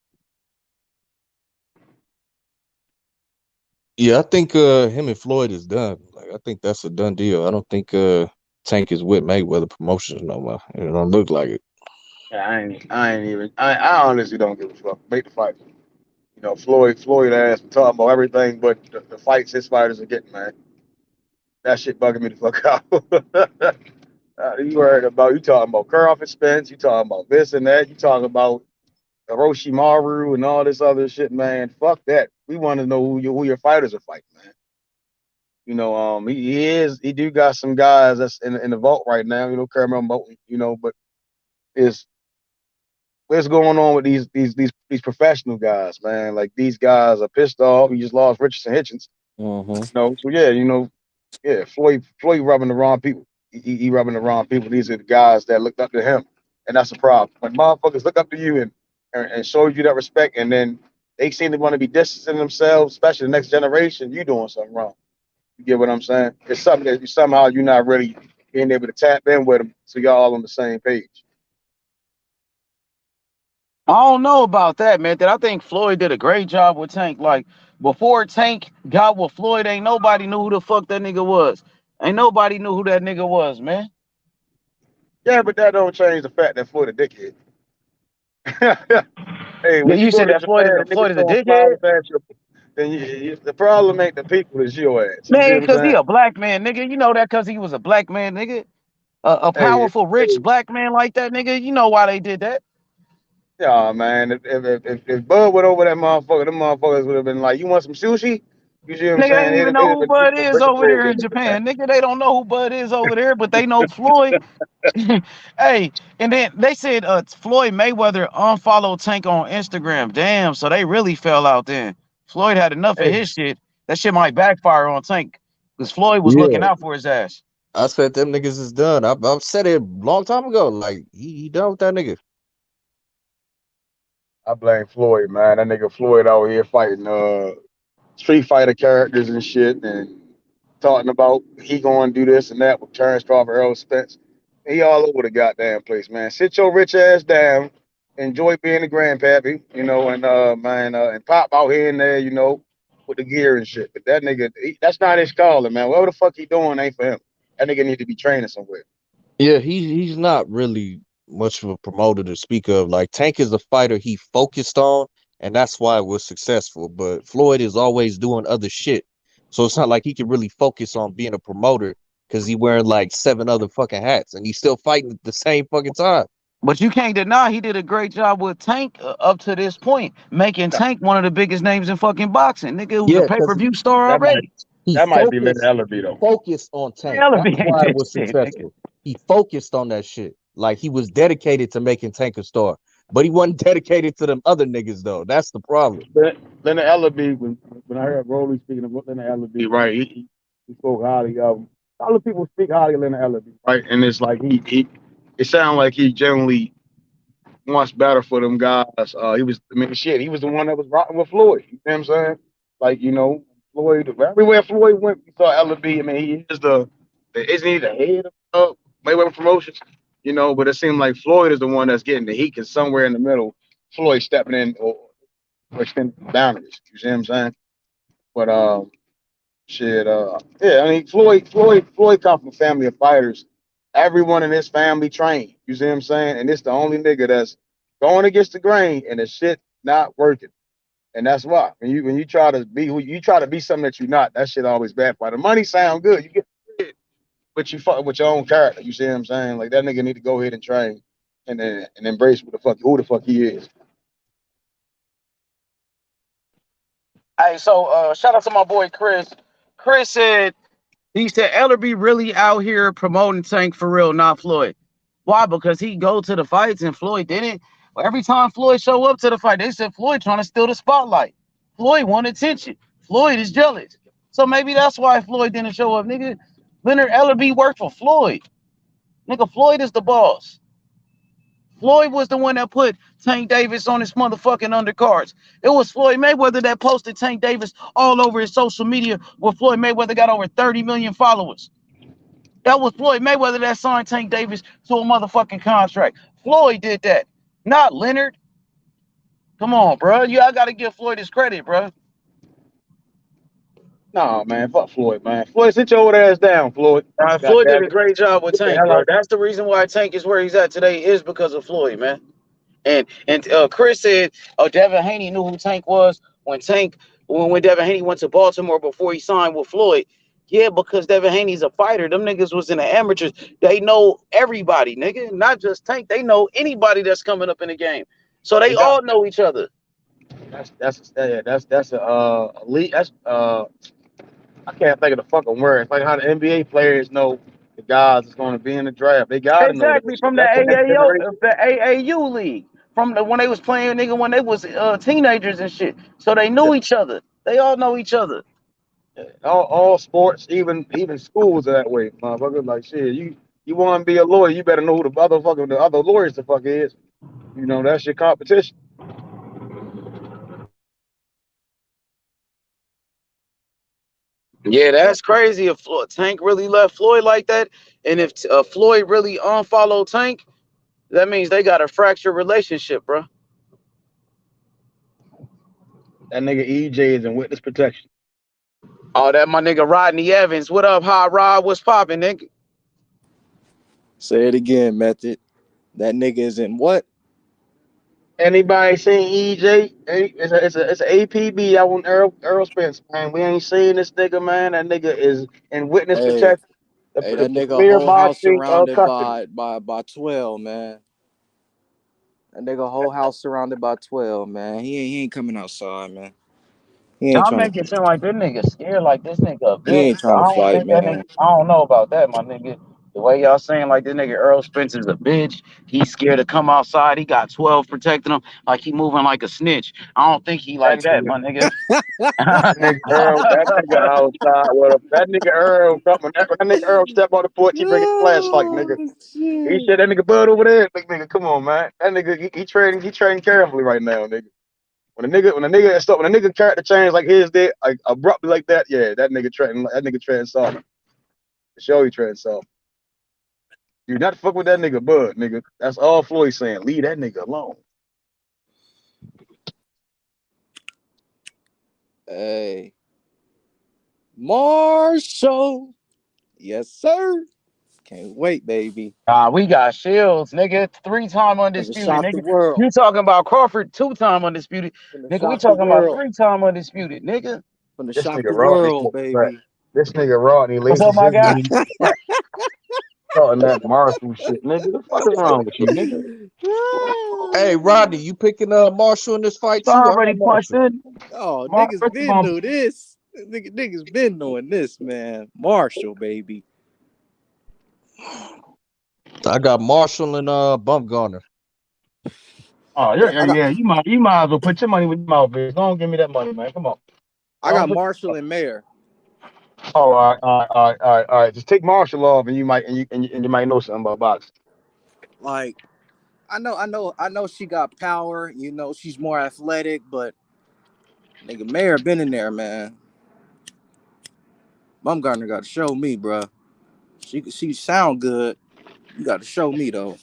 Yeah, I think him and Floyd is done. Like, I think that's a done deal. I don't think Tank is with Mayweather Promotions no more. It don't look like it. Yeah, I honestly don't give a fuck. Make the fight. You know, Floyd ass talking about everything but the fights his fighters are getting, man. That shit bugging me the fuck out. You talking about Curl and Spence, you talking about this and that, you talking about Orochimaru and all this other shit, man. Fuck that. We want to know who your fighters are fighting, man. You know, he do got some guys that's in the vault right now. You know, Caramel Mountain. You know, but is what's going on with these professional guys, man? Like these guys are pissed off. You just lost Richardson Hitchens. Mm-hmm. You know, so yeah, you know, yeah, Floyd rubbing the wrong people. He rubbing the wrong people. These are the guys that looked up to him, and that's a problem. When motherfuckers look up to you and show you that respect, and then they seem to want to be distancing themselves, especially the next generation, you doing something wrong. You get what I'm saying? It's something that somehow you're not really being able to tap in with them, so y'all all on the same page. I don't know about that, man. That I think Floyd did a great job with Tank. Like before Tank got with Floyd, ain't nobody knew who the fuck that nigga was. Ain't nobody knew who that nigga was, man. Yeah, but that don't change the fact that Floyd a dickhead. Hey, when you You go said to that Japan and Floyd niggas is a throwing dickhead? flowers at you, then the problem ain't the people, it's your ass. You see Man, what I'm cause he saying? a black man, nigga. You know that cause he was a black man, nigga. A Hey, powerful, rich black man like that, nigga. You know why they did that. yeah, man. If Bud went over that motherfucker, them motherfuckers would have been like, "You want some sushi?" You see what I'm Nigga, they saying? ain't even They'd know have who been Bud is break the over rules there a in little bit, man. Japan. Nigga, they don't know who Bud is over there, but they know Floyd. Hey, and then they said Floyd Mayweather unfollowed Tank on Instagram. Damn, so they really fell out then. Floyd had enough of Hey, his shit. That shit might backfire on Tank. Because Floyd was looking Yeah, out for his ass. I said them niggas is done. I've said it a long time ago. Like he done with that nigga. I blame Floyd, man. That nigga Floyd out here fighting Street Fighter characters and shit, and talking about he going to do this and that with Terrence Crawford, Earl Spence. He all over the goddamn place, man. Sit your rich ass down, enjoy being a grandpappy, you know, and and pop out here and there, you know, with the gear and shit. But that nigga, that's not his calling, man. Whatever the fuck he doing ain't for him. That nigga need to be training somewhere. Yeah, he's not really much of a promoter to speak of. Like Tank is a fighter he focused on, and that's why it was successful. But Floyd is always doing other shit, so it's not like he can really focus on being a promoter because he wearing like 7 other fucking hats, and he's still fighting at the same fucking time. But you can't deny he did a great job with Tank up to this point, making Tank one of the biggest names in fucking boxing. Nigga, who's a Yeah, because pay-per-view star That might already. he that might be Leonard focused Ellerby he though. focused on Tank. Hell, That's he ain't why it that was shit, nigga. successful. He focused on that shit. Like he was dedicated to making Tank a star, but he wasn't dedicated to them other niggas though. That's the problem. Leonard Ellerby, when I heard Rolly speaking of Leonard Ellerby, right, he spoke highly of him. A lot of people speak highly of Leonard Ellerby, right? And it's like it sounds like he generally wants better for them guys. He was the one that was rocking with Floyd. You know what I'm saying? Like, you know, Floyd, everywhere Floyd went, we saw Ellerby. I mean, he is isn't he the head of Mayweather Promotions? You know, but it seemed like Floyd is the one that's getting the heat, because somewhere in the middle, Floyd stepping in or extending boundaries. You see what I'm saying? But yeah. I mean, Floyd come from a family of fighters. Everyone in his family trained. You see what I'm saying? And it's the only nigga that's going against the grain and the shit not working. And that's why when you try to be who you try to be something that you're not, that shit always backfire. The money sound good, you get it, but you fuck with your own character. You see what I'm saying? Like that nigga need to go ahead and train and embrace who the fuck he is. Hey, so shout out to my boy Chris. Chris said Ellerby really out here promoting Tank for real, not Floyd. Why? Because he go to the fights and Floyd didn't. Well, every time Floyd show up to the fight, they said Floyd trying to steal the spotlight. Floyd want attention. Floyd is jealous. So maybe that's why Floyd didn't show up, nigga. Leonard Ellerby worked for Floyd. Nigga, Floyd is the boss. Floyd was the one that put Tank Davis on his motherfucking undercards. It was Floyd Mayweather that posted Tank Davis all over his social media, where Floyd Mayweather got over 30 million followers. That was Floyd Mayweather that signed Tank Davis to a motherfucking contract. Floyd did that, not Leonard. Come on, bro. I gotta give Floyd his credit, bro. Nah, man, fuck Floyd, man. Floyd, sit your old ass down, Floyd. God Floyd did damn a it. great job with Get the Tank, hell bro. out. That's the reason why Tank is where he's at today, is because of Floyd, man. And Chris said, oh, Devin Haney knew who Tank was. when Devin Haney went to Baltimore before he signed with Floyd. Yeah, because Devin Haney's a fighter. Them niggas was in the amateurs. They know everybody, nigga, not just Tank. They know anybody that's coming up in the game. So they all know each other. That's a elite. That's I can't think of the fucking word. It's like how the NBA players know the guys that's going to be in the draft. They gotta know that Exactly, shit. from the That's the next generation. AAU league, from when they was playing, nigga, when they was teenagers and shit. So they knew each other. They all know each other. All sports, even schools are that way, motherfucker. Like shit, you want to be a lawyer, you better know who the other lawyers the fuck is. You know that's your competition. Yeah, that's crazy. If Tank really left Floyd like that, and if Floyd really unfollowed Tank, that means they got a fractured relationship, bro. That nigga EJ is in witness protection. Oh, that my nigga Rodney Evans. What up, Hot Rod? What's poppin', nigga? Say it again, Method. That nigga is in what? Anybody seen EJ? It's an APB. I want Earl Spence, man. We ain't seen this nigga, man. That nigga is in witness Hey, protection. hey, The that nigga premier whole house boxing surrounded custody. by 12, man. That nigga whole house surrounded by 12, man. He ain't coming outside, man. He ain't Y'all trying make to it sound like this nigga scared, like this nigga a he bitch. ain't trying I to don't fight, think that nigga. man. I don't know about that, my nigga. The way y'all saying like this nigga Earl Spence is a bitch. He's scared to come outside. He got 12 protecting him, like he moving like a snitch. I don't think he like that, my nigga. That nigga outside with him. That nigga Earl, when that nigga Earl step on the porch, he bring his flashlight, nigga. He said that nigga Bud over there. Big nigga, come on, man. That nigga, he trading carefully right now, nigga. When a nigga character change like his did, like abruptly like that, yeah, that nigga trading soft. For sure he trading soft. You not fuck with that nigga Bud, nigga. That's all Floyd saying. Leave that nigga alone. Hey. Marshall. Yes, sir. Can't wait, baby. We got Shields, nigga. 3-time Gonna undisputed, shock the nigga. world. You talking about Crawford, 2-time undisputed. Gonna Nigga, we shock the talking about world. 3-time undisputed, nigga. Gonna This shock nigga the Rodney world, smoking crack. baby. This nigga Rodney What's laces up, my his guy? weed. Talking that Marshall shit, nigga. The fuck is wrong with you, nigga? Hey, Rodney, you picking Marshall in this fight So too? I I already got punched Marshall. in. Oh, niggas Marshall been gonna doing this. Niggas been doing this, man. Marshall, baby. I got Marshall and Bumgarner. Oh, yeah. You might as well put your money with your mouth, bitch. Don't give me that money, man. Come on. I got Marshall and Mayer. Oh, all right. Just take Marshall off, and you might know something about boxing. Like, I know she got power. You know, she's more athletic, but nigga Mayer been in there, man. Bumgarner got to show me, bro. She sound good. You got to show me though.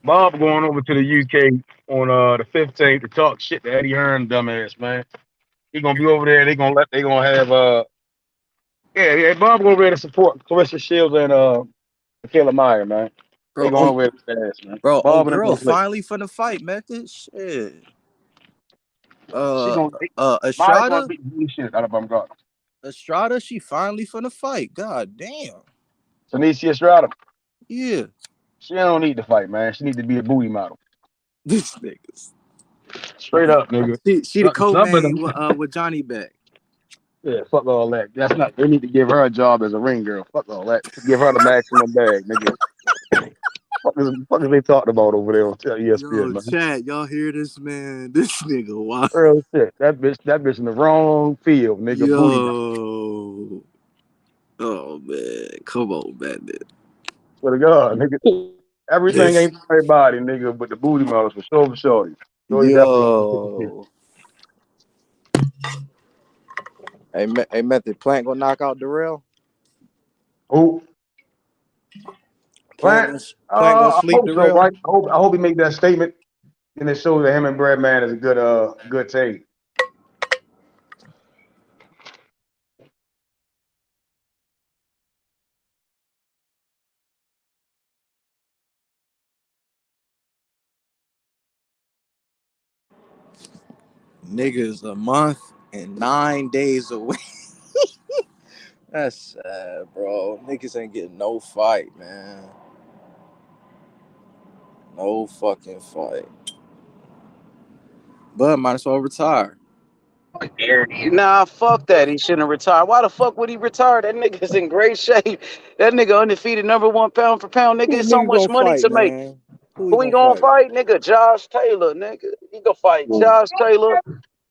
Bob going over to the UK on the 15th to talk shit to Eddie Hearn, dumbass man. He gonna be over there. They gonna have yeah. Bob over there to support Clarissa Shields and Kayla Meyer, man. They Bro, going over there fast, man. bro, Bob and them girl, gonna play. finally finna fight, Method. Shit. She gonna Meyer gonna Estrada, beat the shit out of Bumgarner. Estrada, she finally finna fight. God damn. Tanisha Estrada. Yeah. She don't need to fight, man. She need to be a booty model. This niggas. Straight up, nigga. She the co-main with Johnny Beck. Yeah, fuck all that. That's not. They need to give her a job as a ring girl. Fuck all that. Give her the maximum bag, nigga. Fuck is they talking about over there on ESPN, Yo, man? chat, y'all hear this, man? This nigga, wow. Real shit. That bitch in the wrong field, nigga. Booty model. Yo. Oh man, come on, man. Swear to God, nigga. Everything ain't for everybody, nigga, but the booty models for sure, for sure. So he definitely. Yo. Hey, Method, Plant gonna knock out Darrell? Who? Plant gonna I sleep hope so, Darrell? right? I hope he make that statement, and it shows that him and Brad Man is a good team. Niggas a month and 9 days away. That's sad, bro. Niggas ain't getting no fight, man. No fucking fight. But might as well retire. Nah, fuck that. He shouldn't retire. Why the fuck would he retire? That nigga's in great shape. That nigga undefeated #1 pound for pound. Nigga, Who it's so nigga much gonna money fight, to make. man? Who he Who he gonna gonna fight? fight? Nigga, Josh Taylor, nigga. He gonna fight Josh Taylor.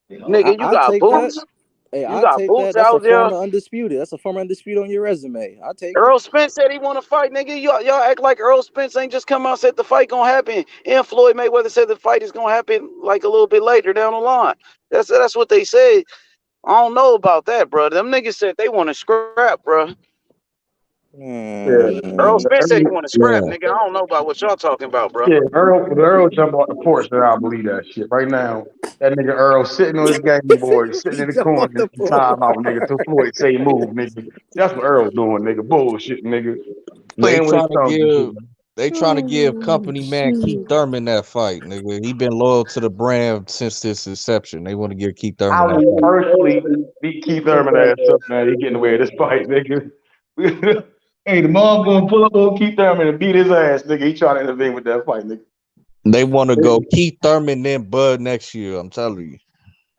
Nigga, you I got take that. boots. Hey, You I got take that. boots That's a out there. former undisputed. That's a former undisputed on your resume. I take it. Earl Spence said he want to fight, nigga. Y'all act like Earl Spence ain't just come out and said the fight gonna happen. And Floyd Mayweather said the fight is gonna happen like a little bit later down the line. That's what they said. I don't know about that, bro. Them niggas said they want to scrap, bro. Earl Spence said he want to scrap, Yeah. nigga. I don't know about what y'all talking about, bro. Yeah, Earl jumped off the porch, and I believe that shit. Right now, that nigga Earl sitting on his game board, sitting in the Jump off corner, the time porch. out, nigga, till Floyd say move, nigga. That's what Earl's doing, nigga. Bullshit, nigga. They Playing with his trying to thumbs and shit, give man. they trying to give company man Keith Thurman that fight, nigga. He been loyal to the brand since this inception. They want to give Keith I Thurman that will fight. personally beat Keith Thurman ass up, man. He getting away with this fight, nigga. Hey, the mom gonna pull up on Keith Thurman and beat his ass, nigga. He trying to intervene with that fight, nigga. They want to go Keith Thurman then Bud next year. I'm telling you.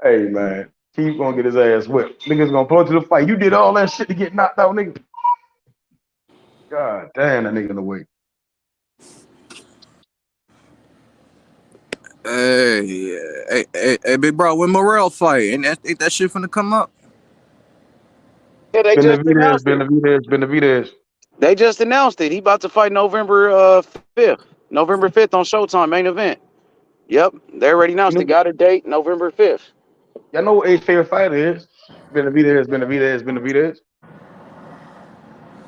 Hey, man. Keith gonna get his ass whipped. Niggas gonna pull up to the fight. You did all that shit to get knocked out, nigga. God damn, that nigga in the way. Hey, big bro, when Morrell fight, ain't that shit finna come up? Yeah, they just announced it. Benavidez. They just announced it. He about to fight November 5th. November 5th on Showtime, main event. Yep, they already announced it. Got a date, November 5th. Y'all know what A's favorite fighter is? Benavidez.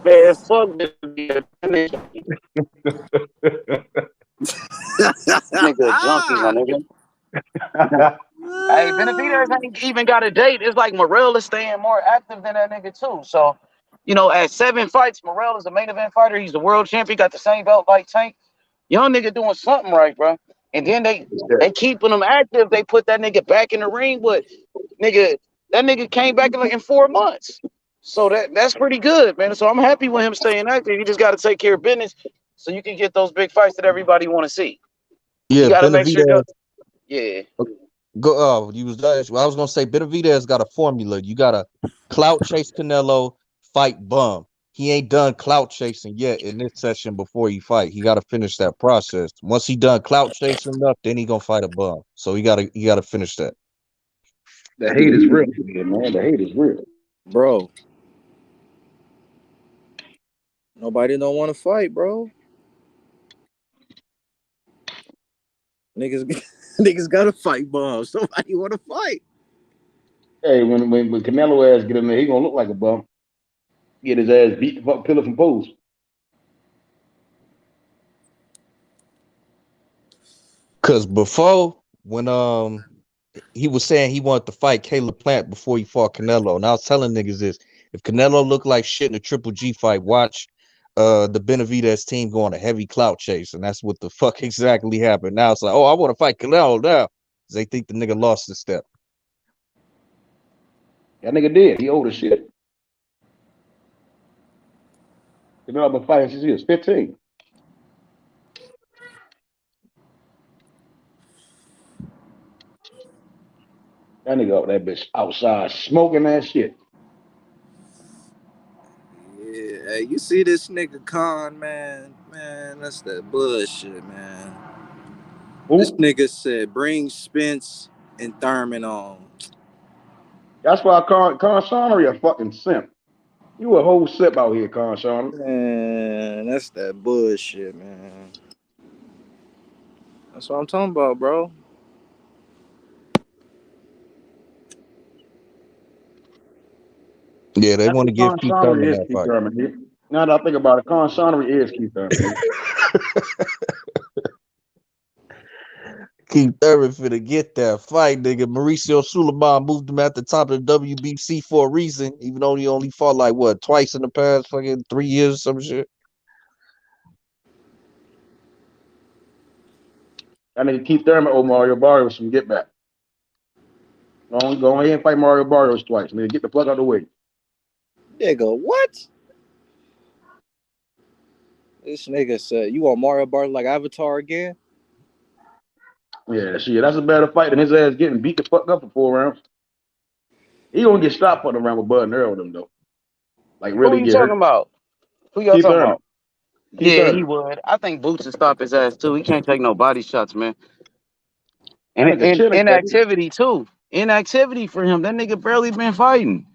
Man, fuck Benavidez. Nigga, junkie, my nigga. Hey, Benavidez ain't even got a date. It's like Morrell is staying more active than that nigga too. So, at 7 fights, Morrell is a main event fighter. He's the world champion. Got the same belt like Tank. Young nigga doing something right, bro. And then they keeping him active. They put that nigga back in the ring, but that nigga came back in 4 months. So that's pretty good, man. So I'm happy with him staying active. You just got to take care of business so you can get those big fights that everybody want to see. Yeah, You got to make sure. Benavidez. Yeah. Go. You was. I was gonna say Benavidez got a formula. You gotta clout chase Canelo, fight bum. He ain't done clout chasing yet in this session before he fight. He got to finish that process. Once he done clout chasing enough, then he gonna fight a bum. So he gotta finish that. The hate is real, man. The hate is real, bro. Nobody don't want to fight, bro. Niggas gotta fight bums. Somebody want to fight. Hey, when Canelo ass get in there, he gonna look like a bum. Get his ass beat the fuck pillar from post. Cause before when he was saying he wanted to fight Caleb Plant before he fought Canelo, and I was telling niggas this: if Canelo looked like shit in a Triple G fight, watch the Benavidez team go on a heavy clout chase, and that's what the fuck exactly happened. Now it's like, oh, I want to fight Canelo now. They think the nigga lost the step. That nigga did. He old as shit. Canelo been fighting since he was 15. That nigga that bitch outside smoking that shit. Yeah, hey, you see this nigga Khan, man? Man, that's that bullshit, man. Ooh. This nigga said bring Spence and Thurman on. That's why Con Sonnery a fucking simp. You a whole simp out here, Con Sonnery. Man, that's that bullshit, man. That's what I'm talking about, bro. Yeah, they want to give Con Keith Sonnery Thurman is that Keith fight. Thurman, dude. Now that I think about it, Con Sonnery is Keith Thurman. Keith Thurman finna get that fight, nigga. Mauricio Sulaiman moved him at the top of the WBC for a reason, even though he only fought like what twice in the past fucking 3 years or some shit. That nigga Keith Thurman owe Mario Barrio some get back. Go ahead and fight Mario Barrios twice, man. Get the fuck out of the way. Nigga, what? This nigga said, you want Mario Barth like Avatar again? Yeah, shit. That's a better fight than his ass getting beat the fuck up for 4 rounds. He gonna get stopped for the round with Bud and Earl them though. Like Who really you get talking hurt. about? Who y'all Keith talking Thurman. about? Keith Yeah, he Thurman. would. I think Boots would stop his ass too. He can't take no body shots, man. That And nigga chilling, baby. inactivity too. Inactivity for him. That nigga barely been fighting.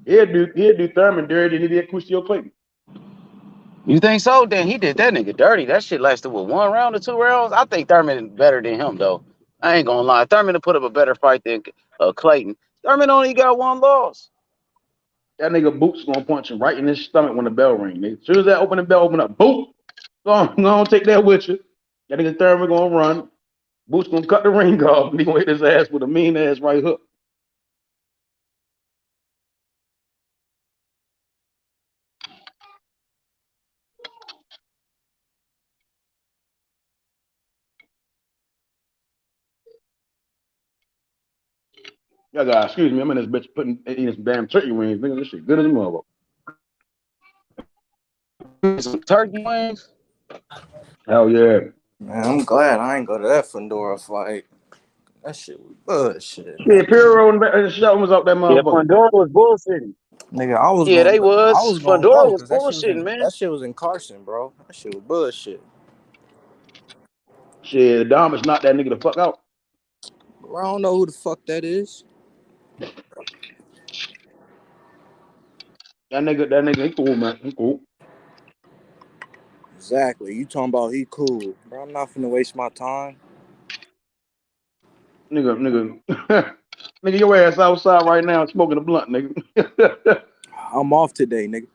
He'll do Thurman dirty and he did Cusio Clayton. You think so? Then he did that nigga dirty. That shit lasted with 1 round or 2 rounds. I think Thurman better than him though. I ain't gonna lie. Thurman to put up a better fight than Clayton. Thurman only got 1 loss. That nigga Boots gonna punch him right in his stomach when the bell ring. Nigga. As soon as that open up, boot. Go on, take that with you. That nigga Thurman gonna run. Boots gonna cut the ring off and he gonna hit his ass with a mean ass right hook. Yeah, guys, excuse me. I'm in this bitch eating some damn turkey wings. Nigga, this shit good as a mother. Some turkey wings. Hell yeah. Man, I'm glad I ain't go to that Fundora fight. That shit was bullshit, man. Shit, Puro and Shelton was out that Yeah, motherfucker. Fundora was bullshitting. Nigga, I was Yeah, gonna they I was. was gonna Fundora go was because bullshitting, man. that shit was in Carson, bro. That shit was bullshit. Shit, Dom is not that nigga the fuck out. Bro, I don't know who the fuck that is. That nigga, he cool, man. He cool. Exactly. You talking about he cool. Bro, I'm not finna waste my time. Nigga, nigga, your ass outside right now smoking a blunt, nigga. I'm off today, nigga.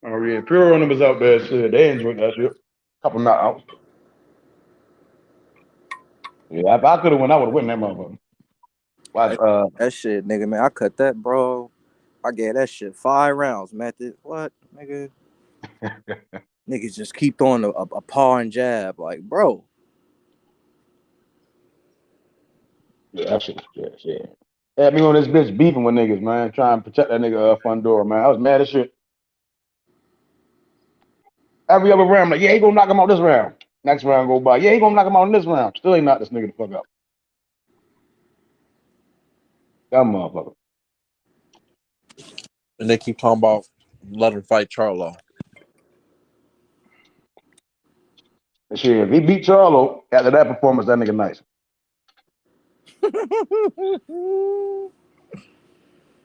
Oh yeah, Pure on them was out there. Shit, they enjoyed that shit. Couple knockouts. Yeah, if I could have won, I would have won that motherfucker. Watch, That shit, nigga, man. I cut that, bro. I gave that shit 5 rounds, method. What, nigga? Niggas just keep throwing a paw and jab. Like, bro. yeah, that shit was shit. Had me on this bitch beefing with niggas, man, trying to protect that nigga Fundora, man. I was mad as shit. Every other round, I'm like, yeah, he gonna knock him out this round. Next round go by, yeah, he gonna knock him out in this round. Still ain't knock this nigga the fuck out. That motherfucker. And they keep talking about let him fight Charlo. And shit, if he beat Charlo after that performance, that nigga nice.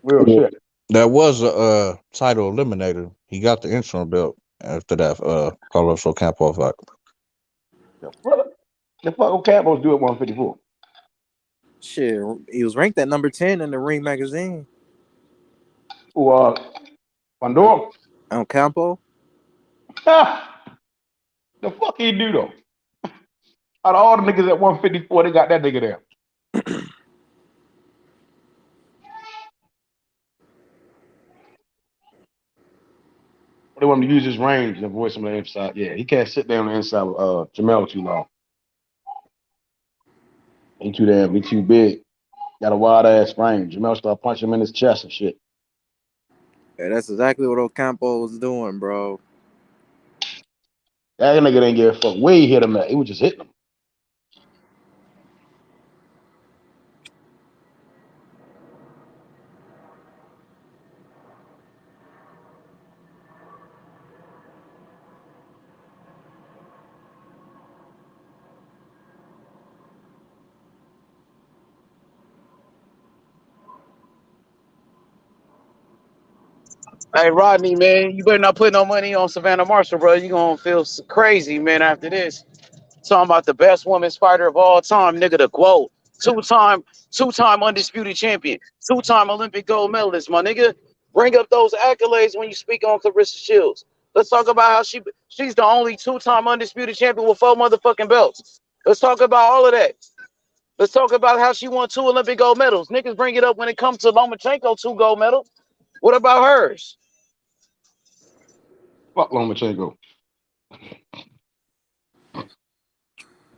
Real shit. That was a title eliminator. He got the interim belt after that Carlos Ocampo fight. The fuck Ocampo's do at 154? Shit, he was ranked at number 10 in the Ring magazine. Who, Pandora? Ocampo? The fuck he do though? Out of all the niggas at 154, they got that nigga there. They want him to use his range and avoid some of the inside. Yeah, he can't sit down on the inside with Jamel too long. He too big. Got a wide ass frame. Jamel start punching him in his chest and shit. Yeah, that's exactly what Ocampo was doing, bro. That nigga didn't give a fuck where he hit him at. He was just hitting him. Hey Rodney, man, you better not put no money on Savannah Marshall, bro. You gonna feel crazy, man, after this. Talking about the best women's fighter of all time, nigga, the GOAT. Two-time undisputed champion, 2-time Olympic gold medalist, my nigga. Bring up those accolades when you speak on Clarissa Shields. Let's talk about how she's the only 2-time undisputed champion with 4 motherfucking belts. Let's talk about all of that. Let's talk about how she won 2 Olympic gold medals. Niggas bring it up when it comes to Lomachenko 2 gold medals. What about hers? Fuck Lomachenko.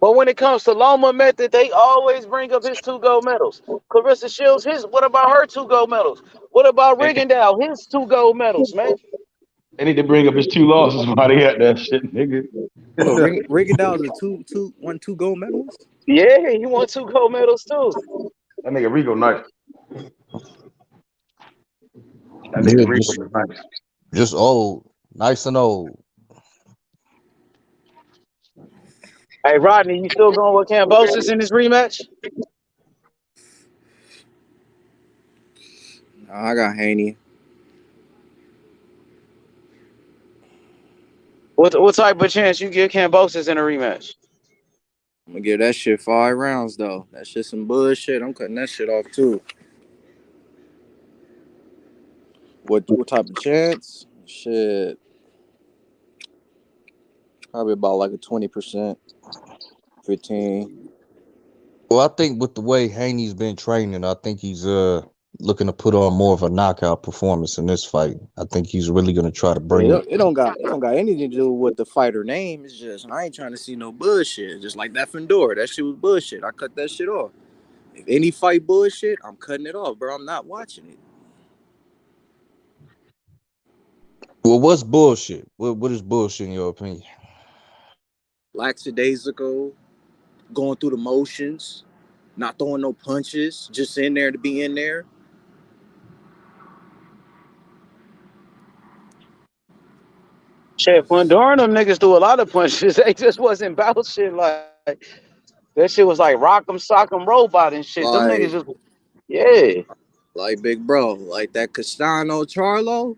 But when it comes to Loma Method, they always bring up his 2 gold medals. Clarissa Shields, what about her 2 gold medals? What about Rigondeaux, his 2 gold medals, man? They need to bring up his 2 losses while they had that shit, nigga. Well, Rigondeaux is won 2 gold medals. Yeah, he won 2 gold medals too. That nigga Rigo nice. That Yeah, nigga Rigo was nice. just old, nice and old. Hey, Rodney, you still going with Kambosos in this rematch? I got Haney. What type of chance you give Kambosos in a rematch? I'm gonna give that shit 5 rounds though. That shit some bullshit. I'm cutting that shit off too. What type of chance? Shit. Probably about like a 20%, 15. Well, I think with the way Haney's been training, I think he's looking to put on more of a knockout performance in this fight. I think he's really gonna try to bring it. It don't got anything to do with the fighter name. It's just I ain't trying to see no bullshit. Just like that Fedor, that shit was bullshit. I cut that shit off. If any fight bullshit, I'm cutting it off, bro. I'm not watching it. Well, what's bullshit? What is bullshit in your opinion? Lackadaisical, going through the motions, not throwing no punches, just in there to be in there. Shit, Fedor and them niggas do a lot of punches. They just wasn't about shit like that. Shit was like rock'em sock'em robot and shit. Them niggas just like big bro, like that Castano Charlo.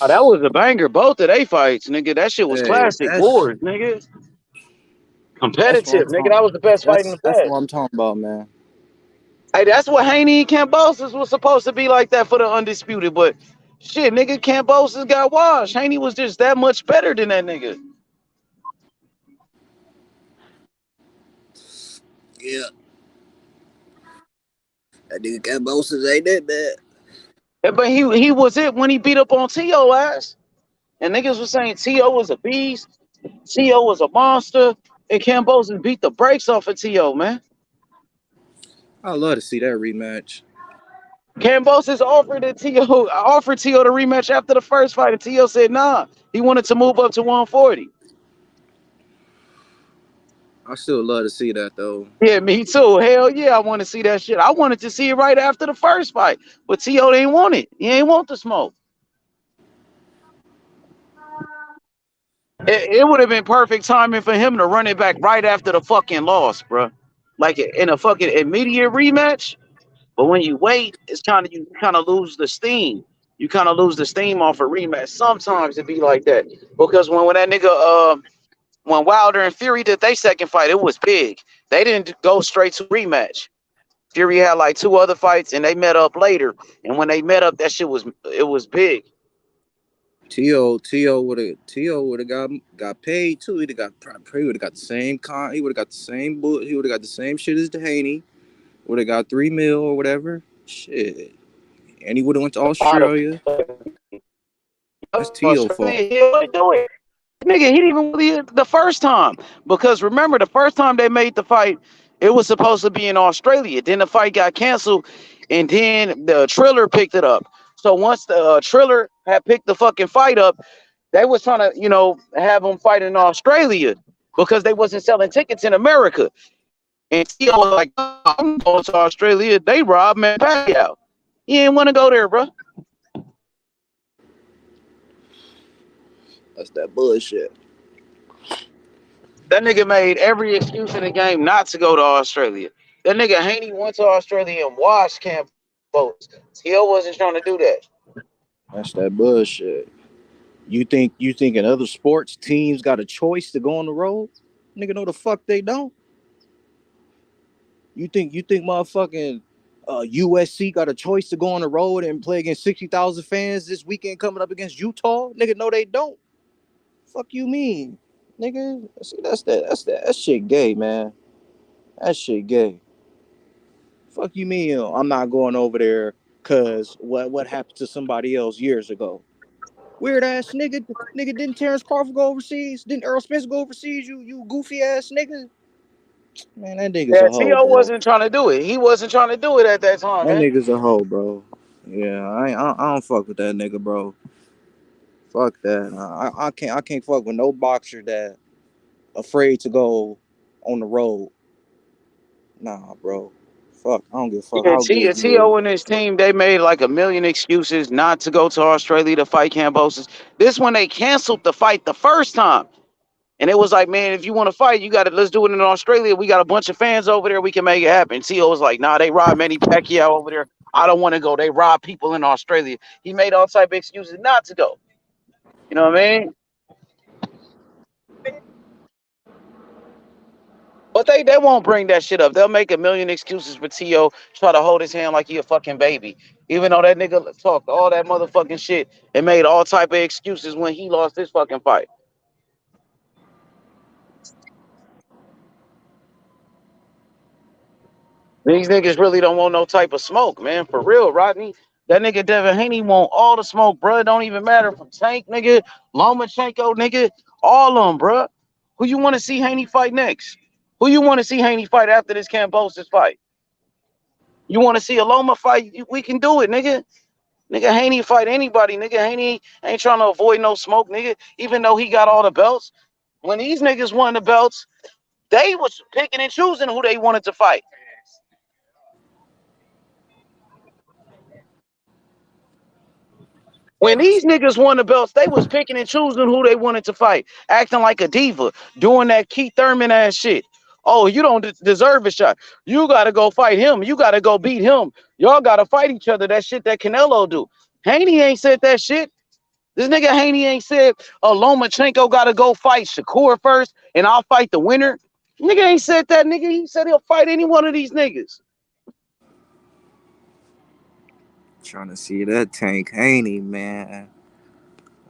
Oh, that was a banger. Both of they fights, nigga. That shit was classic wars, nigga. Competitive, nigga. That was the best fight in the That's past. what I'm talking about, man. Hey, that's what Haney and Kambosos was supposed to be like that for the undisputed, but shit, nigga, Kambosos got washed. Haney was just that much better than that nigga. Yeah. That nigga Kambosos ain't that bad. Yeah, but he was it when he beat up on T.O. ass. And niggas was saying T.O. was a beast, T.O. was a monster, and Kambosos beat the brakes off of T.O., man. I'd love to see that rematch. Kambosos offered T.O. the rematch after the first fight, and T.O. said nah. He wanted to move up to 140. I still love to see that though. Yeah, me too. Hell yeah, I want to see that shit. I wanted to see it right after the first fight, but T.O. didn't want it. He ain't want the smoke. It would have been perfect timing for him to run it back right after the fucking loss, bro. Like in a fucking immediate rematch. But when you wait, it's you kind of lose the steam. You kind of lose the steam off a rematch. Sometimes it be like that because when that nigga when Wilder and Fury did their second fight, it was big. They didn't go straight to rematch. Fury had like 2 other fights, and they met up later. And when they met up, that shit was big. T.O. would have got paid too. He would have got the same he would have got the same he would have got the same shit as Haney. Would have got $3 million or whatever. Shit. And he would have went to Australia. That's T.O. fault. Nigga, he didn't even leave the first time. Because remember, the first time they made the fight, it was supposed to be in Australia. Then the fight got canceled, and then the Triller picked it up. So once the Triller had picked the fucking fight up, they was trying to, have them fight in Australia because they wasn't selling tickets in America. And T.O. was like, I'm going to Australia. They robbed man Pacquiao. He didn't want to go there, bro. That's that bullshit. That nigga made every excuse in the game not to go to Australia. That nigga Haney went to Australia and watched Kambosos. T.O. wasn't trying to do that. That's that bullshit. You think in other sports teams got a choice to go on the road? Nigga, no the fuck they don't. You think motherfucking USC got a choice to go on the road and play against 60,000 fans this weekend coming up against Utah? Nigga, no they don't. Fuck you mean? Nigga, see, that shit gay, man. That shit gay. Fuck you mean I'm not going over there cause what happened to somebody else years ago? Weird ass nigga. Nigga, didn't Terrence Crawford go overseas? Didn't Earl Spence go overseas? You goofy ass nigga. Man, that nigga's Yeah, a hoe, T.O. bro. wasn't trying to do it. He wasn't trying to do it at that time, That man. nigga's a hoe, bro. Yeah, I don't fuck with that nigga, bro. Fuck that. I can't fuck with no boxer that afraid to go on the road. Nah, bro. Fuck. I don't give a fuck Yeah, how good you T.O. is. and his team, they made like a million excuses not to go to Australia to fight Kambosos. This when they canceled the fight the first time. And it was like, man, if you want to fight, you got to let's do it in Australia. We got a bunch of fans over there. We can make it happen. T.O. was like, nah, they rob Manny Pacquiao over there. I don't want to go. They rob people in Australia. He made all type of excuses not to go. You know what I mean? But they won't bring that shit up. They'll make a million excuses for T.O. Try to hold his hand like he a fucking baby. Even though that nigga talked all that motherfucking shit and made all type of excuses when he lost his fucking fight. These niggas really don't want no type of smoke, man. For real, Rodney. That nigga Devin Haney want all the smoke, bro. It don't even matter from Tank, nigga, Lomachenko, nigga, all of them, bro. Who you want to see Haney fight next? Who you want to see Haney fight after this Kambosos fight? You want to see a Loma fight? We can do it, nigga. Nigga, Haney fight anybody, nigga. Haney ain't trying to avoid no smoke, nigga. Even though he got all the belts. When these niggas won the belts, they was picking and choosing who they wanted to fight. When these niggas won the belts, they was picking and choosing who they wanted to fight, acting like a diva, doing that Keith Thurman ass shit. Oh, you don't deserve a shot. You gotta go fight him. You gotta go beat him. Y'all gotta fight each other. That shit that Canelo do. Haney ain't said that shit. This nigga Haney ain't said Lomachenko gotta go fight Shakur first, and I'll fight the winner. Nigga ain't said that. Nigga, he said he'll fight any one of these niggas. Trying to see that Tank Haney, man.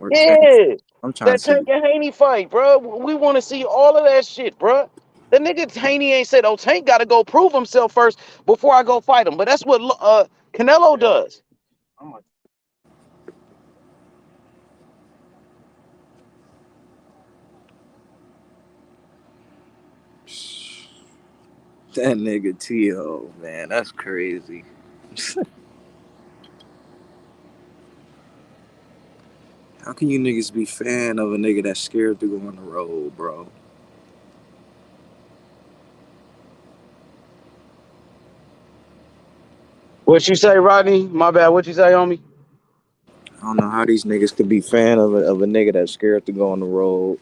Or Tank. Yeah, I'm trying to that see. Tank and Haney fight, bro. We want to see all of that shit, bro. The nigga Haney ain't said, "Oh, Tank got to go prove himself first before I go fight him." But that's what Canelo does. That nigga T.O., man. That's crazy. How can you niggas be fan of a nigga that's scared to go on the road, bro? What you say, Rodney? My bad. What you say, homie? I don't know how these niggas could be fan of a nigga that's scared to go on the road.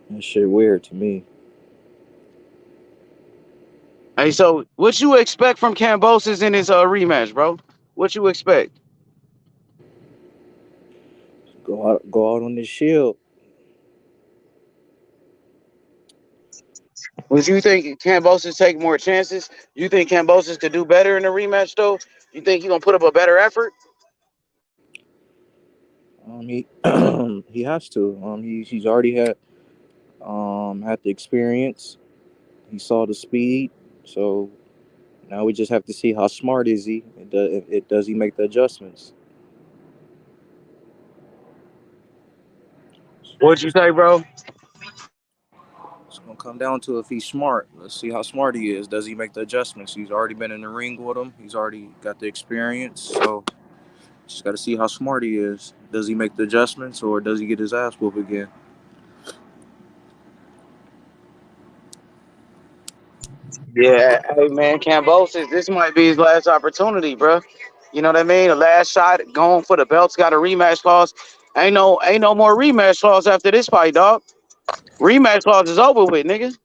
That shit weird to me. Hey, so what you expect from Kambosos in his rematch, bro? What you expect? Go out on this shield. Would you think Kambosos take more chances? You think Kambosos could do better in the rematch, though? You think he gonna put up a better effort? He he has to. He's already had the experience. He saw the speed. So now we just have to see how smart is he. Does he make the adjustments? What'd you say, bro? It's gonna come down to if he's smart. Let's see how smart he is. Does he make the adjustments? He's already been in the ring with him. He's already got the experience. So just got to see how smart he is. Does he make the adjustments or does he get his ass whooped again? Yeah, hey man, Kambosos, this might be his last opportunity, bro. You know what I mean? The last shot, going for the belts, got a rematch clause. Ain't no more rematch clause after this fight, dog. Rematch clause is over with, nigga.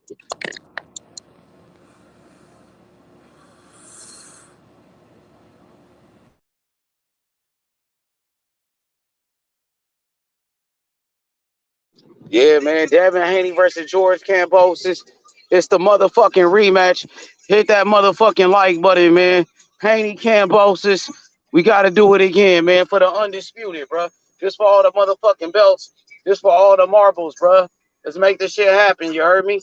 Yeah, man. Devin Haney versus George Kambosos. It's the motherfucking rematch. Hit that motherfucking like button, man. Haney Kambosos. We got to do it again, man, for the undisputed, bro. Just for all the motherfucking belts. Just for all the marbles, bro. Let's make this shit happen. You heard me?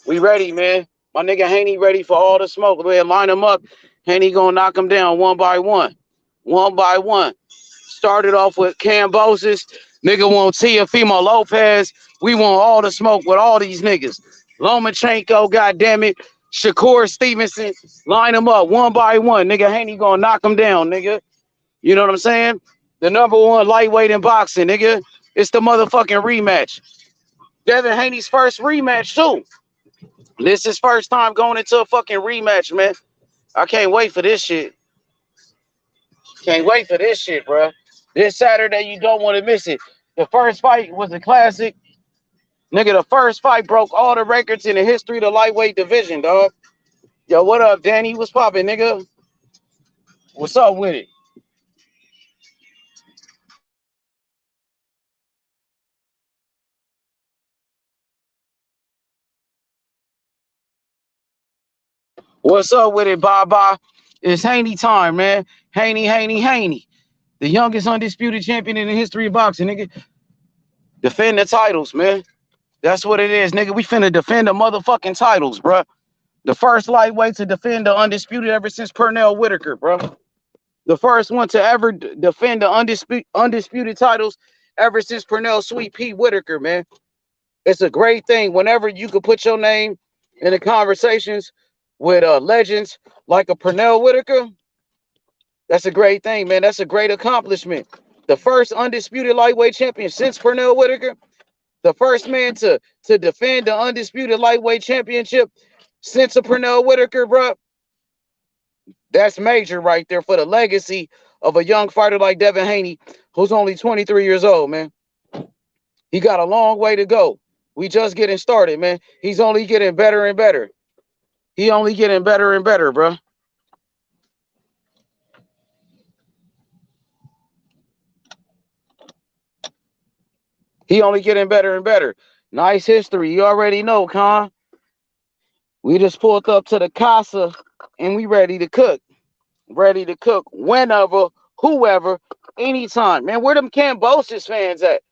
We ready, man. My nigga Haney ready for all the smoke. Man, line him up. Haney gonna knock him down one by one. One by one. Started off with Kambosos. Nigga want Teofimo Lopez. We want all the smoke with all these niggas. Lomachenko, goddamn it. Shakur Stevenson, line them up one by one. Nigga Haney gonna knock them down, nigga. You know what I'm saying? The #1 lightweight in boxing, nigga. It's the motherfucking rematch. Devin Haney's first rematch, too. This is his first time going into a fucking rematch, man. I can't wait for this shit. Can't wait for this shit, bro. This Saturday, you don't want to miss it. The first fight was a classic. Nigga, the first fight broke all the records in the history of the lightweight division, dog. Yo, what up, Danny? What's poppin', nigga? What's up with it? What's up with it, Baba? It's Haney time, man. Haney. The youngest undisputed champion in the history of boxing, nigga. Defend the titles, man. That's what it is, nigga. We finna defend the motherfucking titles, bro. The first lightweight to defend the undisputed ever since Pernell Whitaker, bro. The first one to ever defend the undisputed titles ever since Pernell Sweet Pete Whitaker, man. It's a great thing whenever you could put your name in the conversations with legends like a Pernell Whitaker. That's a great thing, man. That's a great accomplishment. The first undisputed lightweight champion since Pernell Whitaker. The first man to defend the undisputed lightweight championship since a Pernell Whitaker, bro. That's major right there for the legacy of a young fighter like Devin Haney, who's only 23 years old, man. He got a long way to go. We just getting started, man. He's only getting better and better. He only getting better and better, bro. He only getting better and better. Nice history. You already know, Con. We just pulled up to the casa and we ready to cook. Ready to cook whenever, whoever, anytime. Man, where them Kambosos fans at?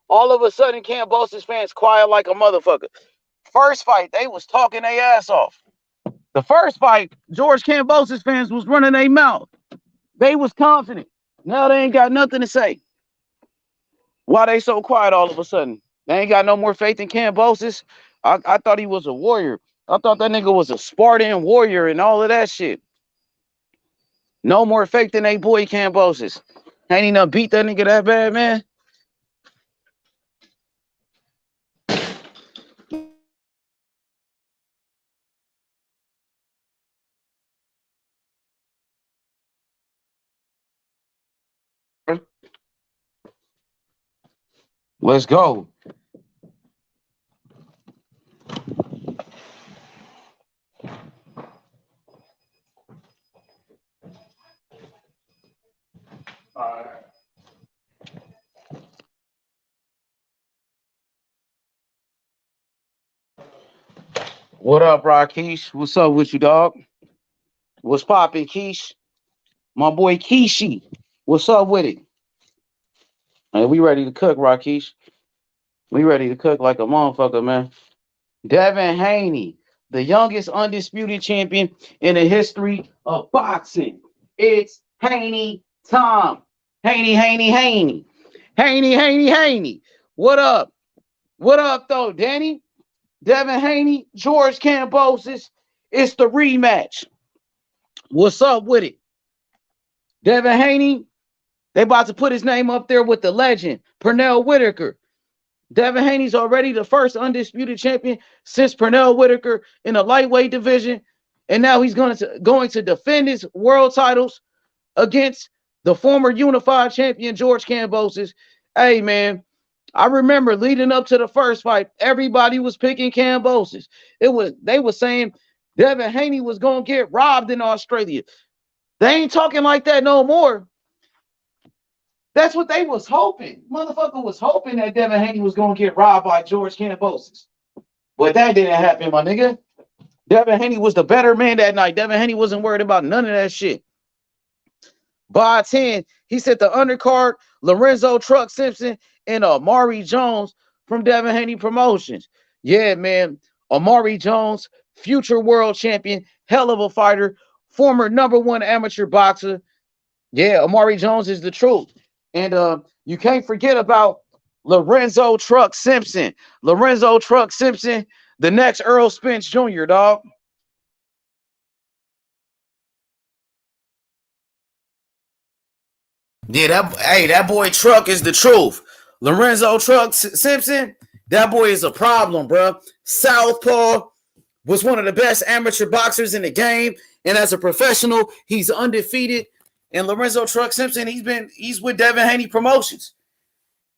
All of a sudden, Kambosos fans quiet like a motherfucker. First fight, they was talking their ass off. The first fight, George Kambosos fans was running their mouth. They was confident. Now they ain't got nothing to say. Why they so quiet all of a sudden? They ain't got no more faith in Kambosos. I thought he was a warrior. I thought that nigga was a Spartan warrior and all of that shit. No more faith in they boy Kambosos. Ain't he done beat that nigga that bad, man? Let's go. What up, Rakesh? What's up with you, dog? What's poppin', Keish? My boy Keishi. What's up with it? Hey, we ready to cook, Rakesh. We ready to cook like a motherfucker, man. Devin Haney, the youngest undisputed champion in the history of boxing. It's Haney time. Haney. What up? What up, though, Danny? Devin Haney, George Kambosos. It's the rematch. What's up with it? Devin Haney, they about to put his name up there with the legend, Pernell Whitaker. Devin Haney's already the first undisputed champion since Pernell Whitaker in the lightweight division. And now he's going to defend his world titles against the former unified champion, George Kambosos. Hey, man, I remember leading up to the first fight, everybody was picking Kambosos. They were saying Devin Haney was going to get robbed in Australia. They ain't talking like that no more. That's what they was hoping. Motherfucker was hoping that Devin Haney was going to get robbed by George Kambosos. But that didn't happen, my nigga. Devin Haney was the better man that night. Devin Haney wasn't worried about none of that shit. By 10, he said the undercard, Lorenzo Truck Simpson and Amari Jones from Devin Haney Promotions. Yeah, man. Amari Jones, future world champion, hell of a fighter, former #1 amateur boxer. Yeah, Amari Jones is the truth. And you can't forget about Lorenzo Truck Simpson. Lorenzo Truck Simpson, the next Earl Spence Jr., dog. Yeah, that boy Truck is the truth. Lorenzo Truck Simpson, that boy is a problem, bro. Southpaw, was one of the best amateur boxers in the game, and as a professional, he's undefeated. And Lorenzo Truck Simpson, he's with Devin Haney Promotions.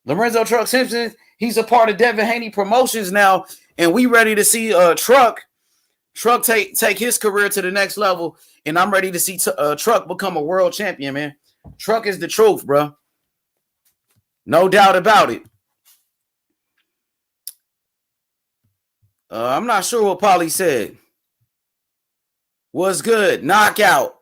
Lorenzo Truck Simpson, he's a part of Devin Haney Promotions now, and we ready to see Truck take his career to the next level, and I'm ready to see Truck become a world champion, man. Truck is the truth, bro. No doubt about it. I'm not sure what Polly said. What's good? Knockout.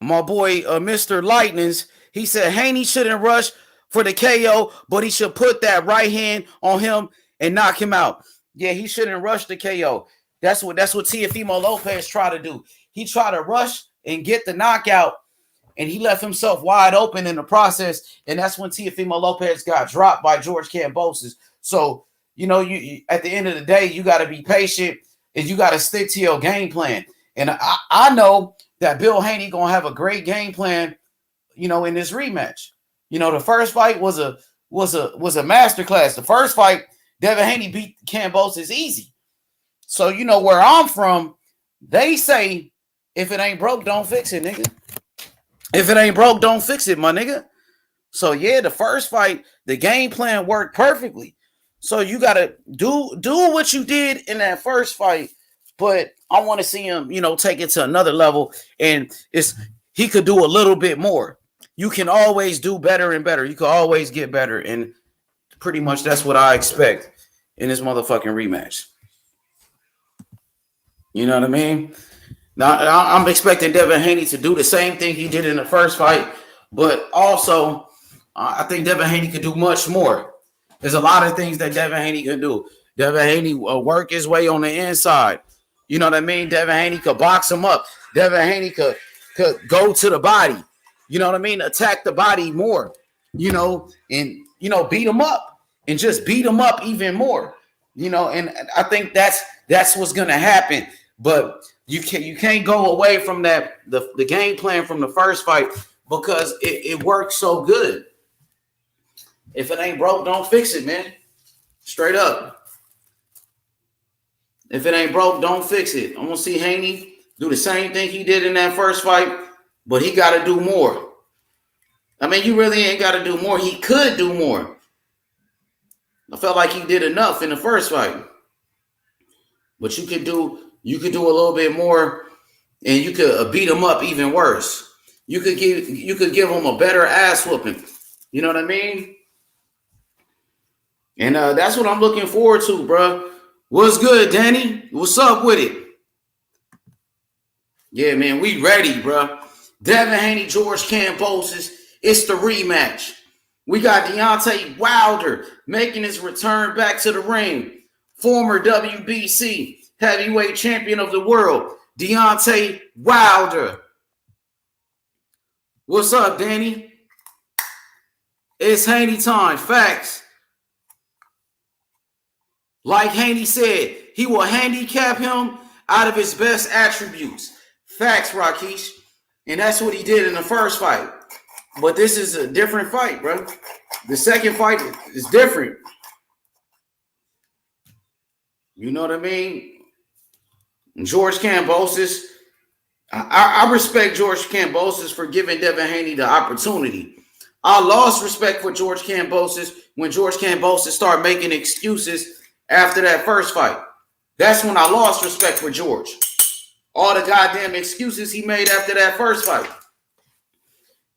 My boy, Mr. Lightnings, he said Haney shouldn't rush for the KO, but he should put that right hand on him and knock him out. Yeah, he shouldn't rush the KO. That's what Teofimo Lopez tried to do. He tried to rush and get the knockout, and he left himself wide open in the process, and that's when Teofimo Lopez got dropped by George Kambosos. So, you at the end of the day, you got to be patient, and you got to stick to your game plan. And I know that Bill Haney going to have a great game plan, in this rematch. The first fight was a masterclass. The first fight, Devin Haney beat Kambosos easy. So, where I'm from, they say, if it ain't broke, don't fix it, nigga. If it ain't broke, don't fix it, my nigga. So, yeah, the first fight, the game plan worked perfectly. So, you got to do what you did in that first fight, but I want to see him, take it to another level, and he could do a little bit more. You can always do better and better. You can always get better, and pretty much that's what I expect in this motherfucking rematch. You know what I mean? Now, I'm expecting Devin Haney to do the same thing he did in the first fight, but also I think Devin Haney could do much more. There's a lot of things that Devin Haney can do. Devin Haney will work his way on the inside. You know what I mean? Devin Haney could box him up. Devin Haney could go to the body. You know what I mean? Attack the body more, and, beat him up and just beat him up even more, and I think that's what's going to happen. But you can't go away from that, the game plan from the first fight, because it worked so good. If it ain't broke, don't fix it, man. Straight up. If it ain't broke, don't fix it. I'm going to see Haney do the same thing he did in that first fight, but he got to do more. I mean, you really ain't got to do more. He could do more. I felt like he did enough in the first fight. But you could do a little bit more, and you could beat him up even worse. You could give him a better ass whooping. You know what I mean? And that's what I'm looking forward to, bro. What's good, Danny? What's up with it? Yeah, man, we ready, bro. Devin Haney, George Kambosos. It's the rematch. We got Deontay Wilder making his return back to the ring. Former WBC heavyweight champion of the world, Deontay Wilder. What's up, Danny? It's Haney time. Facts. Like Haney said, he will handicap him out of his best attributes. Facts, Rakesh. And that's what he did in the first fight. But this is a different fight, bro. The second fight is different. You know what I mean? George Kambosos, I respect George Kambosos for giving Devin Haney the opportunity. I lost respect for George Kambosos when George Kambosos started making excuses after that first fight. That's when I lost respect for George. All the goddamn excuses he made after that first fight.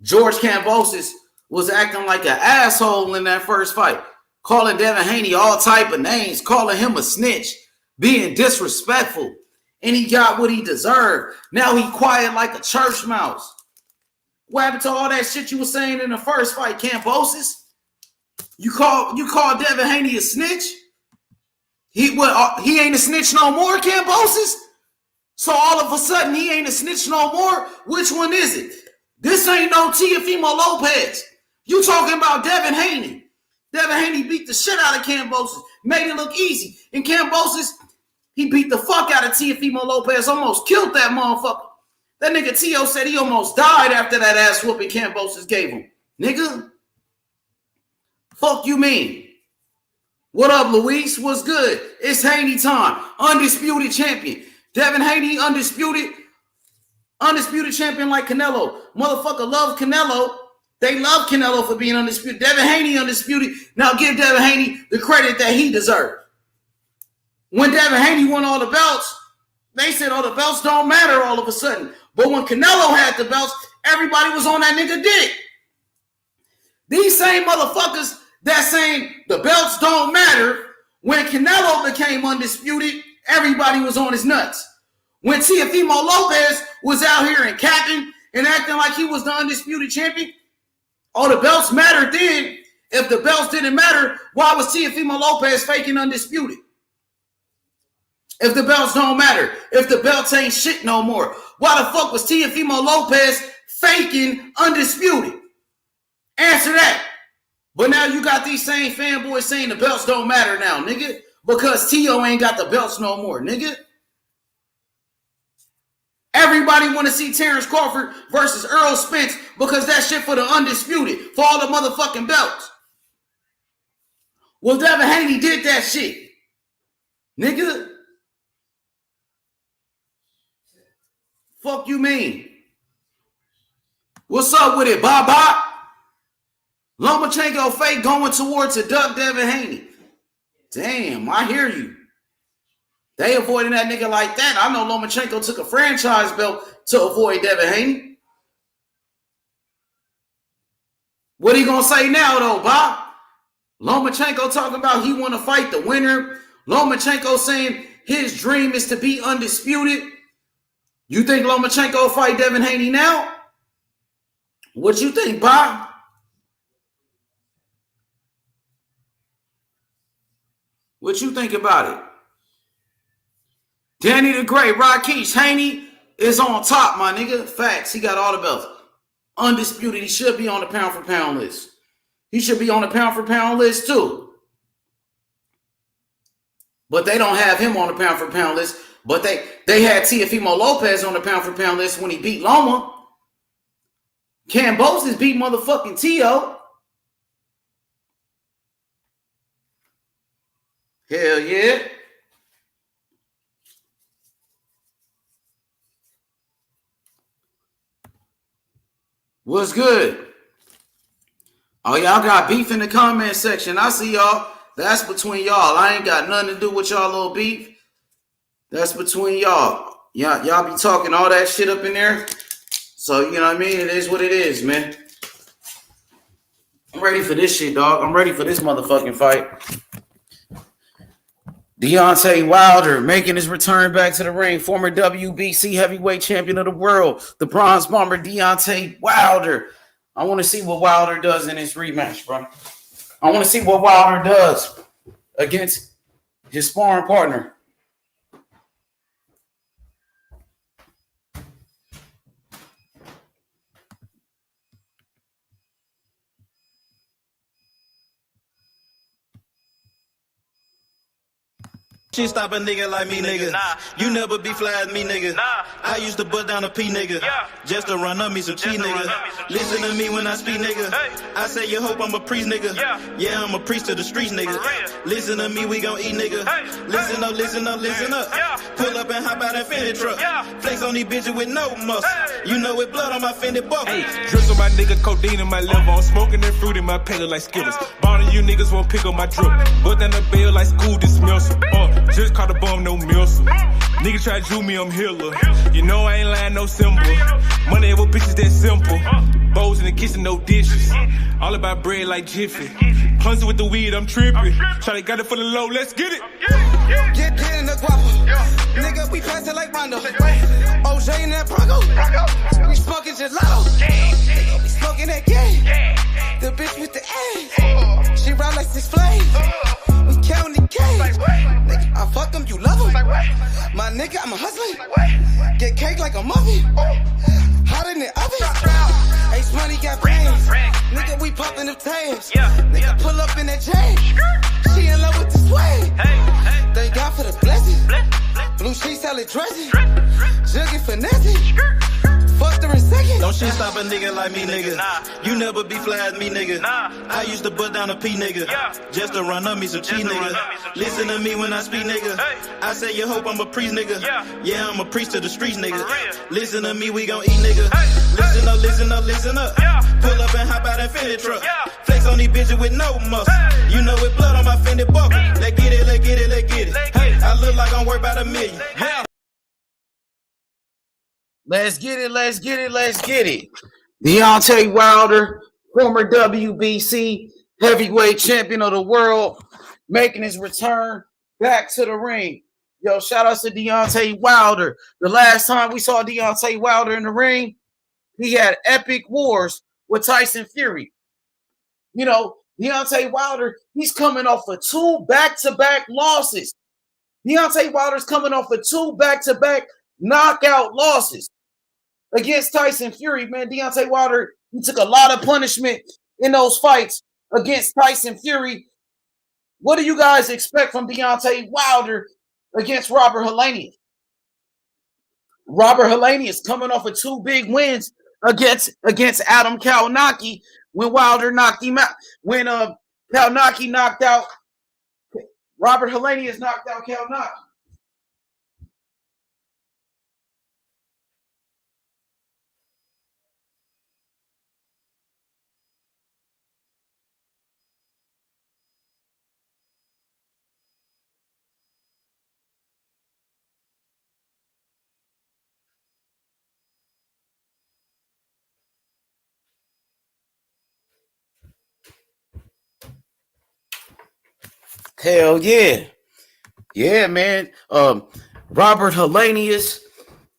George Kambosos was acting like an asshole in that first fight, calling Devin Haney all type of names, calling him a snitch, being disrespectful, and he got what he deserved. Now he quiet like a church mouse. What happened to all that shit you were saying in the first fight, Kambosos? You call Devin Haney a snitch? He ain't a snitch no more, Kambosos? So all of a sudden he ain't a snitch no more? Which one is it? This ain't no Teofimo Lopez. You talking about Devin Haney. Devin Haney beat the shit out of Kambosos, made it look easy. And Kambosos, he beat the fuck out of Teofimo Lopez, almost killed that motherfucker. That nigga Tio said he almost died after that ass whooping Kambosos gave him. Nigga, fuck you mean? What up, Luis? What's good? It's Haney time. Undisputed champion. Devin Haney, undisputed champion like Canelo. Motherfucker love Canelo. They love Canelo for being undisputed. Devin Haney undisputed. Now give Devin Haney the credit that he deserves. When Devin Haney won all the belts, they said, oh, the belts don't matter all of a sudden. But when Canelo had the belts, everybody was on that nigga dick. These same motherfuckers that saying the belts don't matter, when Canelo became undisputed, everybody was on his nuts. When Teofimo Lopez was out here and capping and acting like he was the undisputed champion, oh, the belts mattered then. If the belts didn't matter, why was Teofimo Lopez faking undisputed? If the belts don't matter, if the belts ain't shit no more, why the fuck was Teofimo Lopez faking undisputed? Answer that. But now you got these same fanboys saying the belts don't matter now, nigga, because Tio ain't got the belts no more, nigga. Everybody want to see Terrence Crawford versus Earl Spence because that shit for the undisputed, for all the motherfucking belts. Well, Devin Haney did that shit, nigga. Fuck you mean? What's up with it, Baba? Lomachenko fake going towards a duck Devin Haney. Damn, I hear you. They avoiding that nigga like that. I know Lomachenko took a franchise belt to avoid Devin Haney. What he gonna say now though, Bob? Lomachenko talking about he want to fight the winner. Lomachenko saying his dream is to be undisputed. You think Lomachenko will fight Devin Haney now? What you think, Bob? What you think about it? Danny the Great, Rakesh, Haney is on top, my nigga. Facts. He got all the belts. Undisputed. He should be on the pound for pound list. He should be on the pound for pound list too. But they don't have him on the pound for pound list. But they had Teofimo Lopez on the pound for pound list when he beat Loma. Kambosos beat motherfucking Tio. Hell yeah. What's good? Oh, y'all got beef in the comment section. I see y'all. That's between y'all. I ain't got nothing to do with y'all little beef. That's between y'all. Y'all be talking all that shit up in there. So, you know what I mean? It is what it is, man. I'm ready for this shit, dog. I'm ready for this motherfucking fight. Deontay Wilder making his return back to the ring. Former WBC heavyweight champion of the world. The bronze bomber, Deontay Wilder. I want to see what Wilder does in this rematch, bro. I want to see what Wilder does against his sparring partner. She stop a nigga like me, nigga. You never be fly as me, nigga. I used to bust down a P, nigga. Just to run up me some cheese, nigga. Listen to me when I speak, nigga. I say you hope I'm a priest, nigga. Yeah, I'm a priest to the streets, nigga. Listen to me, we gon' eat, nigga. Listen up, listen up, listen up. Pull up and hop out that Fendi truck. Flex on these bitches with no muscle. You know with blood on my Fendi buckle. Hey, drizzle my nigga, codeine in my liver. I'm smoking that fruit in my pellet like Skittles. Ballin' you niggas won't pick up my drip. But then the bill like school dismissal. Just caught a bum, no missile. Nigga try to do me, I'm Hitler. You know I ain't lying, no symbol. Money over bitches that simple. Bowls in the kitchen, no dishes. All about bread like Jiffy. Clumsy with the weed, I'm tripping. Try got it for the low, let's get it. Get in the guapo. Nigga, we pass it like Rondo. OJ in that Bronco. We smoking gelato. Nigga, we smoking that game. The bitch with the ass. She ride like 6 Flames. We counting the cash. Nigga, I fuck them, you love them. My nigga, I'm a hustler. Get cake like a muffin. Hot in the oven. Ace Money got brains. Nigga, we poppin' them tails. Nigga, pull up in that chain. She in love with the swag. Thank God for the blessings. Blue sheets, salad dressing. Jugging finessing. Fucked her in second. Don't shit stop a nigga like me, nigga. You never be fly as me, nigga. I used to bust down a P, nigga. Just to run up me some cheese, nigga. Listen to me when I speak, nigga. I say you hope I'm a priest, nigga. Yeah, I'm a priest to the streets, nigga. Listen to me, we gon' eat, nigga. Listen up, listen up, listen up. Pull up and hop out that Fendi truck. Flex on these bitches with no muscle. You know with blood on my Fendi buckle. Let's get it, let's get it, let's get it. Hey, I look like I'm worth about $1 million. Let's get it, let's get it, let's get it. Deontay Wilder, former WBC heavyweight champion of the world, making his return back to the ring. Yo, shout out to Deontay Wilder. The last time we saw Deontay Wilder in the ring, he had epic wars with Tyson Fury. You know, Deontay Wilder, he's coming off of 2 back-to-back losses. Deontay Wilder's coming off of 2 back-to-back knockout losses against Tyson Fury. Man, Deontay Wilder, he took a lot of punishment in those fights against Tyson Fury. What do you guys expect from Deontay Wilder against Robert Helenius? Robert Helenius coming off of 2 big wins against Adam Kalnacki when Wilder knocked him out. When Kalnacki knocked out Robert Helenius, knocked out Kalnacki. Hell yeah. Yeah, man. Robert Helenius,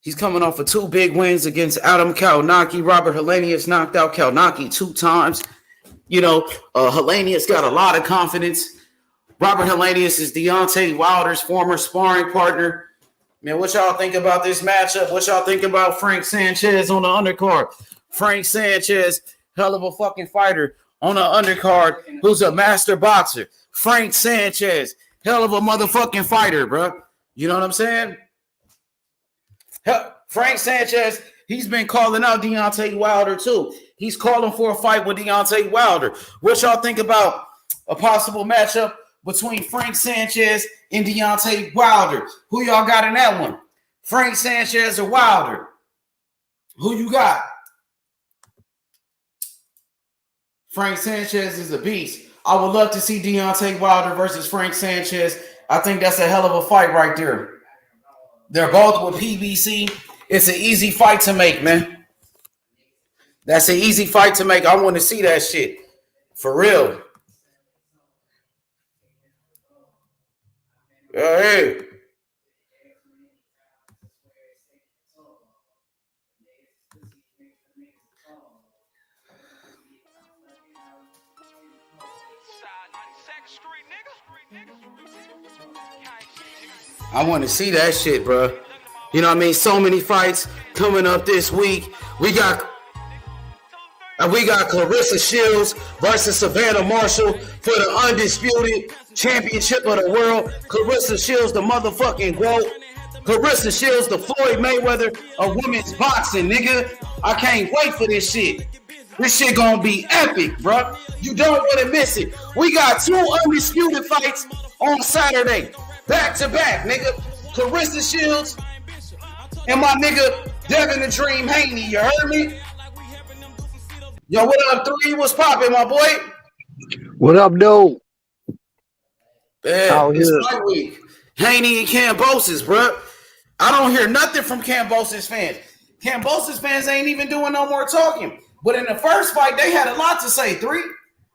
he's coming off of 2 big wins against Adam Kalnacki. Robert Helenius knocked out Kalnacki 2 times. You know, Helenius got a lot of confidence. Robert Helenius is Deontay Wilder's former sparring partner. Man, what y'all think about this matchup? What y'all think about Frank Sanchez on the undercard? Frank Sanchez, hell of a fucking fighter on the undercard, who's a master boxer. Frank Sanchez, hell of a motherfucking fighter, bro. You know what I'm saying? Frank Sanchez, he's been calling out Deontay Wilder too. He's calling for a fight with Deontay Wilder. What y'all think about a possible matchup between Frank Sanchez and Deontay Wilder? Who y'all got in that one? Frank Sanchez or Wilder? Who you got? Frank Sanchez is a beast. I would love to see Deontay Wilder versus Frank Sanchez. I think that's a hell of a fight right there. They're both with PBC. It's an easy fight to make, man. That's an easy fight to make. I want to see that shit. For real. Hey. I want to see that shit, bro. You know what I mean? So many fights coming up this week. We got Clarissa Shields versus Savannah Marshall for the undisputed championship of the world. Clarissa Shields, the motherfucking GOAT. Clarissa Shields, the Floyd Mayweather of women's boxing, nigga. I can't wait for this shit. This shit gonna be epic, bro. You don't want to miss it. We got 2 undisputed fights on Saturday. Back to back, nigga. Clarissa Shields and my nigga Devin the Dream Haney. You heard me? Yo, what up, 3? What's poppin', my boy? What up, dude? Yeah, it's fight week. Haney and Kambosos, bro. I don't hear nothing from Kambosos fans. Kambosos fans ain't even doing no more talking. But in the first fight, they had a lot to say, 3.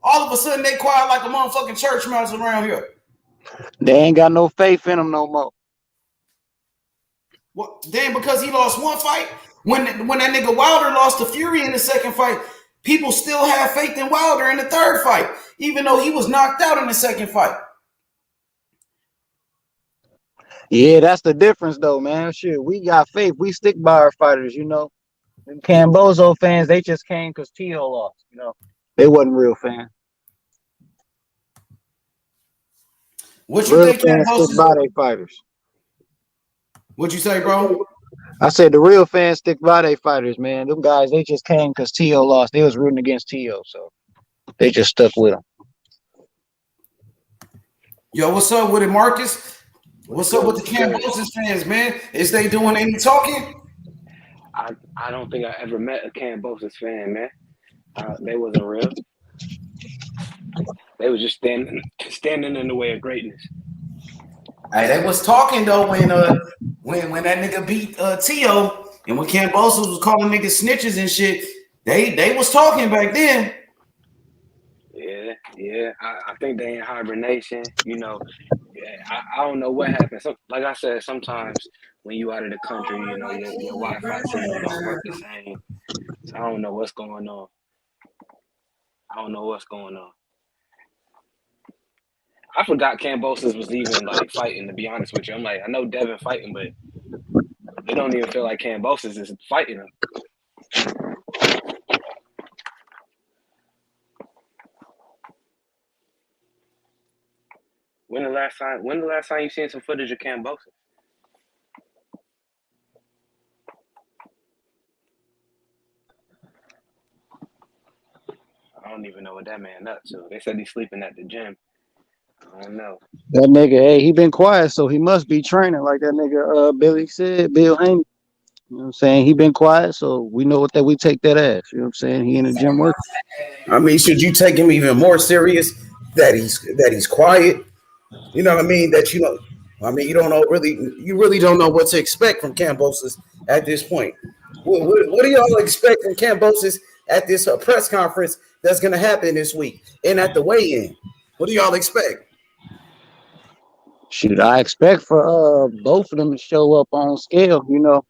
All of a sudden, they quiet like a motherfucking church mouse around here. They ain't got no faith in them no more. Well, then because he lost 1 fight, when that nigga Wilder lost to Fury in the second fight, people still have faith in Wilder in the third fight, even though he was knocked out in the second fight. Yeah, that's the difference, though, man. Shit, we got faith. We stick by our fighters, you know. Them Kambosos fans, they just came because T.O. lost. You know, they wasn't real fans. What you Real think fans stick Kambosos? by their fighters. What'd you say, bro? I said the real fans stick by their fighters, man. Them guys, they just came because T.O. lost. They was rooting against T.O., so they just stuck with him. Yo, what's up with it, Marcus? What's up with the Kambosos fans, man? Is they doing any talking? I don't think I ever met a Kambosos fan, man. They wasn't real. They was just standing in the way of greatness. Hey, they was talking though when that nigga beat T.O. and when Kambosos was calling niggas snitches and shit. They was talking back then. Yeah. I think they in hibernation. You know, I don't know what happened. So, like I said, sometimes when you out of the country, you know, your Wi-Fi signal don't work the same. So I don't know what's going on. I forgot Kambosos was even like fighting. To be honest with you, I'm like, I know Devin fighting, but it don't even feel like Kambosos is fighting him. When the last time you seen some footage of Kambosos? I don't even know what that man up to. They said he's sleeping at the gym. I don't know. That nigga, hey, he been quiet, so he must be training like that nigga Billy said, Bill Haney. You know what I'm saying? He been quiet, so we know that we take that ass. You know what I'm saying? He in the gym working. I mean, should you take him even more serious that he's quiet? You know what I mean? That you don't know you really don't know what to expect from Kambosos at this point. What do y'all expect from Kambosos at this press conference that's going to happen this week and at the weigh-in? What do y'all expect? Shoot, I expect for both of them to show up on scale, you know.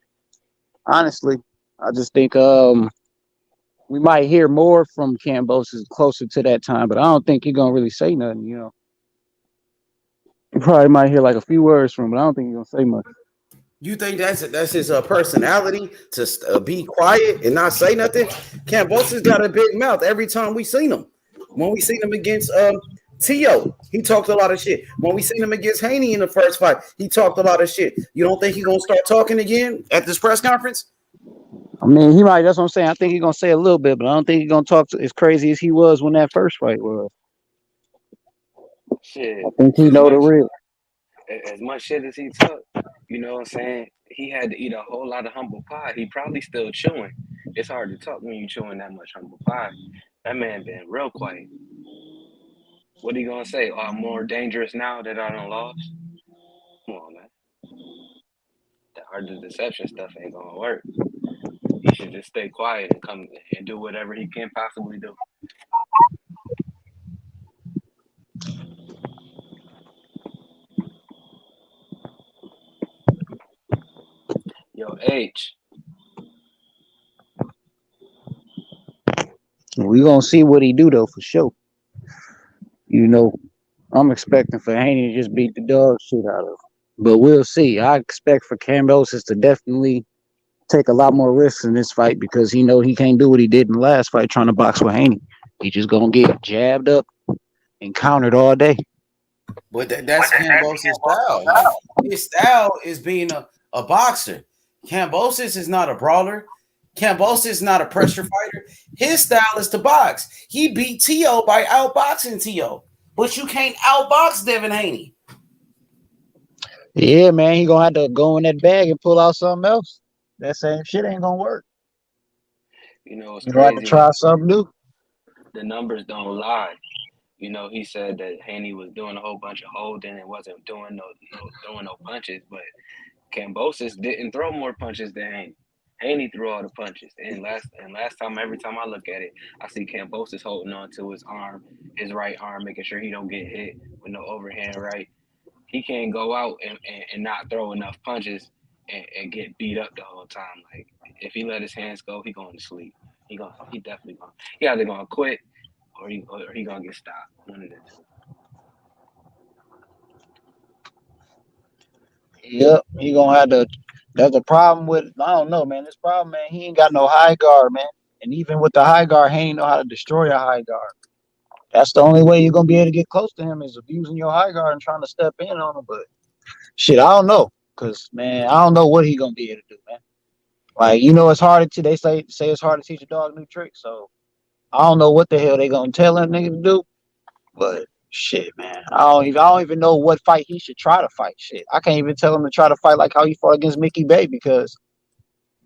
Honestly, I just think we might hear more from Kambosos closer to that time, but I don't think he's gonna really say nothing, you know. You probably might hear like a few words from him, but I don't think he's gonna say much. You think that's his personality to be quiet and not say nothing? Kambosos got a big mouth every time we seen him. When we seen him against T.O., he talked a lot of shit. When we seen him against Haney in the first fight, he talked a lot of shit. You don't think he's gonna start talking again at this press conference? I mean, he might. That's what I'm saying. I think he's gonna say a little bit, but I don't think he's gonna talk as crazy as he was when that first fight was. Shit. I think he know the real. As much shit as he took, you know what I'm saying? He had to eat a whole lot of humble pie. He probably still chewing. It's hard to talk when you chewing that much humble pie. That man been real quiet. What are you gonna say? Oh, I'm more dangerous now that I done lost? Come on, man. The art of deception stuff ain't gonna work. He should just stay quiet and come and do whatever he can possibly do. Yo, H. We gonna see what he do though for sure. You know, I'm expecting for Haney to just beat the dog shit out of him, but we'll see. I expect for Kambosos to definitely take a lot more risks in this fight because he know he can't do what he did in the last fight trying to box with Haney. He just gonna get jabbed up and countered all day. But that's Kambosos' style. Like his style is being a boxer. Kambosos is not a brawler. Kambosos is not a pressure fighter. His style is to box. He beat T.O. by outboxing T.O. But you can't outbox Devin Haney. Yeah, man, he gonna have to go in that bag and pull out something else. That same shit ain't gonna work. You know, it's You gonna have to crazy. try something new. The numbers don't lie. You know, he said that Haney was doing a whole bunch of holding and wasn't doing no punches, but Kambosos didn't throw more punches than Haney. Haney threw all the punches. And last time, every time I look at it, I see Kambosos holding on to his arm, his right arm, making sure he don't get hit with no overhand right. He can't go out and not throw enough punches and get beat up the whole time. Like if he let his hands go, he going to sleep. He definitely going. He either gonna quit or he gonna get stopped. One of the two. Yep, he gonna have to That's the problem with I don't know, man. This problem, man. He ain't got no high guard, man. And even with the high guard, he ain't know how to destroy a high guard. That's the only way you're gonna be able to get close to him is abusing your high guard and trying to step in on him. But shit, I don't know, cause man, I don't know what he gonna be able to do, man. Like it's hard to they say it's hard to teach a dog new tricks. So I don't know what the hell they gonna tell that nigga to do. But shit, man, I don't even know what fight he should try to fight. Shit, I can't even tell him to try to fight like how he fought against Mickey Bay because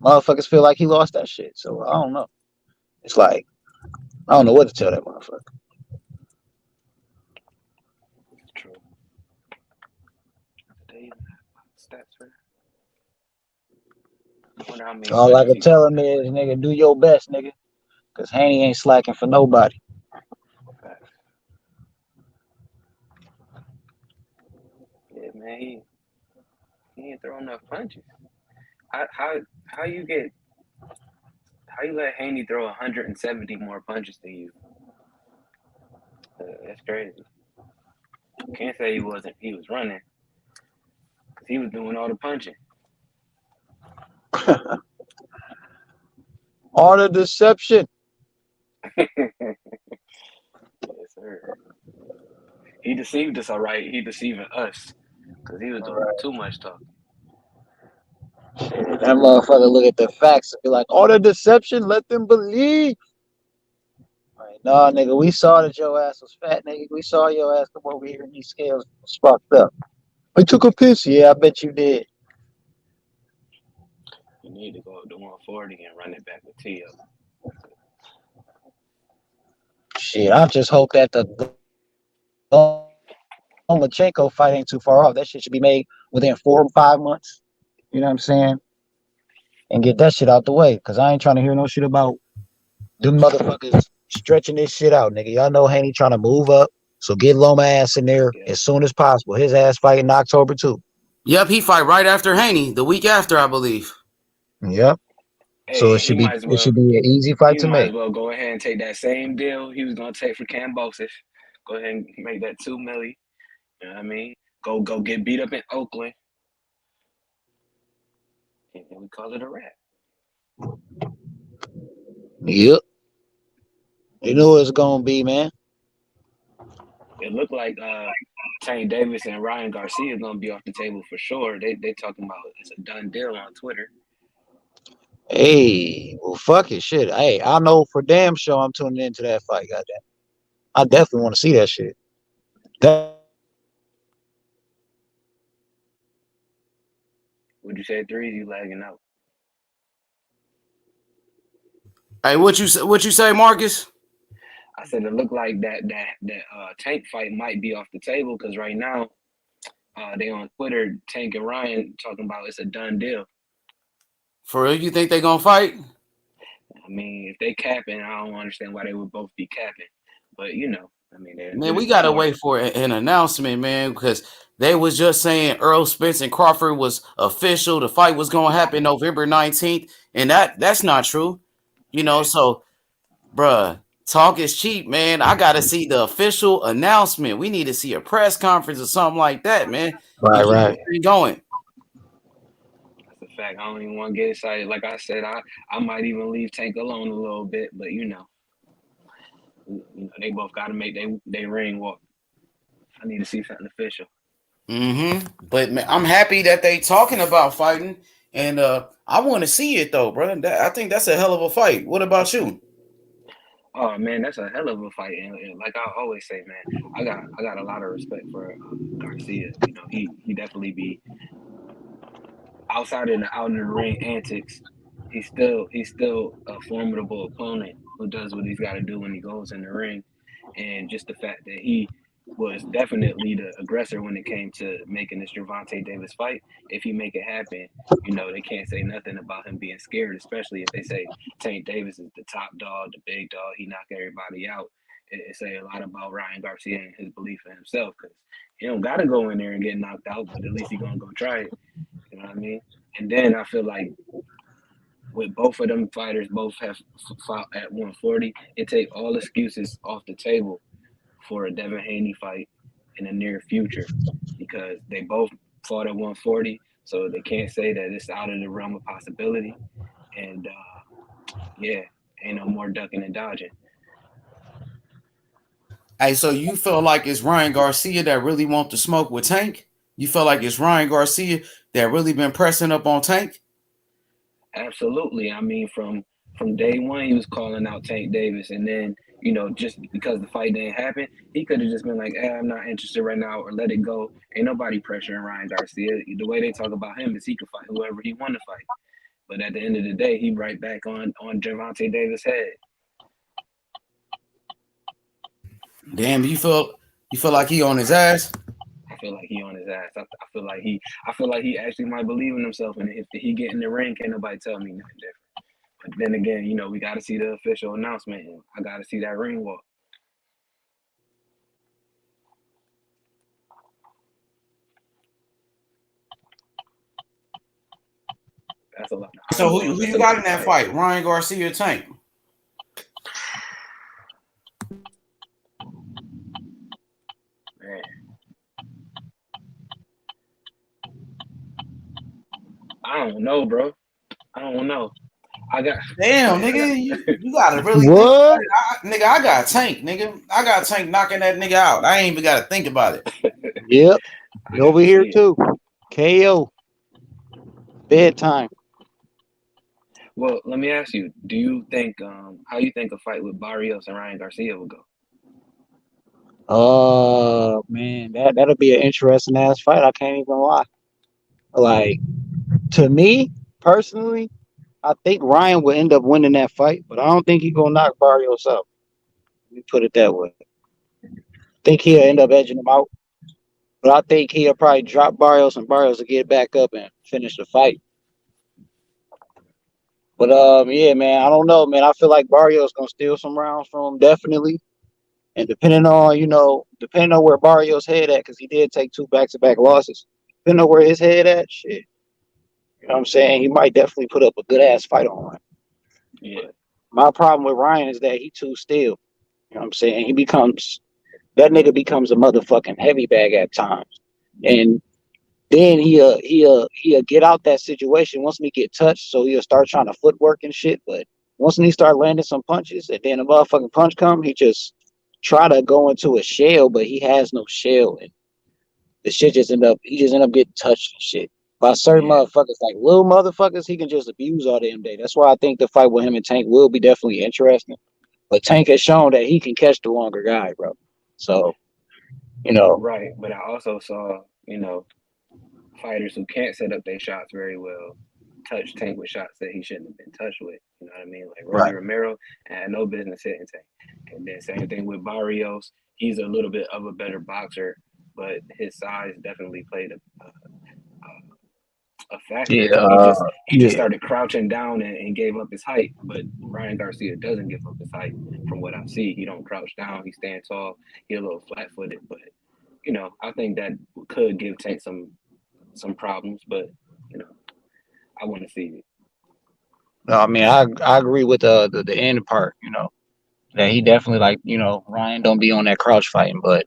motherfuckers feel like he lost that shit. So I don't know. It's like I don't know what to tell that motherfucker. True. They even have stats for that. I wonder how many All I punches can he tell him is, nigga, do your best, nigga, cause Haney ain't slacking for nobody. got. Yeah, man, he ain't throwing enough punches. How you let Haney throw 170 more punches than you? That's crazy. Can't say he was running because he was doing all the punching. Art of deception. Yes, sir. He deceived us, all right. He deceiving us because he was doing too much talking. That motherfucker look at the facts and be like, art of deception, let them believe. Like, nah, nigga, we saw that your ass was fat, nigga. We saw your ass come over here and these scales was fucked up. I took a piss. Yeah, I bet you did. You need to go up to 140 and run it back with Tio. Shit, I just hope that the Lomachenko fight ain't too far off. That shit should be made within 4 or 5 months. You know what I'm saying? And get that shit out the way. Cause I ain't trying to hear no shit about them motherfuckers stretching this shit out, nigga. Y'all know Haney trying to move up. So get Loma ass in there as soon as possible. His ass fighting October too. Yep, he fight right after Haney, the week after, I believe. Yep. So Hey, he might as well. it should be an easy fight He to might make. as well go ahead and take that same deal he was gonna take for Kambosos. Go ahead and make that $2 million. You know what I mean? Go get beat up in Oakland, and then we call it a wrap. Yep. You know what it's gonna be, man. It looked like Tank Davis and Ryan Garcia gonna be off the table for sure. They talking about it's a done deal on Twitter. Hey, well, fuck it, shit. Hey, I know for damn sure I'm tuning into that fight. Goddamn, I definitely want to see that shit. That Would you say threes? You lagging out? Hey, what you say, Marcus? I said it looked like that Tank fight might be off the table because right now they on Twitter, Tank and Ryan talking about it's a done deal. For real, you think they gonna fight? I mean, if they capping, I don't understand why they would both be capping. But I mean, Man, they're we gotta smart. wait for an announcement, man, because they was just saying Earl Spence and Crawford was official. The fight was gonna happen November 19th, and that's not true. So bruh, talk is cheap, man. I gotta see the official announcement. We need to see a press conference or something like that, man. And keep this thing going. That's a fact. I don't even want to get excited. Like I said, I might even leave Tank alone a little bit, but they both got to make they ring walk. I need to see something official. But man, I'm happy that they talking about fighting, and I want to see it though, bro. I think that's a hell of a fight. What about you? Oh man, that's a hell of a fight, and like I always say, man, I got a lot of respect for Garcia. He definitely be outside out in the ring antics. He's still a formidable opponent who does what he's got to do when he goes in the ring, and just the fact that he was definitely the aggressor when it came to making this Gervonta Davis fight. If he make it happen, they can't say nothing about him being scared, especially if they say Tank Davis is the top dog, the big dog, he knocked everybody out. It say a lot about Ryan Garcia and his belief in himself because he don't got to go in there and get knocked out, but at least he gonna go try it. You know what I mean? And then I feel like with both of them fighters, both have fought at 140, it take all excuses off the table for a Devin Haney fight in the near future because they both fought at 140. so they can't say that it's out of the realm of possibility. And yeah, ain't no more ducking and dodging. Hey, so you feel like it's Ryan Garcia that really want to smoke with Tank? You feel like it's Ryan Garcia that really been pressing up on Tank? Absolutely. I mean, from day one, he was calling out Tank Davis, and then just because the fight didn't happen, he could have just been like, "I'm not interested right now," or let it go. Ain't nobody pressuring Ryan Garcia. The way they talk about him is he can fight whoever he want to fight. But at the end of the day, he right back on Gervonta Davis' head. Damn, you feel like he on his ass? I feel like he on his ass. I feel like he actually might believe in himself, and if he get in the ring, can't nobody tell me nothing different. But then again, we got to see the official announcement, and I got to see that ring walk. That's a lot. So who you got in that fight? Ryan Garcia or Tank? Man, I don't know, bro. I don't know. I got damn, nigga. You gotta really what? Nigga, I got Tank, nigga. I got Tank knocking that nigga out. I ain't even gotta think about it. Yep. Over here too. KO. Bedtime. Well, let me ask you: do you think how you think a fight with Barrios and Ryan Garcia would go? Man, that'll be an interesting ass fight. I can't even lie. Like, to me personally, I think Ryan will end up winning that fight, but I don't think he's gonna knock Barrios out. Let me put it that way. I think he'll end up edging him out, but I think he'll probably drop Barrios and Barrios will get back up and finish the fight. But yeah, man, I don't know, man. I feel like Barrios gonna steal some rounds from him, definitely. And depending on where Barrios' head at, because he did take 2 back-to-back losses. Depending on where his head at, shit. You know what I'm saying? He might definitely put up a good ass fight on Ryan. Yeah. My problem with Ryan is that he too still. You know what I'm saying? That nigga becomes a motherfucking heavy bag at times. And then he'll get out that situation once he get touched, so he'll start trying to footwork and shit. But once he start landing some punches, and then a motherfucking punch come, he just try to go into a shell, but he has no shell, and the shit just end up getting touched and shit by certain motherfuckers, like little motherfuckers. He can just abuse all damn day. That's why I think the fight with him and Tank will be definitely interesting. But Tank has shown that he can catch the longer guy, bro. So, right. But I also saw fighters who can't set up their shots very well touch Tank with shots that he shouldn't have been touched with. You know what I mean? Like Rolly Romero had no business hitting Tank. And then same thing with Barrios. He's a little bit of a better boxer, but his size definitely played a factor. Yeah, he just started crouching down and gave up his height. But Ryan Garcia doesn't give up his height from what I see. He don't crouch down. He stands tall. He a little flat-footed. But, I think that could give Tank some problems. But, I want to see it. No, I mean, I agree with the end part, that he definitely, Ryan don't be on that crouch fighting, but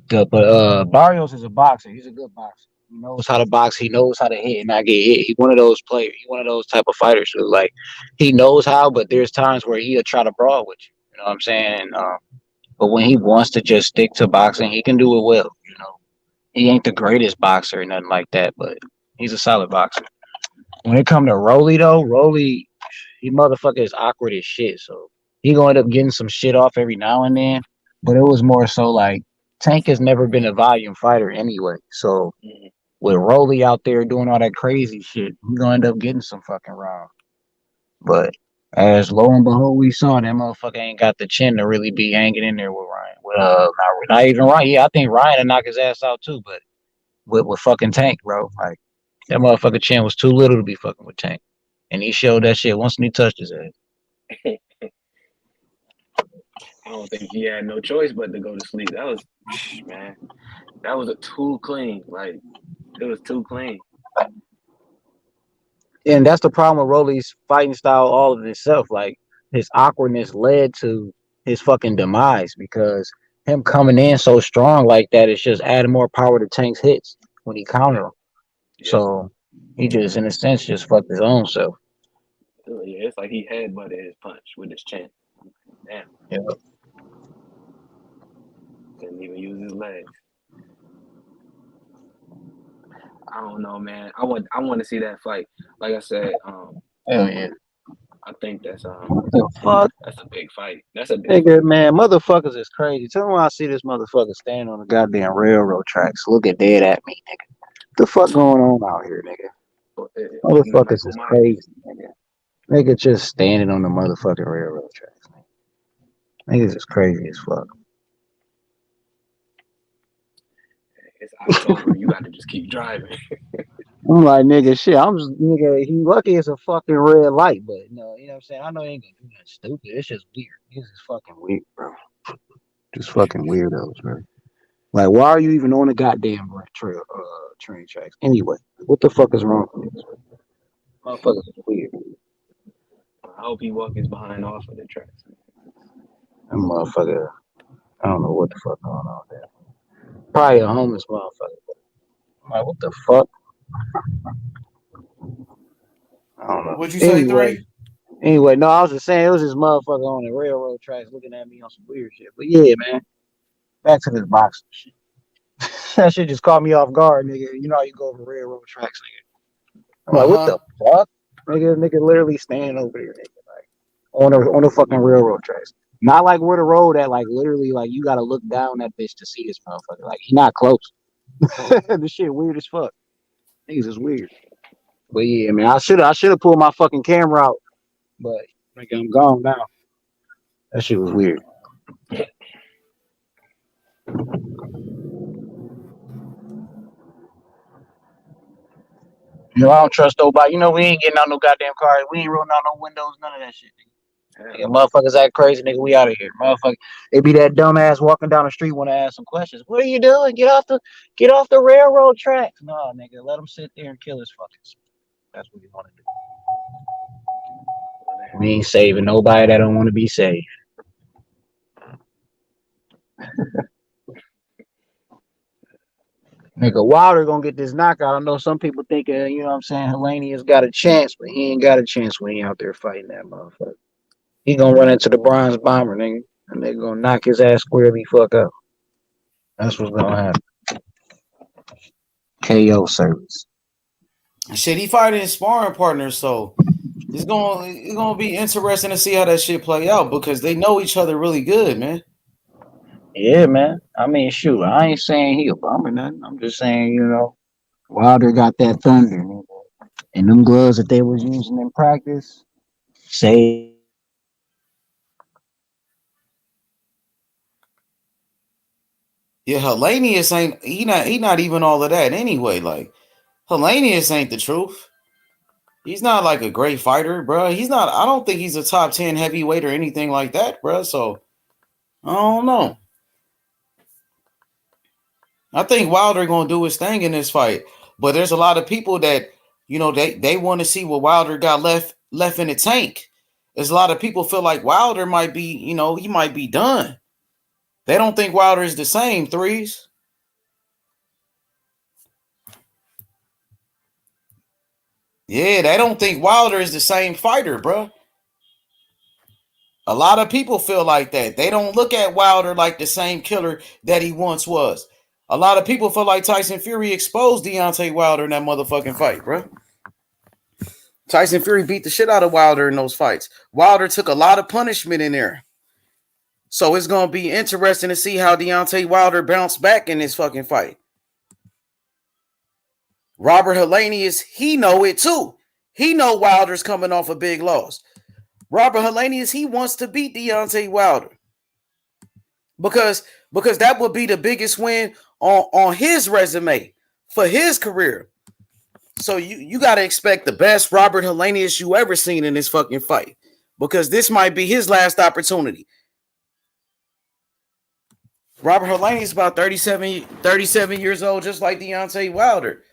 Barrios is a boxer. He's a good boxer. He knows how to box. He knows how to hit and not get hit. He's one of those players. He's one of those type of fighters who, he knows how, but there's times where he'll try to brawl with you. You know what I'm saying? But when he wants to just stick to boxing, he can do it well. He ain't the greatest boxer or nothing like that, but he's a solid boxer. When it come to Rolly, though, he motherfucker is awkward as shit. So he gonna end up getting some shit off every now and then. But it was more so like Tank has never been a volume fighter anyway. So with Rolly out there doing all that crazy shit, he gonna end up getting some fucking round. But as lo and behold, we saw that motherfucker ain't got the chin to really be hanging in there with Ryan. Not even Ryan. Yeah, I think Ryan would knock his ass out too, but with fucking Tank, bro. Like, that motherfucker chin was too little to be fucking with Tank. And he showed that shit once he touched his ass. I don't think he had no choice but to go to sleep. That was, man, that was too clean. Like, it was too clean. And that's the problem with Rolly's fighting style all of itself. Like, his awkwardness led to his fucking demise because him coming in so strong like that is just adding more power to Tank's hits when he counter him. So he just, in a sense, just fucked his own self. Yeah, it's like he headbutted his punch with his chin. Damn. Yeah. Couldn't even use his legs. I don't know, man. I want to see that fight. Like I said, Hell yeah. I think that's What the fuck? that's a big fight. That's a big Nigga, fight. man, motherfuckers is crazy. Tell me when I see this motherfucker standing on the goddamn railroad tracks looking dead at me, nigga. What the fuck going on out here, nigga? Motherfuckers is crazy, nigga. Nigga just standing on the motherfucking railroad tracks. Niggas is crazy as fuck. It's October. You got to just keep driving. I'm like, nigga, shit. I'm just, nigga, he lucky it's a fucking red light, but no, you know what I'm saying? I know he ain't gonna do nothing stupid. It's just weird. It's just fucking weird, bro. Just fucking weirdos, bro. Like, why are you even on the goddamn train tracks? Anyway, what the fuck is wrong with this? Motherfuckers is weird. I hope he walks behind off of the tracks. That motherfucker, I don't know what the fuck going on there. Probably a homeless motherfucker. I'm like, what the fuck? I don't know. What'd you say, Three? Anyway, no, I was just saying it was this motherfucker on the railroad tracks looking at me on some weird shit. But yeah, man, back to this boxing shit. That shit just caught me off guard, nigga. You know how you go over railroad tracks, nigga. I'm like, what the fuck? Nigga literally standing over there, nigga, like on the fucking railroad tracks. Not like where the road at, like literally, like you gotta look down that bitch to see this motherfucker. Like he not close. This shit weird as fuck. Niggas is weird. But yeah, man, I should have pulled my fucking camera out, but nigga, I'm gone now. That shit was weird. You know, I don't trust nobody. You know, we ain't getting out no goddamn cars. We ain't rolling out no windows, none of that shit, nigga. Nigga, motherfuckers act crazy, nigga. We out of here. Motherfucker, it be that dumbass walking down the street want to ask some questions. What are you doing? Get off the railroad tracks. No, nigga, let him sit there and kill his fucking self. That's what we want to do. We ain't saving nobody that don't want to be saved. Nigga, Wilder gonna get this knockout. I know some people think, you know what I'm saying, Haney has got a chance, but he ain't got a chance when he out there fighting that motherfucker. He gonna run into the bronze bomber, nigga, and they gonna knock his ass squarely fuck up. That's what's gonna happen. KO service. Shit, he fighting his sparring partners, so it's gonna be interesting to see how that shit play out because they know each other really good, man. Yeah, man. I mean, shoot, I ain't saying he a bum or nothing. I'm just saying, you know, Wilder got that thunder, nigga. And them gloves that they was using in practice, say. Yeah, Hellenius ain't he not even all of that anyway. Like Hellenius ain't the truth. He's not like a great fighter, bro. He's not. I don't think he's a top 10 heavyweight or anything like that, bro. So I don't know. I think Wilder gonna do his thing in this fight, but there's a lot of people that you know they want to see what Wilder got left in the tank. There's a lot of people feel like Wilder might be, you know, he might be done. They don't think Wilder is the same, Threes. Yeah, they don't think Wilder is the same fighter, bro. A lot of people feel like that. They don't look at Wilder like the same killer that he once was. A lot of people feel like Tyson Fury exposed Deontay Wilder in that motherfucking fight, bro. Tyson Fury beat the shit out of Wilder in those fights. Wilder took a lot of punishment in there. So it's going to be interesting to see how Deontay Wilder bounced back in this fucking fight. Robert Hellenius, he know it too. He know Wilder's coming off a big loss. Robert Hellenius, he wants to beat Deontay Wilder. Because that would be the biggest win on his resume for his career. So you got to expect the best Robert Hellenius you ever seen in this fucking fight. Because this might be his last opportunity. Robert Hellenius is about 37 years old, just like Deontay Wilder.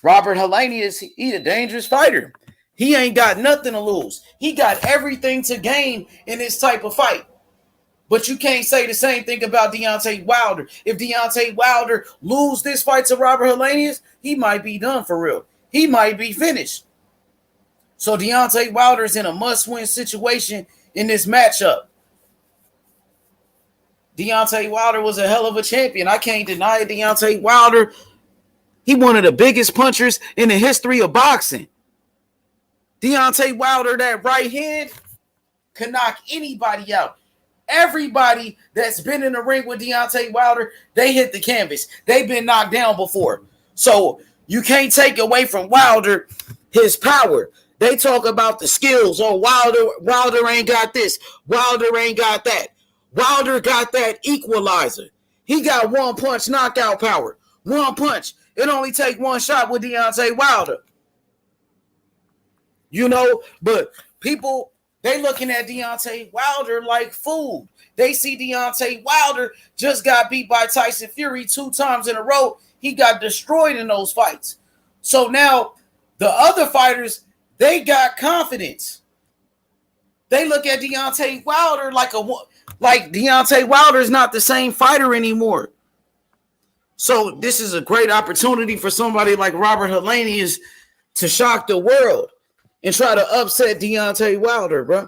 Robert Hellenius, he's a dangerous fighter. He ain't got nothing to lose. He got everything to gain in this type of fight. But you can't say the same thing about Deontay Wilder. If Deontay Wilder lose this fight to Robert Helenius, he might be done for real. He might be finished. So Deontay Wilder is in a must-win situation in this matchup. Deontay Wilder was a hell of a champion. I can't deny it. Deontay Wilder, he one of the biggest punchers in the history of boxing. Deontay Wilder, that right hand can knock anybody out. Everybody that's been in the ring with Deontay Wilder, they hit the canvas. They've been knocked down before. So you can't take away from Wilder his power. They talk about the skills. Oh, Wilder ain't got this. Wilder ain't got that. Wilder got that equalizer. He got one punch knockout power. One punch. It only take one shot with Deontay Wilder. You know, but people, they looking at Deontay Wilder like food. They see Deontay Wilder just got beat by Tyson Fury 2 times in a row. He got destroyed in those fights. So now the other fighters, they got confidence. They look at Deontay Wilder like Deontay Wilder is not the same fighter anymore. So this is a great opportunity for somebody like Robert Helenius to shock the world and try to upset Deontay Wilder, bro.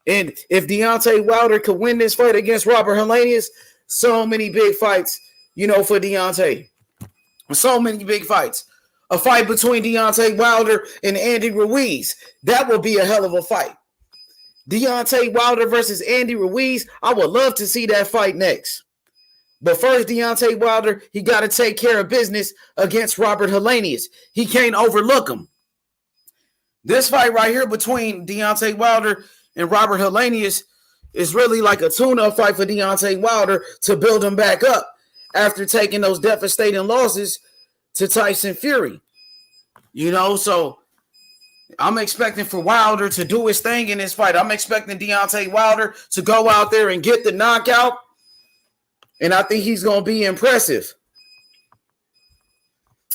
And if Deontay Wilder could win this fight against Robert Helenius, so many big fights, for Deontay. So many big fights. A fight between Deontay Wilder and Andy Ruiz. That would be a hell of a fight. Deontay Wilder versus Andy Ruiz. I would love to see that fight next. But first, Deontay Wilder, he got to take care of business against Robert Helenius. He can't overlook him. This fight right here between Deontay Wilder and Robert Helenius is really like a tune-up fight for Deontay Wilder to build him back up after taking those devastating losses to Tyson Fury. So I'm expecting for Wilder to do his thing in this fight. I'm expecting Deontay Wilder to go out there and get the knockout. And I think he's going to be impressive.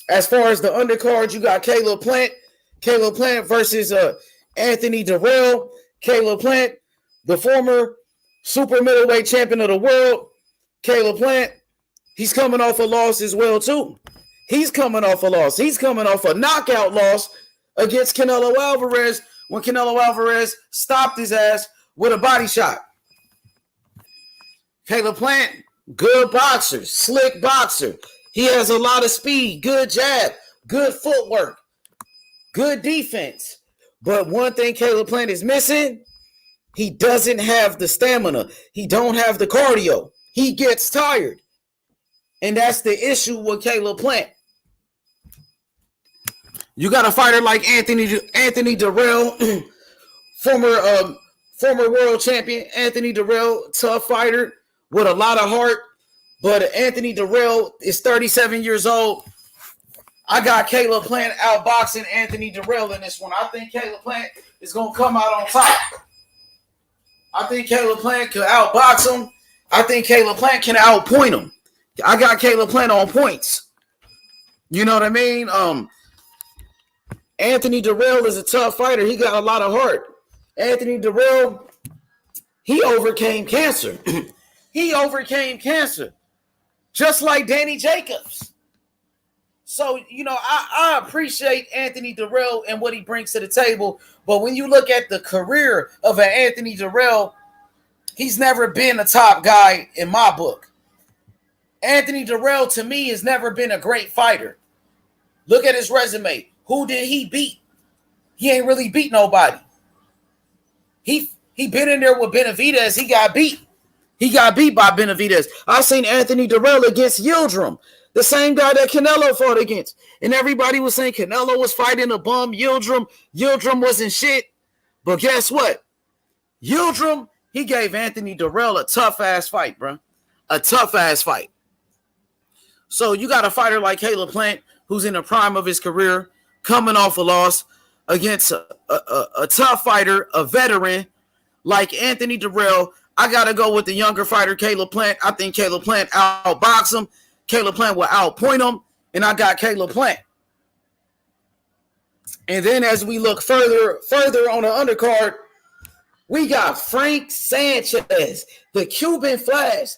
As far as the undercard, you got Caleb Plant. Caleb Plant versus Anthony Dirrell. Caleb Plant, the former super middleweight champion of the world. Caleb Plant, he's coming off a loss as well, too. He's coming off a loss. He's coming off a knockout loss against Canelo Alvarez when Canelo Alvarez stopped his ass with a body shot. Caleb Plant, good boxer, slick boxer. He has a lot of speed, good jab, good footwork, good defense. But one thing Caleb Plant is missing, he doesn't have the stamina. He don't have the cardio. He gets tired. And that's the issue with Caleb Plant. You got a fighter like Anthony Dirrell, former world champion. Anthony Dirrell, tough fighter with a lot of heart. But Anthony Dirrell is 37 years old. I got Caleb Plant outboxing Anthony Dirrell in this one. I think Caleb Plant is going to come out on top. I think Caleb Plant could outbox him. I think Caleb Plant can outpoint him. I got Caleb Plant on points. You know what I mean? Anthony Dirrell is a tough fighter. He got a lot of heart. Anthony Dirrell, he overcame cancer. He overcame cancer. Just like Danny Jacobs. So, I appreciate Anthony Dirrell and what he brings to the table. But when you look at the career of an Anthony Dirrell, he's never been a top guy in my book. Anthony Dirrell, to me, has never been a great fighter. Look at his resume. Who did he beat? He ain't really beat nobody. He been in there with Benavidez. He got beat. He got beat by Benavidez. I seen Anthony Dirrell against Yildirim, the same guy that Canelo fought against. And everybody was saying Canelo was fighting a bum. Yildirim wasn't shit. But guess what? Yildirim, he gave Anthony Dirrell a tough-ass fight, bro. A tough-ass fight. So you got a fighter like Caleb Plant, who's in the prime of his career, coming off a loss against a tough fighter, a veteran like Anthony Dirrell. I got to go with the younger fighter, Caleb Plant. I think Caleb Plant outbox him. Caleb Plant will outpoint him, and I got Caleb Plant. And then as we look further on the undercard, We got Frank Sanchez, the Cuban Flash.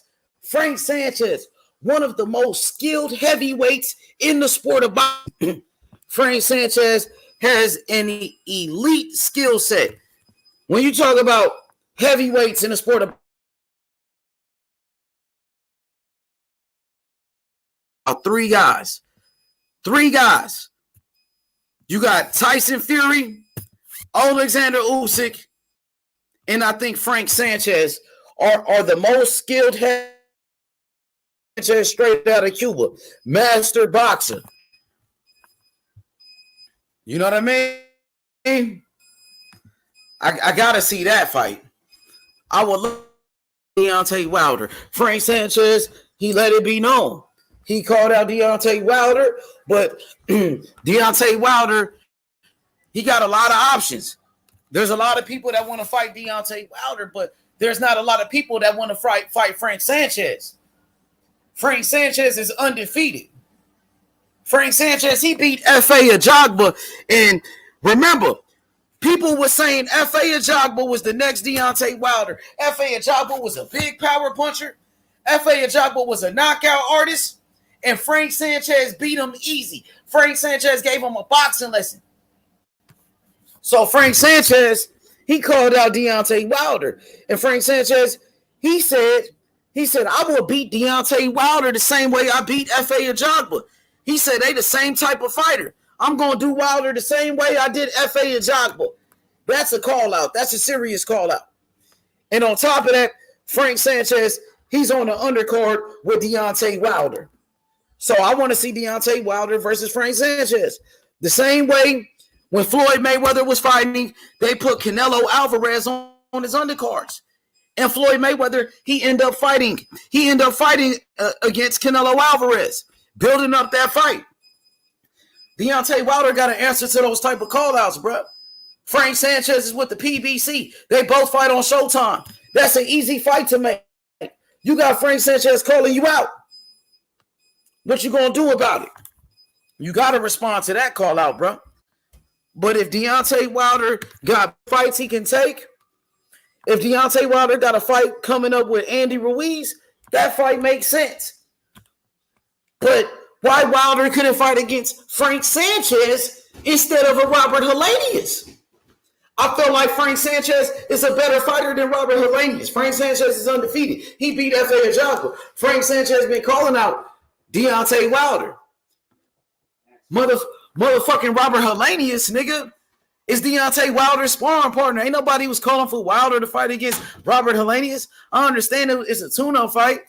Frank Sanchez, one of the most skilled heavyweights in the sport of boxing. Frank Sanchez has an elite skill set. When you talk about heavyweights in the sport of three guys. You got Tyson Fury, Alexander Usyk, and I think Frank Sanchez are the most skilled heavyweights straight out of Cuba. Master boxer. You know what I mean? I gotta see that fight. I would love Deontay Wilder. Frank Sanchez, he let it be known. He called out Deontay Wilder, but Deontay Wilder, he got a lot of options. There's a lot of people that want to fight Deontay Wilder, but there's not a lot of people that want to fight Frank Sanchez. Frank Sanchez is undefeated. Frank Sanchez, he beat F.A. Ajagba. And remember, people were saying F.A. Ajagba was the next Deontay Wilder. F.A. Ajagba was a big power puncher. F.A. Ajagba was a knockout artist. And Frank Sanchez beat him easy. Frank Sanchez gave him a boxing lesson. So Frank Sanchez, he called out Deontay Wilder. And Frank Sanchez, he said, I will beat Deontay Wilder the same way I beat F.A. Ajagba. He said they the same type of fighter. I'm going to do Wilder the same way I did F.A. Ajagba. That's a call out. That's a serious call out. And on top of that, Frank Sanchez, he's on the undercard with Deontay Wilder. So I want to see Deontay Wilder versus Frank Sanchez. The same way when Floyd Mayweather was fighting, they put Canelo Alvarez on his undercards. And Floyd Mayweather, he ended up fighting against Canelo Alvarez, building up that fight. Deontay Wilder got an answer to those type of call-outs, bro. Frank Sanchez is with the PBC. They both fight on Showtime. That's an easy fight to make. You got Frank Sanchez calling you out. What you going to do about it? You got to respond to that call-out, bro. But if Deontay Wilder got fights he can take, if Deontay Wilder got a fight coming up with Andy Ruiz, that fight makes sense. But why Wilder couldn't fight against Frank Sanchez instead of a Robert Helenius? I feel like Frank Sanchez is a better fighter than Robert Helenius. Frank Sanchez is undefeated. He beat F.A. Ajagba. Frank Sanchez been calling out Deontay Wilder. Motherfucking Robert Helenius, nigga, is Deontay Wilder's sparring partner. Ain't nobody was calling for Wilder to fight against Robert Helenius. I understand it's a tune-up fight,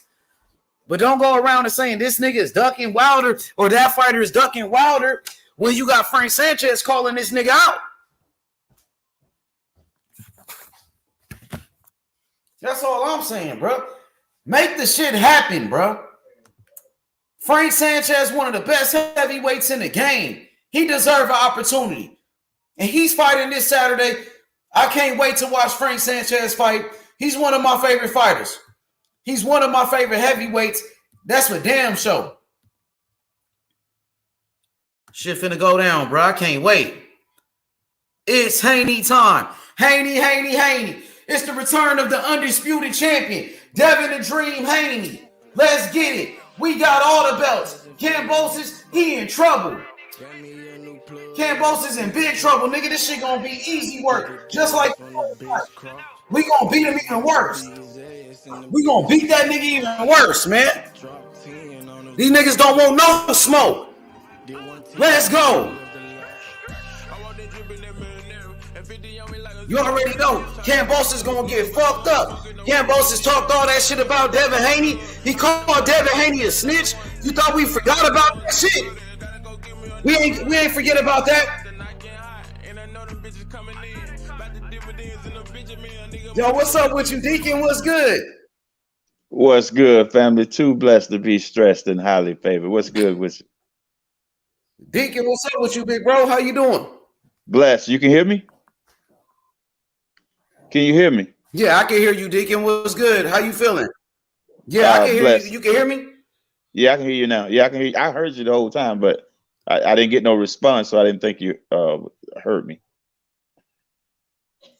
but don't go around and saying this nigga is ducking Wilder or that fighter is ducking Wilder when you got Frank Sanchez calling this nigga out. That's all I'm saying, bro. Make the shit happen, bro. Frank Sanchez, one of the best heavyweights in the game. He deserves an opportunity. And he's fighting this Saturday. I can't wait to watch Frank Sanchez fight. He's one of my favorite fighters. He's one of my favorite heavyweights. That's for damn sure. Shit finna go down, bro. I can't wait. It's Haney time. Haney. It's the return of the undisputed champion, Devin the Dream Haney. Let's get it. We got all the belts. Kambosos, he in trouble. Kambosos in big trouble, nigga. This shit gonna be easy work. Just like we gonna beat him even worse. We gonna beat that nigga even worse, man. These niggas don't want no smoke. Let's go. You already know Kambosos gonna get fucked up. Kambosos talked all that shit about Devin Haney. He called Devin Haney a snitch. You thought we forgot about that shit? We ain't forget about that. Yo, what's up with you, Deacon? What's good? What's good, family? Too blessed to be stressed and highly favored. What's good with you? Deacon, what's up with you, big bro? How you doing? Blessed. You can hear me? Can you hear me? Yeah, I can hear you, Deacon. What's good? How you feeling? Yeah, I can hear you. You can hear me? Yeah, I can hear you now. Yeah, I can hear you. I heard you the whole time, but I didn't get no response, so I didn't think you heard me.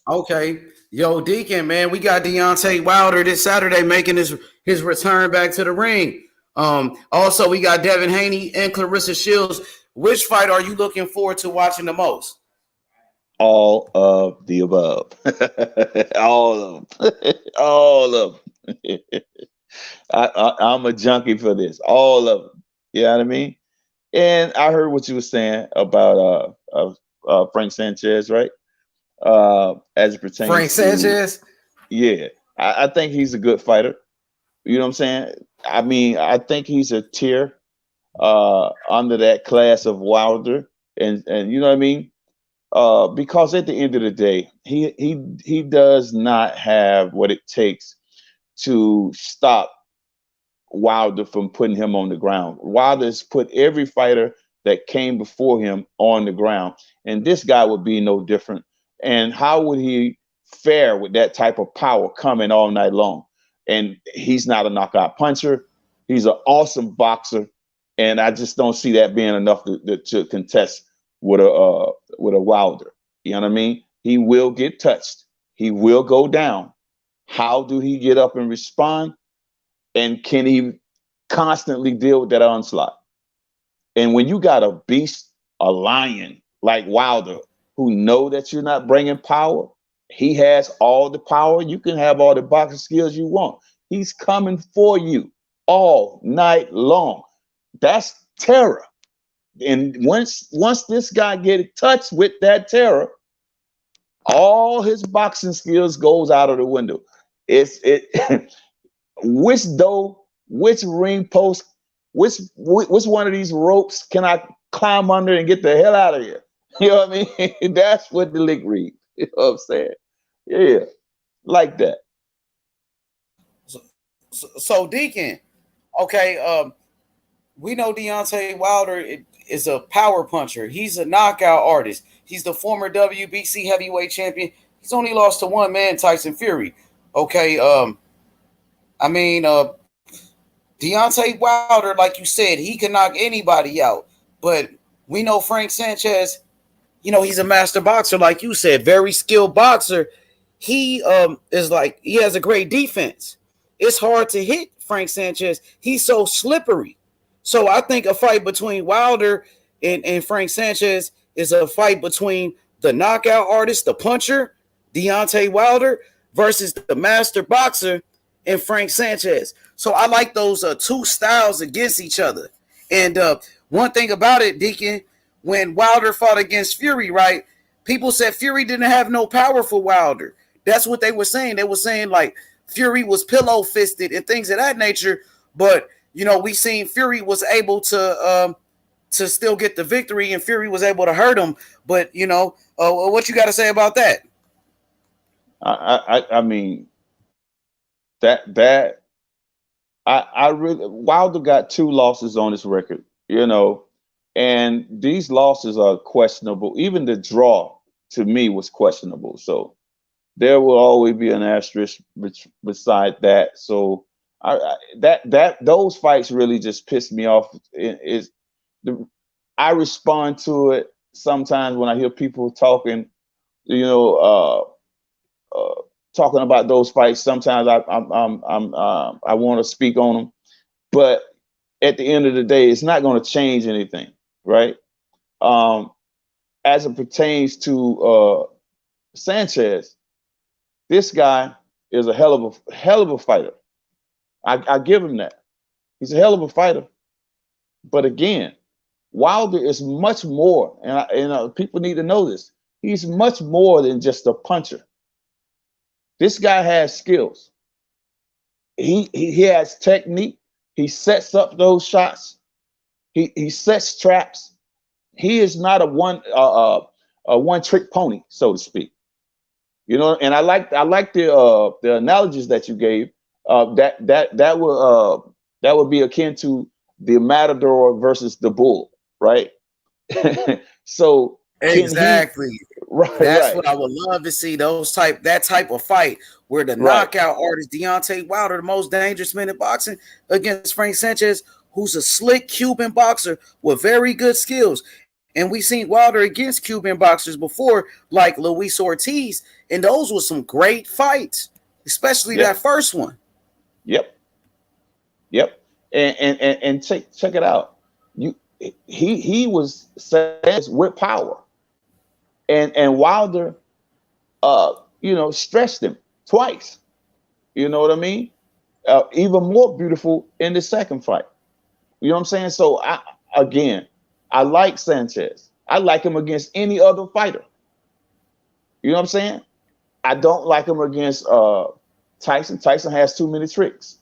Okay. Yo, Deacon, man, we got Deontay Wilder this Saturday making his return back to the ring. Also, we got Devin Haney and Clarissa Shields. Which fight are you looking forward to watching the most? All of the above. All of them. All of them. I'm a junkie for this. All of them. You know what I mean? And I heard what you were saying about Frank Sanchez, right? As it pertains Frank Sanchez? Yeah, I think he's a good fighter. You know what I'm saying? I mean, I think he's a tier under that class of Wilder, and you know what I mean? Because at the end of the day, he does not have what it takes to stop Wilder from putting him on the ground. Wilder's put every fighter that came before him on the ground, and this guy would be no different. And how would he fare with that type of power coming all night long? And he's not a knockout puncher. He's an awesome boxer, and I just don't see that being enough to contest with a Wilder. You know what I mean? He will get touched. He will go down. How do he get up and respond? And can he constantly deal with that onslaught? And when you got a beast, a lion like Wilder, who know that you're not bringing power, he has all the power. You can have all the boxing skills you want. He's coming for you all night long. That's terror. And once this guy get touched with that terror, all his boxing skills goes out of the window. Which ring post, which one of these ropes can I climb under and get the hell out of here? You know what I mean? That's what the league reads. You know what I'm saying? Yeah, like that. So Deacon, okay, we know Deontay Wilder is a power puncher. He's a knockout artist. He's the former WBC heavyweight champion. He's only lost to one man, Tyson Fury. Okay, I mean, Deontay Wilder, like you said, he can knock anybody out. But we know Frank Sanchez, you know, he's a master boxer, like you said, very skilled boxer. He is like, he has a great defense. It's hard to hit Frank Sanchez. He's so slippery. So I think a fight between Wilder and Frank Sanchez is a fight between the knockout artist, the puncher, Deontay Wilder, versus the master boxer and Frank Sanchez. So I like those two styles against each other. And one thing about it, Deacon, when Wilder fought against Fury, right, people said Fury didn't have no power for Wilder. That's what they were saying. They were saying like Fury was pillow fisted and things of that nature. But, you know, we seen Fury was able to still get the victory, and Fury was able to hurt him. But, you know, what you got to say about that? I mean, I really, Wilder got 2 losses on his record, you know, and these losses are questionable. Even the draw to me was questionable. So there will always be an asterisk beside that. So those fights really just pissed me off. I respond to it sometimes when I hear people talking, you know, talking about those fights. Sometimes I want to speak on them, but at the end of the day, it's not going to change anything, right? As it pertains to Sanchez, this guy is a hell of a fighter. I give him that. He's a hell of a fighter. But again, Wilder is much more, and people need to know this. He's much more than just a puncher. This guy has skills. He has technique. He sets up those shots. He sets traps. He is not a one trick pony, so to speak. You know, and I like the analogies that you gave. That would be akin to the matador versus the bull, right? So exactly. Right, That's what I would love to see. That type of fight where the knockout artist Deontay Wilder, the most dangerous man in boxing, against Frank Sanchez, who's a slick Cuban boxer with very good skills. And we seen Wilder against Cuban boxers before, like Luis Ortiz, and those were some great fights, especially that first one. Yep. And check it out. He was saying with power, and Wilder stretched him twice. You know what I mean? Even more beautiful in the second fight. You know what I'm saying? So I like Sanchez. I like him against any other fighter. You know what I'm saying? I don't like him against Tyson. Tyson has too many tricks.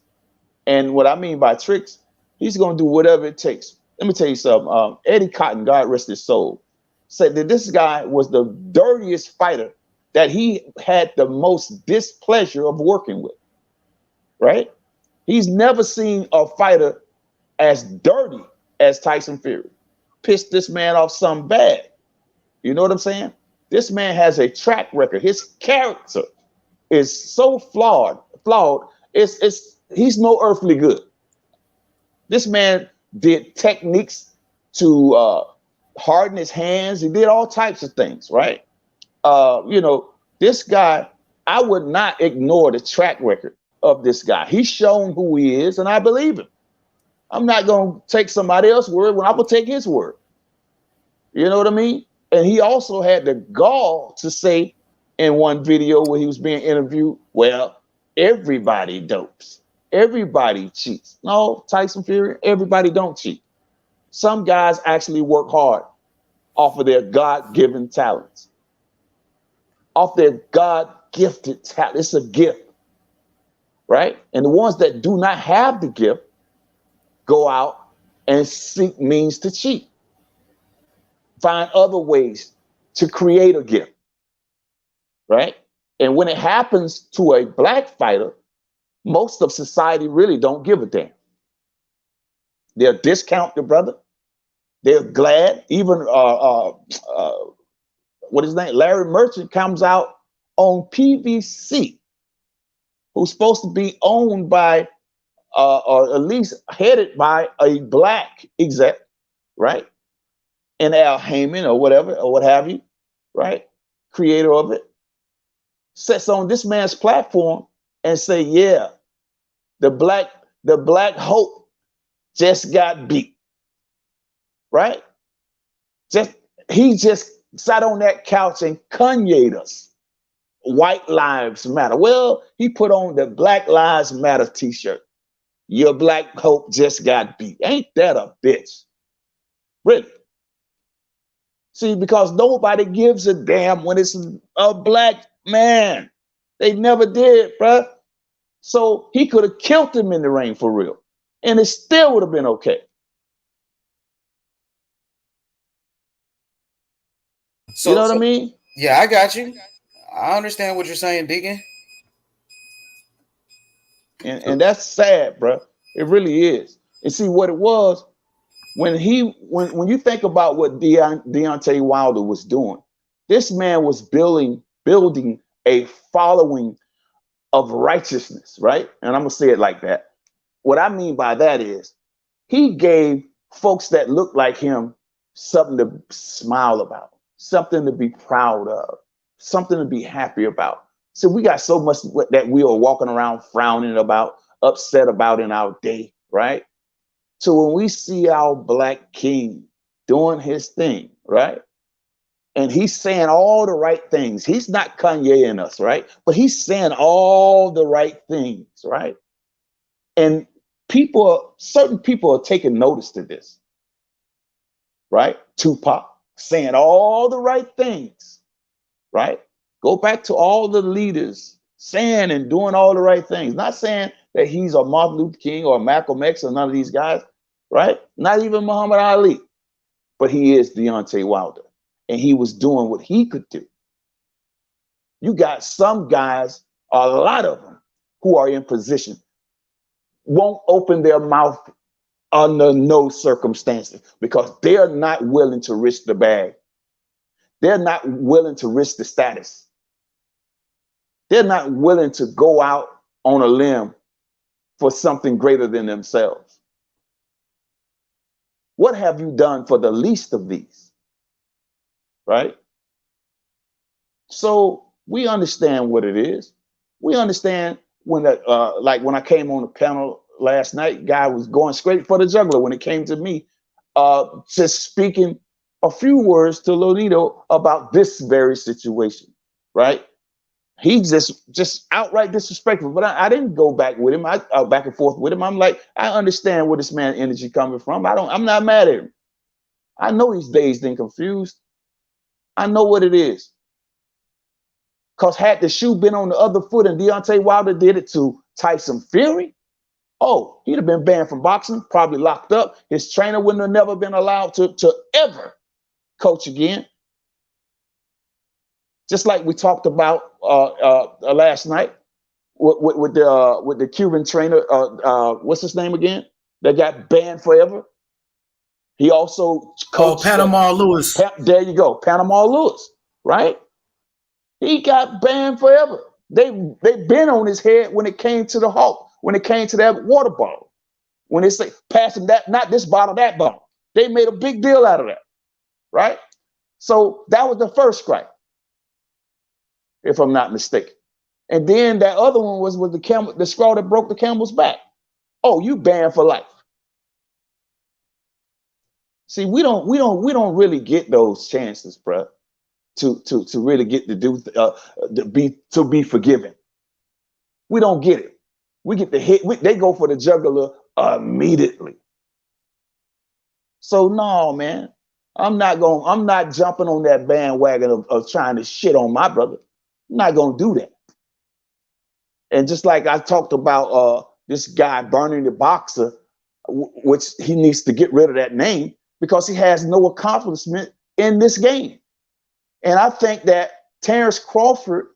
And what I mean by tricks, he's going to do whatever it takes. Let me tell you something. Eddie Cotton, God rest his soul, said that this guy was the dirtiest fighter that he had the most displeasure of working with. Right? He's never seen a fighter as dirty as Tyson Fury. Pissed this man off some bad. You know what I'm saying? This man has a track record. His character is so flawed. He's no earthly good. This man did techniques to harden his hands. He did all types of things, right? This guy, I would not ignore the track record of this guy. He's shown who he is, and I believe him. I'm not going to take somebody else's word when I will take his word. You know what I mean? And he also had the gall to say in one video where he was being interviewed, well, everybody dopes. Everybody cheats. No, Tyson Fury, everybody don't cheat. Some guys actually work hard off of their God-given talents. Off their God-gifted talent. It's a gift. Right? And the ones that do not have the gift go out and seek means to cheat. Find other ways to create a gift. Right? And when it happens to a black fighter, most of society really don't give a damn. They'll discount the brother. They're glad. Even what is his name? Larry Merchant comes out on PVC, who's supposed to be owned by or at least headed by a black exec, right? And Al Heyman or whatever, or what have you, right? Creator of it, sits on this man's platform and say, yeah, the black hope just got beat. Right? He just sat on that couch and Kanye'd us. White lives matter. Well, he put on the Black Lives Matter t-shirt. Your black hope just got beat. Ain't that a bitch? Really? See, because nobody gives a damn when it's a black man. They never did, bruh. So he could have killed him in the ring for real. And it still would have been okay. So, you know what I mean? Yeah, I got you. I understand what you're saying, Deacon. And that's sad, bro. It really is. And see what it was when you think about what Deontay Wilder was doing, this man was building a following of righteousness, right? And I'm gonna say it like that. What I mean by that is he gave folks that look like him something to smile about, something to be proud of, something to be happy about. So we got so much that we are walking around frowning about, upset about in our day, right? So when we see our black king doing his thing, right? And he's saying all the right things. He's not Kanye in us, right? But he's saying all the right things, right? And certain people are taking notice to this, right? Tupac saying all the right things, right? Go back to all the leaders saying and doing all the right things. Not saying that he's a Martin Luther King or Malcolm X or none of these guys, right? Not even Muhammad Ali, but he is Deontay Wilder. And he was doing what he could do. You got some guys, a lot of them, who are in position, won't open their mouth under no circumstances because they're not willing to risk the bag. They're not willing to risk the status. They're not willing to go out on a limb for something greater than themselves. What have you done for the least of these? right? So we understand what it is. We understand when that, like when I came on the panel last night, guy was going straight for the juggler when it came to me, just speaking a few words to Lonito about this very situation, right? He just outright disrespectful. But I didn't go back with him. I back and forth with him. I'm like, I understand where this man energy coming from. I'm not mad at him. I know he's dazed and confused. I know what it is. Because had the shoe been on the other foot and Deontay Wilder did it to Tyson Fury, oh, he'd have been banned from boxing, probably locked up. His trainer wouldn't have never been allowed to ever coach again. Just like we talked about last night with the Cuban trainer, what's his name again? That got banned forever. He also coached Panama Lewis. There you go, Panama Lewis, right? He got banned forever. They've been on his head when it came to the Hulk, when it came to that water bottle. When they say pass him that, not this bottle, that bottle. They made a big deal out of that, right? So that was the first strike, if I'm not mistaken. And then that other one was with the straw that broke the camel's back. Oh, you banned for life. See, we don't really get those chances, bro, to really get to do to be forgiven. We don't get it. We get the hit. They go for the jugular immediately. So no, man, I'm not jumping on that bandwagon of trying to shit on my brother. I'm not gonna do that. And just like I talked about this guy burning the boxer, which he needs to get rid of that name because he has no accomplishment in this game. And I think that Terrence Crawford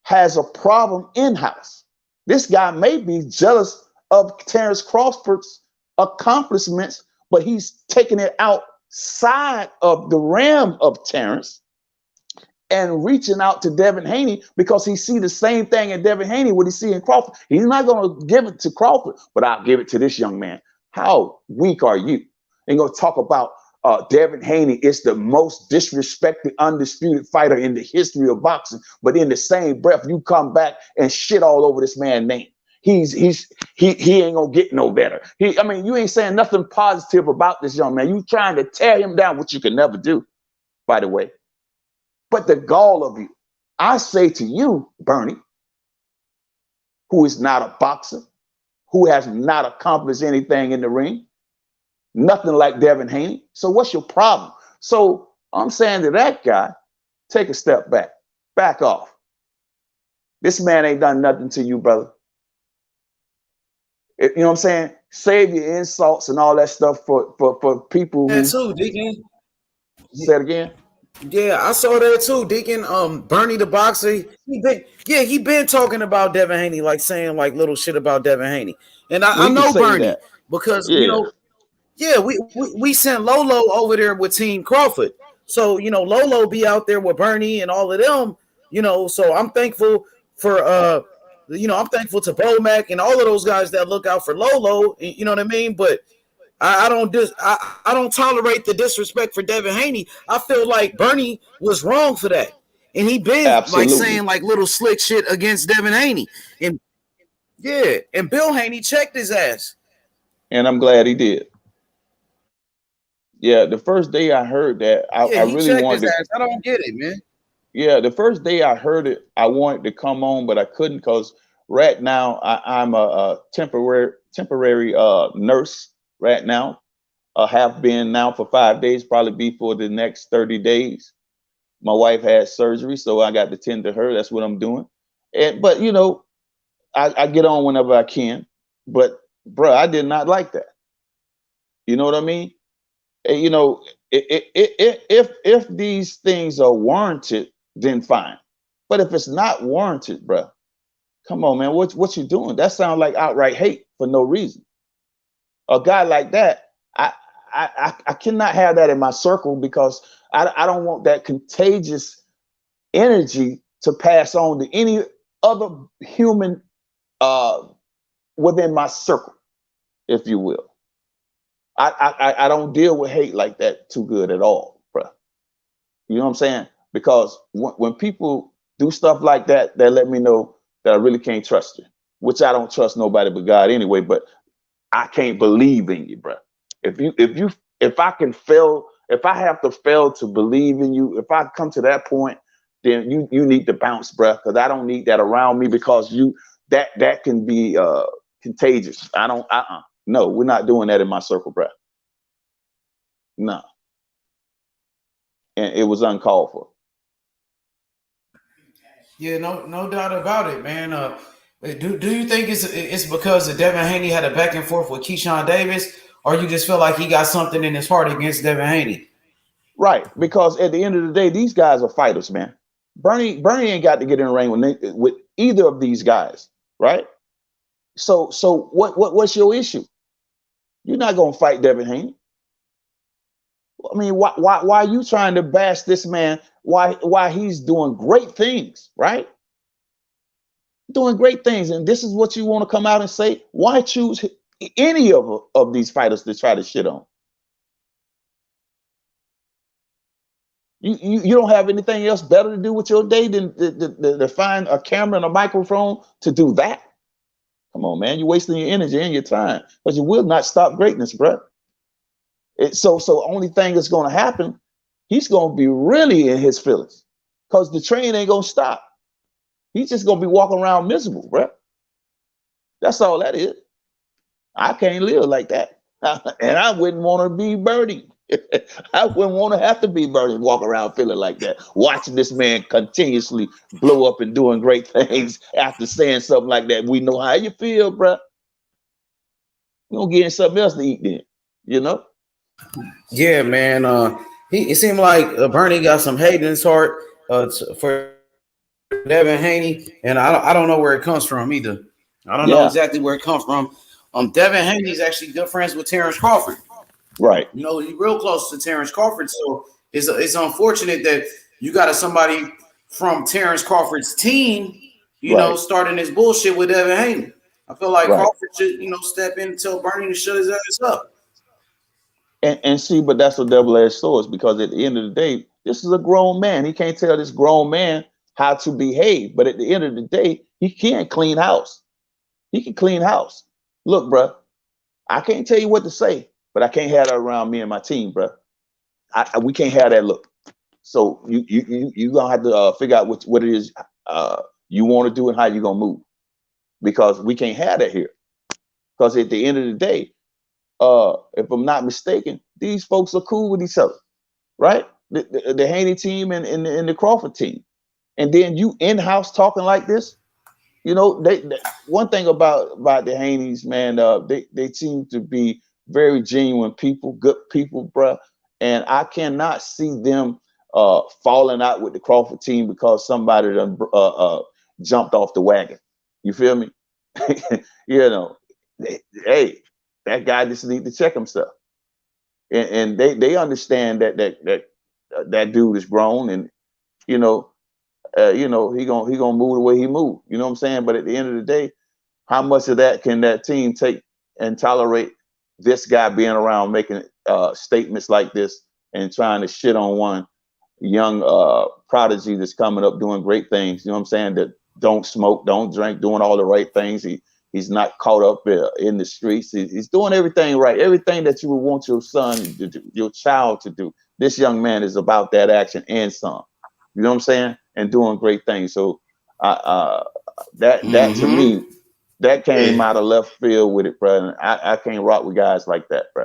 has a problem in-house. This guy may be jealous of Terrence Crawford's accomplishments, but he's taking it outside of the realm of Terrence and reaching out to Devin Haney because he see the same thing in Devin Haney what he see in Crawford. He's not going to give it to Crawford, but I'll give it to this young man. How weak are you? And going to talk about Devin Haney is the most disrespected, undisputed fighter in the history of boxing. But in the same breath, you come back and shit all over this man's name. He ain't gonna get no better. You ain't saying nothing positive about this young man. You trying to tear him down, which you can never do, by the way. But the gall of you, I say to you, Bernie, who is not a boxer, who has not accomplished anything in the ring, nothing like Devin Haney. So what's your problem? So I'm saying to that guy, take a step back, back off. This man ain't done nothing to you, brother. You know what I'm saying? Save your insults and all that stuff for people who. That too, Deacon. Say it again. Yeah, I saw that too, Deacon. Bernie the boxer, he been talking about Devin Haney, like saying like little shit about Devin Haney. And I know Bernie that. Because we sent Lolo over there with Team Crawford. So, Lolo be out there with Bernie and all of them, so I'm thankful for I'm thankful to Bomac and all of those guys that look out for Lolo, you know what I mean? But I don't tolerate the disrespect for Devin Haney. I feel like Bernie was wrong for that. And he been like saying like little slick shit against Devin Haney. And Bill Haney checked his ass. And I'm glad he did. Yeah, the first day I heard that, I really wanted to. I don't get it, man. Yeah, the first day I heard it, I wanted to come on, but I couldn't because right now I'm a temporary nurse right now. Have been now for 5 days, probably be for the next 30 days. My wife had surgery, so I got to tend to her. That's what I'm doing. But I get on whenever I can. But bro, I did not like that. You know what I mean? If these things are warranted, then fine. But if it's not warranted, bro, come on, man, what you doing? That sounds like outright hate for no reason. A guy like that, I cannot have that in my circle because I don't want that contagious energy to pass on to any other human within my circle, if you will. I don't deal with hate like that too good at all, bro. You know what I'm saying? Because when people do stuff like that, that let me know that I really can't trust you. Which I don't trust nobody but God anyway. But I can't believe in you, bro. If I can fail, if I have to fail to believe in you, if I come to that point, then you need to bounce, bro. Because I don't need that around me because that can be contagious. I don't. No, we're not doing that in my circle, bro. No, and it was uncalled for. Yeah, no doubt about it, man. Do you think it's because that Devin Haney had a back and forth with Keyshawn Davis, or you just feel like he got something in his heart against Devin Haney? Right, because at the end of the day, these guys are fighters, man. Bernie ain't got to get in the ring with either of these guys, right? So what's your issue? You're not gonna fight Devin Haney. I mean, why are you trying to bash this man? Why he's doing great things, right? Doing great things, and this is what you want to come out and say? Why choose any of these fighters to try to shit on? You don't have anything else better to do with your day than to find a camera and a microphone to do that? Come on, man. You're wasting your energy and your time because you will not stop greatness, bro. So only thing that's going to happen, he's going to be really in his feelings because the train ain't going to stop. He's just going to be walking around miserable, bro. That's all that is. I can't live like that. And I wouldn't want to be Birdie. I wouldn't want to have to be Birdie, walk around feeling like that, watching this man continuously blow up and doing great things after saying something like that. We know how you feel, bro. We're going to get in something else to eat then, you know? Yeah, man. It seemed like Bernie got some hate in his heart for Devin Haney, and I don't know where it comes from either. I don't know exactly where it comes from. Devin Haney's actually good friends with Terrence Crawford. Right. You know, he's real close to Terrence Crawford. So it's unfortunate that you got somebody from Terrence Crawford's team, you know, starting this bullshit with Devin Haney. I feel like Crawford should, step in and tell Bernie to shut his ass up. And see, but that's a double-edged sword because at the end of the day, this is a grown man. He can't tell this grown man how to behave. But at the end of the day, he can't clean house. He can clean house. Look, bro, I can't tell you what to say, but I can't have that around me and my team, bro. We can't have that look. So you gonna have to figure out what it is you want to do and how you gonna move, because we can't have that here. Because at the end of the day, if I'm not mistaken, these folks are cool with each other, right? The Haney team and the Crawford team, and then you in-house talking like this. You know, they one thing about the Haneys, man, they seem to be very genuine people, good people, bruh. And I cannot see them falling out with the Crawford team because somebody done jumped off the wagon. You feel me? You know, hey, that guy just need to check himself. And they understand that dude is grown, and he gonna move the way he move. You know what I'm saying? But at the end of the day, how much of that can that team take and tolerate this guy being around making statements like this and trying to shit on one young prodigy that's coming up doing great things? You know what I'm saying? That don't smoke, don't drink, doing all the right things. He's not caught up in the streets. He's doing everything right, everything that you would want your son to do, your child to do. This young man is about that action and some. You know what I'm saying? And doing great things. So that to me, that came out of left field with it, bro. And I can't rock with guys like that, bro.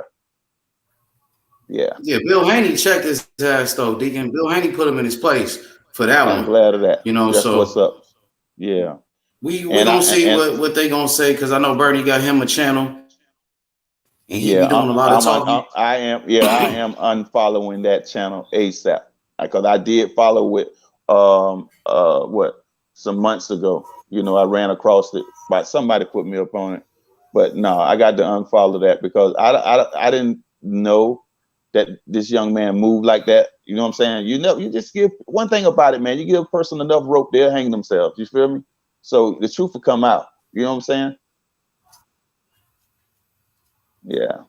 Yeah. Yeah, Bill Haney checked his ass though, Deacon. Bill Haney put him in his place for that one. I'm glad of that. You know, that's so what's up. Yeah. We gonna see what they gonna say, because I know Bernie got him a channel, and he be doing a lot of talking. I am unfollowing that channel ASAP, because I did follow it some months ago. You know, I ran across it, but somebody put me up on it. But no, I got to unfollow that because I didn't know that this young man moved like that. You know what I'm saying? You just give one thing about it, man. You give a person enough rope, they'll hang themselves. You feel me? So the truth will come out. You know what I'm saying? Yeah.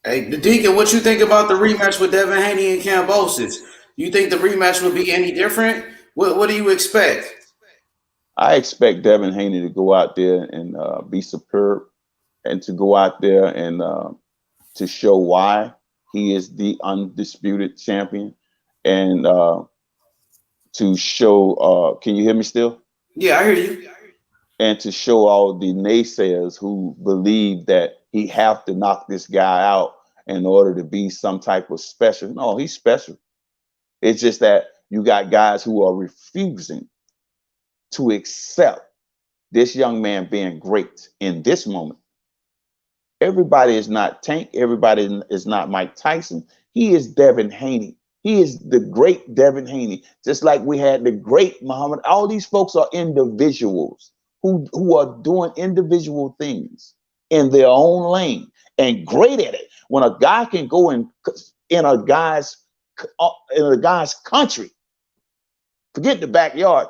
Hey, Deacon, what you think about the rematch with Devin Haney and Kambosos? You think the rematch would be any different? What do you expect? I expect Devin Haney to go out there and be superb, and to go out there and to show why he is the undisputed champion, and to show. Can you hear me still? Yeah, I hear you. And to show all the naysayers who believe that he have to knock this guy out in order to be some type of special. No, he's special. It's just that you got guys who are refusing to accept this young man being great in this moment. Everybody is not Tank. Everybody is not Mike Tyson. He is Devin Haney. He is the great Devin Haney. Just like we had the great Muhammad. All these folks are individuals who are doing individual things in their own lane and great at it. When a guy can go in a guy's country, forget the backyard.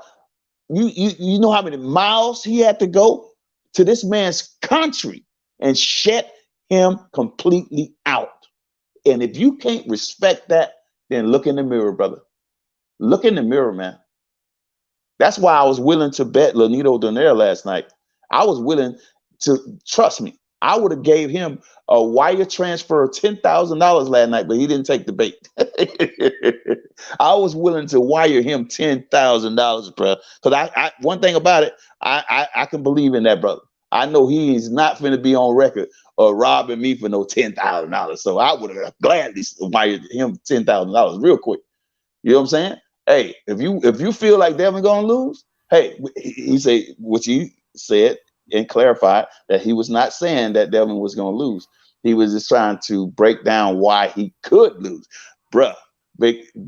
You know how many miles he had to go to this man's country and shut him completely out. And if you can't respect that, then look in the mirror, brother. Look in the mirror, man. That's why I was willing to bet Lanito Donaire last night. I was willing to, trust me, I would have gave him a wire transfer of $10,000 last night, but he didn't take the bait. I was willing to wire him $10,000, bro. Because I one thing about it, I can believe in that brother. I know he is not going to be on record robbing me for no $10,000. So I would have gladly wired him $10,000 real quick. You know what I'm saying? Hey, if you feel like Devin gonna lose, hey, he said what you said and clarified that he was not saying that Devin was gonna lose. He was just trying to break down why he could lose. Bruh,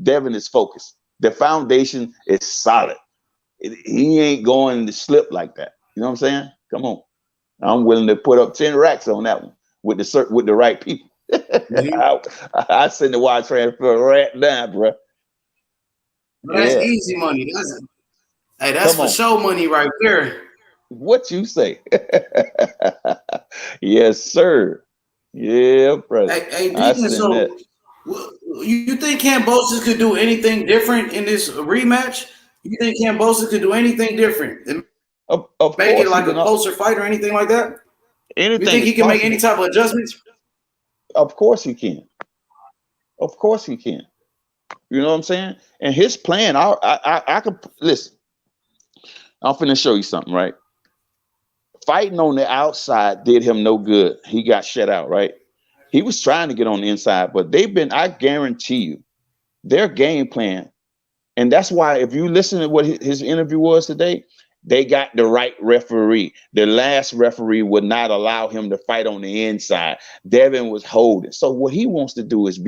Devin is focused. The foundation is solid. He ain't going to slip like that. You know what I'm saying? Come on. I'm willing to put up 10 racks on that one with the right people. I send the wire transfer right now, bruh. That's easy money. That's for show money right there. What you say? Yes, sir. Yeah, brother. Hey, Deacon, so you think Kambosos could do anything different in this rematch? You think Kambosos could do anything different? And make it like a closer fight or anything like that? You think he can make any type of adjustments? Of course he can. Of course he can. You know what I'm saying? And his plan, I could listen. I'm finna show you something, right? Fighting on the outside did him no good. He got shut out, right? He was trying to get on the inside, but I guarantee you, their game plan, and that's why if you listen to what his interview was today, they got the right referee. The last referee would not allow him to fight on the inside. Devin was holding. So what he wants to do is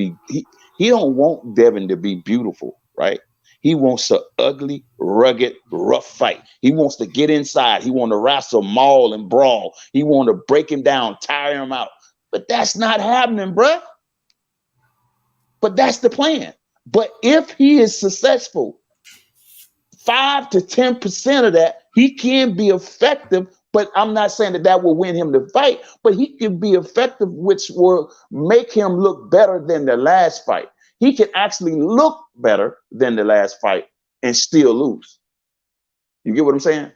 he don't want Devin to be beautiful, right? He wants an ugly, rugged, rough fight. He wants to get inside. He wants to wrestle, maul, and brawl. He wants to break him down, tire him out. But that's not happening, bruh. But that's the plan. But if he is successful, 5 to 10% of that, he can be effective. But I'm not saying that will win him the fight, but he can be effective, which will make him look better than the last fight. He can actually look better than the last fight and still lose. You get what I'm saying?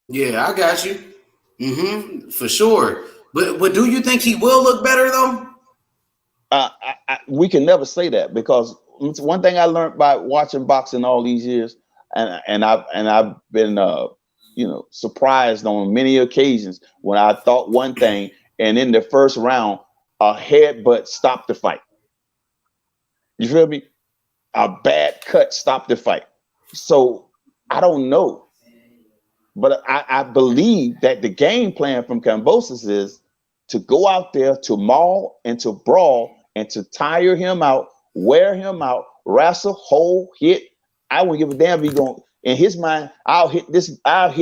Yeah, I got you. For sure. But do you think he will look better though? We can never say that, because one thing I learned by watching boxing all these years, and I've been surprised on many occasions when I thought one thing, and in the first round, a headbutt stopped the fight. You feel me? A bad cut stopped the fight. So I don't know, but I believe that the game plan from Kambosos is to go out there to maul and to brawl and to tire him out, wear him out, wrestle, hold, hit. I wouldn't give a damn if he going. In his mind, I'll hit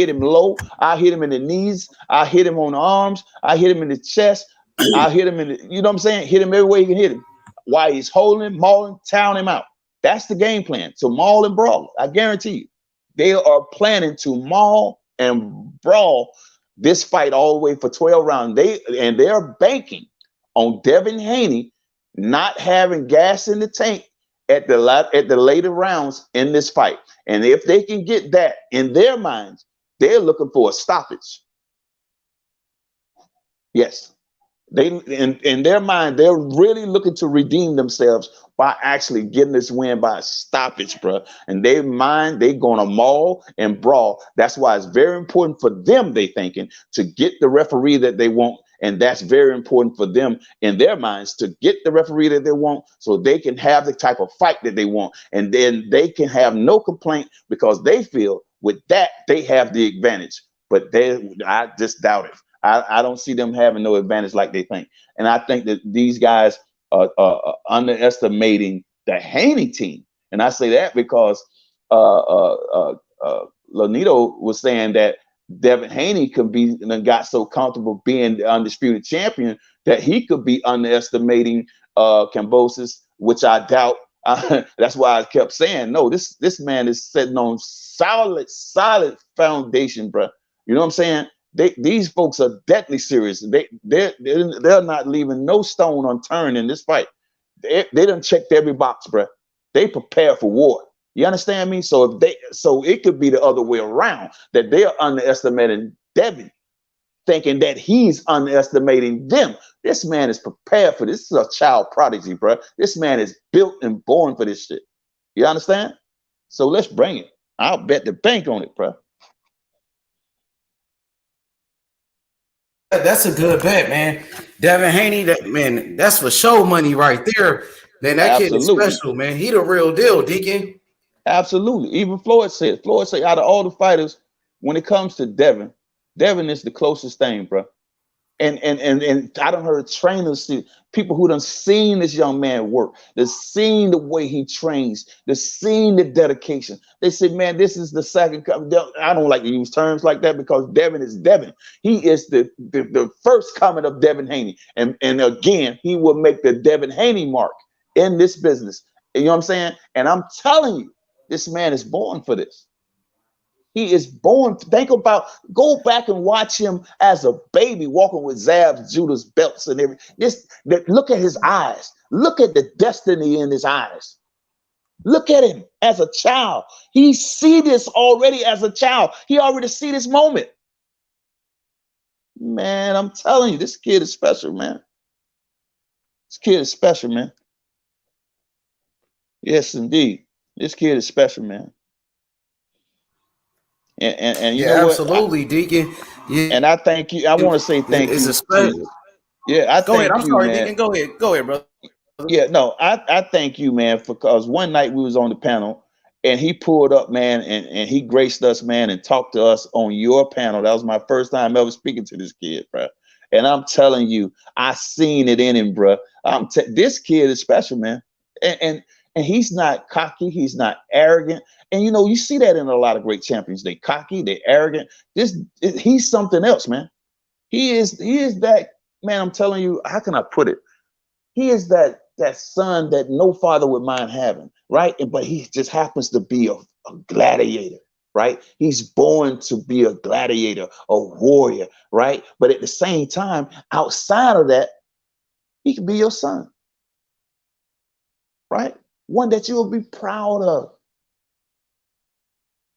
him low, I'll hit him in the knees, I'll hit him on the arms, I'll hit him in the chest, I'll hit him in the, you know what I'm saying? Hit him every way you can hit him. While he's holding, mauling, towing him out. That's the game plan, to maul and brawl. I guarantee you. They are planning to maul and brawl this fight all the way for 12 rounds. They're banking on Devin Haney not having gas in the tank at the later rounds in this fight. And if they can get that in their minds, they're looking for a stoppage. Yes. They in their mind, they're really looking to redeem themselves by actually getting this win by a stoppage, bro. And they mind they gonna maul and brawl. That's why it's very important for them, they thinking, to get the referee that they want. And that's very important for them in their minds to get the referee that they want so they can have the type of fight that they want. And then they can have no complaint because they feel with that they have the advantage. But I just doubt it. I don't see them having no advantage like they think. And I think that these guys are underestimating the Haney team. And I say that because Lanito was saying that Devin Haney could be and got so comfortable being the undisputed champion that he could be underestimating Kambosos, which I doubt. That's why I kept saying, no, this man is sitting on solid foundation, bro. You know what I'm saying? These folks are deadly serious. They're not leaving no stone unturned in this fight. They done checked every box, bro. They prepare for war. You understand me? So it could be the other way around, that they are underestimating Devin, thinking that he's underestimating them. This man is prepared for this. This is a child prodigy, bro. This man is built and born for this shit. You understand? So let's bring it. I'll bet the bank on it, bro. That's a good bet, man. Devin Haney, that's for show money right there. Man, that kid is special, man. He the real deal, Deacon. Absolutely. Even Floyd said out of all the fighters, when it comes to Devin is the closest thing, bro. And I done heard trainers, people who done seen this young man work, they've seen the way he trains, they've seen the dedication. They said, man, this is the second. I don't like to use terms like that because Devin is Devin. He is the first coming of Devin Haney. And again, he will make the Devin Haney mark in this business. You know what I'm saying? And I'm telling you, this man is born for this. He is born. Go back and watch him as a baby walking with Zab's Judas belts and everything. Look at his eyes. Look at the destiny in his eyes. Look at him as a child. He see this already as a child. He already see this moment. Man, I'm telling you, this kid is special, man. This kid is special, man. Yes, indeed. This kid is special, man. And you know absolutely, what? Deacon. Yeah. And I thank you. I want to say thank you. I go ahead. I'm sorry, man. Deacon. Go ahead, brother. Yeah, no, I thank you, man, because one night we was on the panel and he pulled up, man, and he graced us, man, and talked to us on your panel. That was my first time ever speaking to this kid, bro. And I'm telling you, I seen it in him, bro. This kid is special, man. And he's not cocky. He's not arrogant. And, you know, you see that in a lot of great champions. They cocky, they arrogant. He's something else, man. He is that, man, I'm telling you, how can I put it? He is that son that no father would mind having, right? But he just happens to be a gladiator, right? He's born to be a gladiator, a warrior, right? But at the same time, outside of that, he can be your son, right? One that you'll be proud of.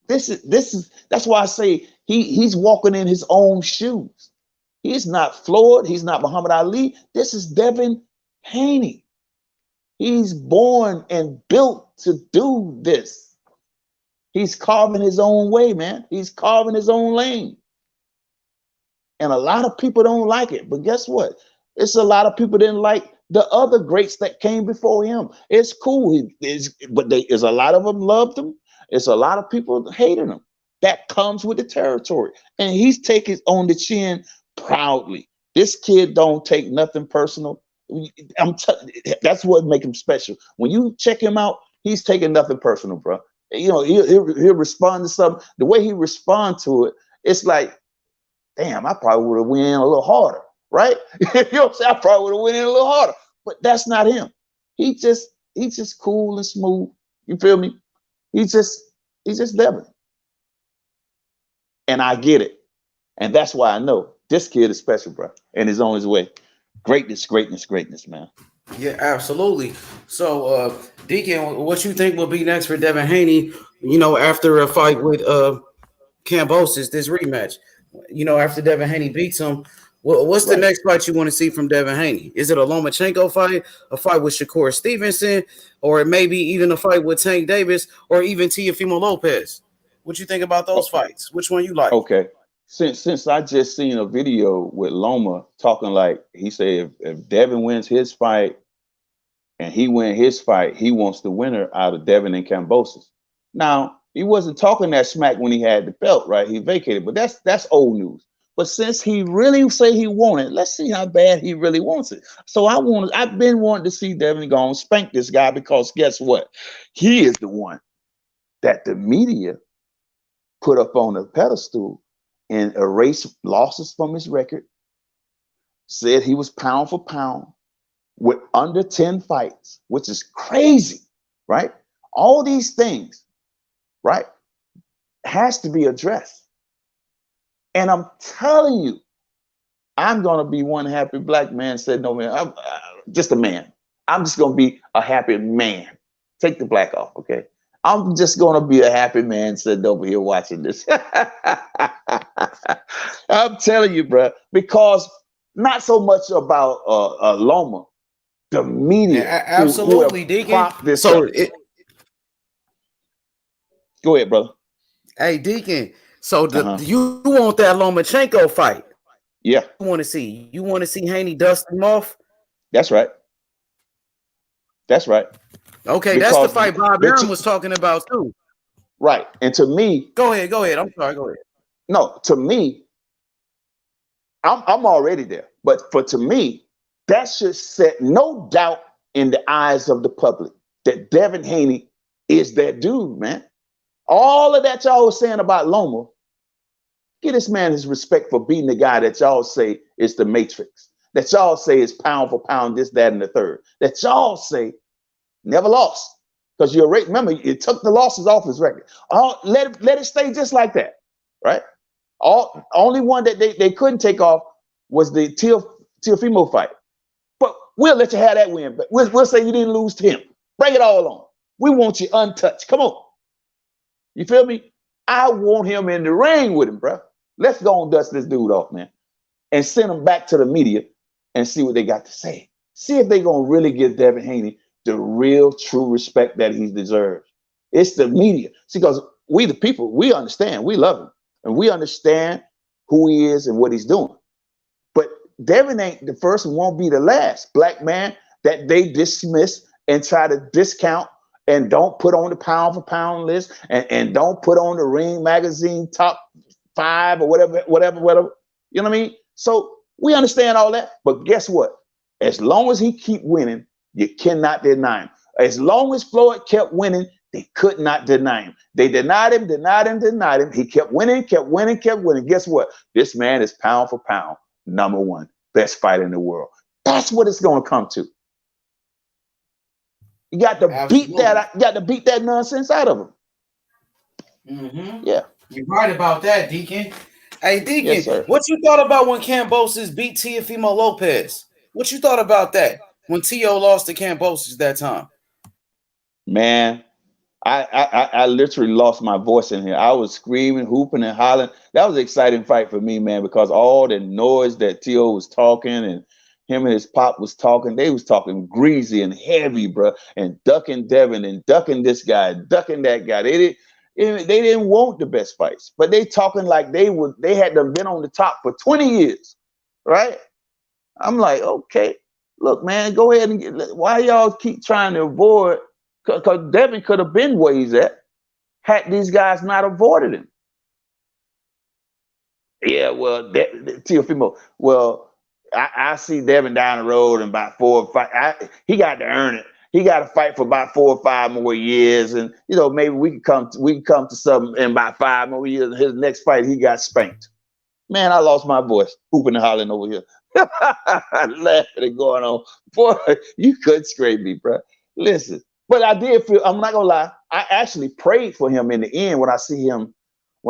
That's why I say he's walking in his own shoes. He's not Floyd. He's not Muhammad Ali. This is Devin Haney. He's born and built to do this. He's carving his own way, man. He's carving his own lane. And a lot of people don't like it. But guess what? It's a lot of people didn't like the other greats that came before him. It's cool. But there's a lot of them loved him. It's a lot of people hating him. That comes with the territory. And he's taking it on the chin proudly. This kid don't take nothing personal. That's what makes him special. When you check him out, he's taking nothing personal, bro. You know, he'll respond to something. The way he responds to it, it's like, damn, I probably would have went in a little harder, right? You know what I'm saying? I probably would have went in a little harder. But that's not him. He's just cool and smooth. You feel me? He's just Devin. And I get it. And that's why I know this kid is special, bro. And is on his way. Greatness, greatness, greatness, man. Yeah, absolutely. So, Deacon, what you think will be next for Devin Haney? After a fight with Kambosos, this rematch. After Devin Haney beats him, what's the Right. next fight you want to see from Devin Haney? Is it a Lomachenko fight, a fight with Shakur Stevenson, or maybe even a fight with Tank Davis, or even Teofimo Lopez? What you think about those fights? Which one you like? Okay. Since I just seen a video with Loma talking like he said if Devin wins his fight and he win his fight, he wants the winner out of Devin and Kambosos. Now, he wasn't talking that smack when he had the belt, right? He vacated, but that's old news. But since he really say he wanted, let's see how bad he really wants it. So I've been wanting to see Devin go and spank this guy because guess what? He is the one that the media put up on a pedestal and erased losses from his record, said he was pound for pound with under 10 fights, which is crazy, right? All these things, right, has to be addressed. And I'm telling you, I'm going to be one happy black man said, no, man, I'm just a man. I'm just going to be a happy man. Take the black off, okay? I'm just going to be a happy man sitting over here watching this. I'm telling you, bro, because not so much about Loma, the media Absolutely, who Deacon. prop this So, up. Go ahead, brother. Hey, Deacon. So you want that Lomachenko fight? Yeah. You want to see? You want to see Haney dust him off? That's right. That's right. Okay, because that's the fight Bob Arum was talking about too. Right. And to me, go ahead. I'm sorry. Go ahead. No, to me, I'm already there. But to me, that should set no doubt in the eyes of the public that Devin Haney is that dude, man. All of that y'all was saying about Loma, give this man his respect for beating the guy that y'all say is the Matrix, that y'all say is pound for pound, this, that, and the third, that y'all say never lost. Because you remember, it took the losses off his record. Let it stay just like that, right? Only one that they couldn't take off was the Teofimo fight. But we'll let you have that win. But we'll say you didn't lose to him. Bring it all on. We want you untouched. Come on. You feel me? I want him in the ring with him, bro. Let's go and dust this dude off, man. And send him back to the media and see what they got to say. See if they're going to really give Devin Haney the real, true respect that he deserves. It's the media. See, because we, the people, we understand. We love him. And we understand who he is and what he's doing. But Devin ain't the first and won't be the last black man that they dismiss and try to discount and don't put on the pound for pound list and don't put on the Ring magazine top 5 or whatever. You know what I mean? So we understand all that. But guess what? As long as he keep winning, you cannot deny him. As long as Floyd kept winning, they could not deny him. They denied him. He kept winning. Guess what? This man is pound for pound number 1 best fighter in the world. That's what it's going to come to. You got to beat that. You got to beat that nonsense out of him. Mm-hmm. Yeah, you're right about that, Deacon. Hey, Deacon, yes, sir. What you thought about when Kambosos beat Teofimo Lopez? What you thought about that when Tio lost to Kambosos that time? Man, I literally lost my voice in here. I was screaming, hooping, and hollering. That was an exciting fight for me, man, because all the noise that Tio was talking and him and his pop was talking, they was talking greasy and heavy, bro, and ducking Devin and ducking this guy, ducking that guy. They didn't want the best fights, but they talking like they had them been on the top for 20 years, right? I'm like, okay, look, man, go ahead and why y'all keep trying to avoid? Because Devin could have been where he's at had these guys not avoided him. Yeah, well, Teofimo. Well, I see Devin down the road in about 4 or 5. He got to earn it. He got to fight for about 4 or 5 more years, and maybe we can come to something in about 5 more years. His next fight, he got spanked. Man, I lost my voice hooping and hollering over here, laughing and going on. Boy, you couldn't scrape me, bro. Listen, but I did feel. I'm not gonna lie. I actually prayed for him in the end when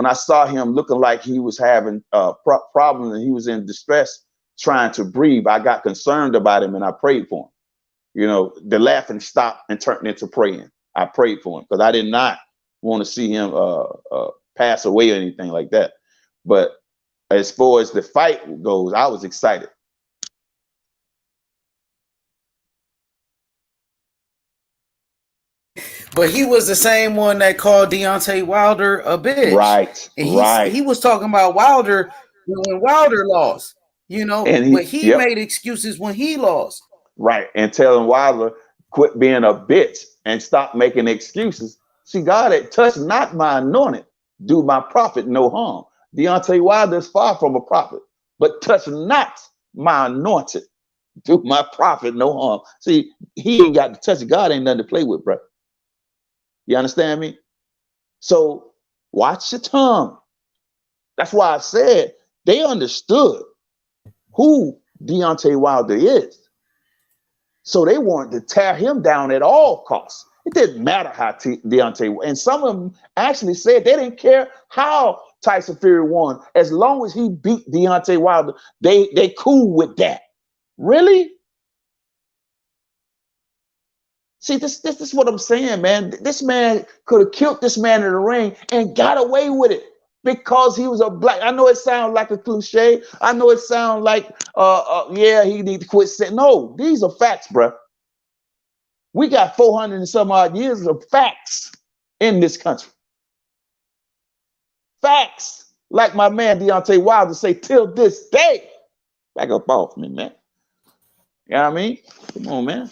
I saw him looking like he was having problems and he was in distress trying to breathe. I got concerned about him and I prayed for him. You know, the laughing stopped and turned into praying. I prayed for him because I did not want to see him pass away or anything like that. But as far as the fight goes, I was excited. But he was the same one that called Deontay Wilder a bitch. Right, And right. he was talking about Wilder when Wilder lost, you know, And but he made excuses when he lost. Right. And telling Wilder, quit being a bitch and stop making excuses. See, God had touched not my anointed, do my prophet no harm. Deontay Wilder is far from a prophet, but touch not my anointed, do my prophet no harm. See, he ain't got to touch it. God ain't nothing to play with, bro. You understand me? So watch your tongue. That's why I said they understood who Deontay Wilder is. So they wanted to tear him down at all costs. It didn't matter how Deontay, and some of them actually said they didn't care how Tyson Fury won. As long as he beat Deontay Wilder, they cool with that. Really? See, this is what I'm saying, man. This man could have killed this man in the ring and got away with it because he was a black. I know it sounds like a cliche. I know it sounds like, yeah, he need to quit saying. No, these are facts, bro. We got 400 and some odd years of facts in this country. Facts, like my man Deontay Wilder say, till this day. Back up off me, man. You know what I mean? Come on, man.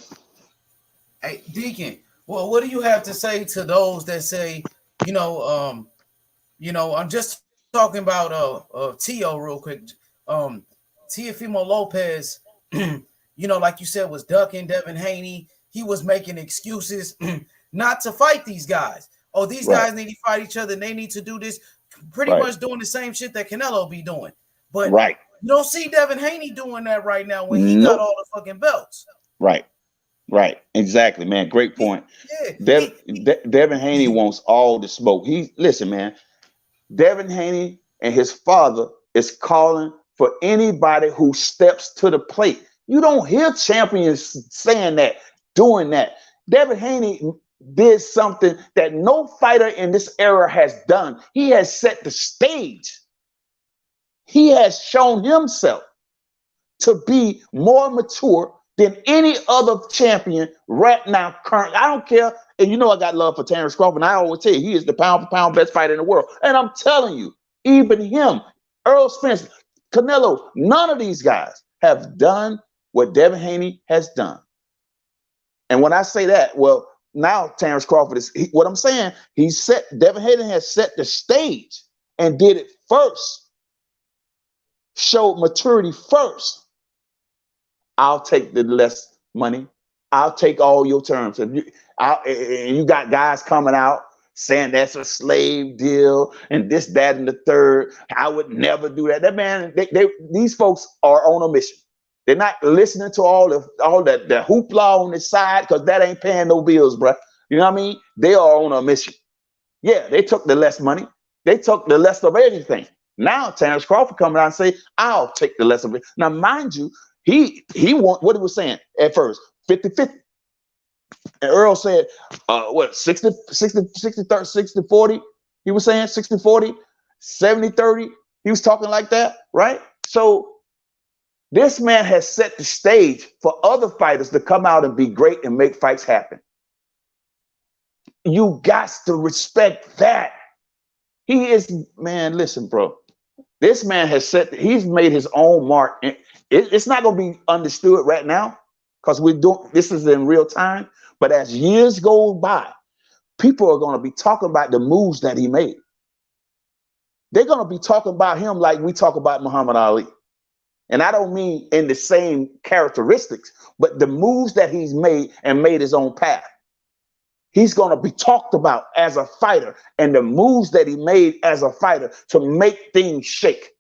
Hey, Deacon, well, what do you have to say to those that say, I'm just talking about Tio real quick. Teofimo Lopez, like you said, was ducking Devin Haney. He was making excuses not to fight these guys. Oh, these guys need to fight each other. And they need to do this. Pretty much doing the same shit that Canelo be doing. But you don't see Devin Haney doing that right now when he got all the fucking belts. Right. Exactly, man. Great point. Devin Haney wants all the smoke. Listen, man. Devin Haney and his father is calling for anybody who steps to the plate. You don't hear champions saying that, doing that. Devin Haney did something that no fighter in this era has done. He has set the stage. He has shown himself to be more mature than any other champion right now currently. I don't care. And you know I got love for Terrence Crawford. And I always tell you, he is the pound-for-pound best fighter in the world. And I'm telling you, even him, Earl Spence, Canelo, none of these guys have done what Devin Haney has done. And when I say that, well, now Terrence Crawford is, what I'm saying, Devin Haney has set the stage and did it first. Showed maturity first. I'll take the less money. I'll take all your terms. And you got guys coming out saying that's a slave deal and this, that, and the third. I would never do that. That man, these folks are on a mission. They're not listening to all the hoopla on the side because that ain't paying no bills, bro. You know what I mean? They are on a mission. Yeah, they took the less money. They took the less of everything. Now Terrence Crawford coming out and say, I'll take the less of it. Now, mind you, he want what he was saying at first, 50-50. And Earl said, 60-40? He was saying 60-40, 70-30. He was talking like that, right? So this man has set the stage for other fighters to come out and be great and make fights happen. You got to respect that. He is, man, listen, bro. This man he's made his own mark. It's not going to be understood right now because this is in real time. But as years go by, people are going to be talking about the moves that he made. They're going to be talking about him like we talk about Muhammad Ali. And I don't mean in the same characteristics, but the moves that he's made and made his own path. He's going to be talked about as a fighter and the moves that he made as a fighter to make things shake.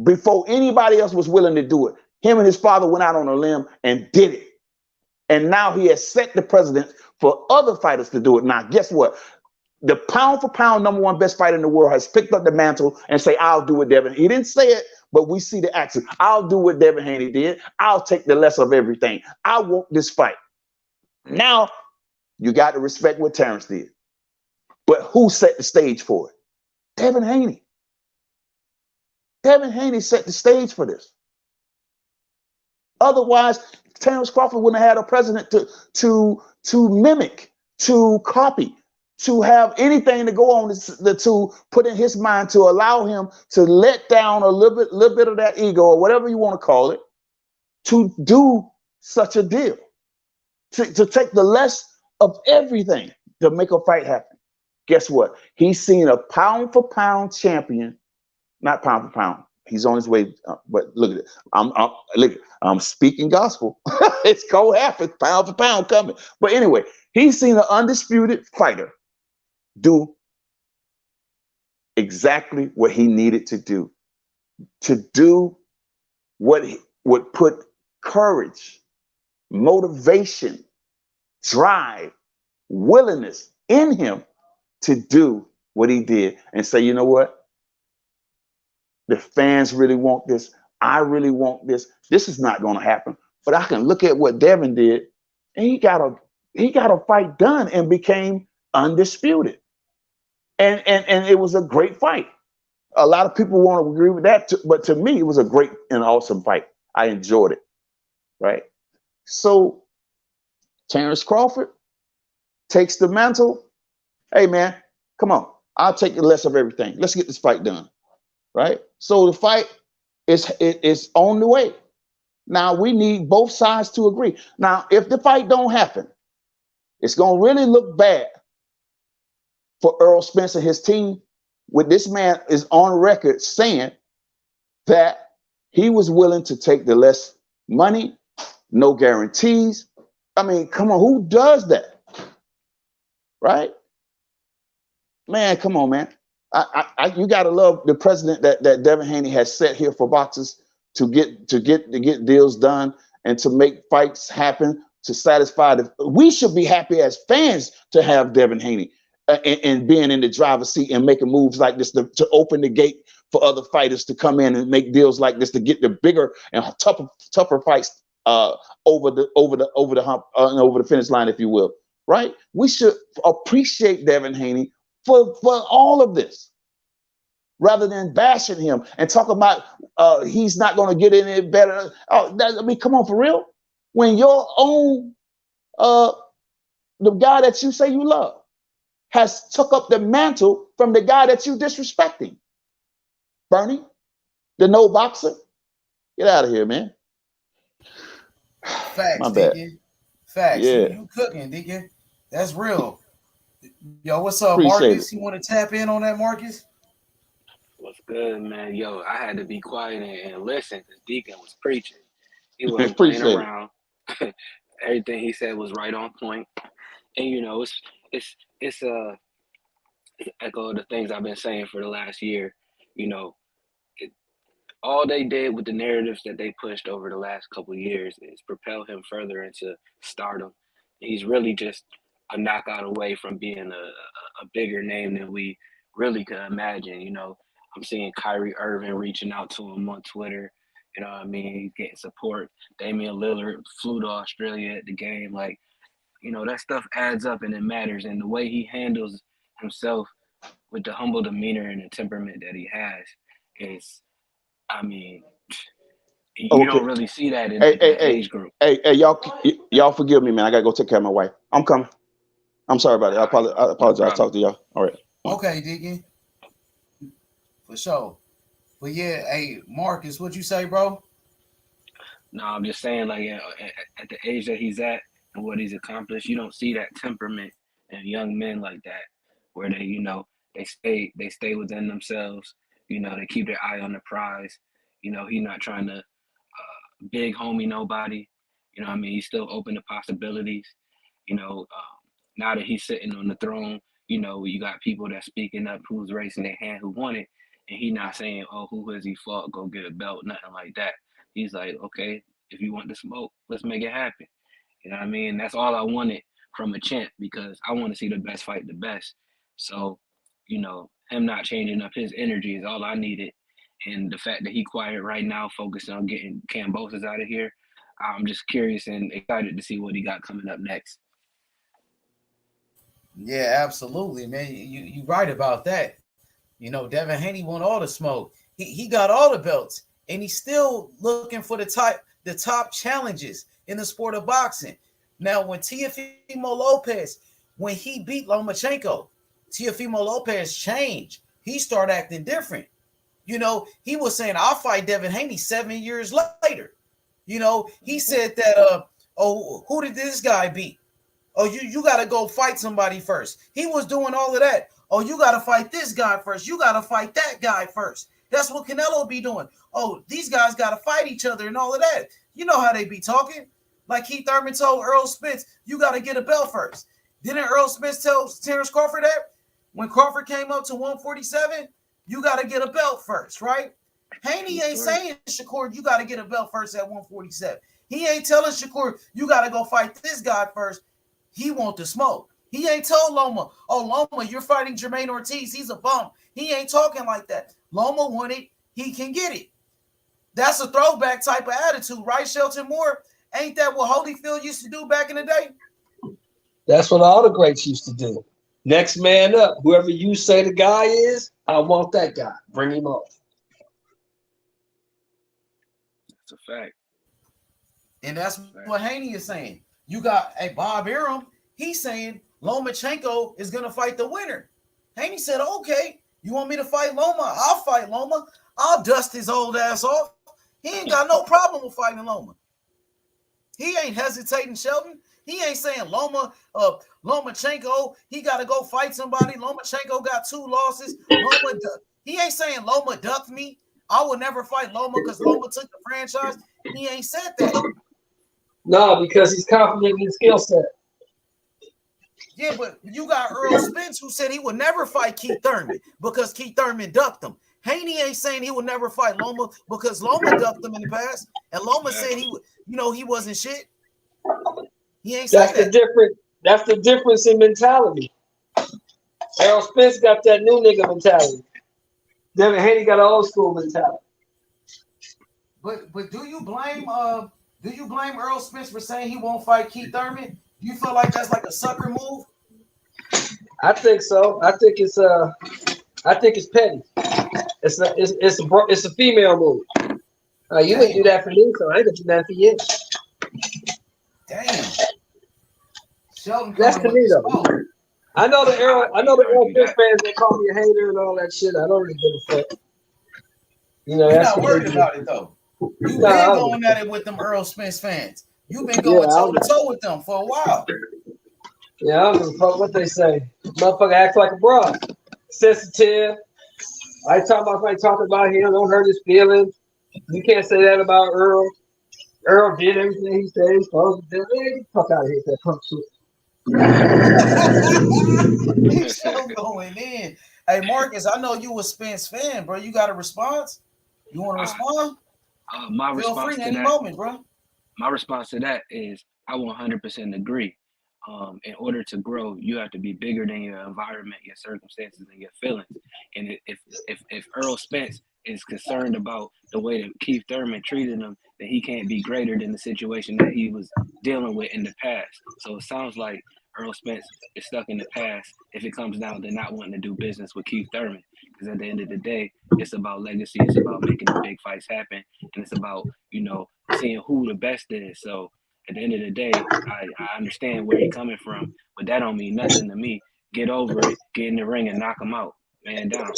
Before anybody else was willing to do it, him and his father went out on a limb and did it. And now he has set the precedent for other fighters to do it. Now, guess what? The pound for pound #1 best fighter in the world has picked up the mantle and say, I'll do it, Devin. He didn't say it, but we see the action. I'll do what Devin Haney did. I'll take the less of everything. I want this fight. Now, you got to respect what Terrence did. But who set the stage for it? Devin Haney. Devin Haney set the stage for this. Otherwise, Terrence Crawford wouldn't have had a president to mimic, to copy, to have anything to go on to put in his mind to allow him to let down a little bit of that ego or whatever you want to call it, to do such a deal, to take the less of everything to make a fight happen. Guess what? He's seen a pound for pound champion, not pound for pound. He's on his way, but look at it. I'm speaking gospel. It's gonna happen, pound for pound coming. But anyway, he's seen an undisputed fighter do exactly what he needed to do what would put courage, motivation, drive, willingness in him to do what he did and say, you know what? The fans really want this. I really want this. This is not going to happen. But I can look at what Devin did, and he got a fight done and became undisputed. And it was a great fight. A lot of people won't agree with that, but to me, it was a great and awesome fight. I enjoyed it. Right. So Terrence Crawford takes the mantle. Hey man, come on. I'll take the less of everything. Let's get this fight done. Right? So the fight is on the way. Now we need both sides to agree. Now, if the fight don't happen, it's gonna really look bad for Earl Spence and his team. When this man is on record saying that he was willing to take the less money, no guarantees. I mean, come on, who does that? Right? Man, come on, man. You gotta love the president that Devin Haney has set here for boxers to get deals done and to make fights happen to satisfy we should be happy as fans to have Devin Haney and being in the driver's seat and making moves like this to open the gate for other fighters to come in and make deals like this to get the bigger and tougher fights over the hump over the finish line, if you will. Right? We should appreciate Devin Haney for all of this, rather than bashing him and talk about he's not going to get any better. I mean, come on, for real. When your own the guy that you say you love has took up the mantle from the guy that you disrespecting, Bernie, the no boxer, get out of here, man. Facts, My bad. Deacon. Facts. Yeah. You cooking, Deacon. That's real. Yo, what's up, Appreciate Marcus? You want to tap in on that, Marcus? What's good, man? Yo, I had to be quiet and listen because Deacon was preaching. He wasn't Appreciate playing it. around. Everything he said was right on point. And you know, it's echo of the things I've been saying for the last year. You know, all they did with the narratives that they pushed over the last couple of years is propel him further into stardom. He's really just a knockout away from being a bigger name than we really could imagine. You know, I'm seeing Kyrie Irving reaching out to him on Twitter. You know what I mean? He's getting support. Damian Lillard flew to Australia at the game. Like, you know, that stuff adds up and it matters. And the way he handles himself with the humble demeanor and the temperament that he has is, I mean, you don't really see that in that age group. Hey, y'all forgive me, man. I gotta go take care of my wife. I'm coming. I'm sorry about it. I apologize. Talk to y'all. All right. Okay, Deacon. For sure. But yeah, hey, Marcus, what'd you say, bro? No, I'm just saying, like, at the age that he's at and what he's accomplished, you don't see that temperament in young men like that, where they, you know, they stay within themselves. You know, they keep their eye on the prize. You know, he's not trying to big homie nobody. You know what I mean? He's still open to possibilities. You know, now that he's sitting on the throne, you know, you got people that's speaking up, who's raising their hand, who want it. And he not saying, oh, who has he fought? Go get a belt, nothing like that. He's like, okay, if you want the smoke, let's make it happen. You know what I mean? That's all I wanted from a champ because I want to see the best fight the best. So, you know, him not changing up his energy is all I needed. And the fact that he quiet right now, focused on getting Kambosos out of here, I'm just curious and excited to see what he got coming up next. Yeah, absolutely, man. You right about that. You know, Devin Haney won all the smoke. He got all the belts, and he's still looking for the top challenges in the sport of boxing. Now, when Teofimo Lopez, when he beat Lomachenko, Teofimo Lopez changed. He started acting different. You know, he was saying, "I'll fight Devin Haney 7 years later." You know, he said that, "Oh, who did this guy beat? Oh, you got to go fight somebody first." He was doing all of that. "Oh, you got to fight this guy first. You got to fight that guy first." That's what Canelo be doing. "Oh, these guys got to fight each other and all of that." You know how they be talking. Like Keith Thurman told Earl Spence, "You got to get a belt first." Didn't Earl Spence tell Terrence Crawford that? When Crawford came up to 147, you got to get a belt first, right? Haney ain't saying, Shakur, you got to get a belt first at 147. He ain't telling Shakur, you got to go fight this guy first. He want the smoke. He ain't told Loma, "Oh, Loma, you're fighting Jermaine Ortiz. He's a bum." He ain't talking like that. Loma want it. He can get it. That's a throwback type of attitude, right, Shelton Moore? Ain't that what Holyfield used to do back in the day? That's what all the greats used to do. Next man up. Whoever you say the guy is, I want that guy. Bring him up. That's a fact. And that's what Haney is saying. You got Bob Arum. He's saying Lomachenko is going to fight the winner. Haney said, "Okay, you want me to fight Loma? I'll fight Loma. I'll dust his old ass off. He ain't got no problem with fighting Loma." He ain't hesitating, Shelton. He ain't saying Lomachenko, he got to go fight somebody. Lomachenko got 2 losses. He ain't saying Loma ducked me. I would never fight Loma because Loma took the franchise. He ain't said that. No, because he's confident in his skill set. Yeah, but you got Earl Spence who said he would never fight Keith Thurman because Keith Thurman ducked him. Haney ain't saying he would never fight Loma because Loma ducked him in the past, and Loma said he would, he wasn't shit. He ain't saying that. That's the difference in mentality. Earl Spence got that new nigga mentality. Devin Haney got an old school mentality. But do you blame Earl Spence for saying he won't fight Keith Thurman? Do you feel like that's like a sucker move? I think so. I think it's petty. It's a female move. You didn't do that for me, so I ain't gonna do that for you. Damn. Sheldon, that's to me though. I know the Earl Spence fans that call me a hater and all that shit. I don't really give a fuck. You're not worried about it though. You've been going at it with them Earl Spence fans. You've been going toe to toe with them for a while. Yeah, I don't give a fuck what they say. Motherfucker acts like a broad. Sensitive. I talk about him. Don't hurt his feelings. You can't say that about Earl. Earl did everything he said he's supposed to do. Man, get the fuck out of here with that punk shit. He's so going in. Hey, Marcus, I know you a Spence fan, bro. You got a response? You want to respond? Feel free any moment, bro. My response to that is I 100% agree. In order to grow, you have to be bigger than your environment, your circumstances, and your feelings. And if Earl Spence is concerned about the way that Keith Thurman treated him, then he can't be greater than the situation that he was dealing with in the past. So it sounds like Earl Spence is stuck in the past if it comes down to not wanting to do business with Keith Thurman. Because at the end of the day, it's about legacy, it's about making the big fights happen, and it's about, seeing who the best is. So at the end of the day, I understand where he's coming from, but that don't mean nothing to me. Get over it, get in the ring and knock him out. Man down.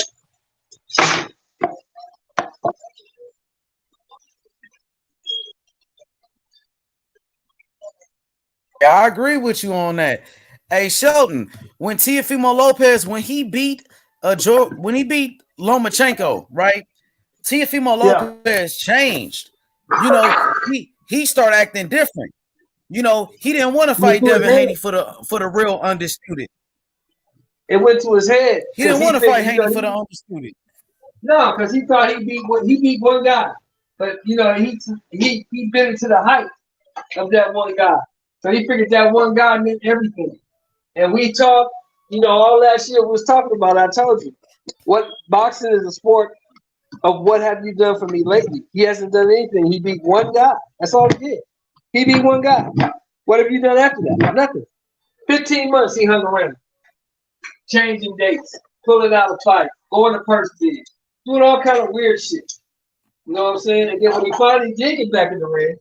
Yeah, I agree with you on that. Hey, Shelton, when Teofimo Lopez, when he beat Lomachenko, right? Teofimo Lopez changed. He started acting different. He didn't want to fight Devin Haney for the real undisputed. It went to his head. He didn't want to fight Haney for the undisputed. No, because he thought he beat one guy, but he been into the height of that one guy. So he figured that one guy meant everything. And we talked, all last year we was talking about. I told you, what boxing is a sport of what have you done for me lately? He hasn't done anything. He beat one guy. That's all he did. He beat one guy. What have you done after that? Nothing. 15 months he hung around, changing dates, pulling out a fight, going to purse bid, doing all kind of weird shit. You know what I'm saying? And then when he finally did get back in the ring,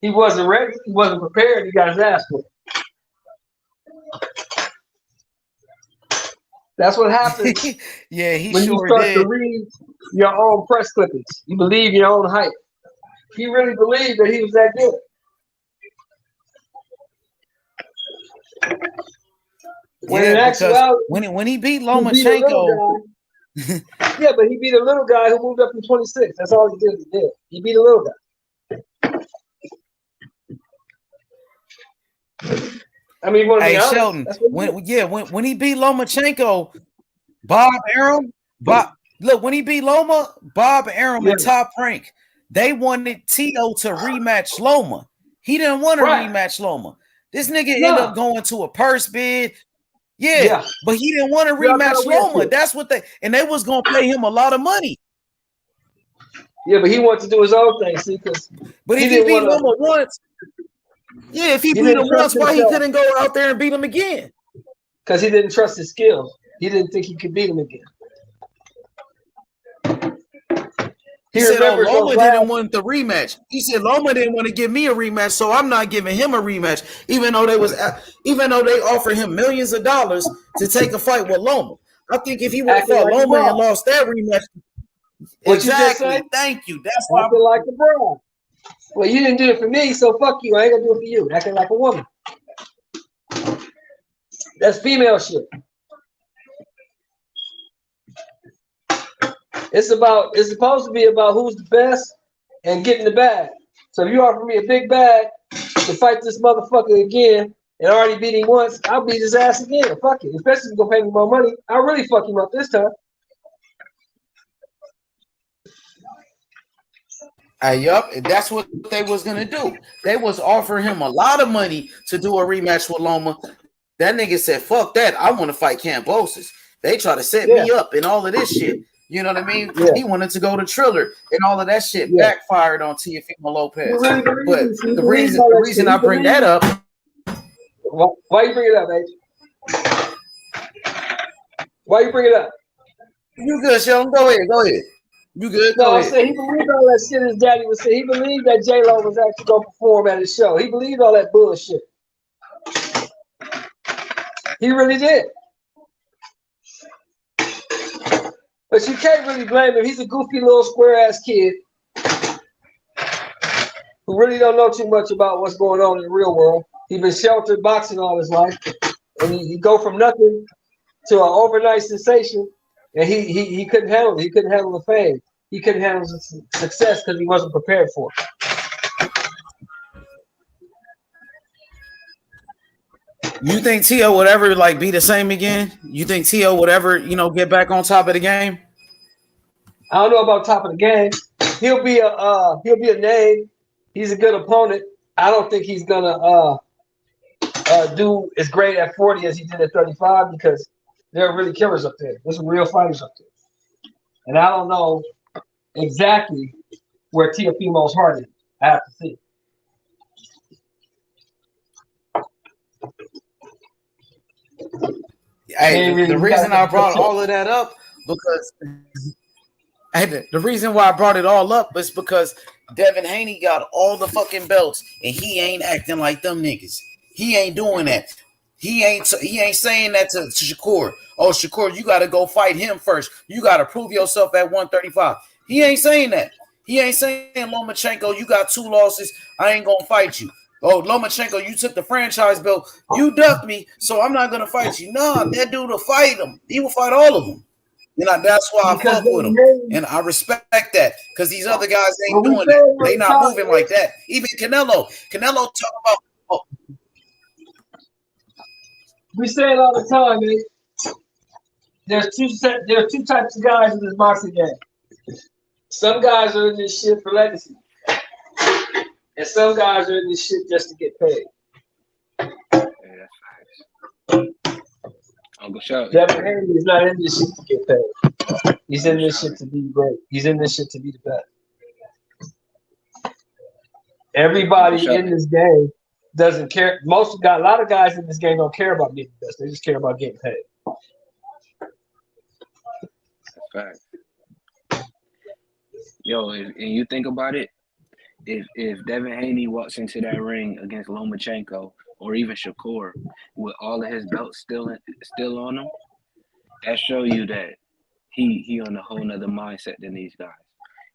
he wasn't ready. He wasn't prepared. He got his ass whooped. That's what happens. Yeah, he when you sure start did. to read your own press clippings. You believe your own hype. He really believed that he was that good. When in Yeah, because actuality, when he beat he beat a little Lomachenko, guy. Yeah, but he beat a little guy who moved up from 26. That's all he did. He beat a little guy. I mean, you want to be hey honest? Shelton, That's what he did. when he beat Lomachenko, when he beat Loma, Bob Arum and Top Rank, they wanted T.O. to rematch Loma. He didn't want to rematch Loma. This nigga ended up going to a purse bid. Yeah, but he didn't want to rematch Loma. That's what they was gonna pay him a lot of money. Yeah, but he wanted to do his own thing, see, because but if he beat Loma once, if he beat him once, why he couldn't go out there and beat him again? Because he didn't trust his skills. He didn't think he could beat him again. He said, Loma didn't want the rematch. He said Loma didn't want to give me a rematch, so I'm not giving him a rematch. Even though they offered him millions of dollars to take a fight with Loma. I think if he would have fought Loma and lost that rematch, exactly. Thank you. That's why acting like a bro. Well, you didn't do it for me, so fuck you. I ain't gonna do it for you. Acting like a woman. That's female shit. It's supposed to be about who's the best and getting the bag. So if you offer me a big bag to fight this motherfucker again and already beat him once, I'll beat his ass again. Fuck it. Especially if you're gonna pay me more money. I'll really fuck him up this time. Yup, that's what they was gonna do. They was offering him a lot of money to do a rematch with Loma. That nigga said, "Fuck that! I want to fight Kambosos." They try to set me up and all of this shit. You know what I mean? Yeah. He wanted to go to Triller and all of that shit backfired on Teofimo Lopez. But the reason I bring that up. Why you bring it up, H? Why you bring it up? You good, Sheldon? Go ahead. You good? No, I said he believed all that shit his daddy was saying. He believed that J-Lo was actually going to perform at his show. He believed all that bullshit. He really did. But you can't really blame him. He's a goofy little square-ass kid who really don't know too much about what's going on in the real world. He's been sheltered boxing all his life. And he go from nothing to an overnight sensation. And he couldn't handle it. He couldn't handle the fame. He couldn't handle the success because he wasn't prepared for it. You think T.O. would ever be the same again? You think T.O. would ever, get back on top of the game? I don't know about top of the game. He'll be a name. He's a good opponent. I don't think he's gonna do as great at 40 as he did at 35 because there are really killers up there. There's some real fighters up there. And I don't know exactly where Teofimo's heart is. I have to see. Hey, the reason I brought all of that up because the reason why I brought it all up is because Devin Haney got all the fucking belts and he ain't acting like them niggas. He ain't doing that. He ain't saying that to Shakur. Oh, Shakur, you got to go fight him first. You got to prove yourself at 135. He ain't saying that. He ain't saying, Lomachenko, you got 2 losses. I ain't going to fight you. Oh, Lomachenko, you took the franchise belt. You ducked me, so I'm not going to fight you. Nah, that dude will fight him. He will fight all of them. That's why I fuck with him. And I respect that because these other guys ain't doing that. They not moving like that. Even Canelo talk about we say it all the time, man. There are two types of guys in this boxing game. Some guys are in this shit for legacy. And some guys are in this shit just to get paid. Yeah, that's facts. Uncle Chuck. Devin Haney is not in this shit to get paid. He's in this shit to be great. He's in this shit to be the best. Everybody in this game doesn't care. A lot of guys in this game don't care about being the best. They just care about getting paid. That's fact. Yo, and you think about it, if Devin Haney walks into that ring against Lomachenko or even Shakur with all of his belts still on him, that show you that he on a whole nother mindset than these guys.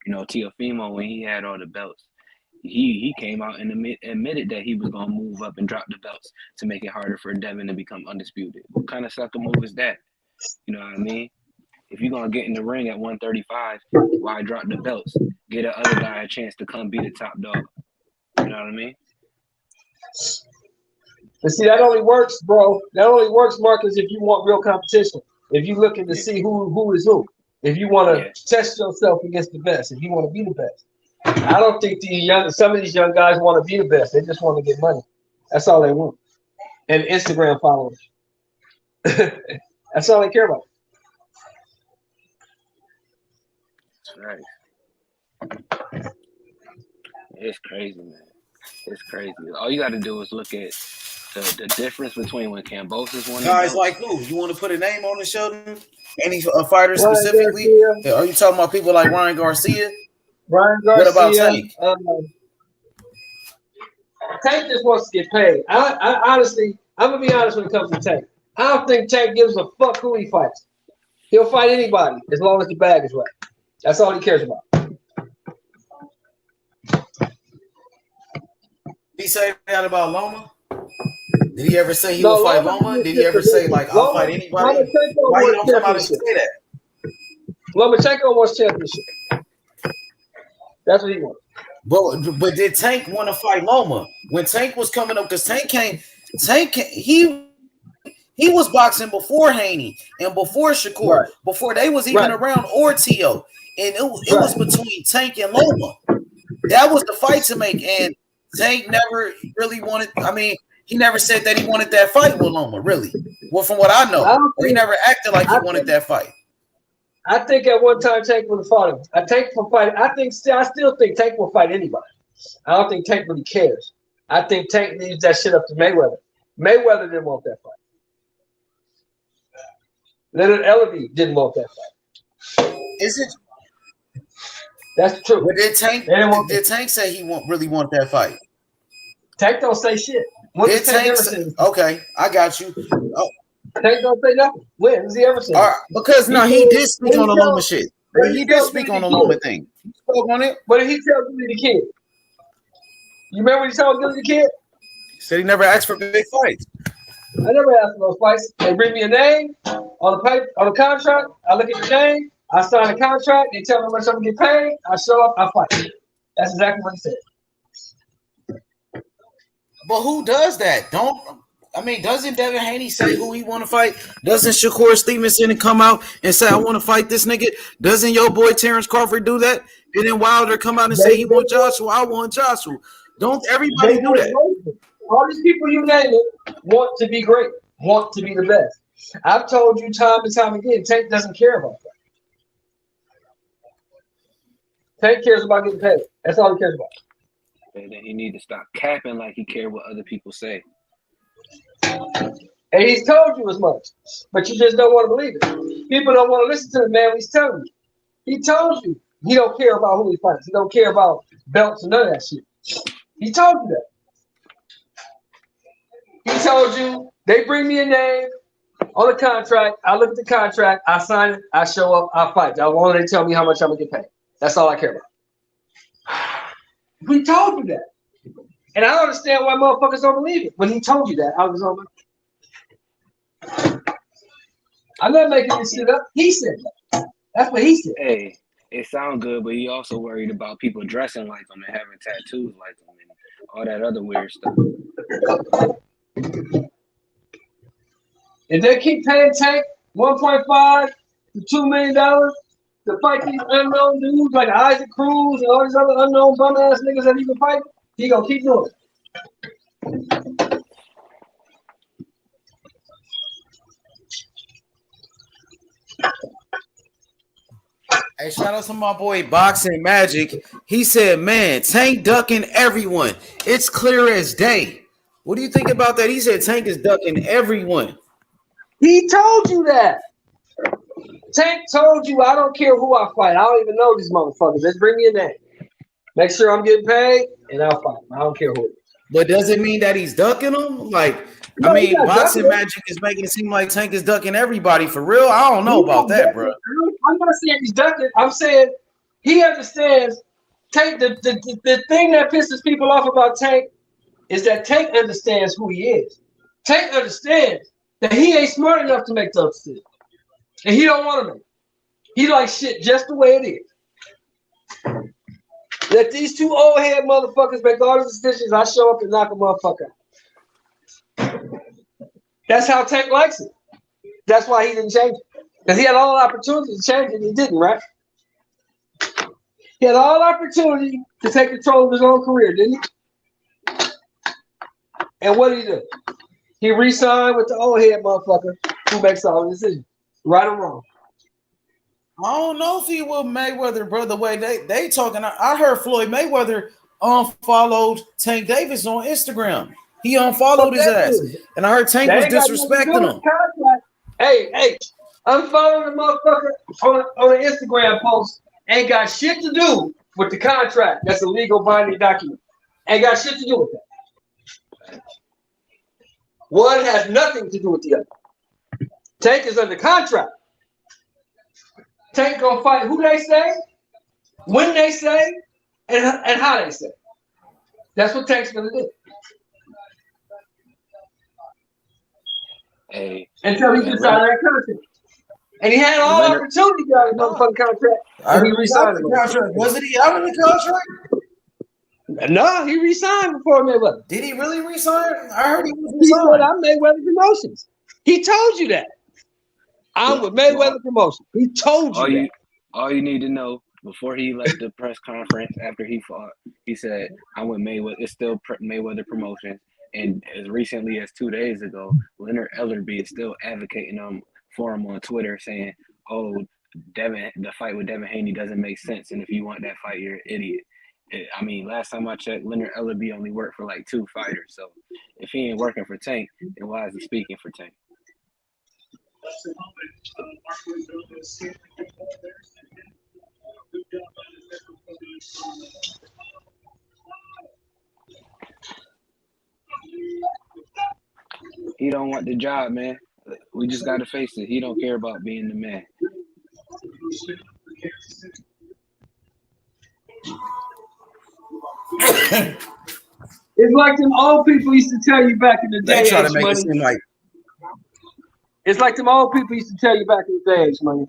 You know, Teofimo, when he had all the belts, he came out and admitted that he was gonna move up and drop the belts to make it harder for Devin to become undisputed. What kind of sucker move is that? You know what I mean? If you're gonna get in the ring at 135, why drop the belts? Get the other guy a chance to come be the top dog. You know what I mean? But see, that only works, bro. That only works, Marcus, if you want real competition. If you're looking to see who is who. If you want to test yourself against the best. If you want to be the best. I don't think some of these young guys want to be the best. They just want to get money. That's all they want. And Instagram followers. That's all they care about. That's right. It's crazy, man. It's crazy. All you got to do is look at the difference between when Kambosos won. Guys like who? You want to put a name on the show? Any fighter specifically? Are you talking about people like Ryan Garcia? Ryan Garcia. What about Tank? Tank just wants to get paid. I honestly, I'm gonna be honest when it comes to Tank. I don't think Tank gives a fuck who he fights. He'll fight anybody as long as the bag is right. That's all he cares about. Did he say that about Loma? Did he ever say he will fight Loma? Did he ever say, like, I'll fight anybody? Why you don't come out and say that? Lomachenko wants championship. That's what he wants. But did Tank want to fight Loma? When Tank was coming up, because he was boxing before Haney and before Shakur, before they was even around or T.O. And it was between Tank and Loma. That was the fight to make. And Tank never really wanted, he never said that he wanted that fight with Loma, really. Well, from what I know, he never acted like he wanted that fight. I think at one time Tank would have fought him. I still think Tank will fight anybody. I don't think Tank really cares. I think Tank leaves that shit up to Mayweather. Mayweather didn't want that fight. Leonard Ellerby didn't want that fight. Is it? That's true. But did Tank say he really want that fight? Tank don't say shit. Did Tank say? Okay, I got you. Oh. Tank don't say nothing. When has he ever said? Because he did speak on the Loma shit. He did speak on the Loma thing. He spoke on it. What did he tell Gilly the Kid? You remember what he told Gilly the Kid? He said he never asked for big fights. I never asked for those fights. They bring me a name on the paper, on the contract. I look at the name. I sign a contract. They tell me how much I'm gonna get paid. I show up. I fight. That's exactly what he said. But who does that? Doesn't Devin Haney say who he want to fight? Doesn't Shakur Stevenson come out and say, I want to fight this nigga? Doesn't your boy Terrence Crawford do that? And then Wilder come out and say he want Joshua, I want Joshua. Don't everybody do that? All these people you name it want to be great, want to be the best. I've told you time and time again, Tank doesn't care about that. Tank cares about getting paid. That's all he cares about. And then he need to stop capping like he care what other people say. And he's told you as much, but you just don't want to believe it. People don't want to listen to the man. He's telling you. He told you he don't care about who he fights. He don't care about belts and none of that shit. He told you that. He told you they bring me a name on a contract. I look at the contract. I sign it. I show up. I fight. I want to tell me how much I'm gonna get paid. That's all I care about. We told you that. And I don't understand why motherfuckers don't believe it. When he told you that, I was on my... I'm not making this shit up. He said that. That's what he said. Hey, it sounds good, but he also worried about people dressing like him and having tattoos like him and all that other weird stuff. If they keep paying Tank $1.5 to $2 million to fight these unknown dudes like Isaac Cruz and all these other unknown bum ass niggas that he can fight, he gonna keep doing it. Hey, shout out to my boy Boxing Magic. He said, man, Tank ducking everyone. It's clear as day. What do you think about that? He said Tank is ducking everyone. He told you that. Tank told you, I don't care who I fight. I don't even know these motherfuckers. Let's bring me a name. Make sure I'm getting paid, and I'll fight. I don't care who it is. But does it mean that he's ducking them? Like, No, I he's mean, not Boxing ducking Magic is making it seem like Tank is ducking everybody for real. I don't know about that, bro. I'm not saying he's ducking. I'm saying he understands. Tank. The thing that pisses people off about Tank is that Tank understands who he is. Tank understands that he ain't smart enough to make those decisions, and he don't want to make. He likes shit just the way it is. Let these two old head motherfuckers make all the decisions. I show up and knock a motherfucker out. That's how Tank likes it. That's why he didn't change it. Because he had all the opportunity to change it, and he didn't, right? He had all the opportunity to take control of his own career, didn't he? And what did he do? He re-signed with the old head motherfucker who makes all the decisions, right or wrong. I don't know if he will Mayweather, bro. The way they talking, I heard Floyd Mayweather unfollowed Tank Davis on Instagram. He unfollowed his ass, and I heard Tank was disrespecting him. Hey, unfollowing the motherfucker on an Instagram post ain't got shit to do with the contract. That's a legal binding document. Ain't got shit to do with that. One has nothing to do with the other. Tank is under contract. Tank gonna fight who they say, when they say, and how they say. That's what Tank's gonna do. Hey, until he gets out of that contract. And he had all the opportunity to get out of the motherfucking contract. And he resigned. Wasn't he out of the contract? No, he resigned before Mayweather. Did he really resign? I heard he was He said, resigned. I'm Mayweather Promotions. He told you that. I'm with Mayweather Promotions. He told you that. All you need to know, before he left the press conference after he fought, he said, I'm with Mayweather. It's still Mayweather Promotions. And as recently as 2 days ago, Leonard Ellerby is still advocating for him on Twitter, saying, "Oh, the fight with Devin Haney doesn't make sense, and if you want that fight, you're an idiot." I mean, last time I checked, Leonard Ellerby only worked for like 2 fighters. So if he ain't working for Tank, then why is he speaking for Tank? He don't want the job, man. We just got to face it. He don't care about being the man. It's like them old people used to tell you back in the day. They try to make it seem like it's like them old people used to tell you back in the day, money.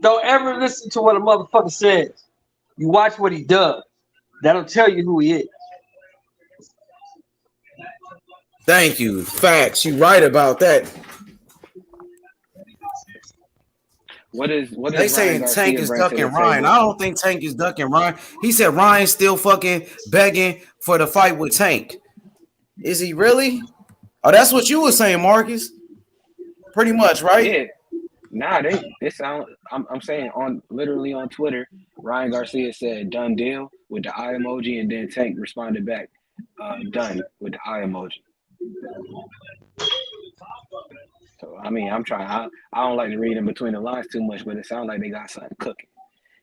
Don't ever listen to what a motherfucker says. You watch what he does. That'll tell you who he is. Thank you. Facts. You right about that. What is they saying Tank is ducking Ryan. I don't think Tank is ducking Ryan. He said Ryan's still fucking begging for the fight with Tank. Is he really? Oh, that's what you were saying, Marcus. Pretty much, right? Yeah. Nah, they sound. I'm saying literally on Twitter, Ryan Garcia said done deal with the eye emoji, and then Tank responded back, done with the eye emoji. So I mean, I'm trying. I don't like to read in between the lines too much, but it sounds like they got something cooking.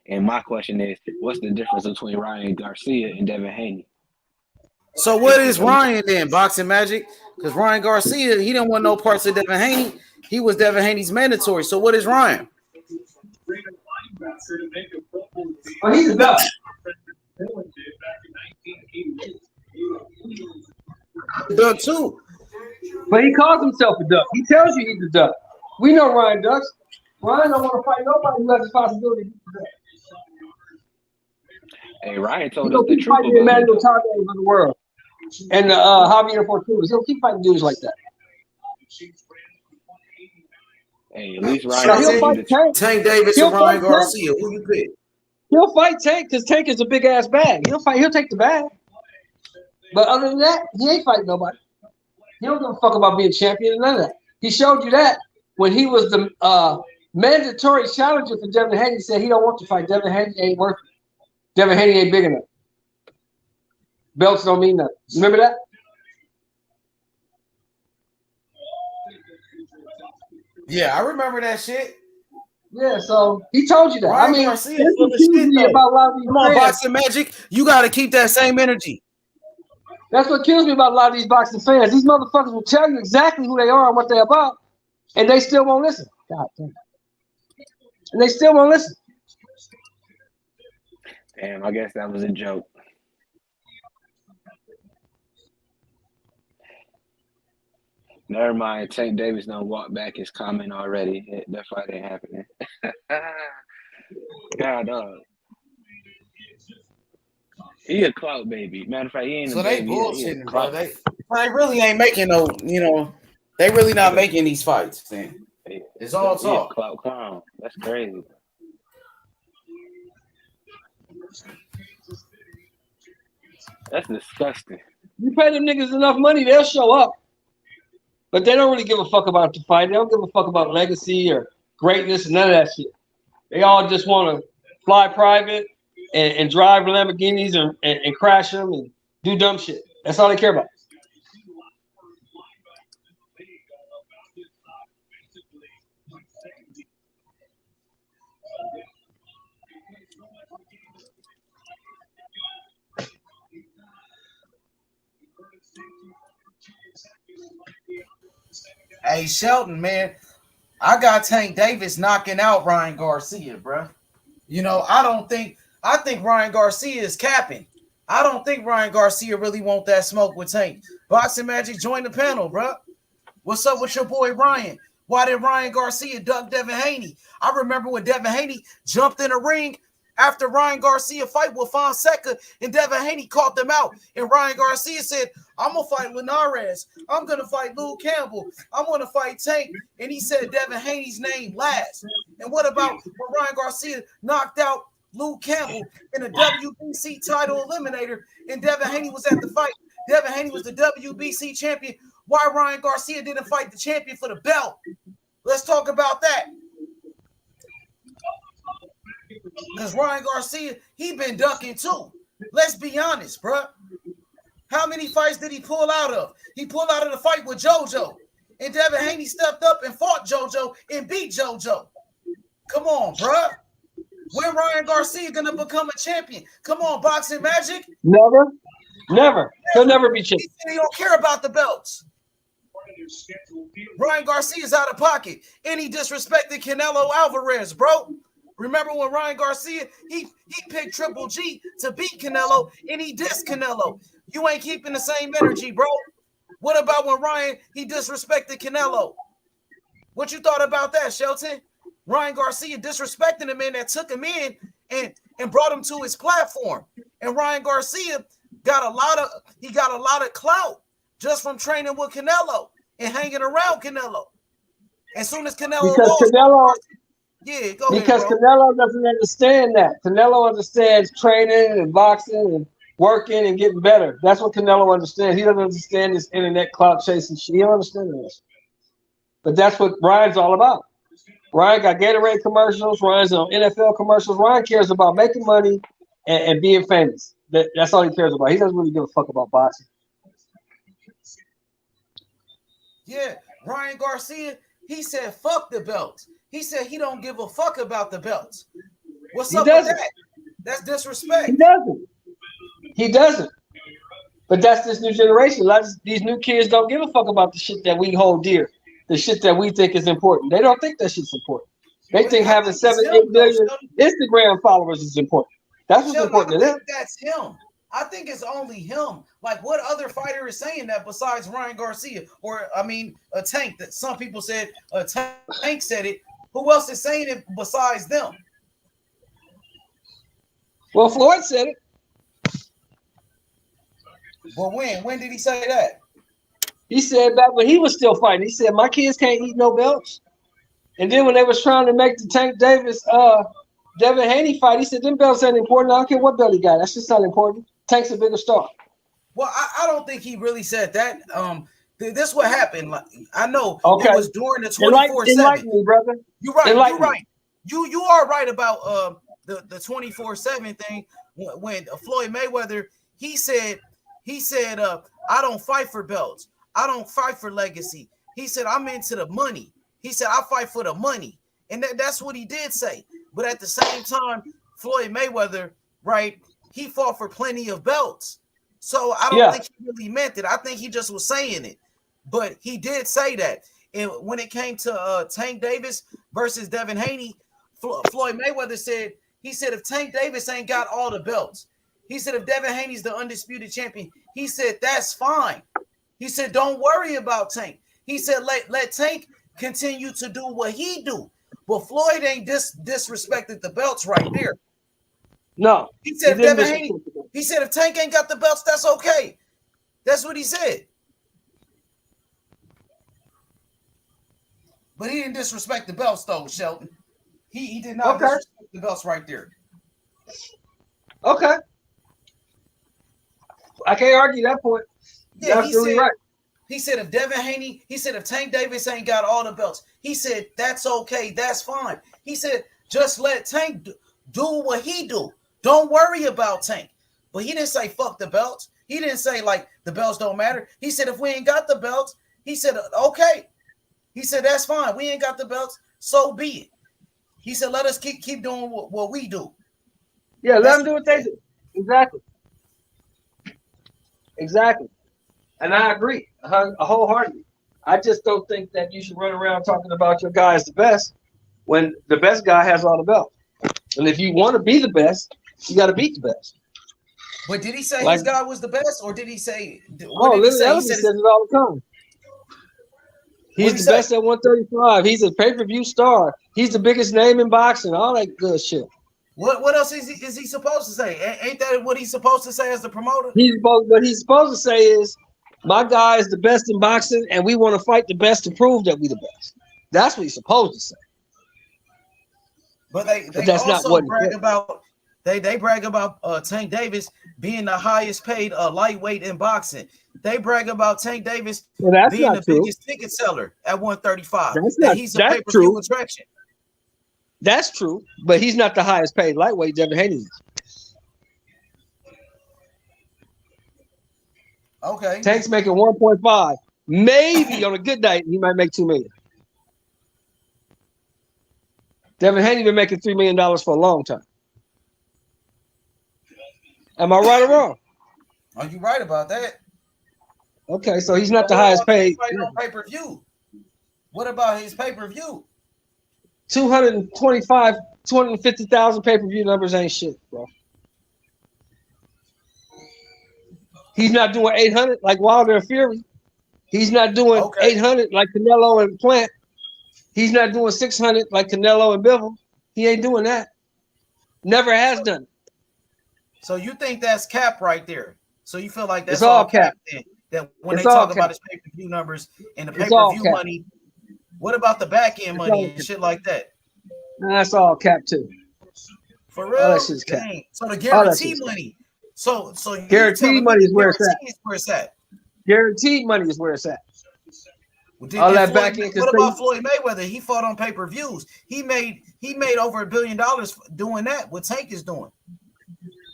And my question is, what's the difference between Ryan Garcia and Devin Haney? So what is Ryan then? Boxing Magic? Because Ryan Garcia, he didn't want no parts of Devin Haney. He was Devin Haney's mandatory. So what is Ryan? Oh, he's a duck. Duck too. But he calls himself a duck. He tells you he's a duck. We know Ryan ducks. Ryan don't want to fight nobody who has the possibility. Hey, Ryan told us the truth about Emmanuel Taves of the world and Javier Fortunas. He'll keep fighting dudes like that. Hey, at least Ryan. He'll fight Tank Davis and Ryan Garcia. Who you pick? He'll fight Tank because Tank is a big ass bag. He'll take the bag. But other than that, he ain't fighting nobody. He don't give a fuck about being champion and none of that. He showed you that when he was the mandatory challenger for Devin Haney said he don't want to fight. Devin Haney ain't worth it. Devin Haney ain't big enough. Belts don't mean nothing. Remember that? Yeah, I remember that shit. Yeah, so he told you that. Ryan I mean, Garcia this full of confuses shit, me though. about a lot of these Come on, fans. Boxing Magic. You got to keep that same energy. That's what kills me about a lot of these boxing fans. These motherfuckers will tell you exactly who they are and what they're about, and they still won't listen. God damn. And they still won't listen. Damn, I guess that was a joke. Never mind. Tank Davis done walked back his comment already. That fight ain't happening. God, dog. He a clout baby. Matter of fact, he ain't So a they baby. He a bullshitting, bro. clout. They really ain't making no, they really not making these fights, man. It's all He a talk. clout clown. That's crazy. That's disgusting. You pay them niggas enough money, they'll show up. But they don't really give a fuck about the fight. They don't give a fuck about legacy or greatness and none of that shit. They all just want to fly private and drive Lamborghinis and crash them and do dumb shit. That's all they care about. Hey, Shelton, man, I got Tank Davis knocking out Ryan Garcia, bro. I think Ryan Garcia is capping. I don't think Ryan Garcia really want that smoke with Tank. Boxing Magic, join the panel, bro. What's up with your boy Ryan? Why did Ryan Garcia duck Devin Haney? I remember when Devin Haney jumped in the ring after Ryan Garcia fight with Fonseca, and Devin Haney caught them out. And Ryan Garcia said, I'm going to fight Linares. I'm going to fight Lou Campbell. I'm going to fight Tank. And he said Devin Haney's name last. And what about when Ryan Garcia knocked out Lou Campbell in a WBC title eliminator, and Devin Haney was at the fight? Devin Haney was the WBC champion. Why Ryan Garcia didn't fight the champion for the belt? Let's talk about that. Because Ryan Garcia, he been ducking too. Let's be honest, bro. How many fights did he pull out of? He pulled out of the fight with JoJo. And Devin Haney stepped up and fought JoJo and beat JoJo. Come on, bro. When Ryan Garcia going to become a champion? Come on, Boxing Magic. Never. He'll never be champion. He don't care about the belts. Ryan Garcia's out of pocket. And he disrespected Canelo Alvarez, bro. Remember when Ryan Garcia, he picked Triple G to beat Canelo, and he dissed Canelo. You ain't keeping the same energy, bro. What about when Ryan, he disrespected Canelo? What you thought about that, Shelton? Ryan Garcia disrespecting the man that took him in and brought him to his platform. And Ryan Garcia got a lot of clout just from training with Canelo and hanging around Canelo. As soon as Canelo lost, Because Canelo doesn't understand that. Canelo understands training and boxing and working and getting better. That's what Canelo understands. He doesn't understand this internet clout chasing shit. He don't understand this. But that's what Ryan's all about. Ryan got Gatorade commercials. Ryan's on NFL commercials. Ryan cares about making money and being famous. That's all he cares about. He doesn't really give a fuck about boxing. Yeah, Ryan Garcia, he said, fuck the belts. He said he don't give a fuck about the belts. What's up with that? That's disrespect. He doesn't. But that's this new generation. A lot of these new kids don't give a fuck about the shit that we hold dear, the shit that we think is important. They don't think that shit's important. They think having 7-8 million Instagram followers is important. That's what's important to them. That's him. I think it's only him. Like, what other fighter is saying that besides Ryan Garcia? Or, I mean, a Tank that some people said, a Tank said it. Who else is saying it besides them? Well, Floyd said it. Well, when? When did he say that? He said back when he was still fighting. He said, my kids can't eat no belts. And then when they was trying to make the Tank Davis, Devin Haney fight, he said, them belts ain't important. I don't care what belt he got. That's just not important. Tank's a bigger star. Well, I don't think he really said that. This what happened. Like, I know Okay. it was during the 24/7. Enlighten me, brother. You're right. Enlighten You're me. right. You are right about the 24/7 thing. When Floyd Mayweather, he said I don't fight for belts. I don't fight for legacy. He said I'm into the money. He said I fight for the money, and that's what he did say. But at the same time, Floyd Mayweather, right? He fought for plenty of belts. So I don't think he really meant it. I think he just was saying it. But he did say that. And when it came to Tank Davis versus Devin Haney, Floyd Mayweather said, he said, if Tank Davis ain't got all the belts, he said, if Devin Haney's the undisputed champion, he said, that's fine. He said, don't worry about Tank. He said, let Tank continue to do what he do. But Floyd ain't disrespected the belts right there. No. He said, if Devin Haney, he said, if Tank ain't got the belts, that's okay. That's what he said. But he didn't disrespect the belts, though, Shelton. He did not disrespect the belts right there. Okay. I can't argue that point. Yeah, You're absolutely right. He said if Devin Haney, he said if Tank Davis ain't got all the belts, he said that's okay, that's fine. He said just let Tank do what he do. Don't worry about Tank. But he didn't say fuck the belts. He didn't say like the belts don't matter. He said if we ain't got the belts, he said okay. He said that's fine. We ain't got the belts, so be it. He said let us keep doing what we do. Yeah, let them do what they do. Exactly. Exactly. And I agree wholeheartedly. I just don't think that you should run around talking about your guy as the best when the best guy has all the belts. And if you want to be the best, you got to beat the best. But did he say Like, his guy was the best, or did he say? Oh, Little Elvis says it all the time. He's the best at 135. He's a pay-per-view star. He's the biggest name in boxing. All that good shit. What else is he supposed to say? Ain't that what he's supposed to say as the promoter? What he's supposed to say is, my guy is the best in boxing, and we want to fight the best to prove that we the best. That's what he's supposed to say. But they that's also not what brag about they brag about Tank Davis being the highest paid lightweight in boxing. They brag about Tank Davis being the biggest ticket seller at 135. He's a pay-per-view attraction. That's true, but he's not the highest paid lightweight Devin Haney is. Okay. Tank's making 1.5. Maybe on a good night, he might make $2 million. Devin Haney been making $3 million for a long time. Am I right or wrong? Are you right about that? Okay, so he's not the highest paid. On pay-per-view. What about his pay-per-view? 250,000 pay-per-view numbers ain't shit, bro. He's not doing 800 like Wilder and Fury. He's not doing 800 like Canelo and Plant. He's not doing 600 like Canelo and Bivol. He ain't doing that. Never has done it. So you think that's cap right there? So you feel like that's It's all cap. Then, that when It's they all talk about cap. his pay-per-view numbers and the It's all pay-per-view cap. money, what about the back-end It's money all and cap. shit like that? That's all cap too. For All real? that shit's cap. Dang. So the All that guarantee shit's cap. money. So you Guaranteed telling me money is the where it's at. guarantee is where it's at. Guaranteed money is where it's at. Well, All that back end. What about Floyd Mayweather? He fought on pay-per-views. He made over $1 billion doing that. What Tank is doing.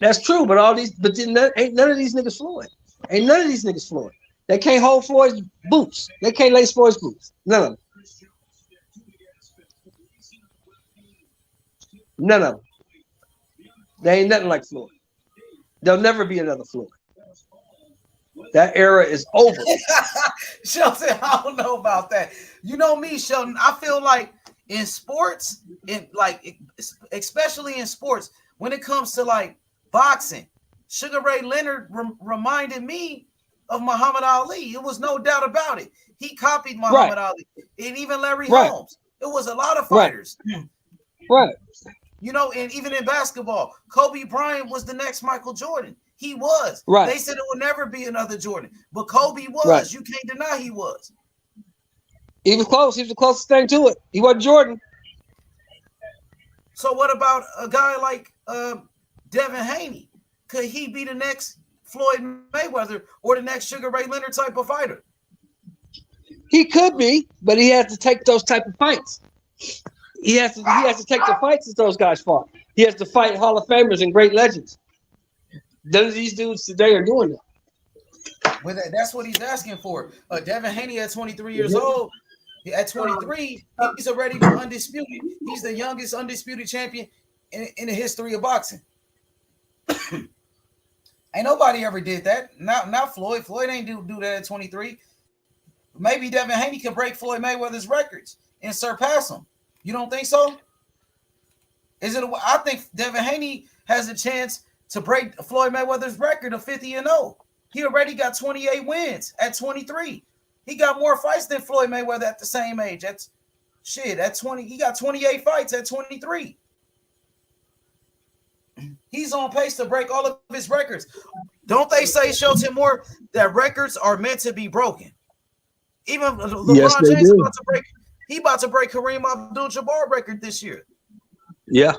That's true, but ain't none of these niggas Floyd. Ain't none of these niggas Floyd. They can't hold Floyd's boots. They can't lace Floyd's boots. None of them. None of them. They ain't nothing like Floyd. There'll never be another Floyd. That era is over. Shelton, I don't know about that. You know me, Shelton. I feel like in sports, especially in sports, when it comes to like boxing, Sugar Ray Leonard reminded me of Muhammad Ali. It was no doubt about it. He copied Muhammad Ali, and even Larry Holmes. It was a lot of fighters. Right. You know, and even in basketball, Kobe Bryant was the next Michael Jordan. He was. Right. They said it would never be another Jordan, but Kobe was. Right. You can't deny he was. He was close. He was the closest thing to it. He wasn't Jordan. So what about a guy like Devin Haney? Could he be the next Floyd Mayweather or the next Sugar Ray Leonard type of fighter? He could be, but he has to take those type of fights. He has to take the fights that those guys fought. He has to fight Hall of Famers and great legends. None of these dudes today are doing that. Well, that's what he's asking for. Devin Haney at 23 years old. At 23, he's already undisputed. He's the youngest undisputed champion in the history of boxing. Ain't nobody ever did that. Not Floyd. Floyd ain't do that at 23. Maybe Devin Haney can break Floyd Mayweather's records and surpass him. You don't think so? I think Devin Haney has a chance to break Floyd Mayweather's record of 50-0. He already got 28 wins at 23. He got more fights than Floyd Mayweather at the same age. At 20, he got 28 fights at 23. He's on pace to break all of his records. Don't they say, Shelton Moore, that records are meant to be broken? Even LeBron James about to break Kareem Abdul-Jabbar record this year. Yeah,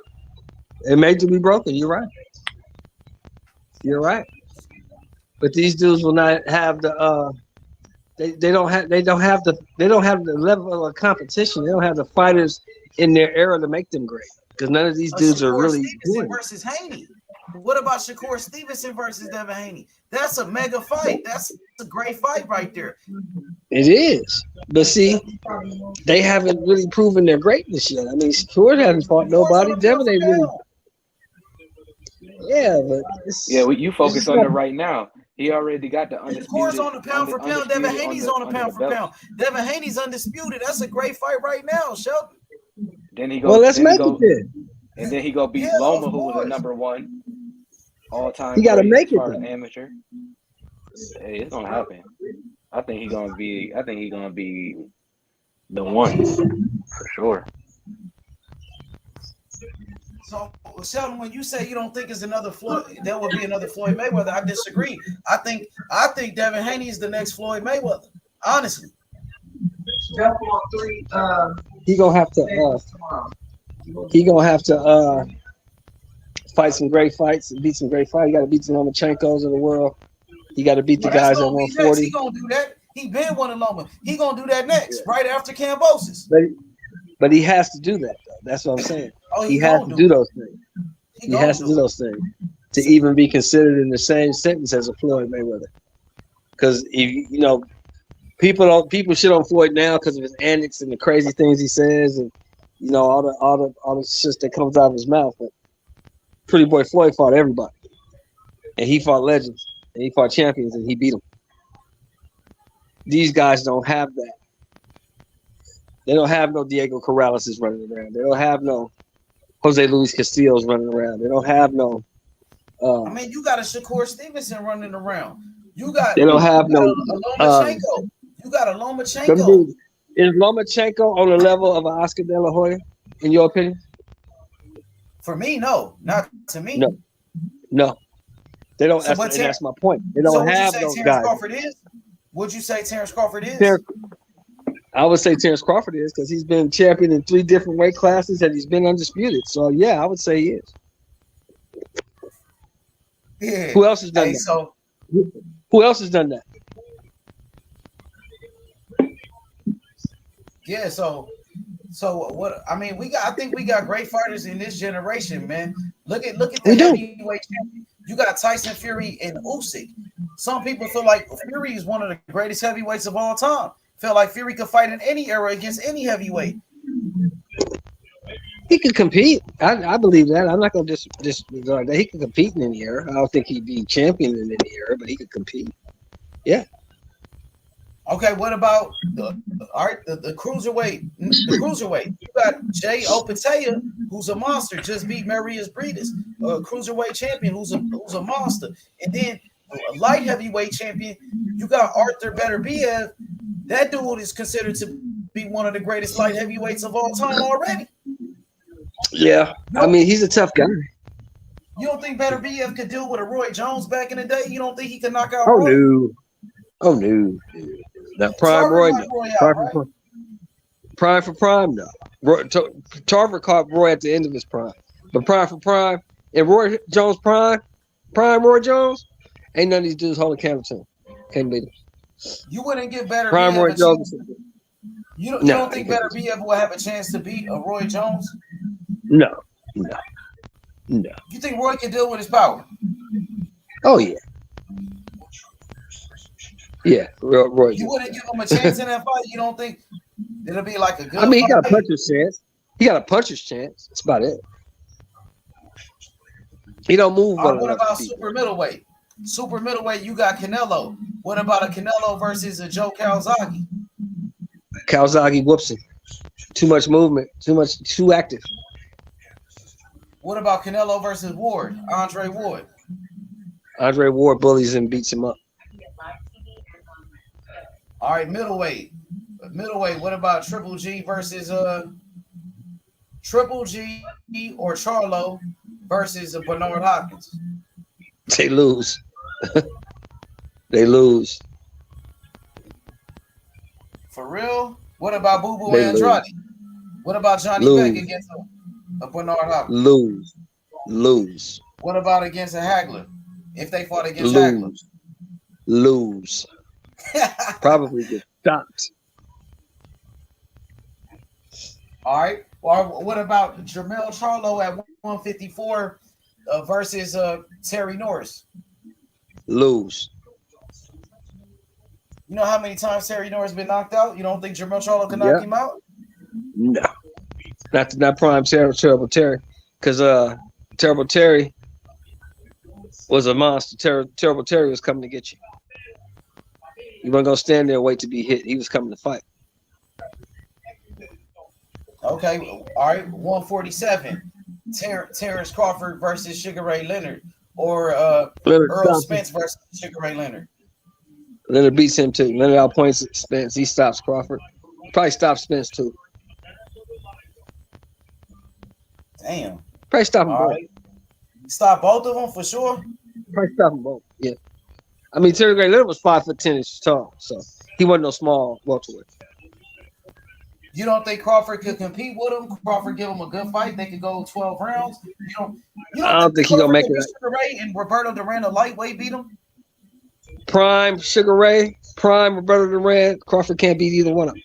it made to be broken. You're right. You're right. But these dudes will not have the they don't have the level of competition. They don't have the fighters in their era to make them great. Because none of these dudes are really Stevenson versus Haney. What about Shakur Stevenson versus Devin Haney? That's a mega fight. That's a great fight right there. It is. But see, they haven't really proven their greatness yet. I mean, Shakur hasn't fought nobody. Devin ain't really. Yeah, but you focus on it right now. He already got the undisputed. Shakur's on the pound for pound. Devin Haney's on the pound for pound. Devin Haney's undisputed. That's a great fight right now, Shelton. Then he goes. Well, let's make it then. And then he go beat Loma, who was a #1 all-time. He got to make it. Amateur. Hey, it's gonna happen. I think he's gonna be the one for sure. So, Sheldon, when you say you don't think it's another Floyd, there will be another Floyd Mayweather, I disagree. I think Devin Haney is the next Floyd Mayweather. Honestly. He gonna have to fight some great fights and beat some great fights. You got to beat the Lomachenkos of the world. You got to beat the guys at 140. He gonna do that. He been one of Loma. He gonna do that next, right after Kambosos. But he has to do that, though. That's what I'm saying. He has to do those things. He has to do those things to even be considered in the same sentence as a Floyd Mayweather. Because people shit on Floyd now because of his antics and the crazy things he says and all the shit that comes out of his mouth. But Pretty Boy Floyd fought everybody, and he fought legends, and he fought champions, and he beat them. These guys don't have that. They don't have no Diego Corrales running around. They don't have no Jose Luis Castillo's running around. They don't have no. You got a Shakur Stevenson running around. They don't have no. Lomachenko. You got a Lomachenko. Is Lomachenko on the level of an Oscar De La Hoya, in your opinion? For me, no. Not to me. No. They don't. So that's my point. They don't have those guys. Crawford is? Would you say Terrence Crawford is? I would say Terrence Crawford is because he's been champion in 3 different weight classes and he's been undisputed. So yeah, I would say he is. Yeah. Who else has done that? Who else has done that? Yeah. So what? I mean, I think we got great fighters in this generation, man. Look at the heavyweight champion. You got Tyson Fury and Usyk. Some people feel like Fury is one of the greatest heavyweights of all time. Feel like Fury could fight in any era against any heavyweight. He could compete. I believe that. I'm not going to disregard that. He could compete in any era. I don't think he'd be champion in any era, but he could compete. Yeah. Okay, what about the cruiserweight? The cruiserweight. You got Jay Opetaia, who's a monster, just beat Marius Briedis, a cruiserweight champion who's a monster. And then a light heavyweight champion, you got Arthur Beterbiev. That dude is considered to be one of the greatest light heavyweights of all time already. Yeah, I mean, he's a tough guy. You don't think Beterbiev could deal with a Roy Jones back in the day? You don't think he could knock out Roy? Roy? No. That prime Roy, prime for prime, no. Tarver caught Roy at the end of his prime. But prime for prime, and Roy Jones prime Roy Jones, ain't none of these dudes holding candle to him. Can't beat him. You wouldn't give Better Prime B Roy a chance. Jones. You No, don't think Better B ever will have a chance to beat a Roy Jones? No. You think Roy can deal with his power? Oh yeah. Yeah, Roy. You wouldn't give him a chance in that fight. You don't think it'll be like a good I mean, he fight? got a puncher's chance. He got a puncher's chance. That's about it. He don't move well What enough. about super middleweight? Super middleweight, you got Canelo. What about a Canelo versus a Joe Calzaghe? Calzaghe whoops him. Too much movement. Too active. What about Canelo versus Ward? Andre Ward. Andre Ward bullies him, beats him up. All right, middleweight. Middleweight, what about Triple G versus Triple G or Charlo versus Bernard Hopkins? They lose. They lose. For real? What about Boo Boo They Andrade? lose. What about Johnny Lose. Beck against a Bernard Hopkins? Lose. What about against a Hagler? If they fought against Hagler? Lose. Probably get stopped. All right. Or what about Jermell Charlo at 154 versus Terry Norris? Lose. You know how many times Terry Norris been knocked out? You don't think Jermell Charlo can knock him out? No. Not prime Terrible Terry. Because Terrible Terry was a monster. Terrible Terry was coming to get you. You weren't gonna stand there and wait to be hit. He was coming to fight. Okay, all right, 147. Terrence Crawford versus Sugar Ray Leonard, or Earl Spence versus Sugar Ray Leonard. Leonard beats him too. Leonard outpoints Spence. He stops Crawford. Probably stops Spence too. Damn. Probably stop them All both. right. Stop both of them for sure. Probably stop them both. Yeah. I mean, Terry Ray Leonard was 5'10" inches tall, so he wasn't no small welterweight. You don't think Crawford could compete with him? Crawford give him a good fight. They could go 12 rounds. You don't I don't think he gonna make it. Sugar Ray and Roberto Duran a lightweight beat him? Prime Sugar Ray, prime Roberto Duran. Crawford can't beat either one of them.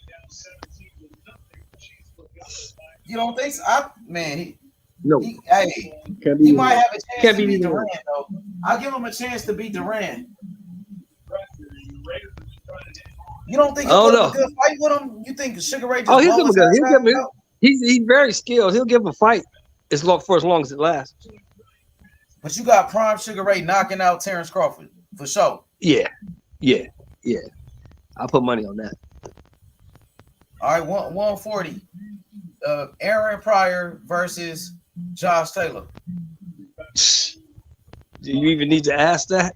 You don't think so? He Can't beat might have a chance Can't to beat beat either Duran, one. though. I'll give him a chance to beat Duran. You don't think he'll put up a good fight with him? You think Sugar Ray just Oh, he'll blow give him his a good. ass He'll give him. out? He's very skilled. He'll give him a fight for as long as it lasts. But you got prime Sugar Ray knocking out Terrence Crawford for sure. Yeah. I'll put money on that. All right, 140. Aaron Pryor versus Josh Taylor. Do you even need to ask that?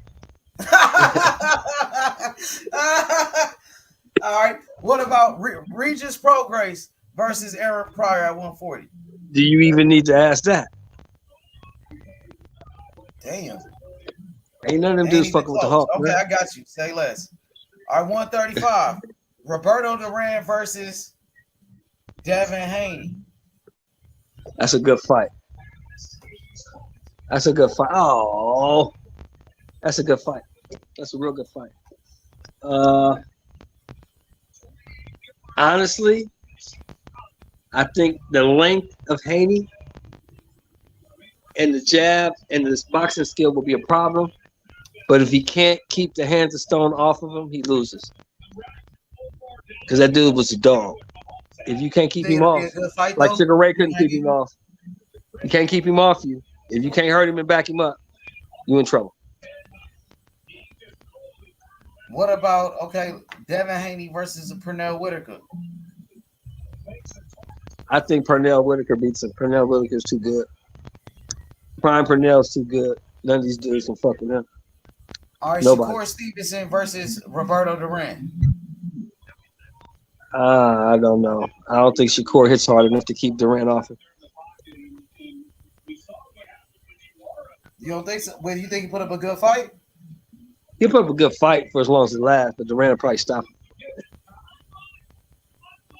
All right. What about Regis Prograis versus Aaron Pryor at 140? Do you even need to ask that? Damn. Ain't none of them dudes fucking with the Hawk. Okay, man. I got you. Say less. All right, 135. Roberto Duran versus Devin Haney. That's a good fight. That's a good fight. Oh, that's a good fight. That's a real good fight. Honestly, I think the length of Haney and the jab and his boxing skill will be a problem. But if he can't keep the hands of stone off of him, he loses. Because that dude was a dog. If you can't keep him off, like Sugar Ray couldn't keep him off, you can't keep him off you. If you can't hurt him and back him up, you in trouble. What about, Devin Haney versus Pernell Whitaker? I think Pernell Whitaker beats him. Pernell Whitaker's too good. Prime Pernell's too good. None of these dudes can fuck with him. All right, Nobody. Shakur Stevenson versus Roberto Duran. I don't know. I don't think Shakur hits hard enough to keep Durant off him. You don't think so? Well, you think he put up a good fight? He'll put up a good fight for as long as it lasts, but Durant will probably stop him.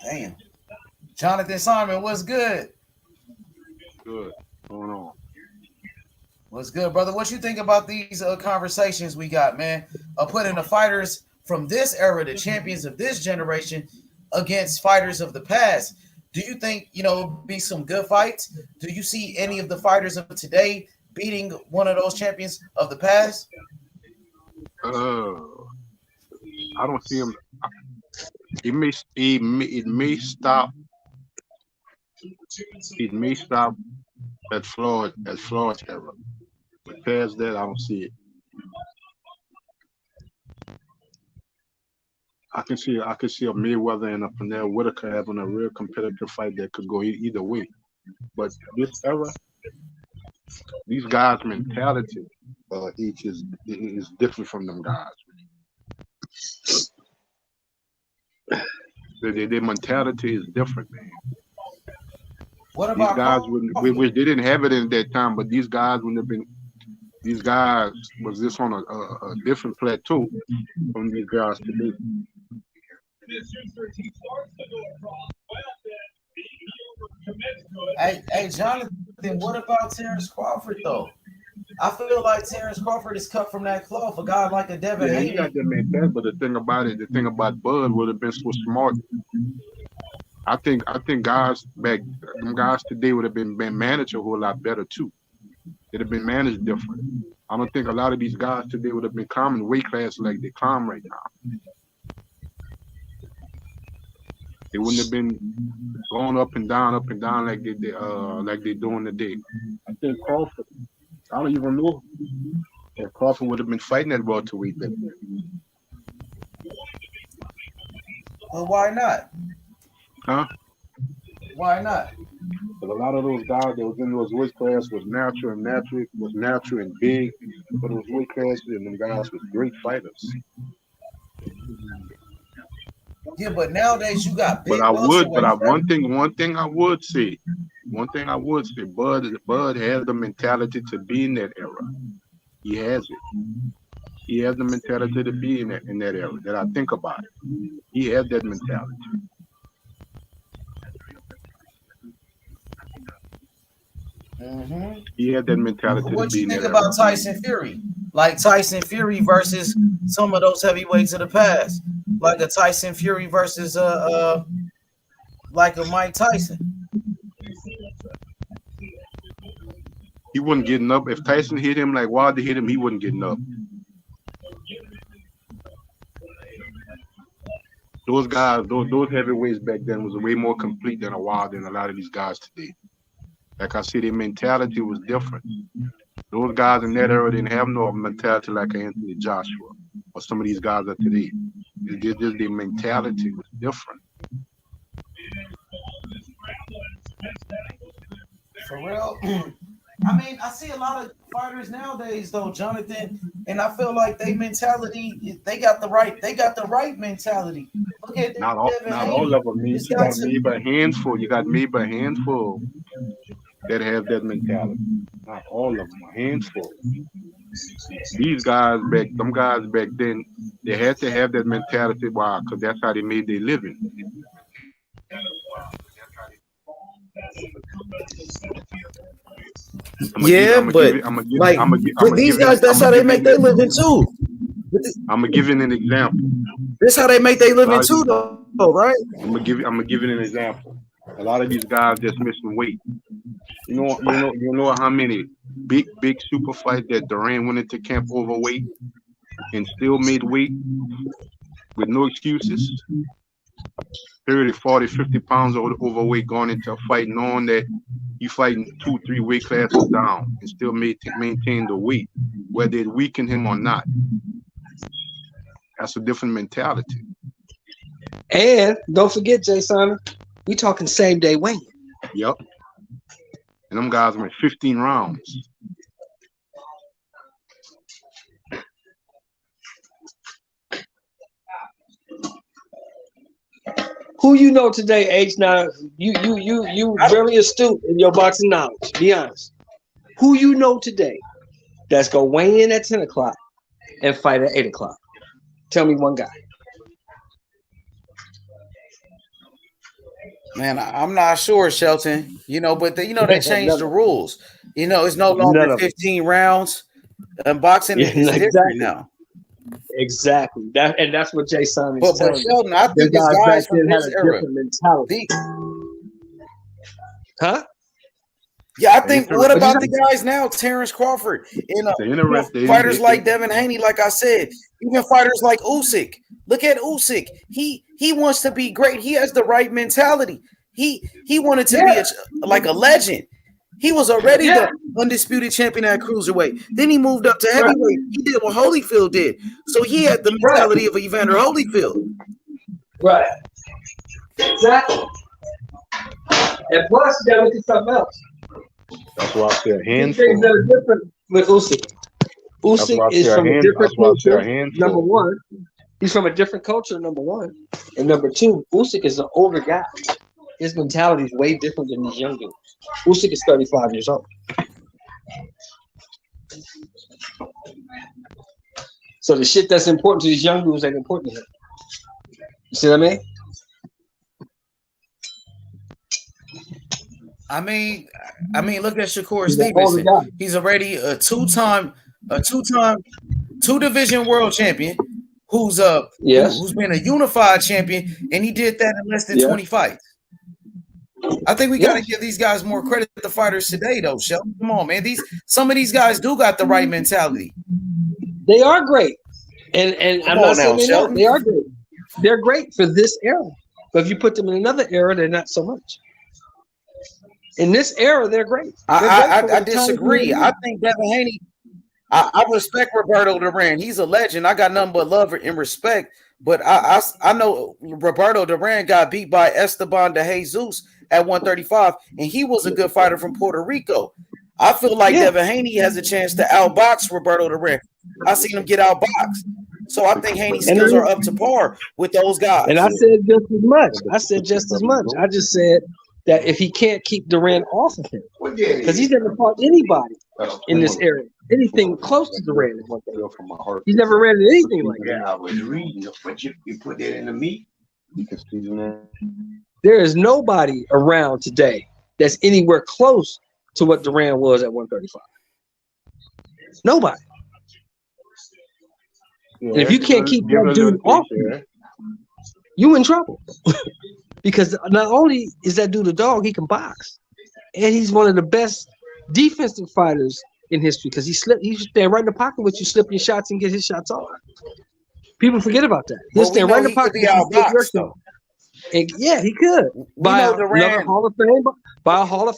Damn. Jonathan Simon, what's good? Good. What's going on? What's good, brother? What you think about these conversations we got, man? Putting the fighters from this era, the champions of this generation, against fighters of the past. Do you think, it'll be some good fights? Do you see any of the fighters of today beating one of those champions of the past? I don't see him. It may stop. It may stop at Floyd era. But past that, I don't see it. I can see a Mayweather and a Pernell Whitaker having a real competitive fight that could go either way. But this era, these guys' mentality each is different from them guys. Their mentality is different, man. What These about guys which they didn't have it in that time, but these guys these guys was just on a different plateau from these guys today. Hey, Jonathan, what about Terrence Crawford though? I feel like Terrence Crawford is cut from that cloth. A guy like a Devin Yeah, Haney. he got that mentality, but the thing about Bud would have been so smart. I think guys today would have been managed a whole lot better too. It'd have been managed different. I don't think a lot of these guys today would have been climbing weight class like they climb right now. They wouldn't have been going up and down like they doing today. I think Crawford. I don't even know if Crawford would have been fighting at welterweight back then. Well, why not? Huh? Why not? But a lot of those guys that was in those weight classes was natural and big. But those weight classes and them guys was great fighters. Yeah, but nowadays you got big. One thing I would say, Bud has the mentality to be in that era. He has it. He has the mentality to be in that era. That I think about it. He has that mentality. Mm-hmm. He had that mentality. What you think about Tyson Fury? Like Tyson Fury versus some of those heavyweights of the past, like a Tyson Fury versus like a Mike Tyson. He wasn't getting up. If Tyson hit him like Wilder hit him, he wasn't getting up. Those guys, those heavyweights back then was way more complete than a Wilder and a lot of these guys today. Like I said, their mentality was different. Those guys in that era didn't have no mentality like Anthony Joshua or some of these guys are today. It's just their mentality was different. For real? I mean, I see a lot of fighters nowadays though, Jonathan, and I feel like they mentality, they got the right mentality. Look at not all of them. You got maybe a handful. You got maybe a handful that have that mentality. Not all of them, a handful. These guys back then, they had to have that mentality. Why? Because that's how they made their living. But these guys, that's how they make their living too. I'm gonna give you an example. This how they make their living too, though, right? I'm gonna give you an example. A lot of these guys just missing weight. You know how many big super fights that Duran went into camp overweight and still made weight with no excuses. 30, 40, 50 pounds overweight going into a fight knowing that you fighting 2-3 weight classes down and still maintain the weight, whether it weaken him or not. That's a different mentality. And don't forget, Jason, we talking same day weighing. Yep. And them guys went 15 rounds. Who you know today, H? Now you very astute in your boxing knowledge. Be honest. Who you know today that's gonna weigh in at 10 o'clock and fight at 8 o'clock? Tell me one guy. Man, I'm not sure, Shelton. But they changed the rules. It's no longer 15 rounds. And boxing is different now. Exactly. That's what Jay Simon's But telling you. Sheldon, I The think it's guys back guys from then had this a era. different mentality. Huh? Yeah, I The think. inter- What about the guys now? Terrence Crawford and the interest fighters like Devin Haney. Like I said, even fighters like Usyk. Look at Usyk. He wants to be great. He has the right mentality. He wanted to be like a legend. He was already the undisputed champion at cruiserweight. Then he moved up to heavyweight. He did what Holyfield did. So he had the mentality of Evander Holyfield. Right. Exactly. And plus, you gotta look at something else. That's why I said Two handful. things that are different with Usyk. Usyk is from a different culture. Number one, he's from a different culture. Number one, and number two, Usyk is an older guy. His mentality is way different than these young dudes. Usyk is 35 years old. So the shit that's important to these young dudes ain't important to him. You see what I mean? I mean, look at Shakur Stevenson. He's already a two-division world champion who's been a unified champion, and he did that in less than 20 fights. I think we got to give these guys more credit. The fighters today, though, Sheldon. Come on, man. Some of these guys do got the right mentality. They are great, and I'm not saying they're not. They are great. They're great for this era, but if you put them in another era, they're not so much. In this era, they're great. I disagree. I think Devin Haney. I respect Roberto Duran. He's a legend. I got nothing but love and respect. But I know Roberto Duran got beat by Esteban de Jesus at 135, and he was a good fighter from Puerto Rico. I feel like Devin Haney has a chance to outbox Roberto Duran. I seen him get outboxed. So I think Haney's skills are up to par with those guys. And I said just as much. I just said that if he can't keep Duran off of him, because he's never fought anybody in this area, anything close to Duran is one thing. He's never ran into anything like that. I was reading, but you put that in the meat. There is nobody around today that's anywhere close to what Duran was at 135. Nobody. And if you can't keep that dude off you in trouble. Because not only is that dude a dog, he can box. And he's one of the best defensive fighters in history because he stand right in the pocket with you, slip your shots and get his shots off. People forget about that. He'll stand right in the pocket with you, slip your shots. And yeah, he could. By a Hall of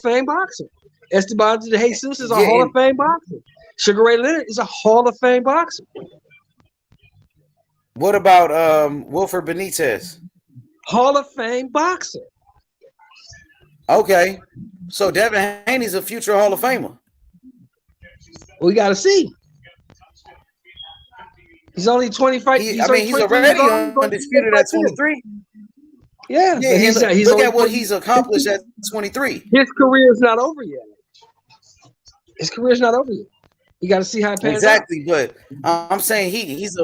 Fame boxer. Esteban de Jesus is a Hall of Fame boxer. Sugar Ray Leonard is a Hall of Fame boxer. What about Wilfred Benitez? Hall of Fame boxer. Okay. So Devin Haney's a future Hall of Famer. We got to see. He's only 20 fights. He's already undisputed at 23. Yeah. Look at what he's accomplished at 23. His career is not over yet. You got to see how it pans out. But I'm saying he's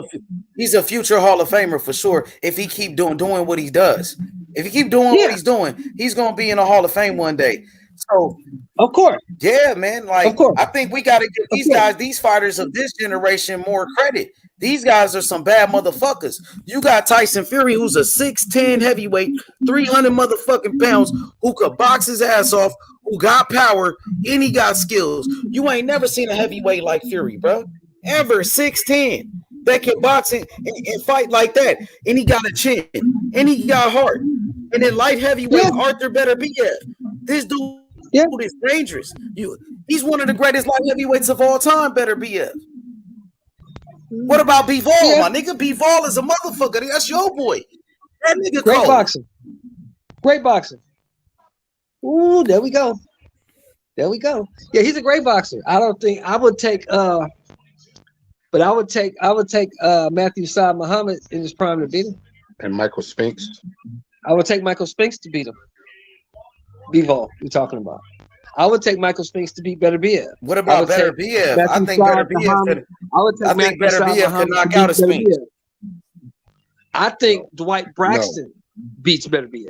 a future Hall of Famer for sure. If he keep doing what he does, if he keep doing what he's doing, he's gonna be in a Hall of Fame one day. So of course, yeah, man. Like I think we got to give these guys, these fighters of this generation, more credit. These guys are some bad motherfuckers. You got Tyson Fury, who's a 6'10" heavyweight, 300 motherfucking pounds, who could box his ass off, who got power, and he got skills. You ain't never seen a heavyweight like Fury, bro. Ever 6'10" that can box and fight like that. And he got a chin, and he got heart. And then light heavyweight, Arthur Beterbiev. This dude is dangerous. He's one of the greatest light heavyweights of all time, Beterbiev. What about Bivol, my nigga? Bivol is a motherfucker. That's your boy. That nigga Great boxer. Ooh, there we go. Yeah, he's a great boxer. I don't think I would take but I would take Matthew Saad Muhammad in his prime to beat him. And Michael Spinks. I would take Michael Spinks to beat him. Bivol, you're talking about. I would take Michael Spinks to beat Beterbiev. What about Beterbiev? I think Beterbiev could knock out a Spinks. I think Dwight Braxton beats Beterbiev.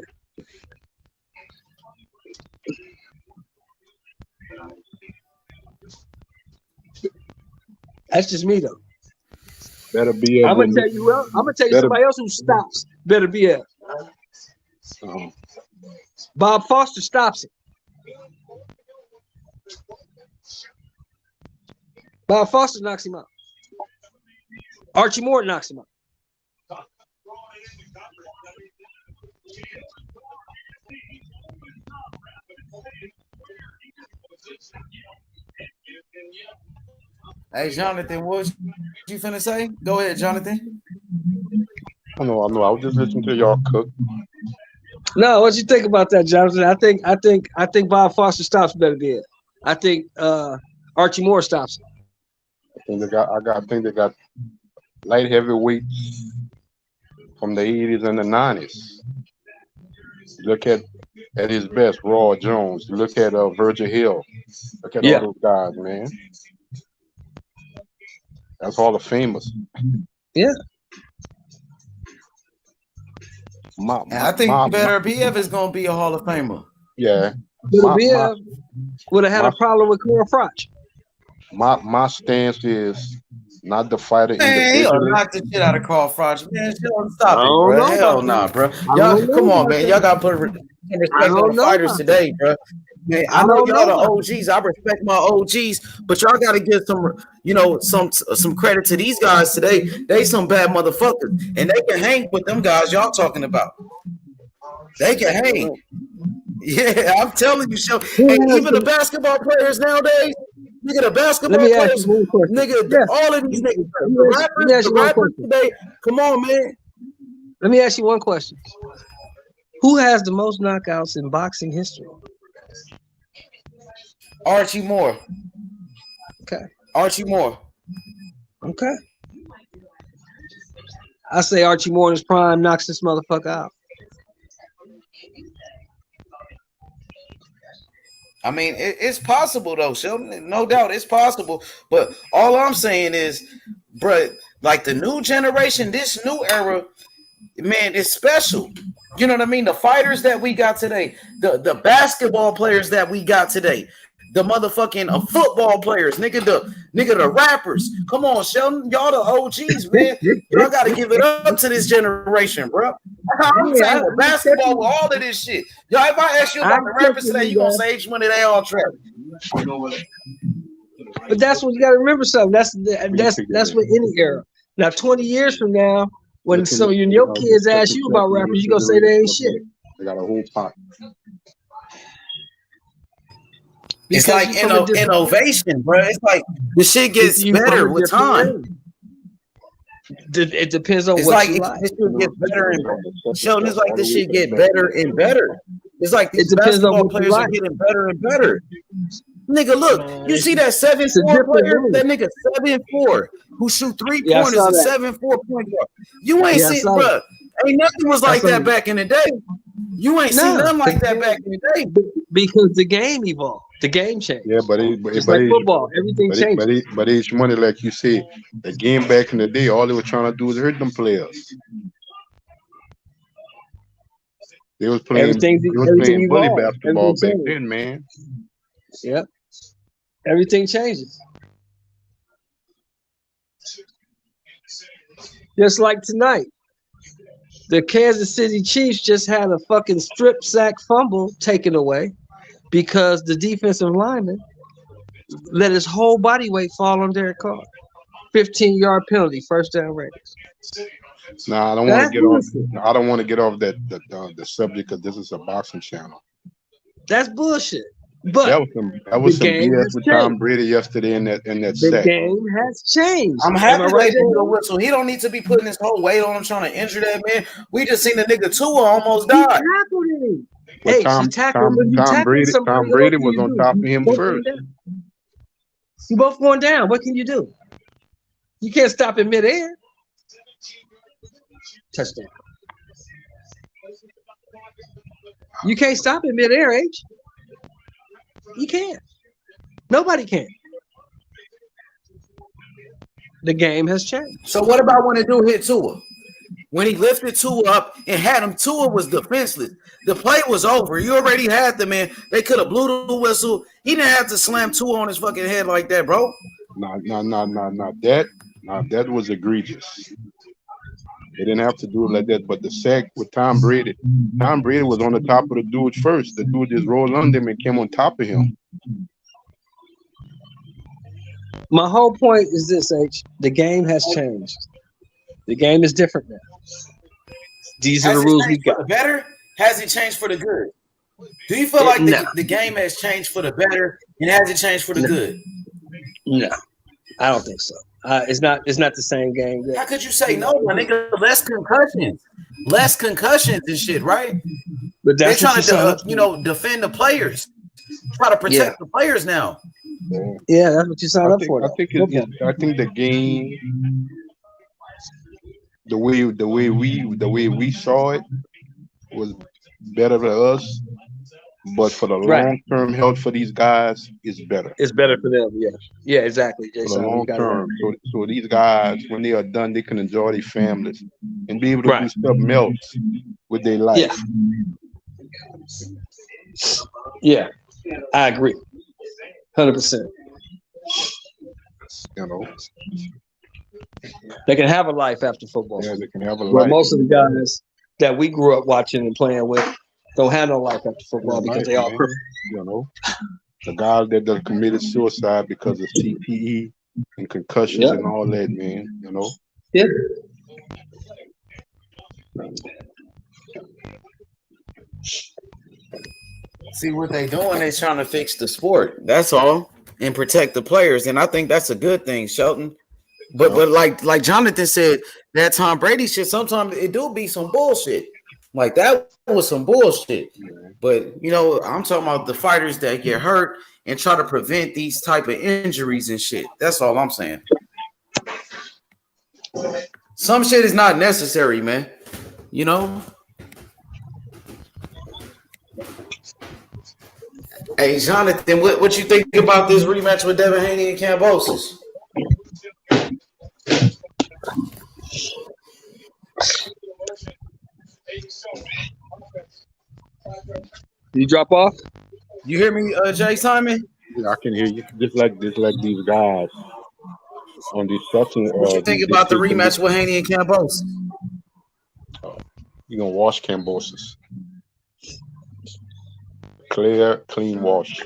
That's just me, though. Better be I'm able gonna to tell you. I'm gonna tell you better. somebody else who stops. Better be a Bob Foster stops it. Bob Foster knocks him out. Archie Moore knocks him out. Hey, Jonathan, what was you finna say? Go ahead, Jonathan. I know. I was just listening to y'all cook. No, what you think about that, Jonathan? I think Bob Foster stops better than. I think Archie Moore stops. I think they got light heavyweights from the 80s and the 90s. Look at his best, Roy Jones. Look at Virgil Hill. Look at all those guys, man. That's Hall of Famers. Yeah. I think Better BF is gonna be a Hall of Famer. Yeah. Better BF would have had a problem with Carl Froch. My stance is not the fighter Man, he'll individually. knock the shit out of Carl Froch. Man, stop I it, don't bro. know Hell about nah, that. bro. I Y'all, don't know come on, about man. that. Y'all gotta put I respect don't on the know fighters about today, bro. Man, I know y'all the OGs. I respect my OGs, but y'all gotta give some credit to these guys today. They some bad motherfuckers, and they can hang with them guys y'all talking about. They can hang. Yeah, I'm telling you, so. Hey, even the basketball players nowadays, nigga, the basketball Let me ask players, you one question. nigga, all of these niggas, the rappers today. Come on, man. Let me ask you one question. Who has the most knockouts in boxing history? Archie Moore. Okay. Archie Moore. Okay. I say Archie Moore in his prime knocks this motherfucker out. I mean, it's possible though, Sheldon. No doubt, it's possible. But all I'm saying is, bro, like the new generation, this new era, man, it's special. You know what I mean? The fighters that we got today, the basketball players that we got today, the motherfucking football players, nigga, the rappers. Come on, Sheldon, y'all the OGs, man. Y'all got to give it up to this generation, bro. I'm saying with basketball, with all of this shit. Y'all, if I ask you about the rappers today, you gonna say each one of they all trap. But that's what you got to remember. Something that's what any era. Now, 20 years from now, when some of your kids ask you about rappers, you gonna say they ain't shit. They got a whole pot. It's like innovation, bro. It's like the shit gets better with time. It depends on it's what like you like. This shit gets better and better. Sheldon, it's like this shit get better and better. It's like these basketball players are getting better and better. Nigga, look, you see that 7'4" player? That nigga 7'4" who shoot 3-pointers and 7'4" point guard. You ain't seen, bro. Ain't nothing was like that back in the day. You ain't seen nothing like that back in the day. Because the game evolved. The game changed. Yeah, but football, everything changed. But each money, like you said, the game back in the day, all they were trying to do was hurt them players. They was playing bully basketball back then, man. Yeah. Everything changes. Just like tonight. The Kansas City Chiefs just had a fucking strip sack fumble taken away because the defensive lineman let his whole body weight fall on Derek Carr. 15-yard penalty, first down Raiders. Nah, I don't want to get off. I don't want to get off the subject because this is a boxing channel. That's bullshit. But that was some BS with Tom Brady yesterday in that The game has changed. I'm happy they blew the whistle. He don't need to be putting his whole weight on him trying to injure that man. We just seen the nigga Tua almost die. Tackled him. But Tom Brady was on top of him first. You both going down. What can you do? You can't stop in midair. Touchdown. You can't stop in midair, H. You can't. Nobody can. The game has changed. So what about when the dude hit Tua? When he lifted Tua up and had him, Tua was defenseless. The play was over. You already had the man. They could have blew the whistle. He didn't have to slam Tua on his fucking head like that, bro. Not Now that was egregious. They didn't have to do it like that. But the sack with Tom Brady was on the top of the dude first. The dude just rolled under him and came on top of him. My whole point is this, H. The game has changed. The game is different now. These are the rules we got. For the better? Has it changed for the good? Do you feel like the game has changed for the better and has it changed for the good? No, I don't think so. It's not the same game. How could you say no, my nigga? Less concussions and shit, right? But they're that's trying to, defend the players, try to protect the players now. Yeah, that's what you signed up for. I think the game, the way we saw it, was better for us. But for the long-term health for these guys, it's better. It's better for them, yeah. Yeah, exactly. For the long term. So these guys, when they are done, they can enjoy their families and be able to do something else with their life. Yeah, I agree. 100%. They can have a life after football. Yeah, they can have a life. Well, most of the guys that we grew up watching and playing with don't have no life after football because they all hurt. The guys that committed suicide because of CTE and concussions and all that, man. Yeah. See what they doing? They're trying to fix the sport. That's all, and protect the players. And I think that's a good thing, Shelton. But like Jonathan said, that Tom Brady shit, sometimes it do be some bullshit. Like that was some bullshit. But I'm talking about the fighters that get hurt and try to prevent these type of injuries and shit. That's all I'm saying. Some shit is not necessary, man. Hey, Jonathan, what you think about this rematch with Devin Haney and Kambosos? You drop off? You hear me, Jay Simon? Yeah, I can hear you. Just like these guys on these sections. What you think about the rematch with Haney and Kambosos? You're gonna wash Kambosos. Clear, clean wash.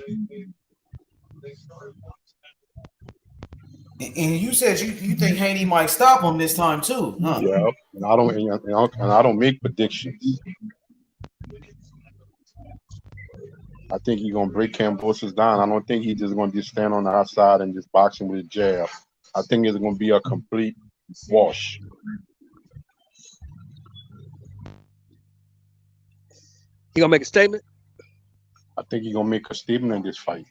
And you said you think Haney might stop him this time too, huh? Yeah, and I don't make predictions. I think he's gonna break Kambosos down. I don't think he's just gonna just stand on the outside and just box him with a jab. I think it's gonna be a complete wash. He gonna make a statement? I think he's gonna make a statement in this fight.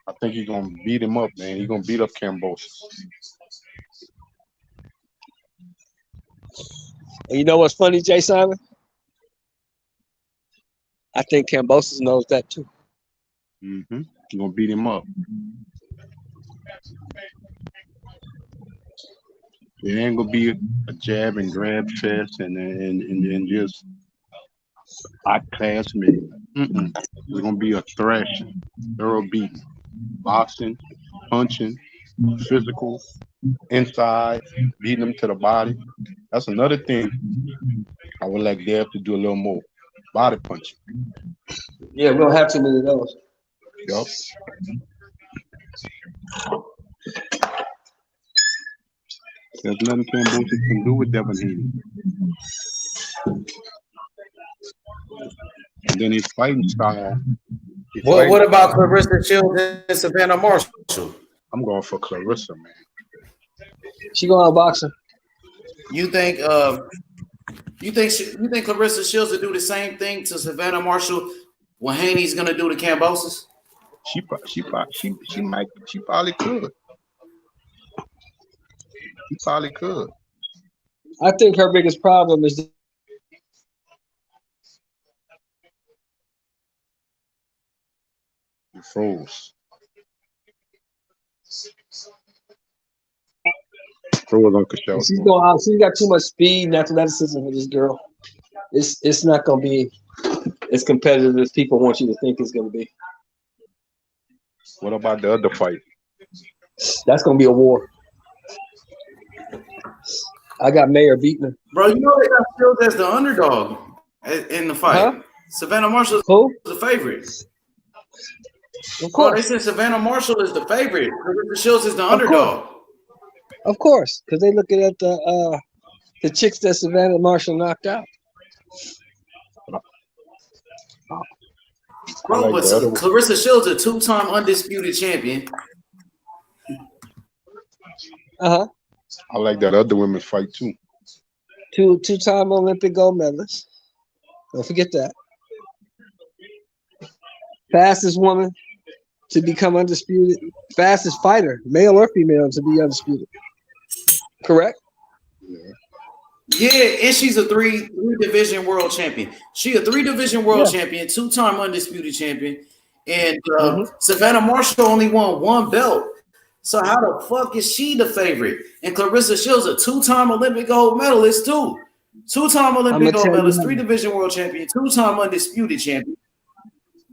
I think he's gonna beat him up, man. He's gonna beat up Kambosos. And you know what's funny, Jay Simon? I think Kambosos knows that too. He's gonna beat him up. It ain't gonna be a jab and grab fest and just outclass me. It's gonna be a thrashing, thorough beating, boxing, punching, physical, inside, beating them to the body. That's another thing I would like Dev to do a little more. Body punching. Yeah, we don't have too many of those. Yup. There's nothing Kambosos can do with Devin Haney. And then his fighting style. What about Clarissa Shields and Savannah Marshall? I'm going for Clarissa, man. She going to boxing. You think Clarissa Shields will do the same thing to Savannah Marshall when Haney's gonna do to Kambosos? She probably could. She probably could. I think her biggest problem is You froze. Froze on Cashel. she's going out. She's got too much speed and athleticism for this girl. It's not gonna be as competitive as people want you to think it's gonna be. What about the other fight? That's gonna be a war. I got Mayer beating her. Bro, you know they got Shields as the underdog in the fight. Huh? Savannah Marshall Who? is the favorite. Of Bro, they course. said Savannah Marshall is the favorite. Clarissa Shields is the Of underdog. Of course, because they looking at the chicks that Savannah Marshall knocked out. Bro, like but the other one. Clarissa Shields a two-time undisputed champion. Uh-huh. I like that other women's fight too. Two-time Olympic gold medalist. Don't forget that. Fastest woman to become undisputed. Fastest fighter, male or female, to be undisputed. Correct? Yeah, and she's a three division world champion. She a 3-division world champion, two-time undisputed champion, and Savannah Marshall only won one belt. So how the fuck is she the favorite? And Clarissa Shields a two-time Olympic gold medalist too. Two-time Olympic gold medalist, 3-division world champion, two-time undisputed champion.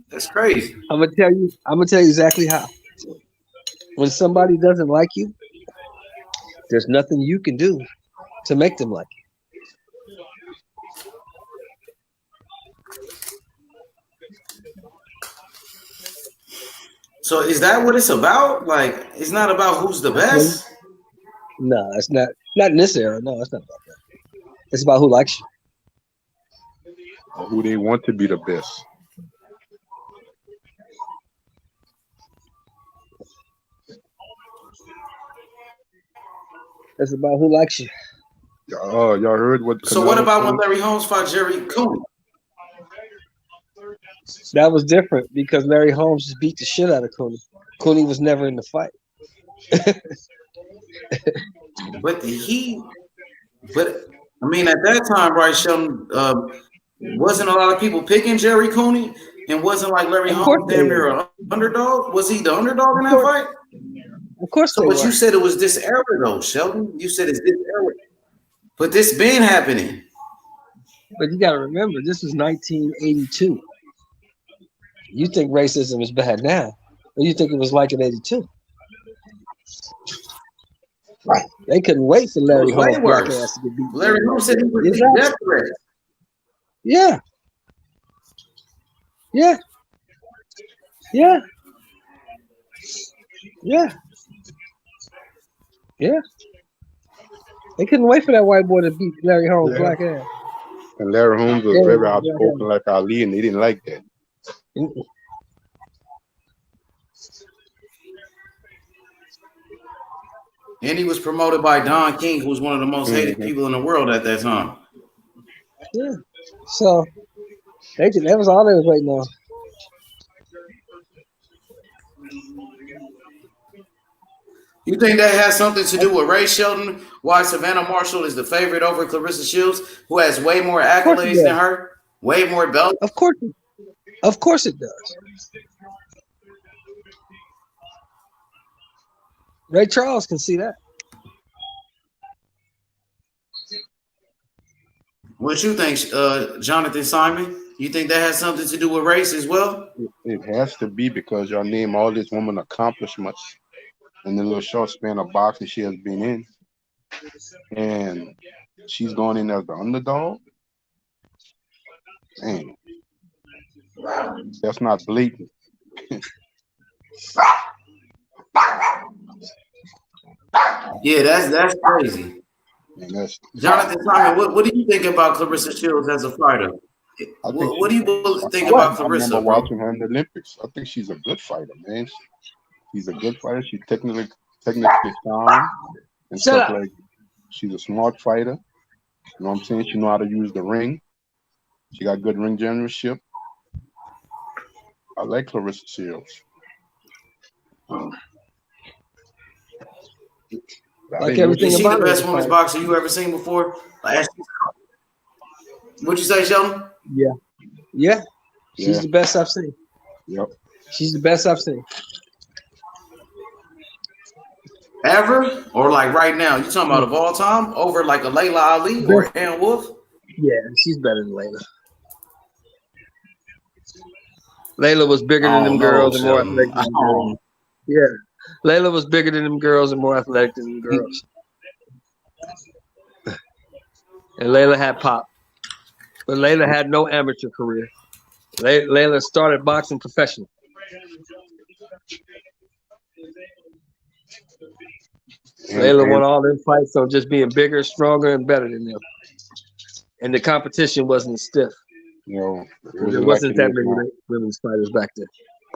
That's crazy. I'm gonna tell you exactly how. When somebody doesn't like you, there's nothing you can do to make them like you. So is that what it's about? Like, it's not about who's the best? No, it's not. Not in this era. No, it's not about that. It's about who likes you. Or who they want to be the best. It's about who likes you. Oh, y'all heard what? So what about when Larry Holmes fought Jerry Cooney? That was different because Larry Holmes just beat the shit out of Cooney. Cooney was never in the fight. But I mean, at that time, right, Sheldon, wasn't a lot of people picking Jerry Cooney, and wasn't like Larry Holmes damn near an underdog? Was he the underdog in that fight? Of course. So, but you said it was this era though, Sheldon. You said it's this era, but this been happening. But you got to remember, this was 1982. You think racism is bad now, or you think it was like in 82? Right. They couldn't wait for Larry Holmes' black ass to get beat. Larry Holmes said he was death threat. Yeah. Yeah. Yeah. Yeah. Yeah. They couldn't wait for that white boy to beat Larry Holmes' black ass. And Larry Holmes was very outspoken like Ali, and they didn't like that. And he was promoted by Don King, who was one of the most hated people in the world at that time. Yeah. So that was all they was waiting on. You think that has something to do with Ray Shelton? Why Savannah Marshall is the favorite over Clarissa Shields, who has way more accolades than her, way more belts? Of course it does. Ray Charles can see that. What you think, Jonathan Simon? You think that has something to do with race as well? It has to be because y'all name all this woman accomplishments in the little short span of boxing she has been in. And she's going in as the underdog. Dang. That's not blatant. Yeah, that's crazy. Jonathan Simon, what do you think about Clarissa Shields as a fighter? What do you think about Clarissa? I remember watching her in the Olympics. I think she's a good fighter, man. She's a good fighter. She's technically sound and stuff like. She's a smart fighter. You know what I'm saying? She know how to use the ring. She got good ring generalship. I like Clarissa Shields. Like everything is she the best women's boxer you ever seen before? What'd you say, Sheldon? Yeah. She's the best I've seen. Yep. She's the best I've seen. Ever? Or like right now? You talking about of all time? Over like a Layla Ali or Ann Wolf? Yeah, she's better than Layla. Layla was bigger than them girls and more athletic than them girls. Yeah. Layla was bigger than them girls and more athletic than them girls. and Layla had Pop. But Layla had no amateur career. Layla started boxing professional. Layla won all them fights on just being bigger, stronger, and better than them. And the competition wasn't stiff. No, There wasn't that many women's fighters back then.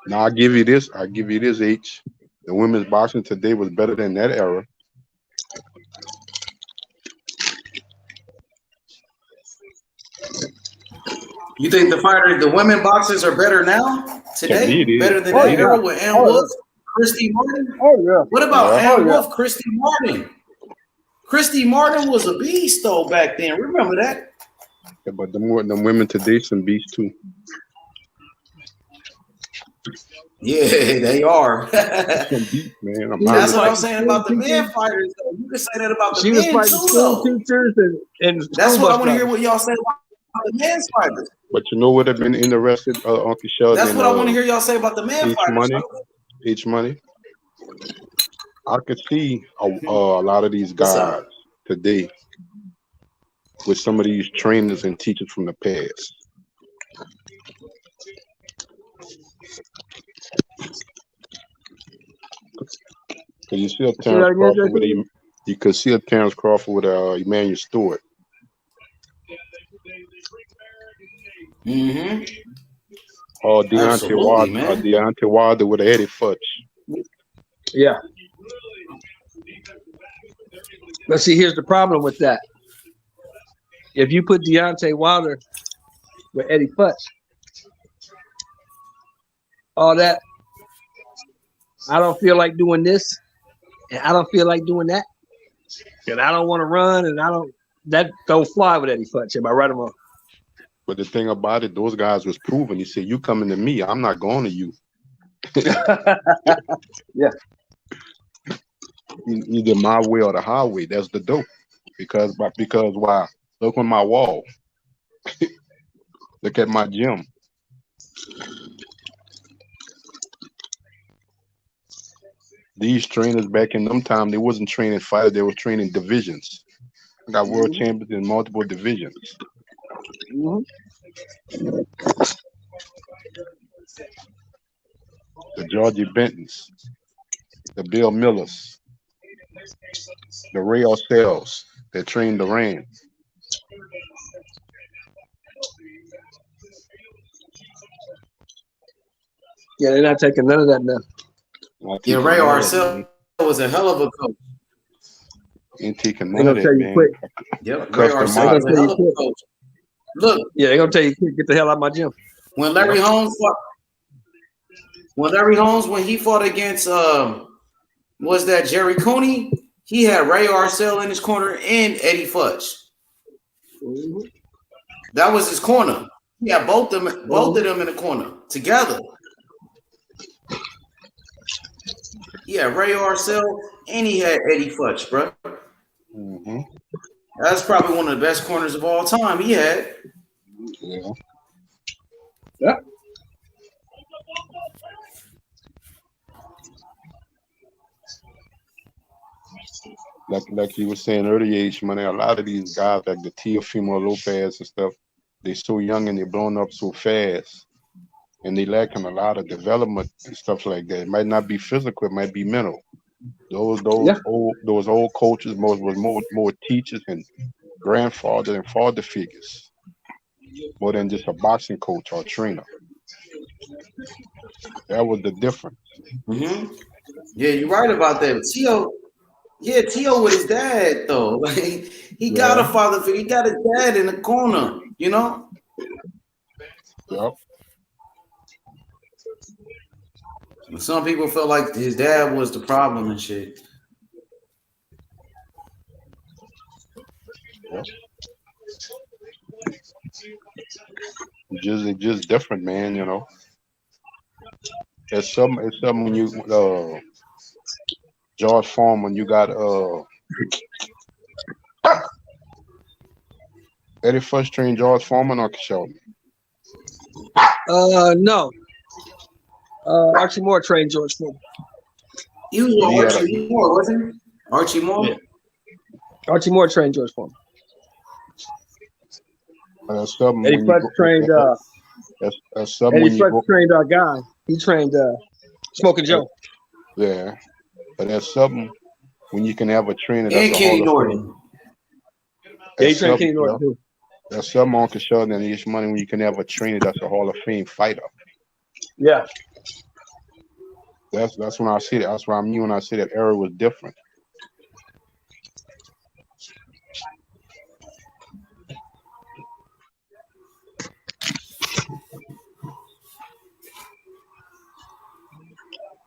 Now I'll give you this. H. The women's boxing today was better than that era. You think the women boxers are better now today? To me, Better than that era with Ann Wolf, Christy Martin? Oh yeah. What about Ann Wolf, Christy Martin? Christy Martin was a beast though back then. Remember that? Yeah, but the women today some beasts too. Yeah, they are. Some beasts, man. That's what I'm saying about the men fighters though. You can say that about the men too school teachers and that's what I want to hear what y'all say about the men's fighters. But you know what have been interested, Uncle Sheldon? That's what I want to hear y'all say about the men fighters. Money. I could see a lot of these guys today with some of these trainers and teachers from the past. Cause you see a Terrence Crawford with you could see a Terrence Crawford with Emmanuel Stewart. Mm-hmm. Or Deontay Wilder with Eddie Futch. Yeah. But see, here's the problem with that. If you put Deontay Wilder with Eddie Futch, all that, I don't feel like doing this, and I don't feel like doing that, and I don't want to run, and that don't fly with Eddie Futch. Am I right or wrong? But the thing about it, those guys was proven. He said, "You coming to me, I'm not going to you." Yeah. Either my way or the highway. That's the dope. Because why? Look on my wall. Look at my gym. These trainers back in them time, they wasn't training fighters, they were training divisions. I got world champions in multiple divisions. The Georgie Bentons, the Bill Millers, the Ray Orsells that trained the Rand. Yeah, they're not taking none of that now. Yeah, Ray Orsells was a hell of a coach. Ain't taking none of that, man. Quick. Yep, Ray Orsells was a hell of a coach. Look, yeah, they're gonna tell you quick, get the hell out of my gym. When Larry Holmes when he fought against was that Jerry Cooney? He had Ray Orsells in his corner and Eddie Futch. That was his corner. He had both of them in the corner together. Yeah, Ray Orsells and he had Eddie Futch, bro. That's probably one of the best corners of all time he had. Yeah. Like you were saying earlier, H-Money, a lot of these guys like the Teofimo Lopez and stuff, they're so young and they're blowing up so fast. And they lacking a lot of development and stuff like that. It might not be physical, it might be mental. Those old coaches was more teachers and grandfather and father figures, more than just a boxing coach or trainer. That was the difference. Yeah, you're right about that. T.O. with his dad though. Like he got a father figure. He got his dad in the corner. You know. Yep. Some people felt like his dad was the problem and shit. It's just different, man. You know. It's something when you George Foreman, you got Eddie Futch trained George Foreman or Sheldon? No. Archie Moore trained George Foreman. He was Archie Moore, wasn't he? Archie Moore? Yeah. Archie Moore trained George Foreman. That's something Eddie when you Futch go. trained. That's something Eddie when you Futch go. trained our guy. He trained Smoking Joe. Yeah, but that's something when you can have a trainer that's And a Kenny Hall of Fame. Norton. Yeah, he That's trained something. Kenny Norton too. That's something on Kershaw and each money when you can have a trainer that's a Hall of Fame fighter. Yeah. That's when I see that. That's what I mean when I say that era was different.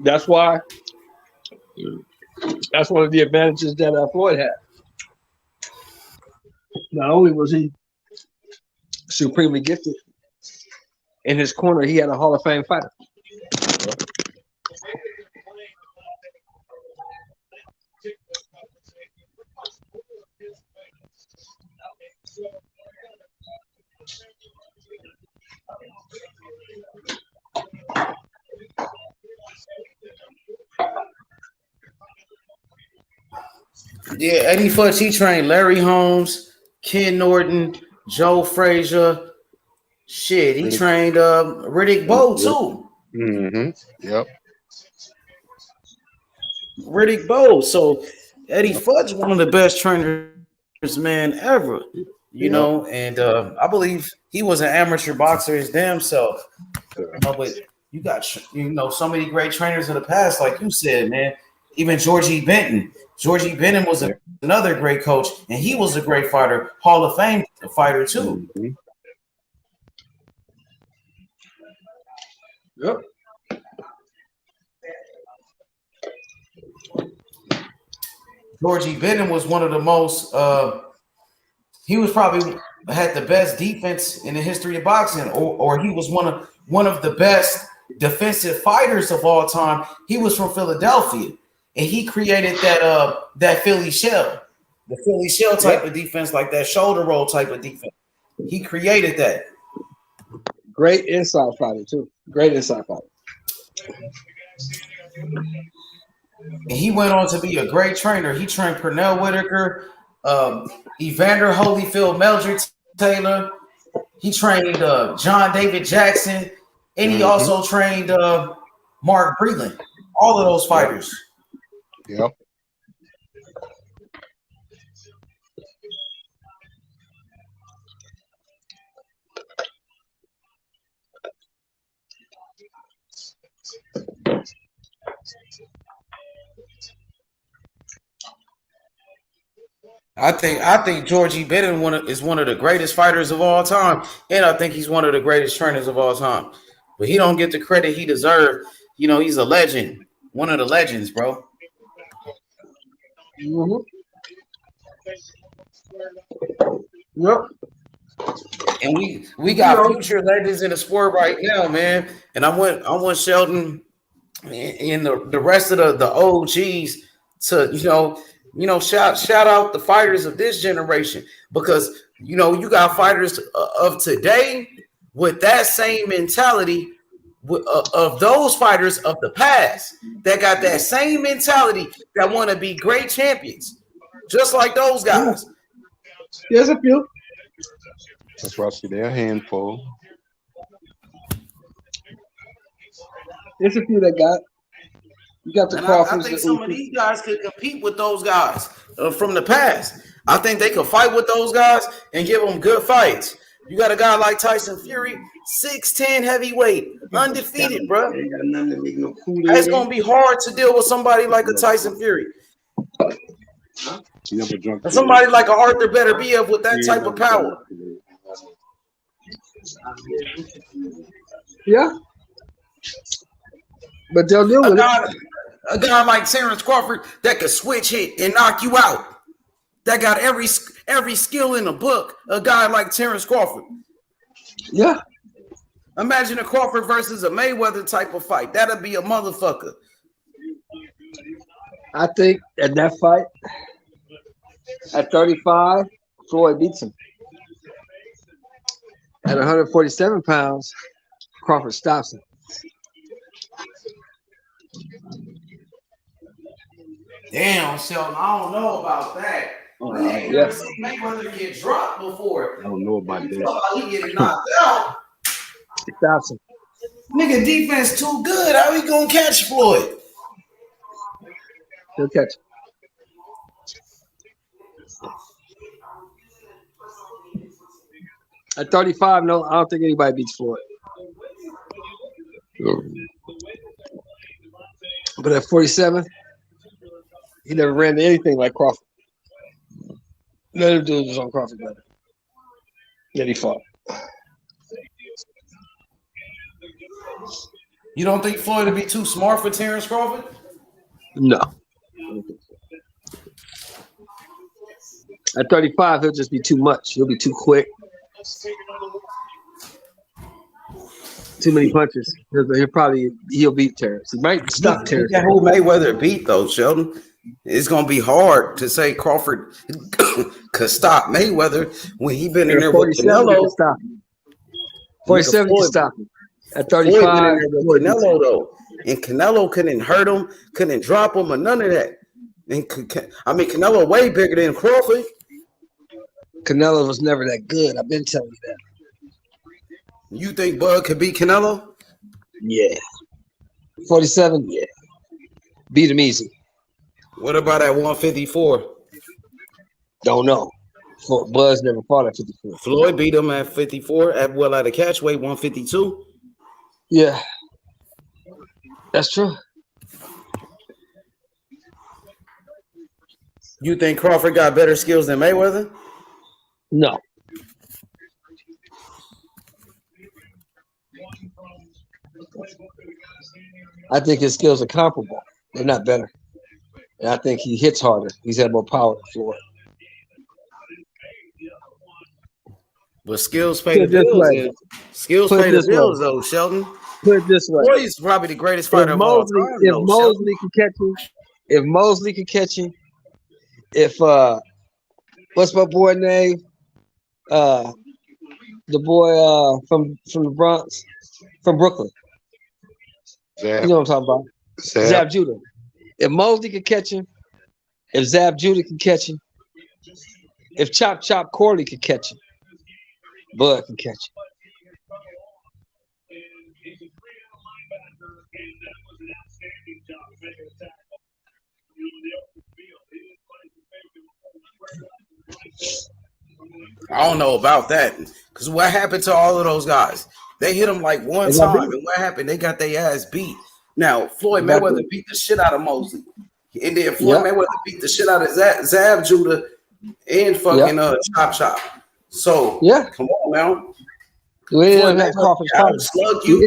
That's why. That's one of the advantages that Floyd had. Not only was he supremely gifted, in his corner he had a Hall of Fame fighter. Yeah, Eddie Futch, he trained Larry Holmes, Ken Norton, Joe Frazier. Shit, he trained Riddick Bowe too. Mm-hmm. Yep. Riddick Bowe. So Eddie Futch, one of the best trainers, man, ever. You know, and I believe he was an amateur boxer his damn self. You know, but you got so many great trainers in the past, like you said, man. Even Georgie Benton. Georgie Benton was another great coach, and he was a great fighter, Hall of Fame fighter too. Mm-hmm. Yep. Georgie Benton was one of the most. He was probably had the best defense in the history of boxing, or he was one of the best defensive fighters of all time. He was from Philadelphia, and he created that Philly shell, the Philly shell type of defense, like that shoulder roll type of defense. He created that. Great inside fighter too. Great inside fighter. And he went on to be a great trainer. He trained Pernell Whitaker, Evander Holyfield, Meldrick Taylor. He trained John David Jackson, and he also trained Mark Breland. All of those fighters. Yep. I think Georgie Benton is one of the greatest fighters of all time, and I think he's one of the greatest trainers of all time. But he don't get the credit he deserves. You know, he's a legend, one of the legends, bro. Mm-hmm. Yep. And we got future legends in the sport right now, man. And I want Sheldon and the rest of the OGs to shout out the fighters of this generation, because you got fighters of today with that same mentality of those fighters of the past that got that same mentality that want to be great champions, just like those guys. There's a few. That's why I see they're a handful. There's a few that got. You got the Crawfords. I think some of these guys could compete with those guys from the past. I think they could fight with those guys and give them good fights. You got a guy like Tyson Fury, 6'10" heavyweight, undefeated, bro. It's gonna be hard to deal with somebody like a Tyson Fury. And somebody like a Arthur Beterbiev with that type of power. Yeah. But they'll deal with it. A guy like Terrence Crawford that could switch hit and knock you out. That got every skill in the book. A guy like Terrence Crawford. Yeah. Imagine a Crawford versus a Mayweather type of fight. That'd be a motherfucker. I think at that fight, at 35, Floyd beats him. At 147 pounds, Crawford stops him. Damn, Sheldon, I don't know about that. I've seen Mayweather get dropped before. I don't know about You that. talking about he getting knocked out? It stops him. Nigga, defense too good. How he gonna catch Floyd? He'll catch him. At 35, no, I don't think anybody beats Floyd. But at 47, he never ran to anything like Crawford. None of the dudes was on Crawford better. Yet he fought. You don't think Floyd would be too smart for Terrence Crawford? No. At 35, he'll just be too much. He'll be too quick. Too many punches. He'll beat Terrence. He might stop Terrence. Who Mayweather beat though, Sheldon? It's gonna be hard to say Crawford could stop Mayweather when he been in there with Canelo. 47 can stop him. At 35, Canelo though, and Canelo couldn't hurt him, couldn't drop him, or none of that. And Canelo way bigger than Crawford. Canelo was never that good. I've been telling you that. You think Bud could beat Canelo? Yeah. 47, yeah. Beat him easy. What about at 154? Don't know. Bud's never fought at 54. Floyd beat him at 54 at a catch weight 152. Yeah. That's true. You think Crawford got better skills than Mayweather? No. I think his skills are comparable. They're not better. And I think he hits harder. He's had more power than Floyd. But skills pay the bills. Skills pay the bills, though, Sheldon. Put it this way. Floyd is probably the greatest fighter of all time. If Mosley can catch him, if what's my boy name? The boy from the Bronx, from Brooklyn. Zab. You know what I'm talking about? Zab Judah. If Mosley can catch him, if Zab Judah can catch him, if Chop Chop Corley can catch him, Bud can catch him. I don't know about that. Because what happened to all of those guys? They hit them like one time, and what happened? They got their ass beat. Now, Floyd Mayweather beat the shit out of Mosley. And then Floyd Mayweather beat the shit out of Zab Judah and fucking Chop Chop. So, come on now. Do any of them have Crawford's power? Do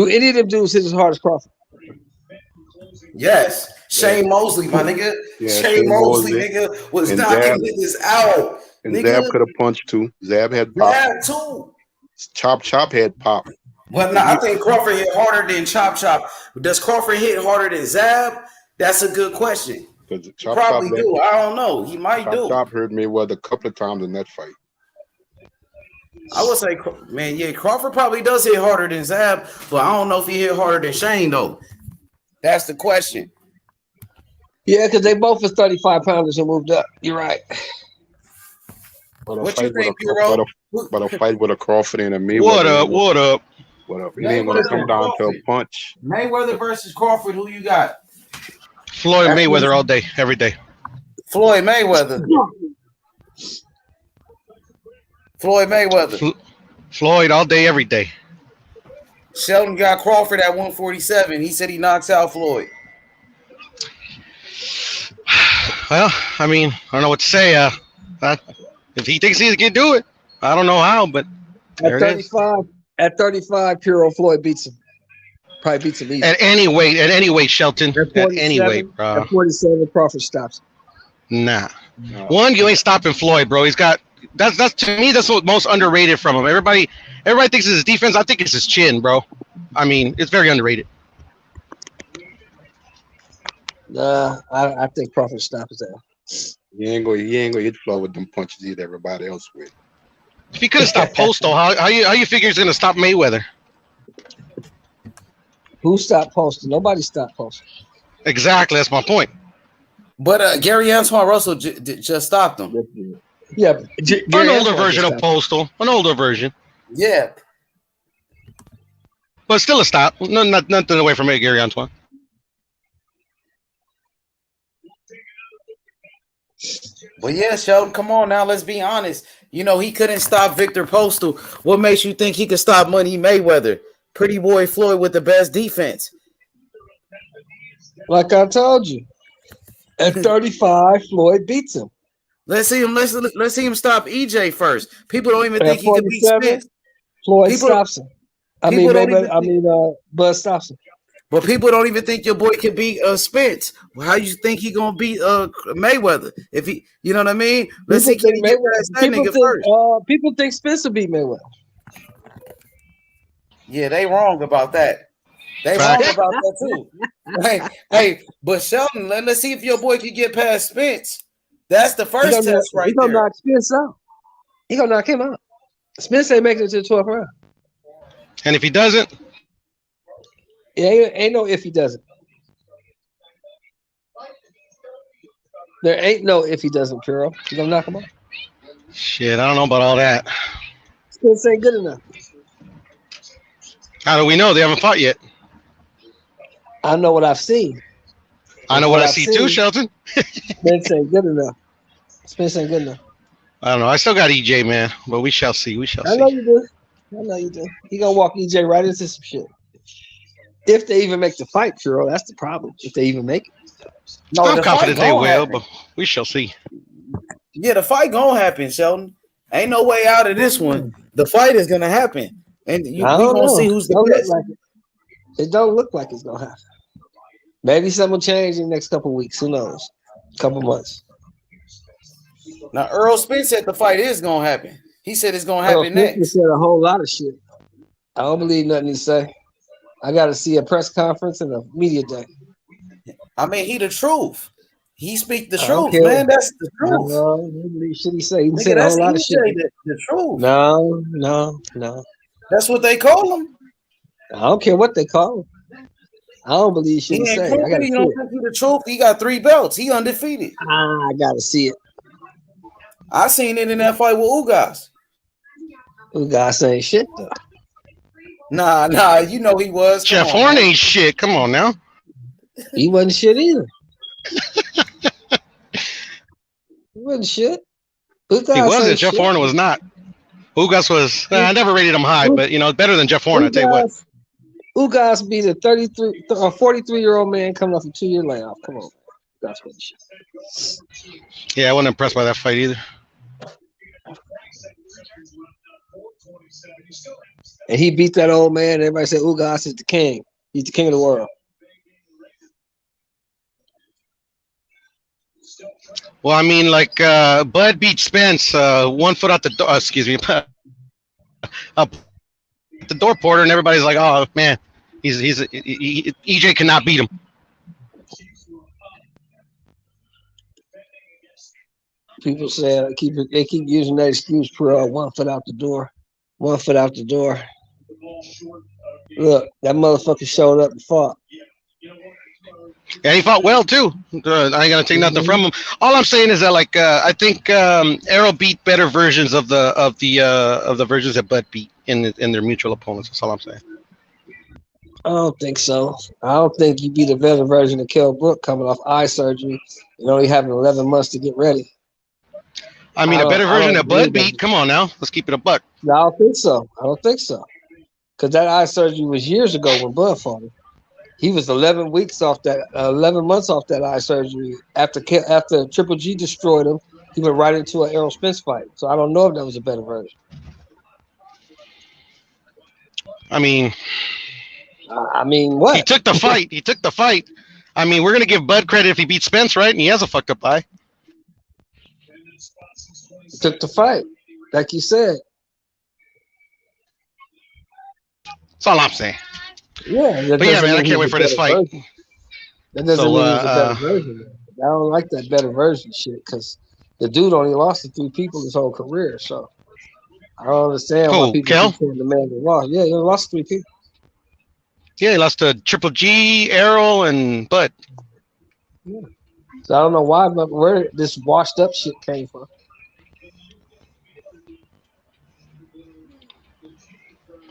any of them dudes hit as hard as Crawford? Yes. Shane Mosley, my nigga. Shane Mosley, nigga, was knocking niggas out. And Zab could have punched too. Zab had pop. Zab too. Chop had pop. Well, no, I think Crawford hit harder than Chop Chop. Does Crawford hit harder than Zab? That's a good question. Probably do. I don't know. He might do. Chop hurt Mayweather a couple of times in that fight. I would say, man, yeah, Crawford probably does hit harder than Zab, but I don't know if he hit harder than Shane, though. That's the question. Yeah, because they both was 35 pounders and moved up. You're right. What you think, Bureau? But a fight with a Crawford and a Mayweather. What up? What up? What up? It ain't gonna come down to a punch. Mayweather versus Crawford. Who you got? Floyd Mayweather all day, every day. Floyd Mayweather. Floyd Mayweather. Floyd all day, every day. Sheldon got Crawford at 147. He said he knocks out Floyd. Well, I mean, I don't know what to say. If he thinks he can do it, I don't know how, but at 35, Puro Floyd beats him. Probably beats him easy. At any weight, Shelton. At any weight, bro. At 47, Crawford stops him. Nah. One, you ain't stopping Floyd, bro. He's got that's to me, that's what most underrated from him. Everybody thinks it's his defense. I think it's his chin, bro. I mean, it's very underrated. Nah, I think Crawford stops that. He ain't gonna hit Floyd with them punches either. Everybody else with. If he could have stopped Post, though, how you figure he's gonna stop Mayweather? Who stopped Post? Nobody stopped Post. Exactly, that's my point. But Gary Antoine Russell just stopped him. Yeah, An older version of Postal. An older version. Yeah. But still a stop. No, nothing away from it, Gary Antoine. But yeah, Sheldon, come on now. Let's be honest. You know, he couldn't stop Victor Postal. What makes you think he could stop Money Mayweather? Pretty boy Floyd with the best defense. Like I told you, at 35, Floyd beats him. Let's see him. Let's see him stop EJ first. People don't even think he could beat Spence. Floyd stops him. Bud stops him. But people don't even think your boy can beat Spence. Well, how you think he gonna beat Mayweather? If he, you know what I mean? Let's see can he get past that nigga first. People think Spence will beat Mayweather. Yeah, they wrong about that. They wrong about that too. hey, but Sheldon, let's see if your boy can get past Spence. That's the first test right there. He gonna knock Spence out. He gonna knock him out. Spence ain't making it to the 12th round. And if he doesn't? Yeah, ain't no if he doesn't. There ain't no if he doesn't, Puro. You gonna knock him out? Shit, I don't know about all that. Spence ain't good enough. How do we know? They haven't fought yet. I know what I've seen. I know what I see too, Shelton. Spence ain't good enough. Spence ain't good enough. I don't know. I still got EJ, man, but we shall see. We shall see. I know you do. I know you do. He gonna walk EJ right into some shit. If they even make the fight, Puro, that's the problem. If they even make it. No, I'm confident they will, but we shall see. Yeah, the fight gonna happen, Sheldon. Ain't no way out of this one. The fight is gonna happen, and we gonna see who's the best. It don't look like it's gonna happen. Maybe something will change in the next couple of weeks. Who knows? Couple months. Now Earl Spence said the fight is gonna happen. He said it's gonna happen next. He said a whole lot of shit. I don't believe nothing he say. I got to see a press conference and a media day. I mean, he the truth. He speak the truth, man. That's the truth. No, should he say? He said a whole lot of shit. The truth. No. That's what they call him. I don't care what they call him. I don't believe shit he say. I got he don't think he the truth. He got 3 belts. He undefeated. I gotta see it. I seen it in that fight with Ugas. Ugas ain't shit though. Nah, you know he was. Jeff Horn ain't shit. Come on now. He wasn't shit either. He wasn't shit. Ugas he wasn't. Jeff Horn was not. Ugas was. I never rated him high, but better than Jeff Horn. I tell you what. Ugas beat a 43-year-old man coming off a 2-year layoff. Come on, that's what shit. Yeah, I wasn't impressed by that fight either. And he beat that old man. Everybody said Ugas is the king. He's the king of the world. Well, I mean, like Bud beat Spence 1 foot out the door. Excuse me, up the door porter, and everybody's like, "Oh man, EJ cannot beat him." People say they keep using that excuse for 1 foot out the door. 1 foot out the door. Look, that motherfucker showed up and fought. And he fought well too. I ain't gonna take nothing from him. All I'm saying is that, like, I think Errol beat better versions of the versions that Bud beat in their mutual opponents. That's all I'm saying. I don't think so. I don't think you beat a better version of Kell Brook coming off eye surgery and only having 11 months to get ready. I mean, a better version of Bud beat. Come on now, let's keep it a buck. No, I don't think so. Because that eye surgery was years ago when Bud fought him. He was 11 months off that eye surgery. After Triple G destroyed him, he went right into an Errol Spence fight. So I don't know if that was a better version. I mean, what? He took the fight. I mean, we're gonna give Bud credit if he beats Spence, right? And he has a fucked up eye. He took the fight, like you said. That's all I'm saying. Yeah, but yeah, man, I can't wait for this fight. Version. That doesn't mean it's a better version. I don't like that better version shit because the dude only lost to 3 people his whole career. So I don't understand why people keep saying the man that lost. Yeah, he lost to 3 people. Yeah, he lost to Triple G, Errol, and Bud. Yeah. So I don't know why, but where this washed up shit came from.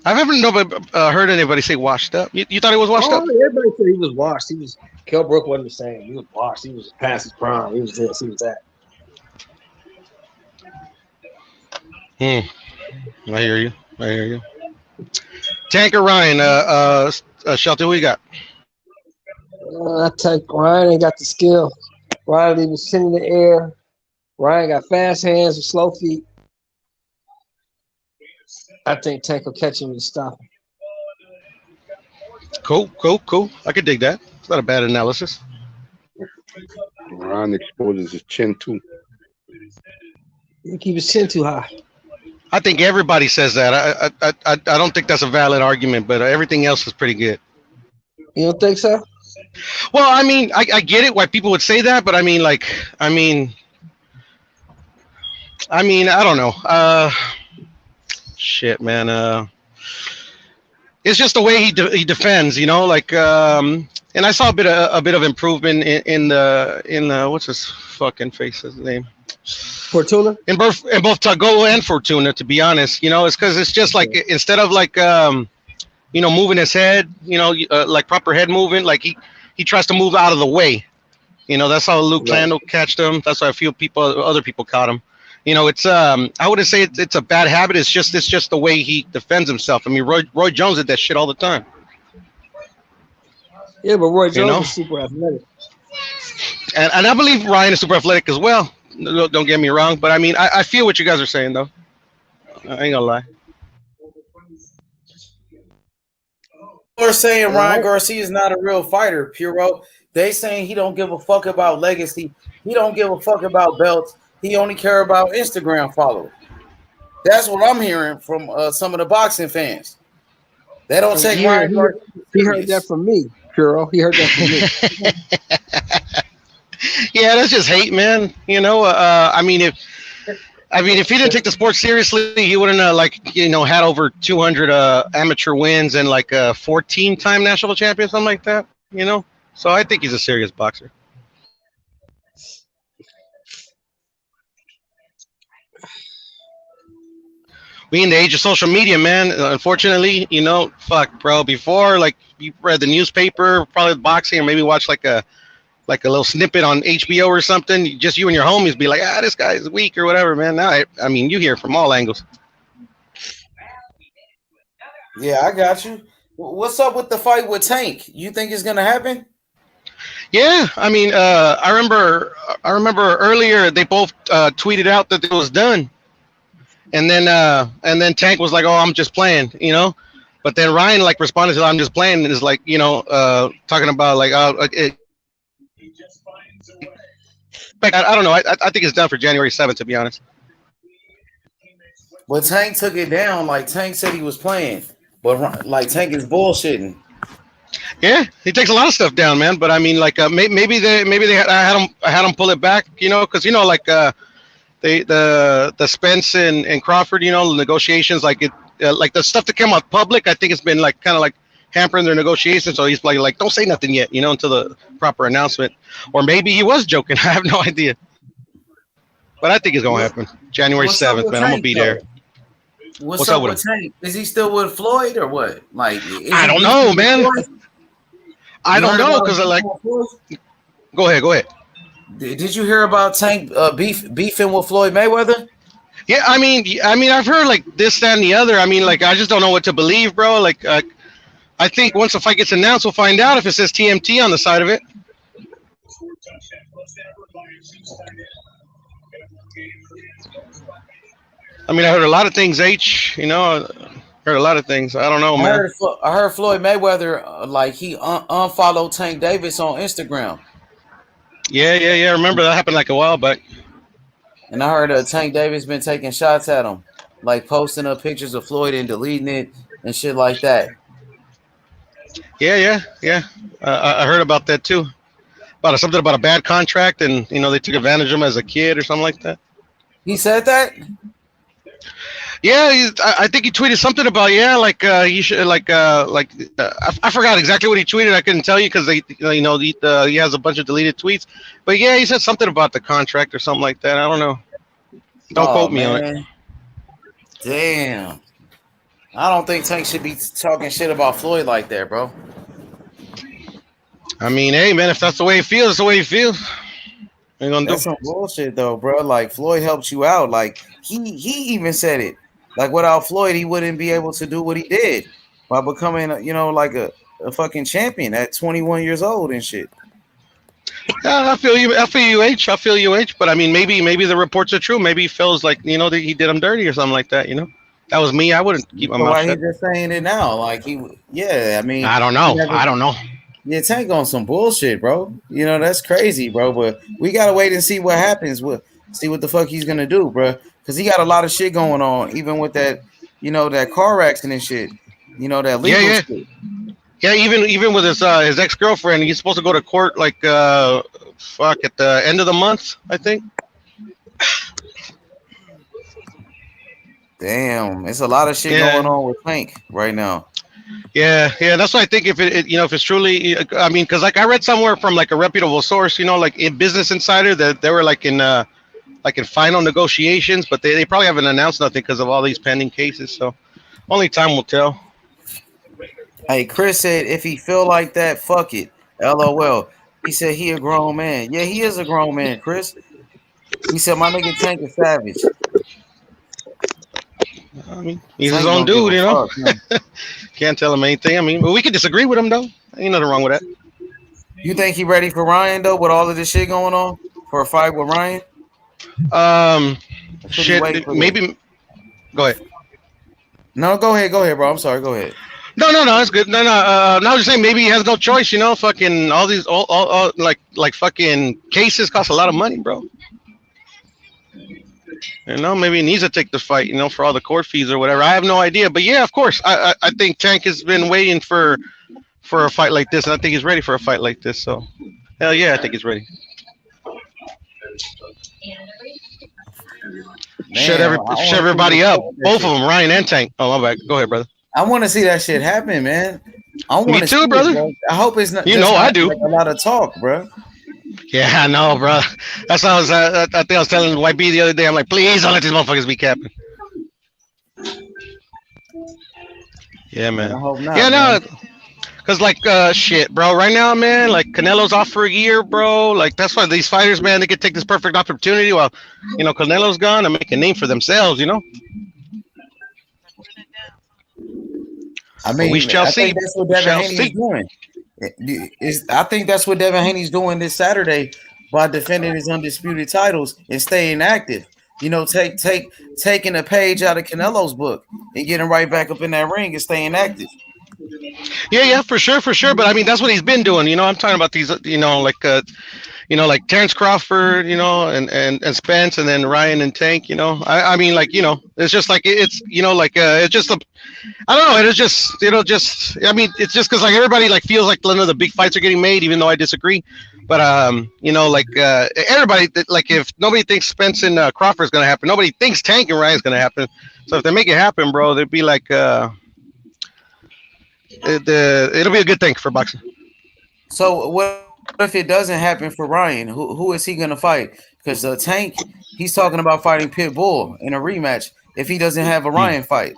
I've never heard anybody say washed up. You thought he was washed up? Everybody said he was washed. He was Kell Brook wasn't the same. He was washed. He was past his prime. He was this. He was that. I hear you. Tanker Ryan, Shelton, who you got? I take Ryan ain't got the skill. Ryan even sitting in the air. Ryan got fast hands and slow feet. I think Tank will catch him and stop him. Cool. I could dig that. It's not a bad analysis. Ryan exposes his chin too. You keep his chin too high. I think everybody says that. I don't think that's a valid argument, but everything else is pretty good. You don't think so? Well, I mean, I get it why people would say that, but I mean, I don't know. Shit, man. It's just the way he defends, you know. And I saw a bit of improvement in the what's his fucking face's name? Fortuna. In both Tago and Fortuna, to be honest, you know, it's because it's just like instead of moving his head, like proper head movement, like he tries to move out of the way. You know, that's how Luke Landau catched him. That's why a few other people caught him. You know, it's I wouldn't say it's a bad habit. It's just the way he defends himself. I mean, Roy Jones did that shit all the time. Yeah, but Roy Jones is super athletic. And I believe Ryan is super athletic as well. Don't get me wrong, but I mean, I feel what you guys are saying, though. I ain't gonna lie. People are saying Ryan Garcia is not a real fighter, Puro. They saying he don't give a fuck about legacy. He don't give a fuck about belts. He only care about Instagram followers. That's what I'm hearing from some of the boxing fans. They don't take Ryan Garcia. He heard that from me, Puro. He heard that from me. Yeah, that's just hate, man. You know, I mean, if he didn't take the sport seriously, he wouldn't had over 200 amateur wins and 14-time national champion, something like that. You know, so I think he's a serious boxer. We in the age of social media, man. Unfortunately, you know, fuck, bro. Before, you read the newspaper, probably boxing, or maybe watch a little snippet on HBO or something. Just you and your homies be like, this guy is weak or whatever, man. Now, I mean, you hear from all angles. Yeah, I got you. What's up with the fight with Tank? You think it's gonna happen? Yeah, I mean, I remember earlier they both tweeted out that it was done, and then Tank was like, "Oh, I'm just playing," you know. But then Ryan responded to, "I'm just playing," and is talking about I don't know. I think it's done for January 7th, to be honest. But Tank took it down. Tank said he was playing, but Tank is bullshitting. Yeah, he takes a lot of stuff down, man. But I mean, maybe they had him pull it back, you know, because you know, the Spence and Crawford, you know, the negotiations, the stuff that came out public. I think it's been kind of hampering their negotiations. So he's like, don't say nothing yet, you know, until the proper announcement. Or maybe he was joking. I have no idea. But I think it's gonna happen January 7th, man. I'm gonna be there. What's up with Tank? Is he still with Floyd or what? I don't know, man. I don't know because Go ahead. Did you hear about Tank beefing with Floyd Mayweather? Yeah, I mean, I've heard this, that, and the other. I mean, I just don't know what to believe, bro. I think once the fight gets announced, we'll find out if it says TMT on the side of it. I mean, I heard a lot of things, you know, heard a lot of things. I don't know, man. I heard Floyd Mayweather, he unfollowed Tank Davis on Instagram. Yeah. I remember that happened a while back. And I heard Tank Davis been taking shots at him, posting up pictures of Floyd and deleting it and shit like that. Yeah. I heard about that too. Something about a bad contract, and you know they took advantage of him as a kid or something like that. He said that. Yeah, I think he tweeted something about he should I forgot exactly what he tweeted. I couldn't tell you because he has a bunch of deleted tweets. But yeah, he said something about the contract or something like that. I don't know. Don't Oh quote me on it. man, damn. I don't think Tank should be talking shit about Floyd like that, bro. I mean, hey man, if that's the way it feels, that's the way it feels. Ain't gonna That's do. some bullshit though, bro. Like Floyd helped you out. Like he even said it. Like without Floyd, he wouldn't be able to do what he did by becoming, like a fucking champion at 21 years old and shit. Yeah, I feel you. I feel you, H. I feel you, H. But I mean, maybe the reports are true. Maybe he feels like that he did him dirty or something like that. That was me. I wouldn't keep my So mouth why he shut. just saying it now? Like I mean, I don't know. I don't know. Yeah, Tank on some bullshit, bro. That's crazy, bro. But we gotta wait and see what happens. See what the fuck he's gonna do, bro. Because he got a lot of shit going on, even with that, that car accident shit. That legal shit. Yeah, even with his ex-girlfriend, he's supposed to go to court at the end of the month, I think. Damn, it's a lot of shit going on with Tank right now. Yeah, that's why I think if if it's truly, I mean, because I read somewhere from a reputable source, like in Business Insider, that they were in final negotiations, but they probably haven't announced nothing because of all these pending cases. So only time will tell. Hey, Chris said if he feel like that, fuck it. LOL. He said he a grown man. Yeah, he is a grown man, Chris. He said my nigga Tank is savage. I mean, he's his own dude, Can't tell him anything. I mean, but we could disagree with him though. Ain't nothing wrong with that. You think he ready for Ryan though, with all of this shit going on, for a fight with Ryan? Shit. Maybe. Go ahead. No, go ahead, bro. I'm sorry. Go ahead. No, that's good. No. I was just saying maybe he has no choice. Fucking all these like fucking cases cost a lot of money, bro. Maybe he needs to take the fight, for all the court fees or whatever. I have no idea, but yeah, of course, I think Tank has been waiting for a fight like this, and I think he's ready for a fight like this. So, hell yeah, I think he's ready. Shut everybody up, both of them, Ryan and Tank. Oh my bad. Go ahead, brother. I want to see that shit happen, man. Me too, brother. I hope it's not. I do. A lot of talk, bro. Yeah, I know, bro. That's what I think I was telling YB the other day. I'm like, please don't let these motherfuckers be capping. Yeah, man. I hope not. Yeah, no. Cause shit, bro. Right now, man, Canelo's off for a year, bro. That's why these fighters, man, they could take this perfect opportunity while, Canelo's gone and make a name for themselves, I mean, we shall see. That's what Devin Haney's doing. I think that's what Devin Haney's doing this Saturday by defending his undisputed titles and staying active. Taking a page out of Canelo's book and getting right back up in that ring and staying active. Yeah, for sure. But I mean, that's what he's been doing. I'm talking about these, like Terrence Crawford, and Spence, and then Ryan and Tank. I mean, it's just it's just I don't know. It's just, I mean, it's just because everybody feels like none of the big fights are getting made, even though I disagree. But everybody if nobody thinks Spence and Crawford is gonna happen, nobody thinks Tank and Ryan's gonna happen. So if they make it happen, bro, they'd be it'll be a good thing for boxing. So what if it doesn't happen for Ryan? Who is he gonna fight? Because Tank, he's talking about fighting Pitbull in a rematch if he doesn't have a Ryan fight.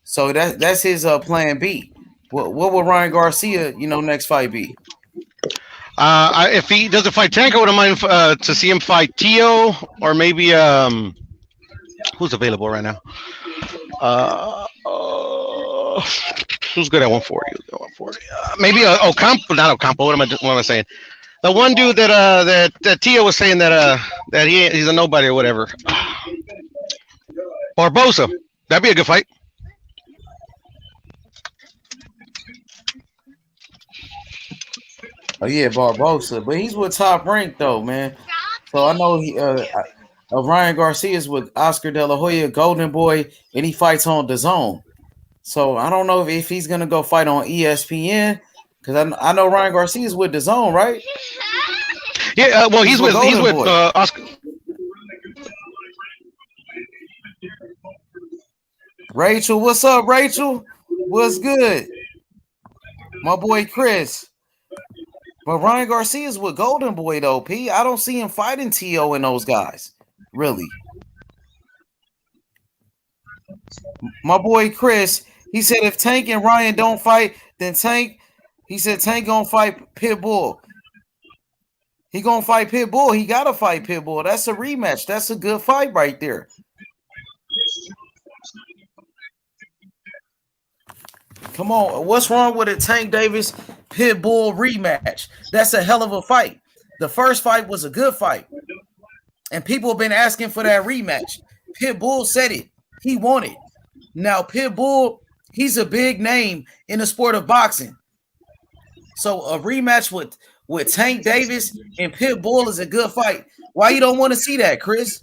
So that's his plan B. What will Ryan Garcia, next fight be? If he doesn't fight Tank, I wouldn't mind to see him fight Tio or maybe who's available right now. Who's good at 140? Maybe Ocampo, not Ocampo. What am I saying? The one dude that Tio was saying that he's a nobody or whatever. Barbosa. That'd be a good fight. Oh yeah, Barbosa, but he's with Top Rank though, man. So I know Ryan Garcia's with Oscar De La Hoya, Golden Boy, and he fights on DAZN. So I don't know if he's gonna go fight on ESPN because I know Ryan Garcia's with DAZN, right? Yeah, well he's with Oscar. Rachel, what's up, Rachel? What's good? My boy Chris. But Ryan Garcia's with Golden Boy though, P. I don't see him fighting T.O. and those guys. Really. My boy Chris, he said if Tank and Ryan don't fight, then Tank gonna fight Pitbull. He gonna fight Pitbull. He gotta fight Pitbull. That's a rematch. That's a good fight right there. Come on, what's wrong with a Tank Davis Pitbull rematch? That's a hell of a fight. The first fight was a good fight, and people have been asking for that rematch. Pitbull said it. He wanted. Now Pitbull, he's a big name in the sport of boxing. So a rematch with Tank Davis and Pitbull is a good fight. Why you don't want to see that, Chris?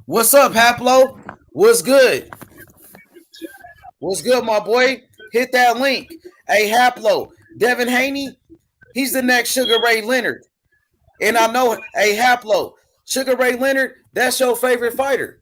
What's up, Haplo? What's good? What's good, my boy? Hit that link. Hey, Haplo, Devin Haney, he's the next Sugar Ray Leonard. And I know, hey, Haplo, Sugar Ray Leonard, that's your favorite fighter.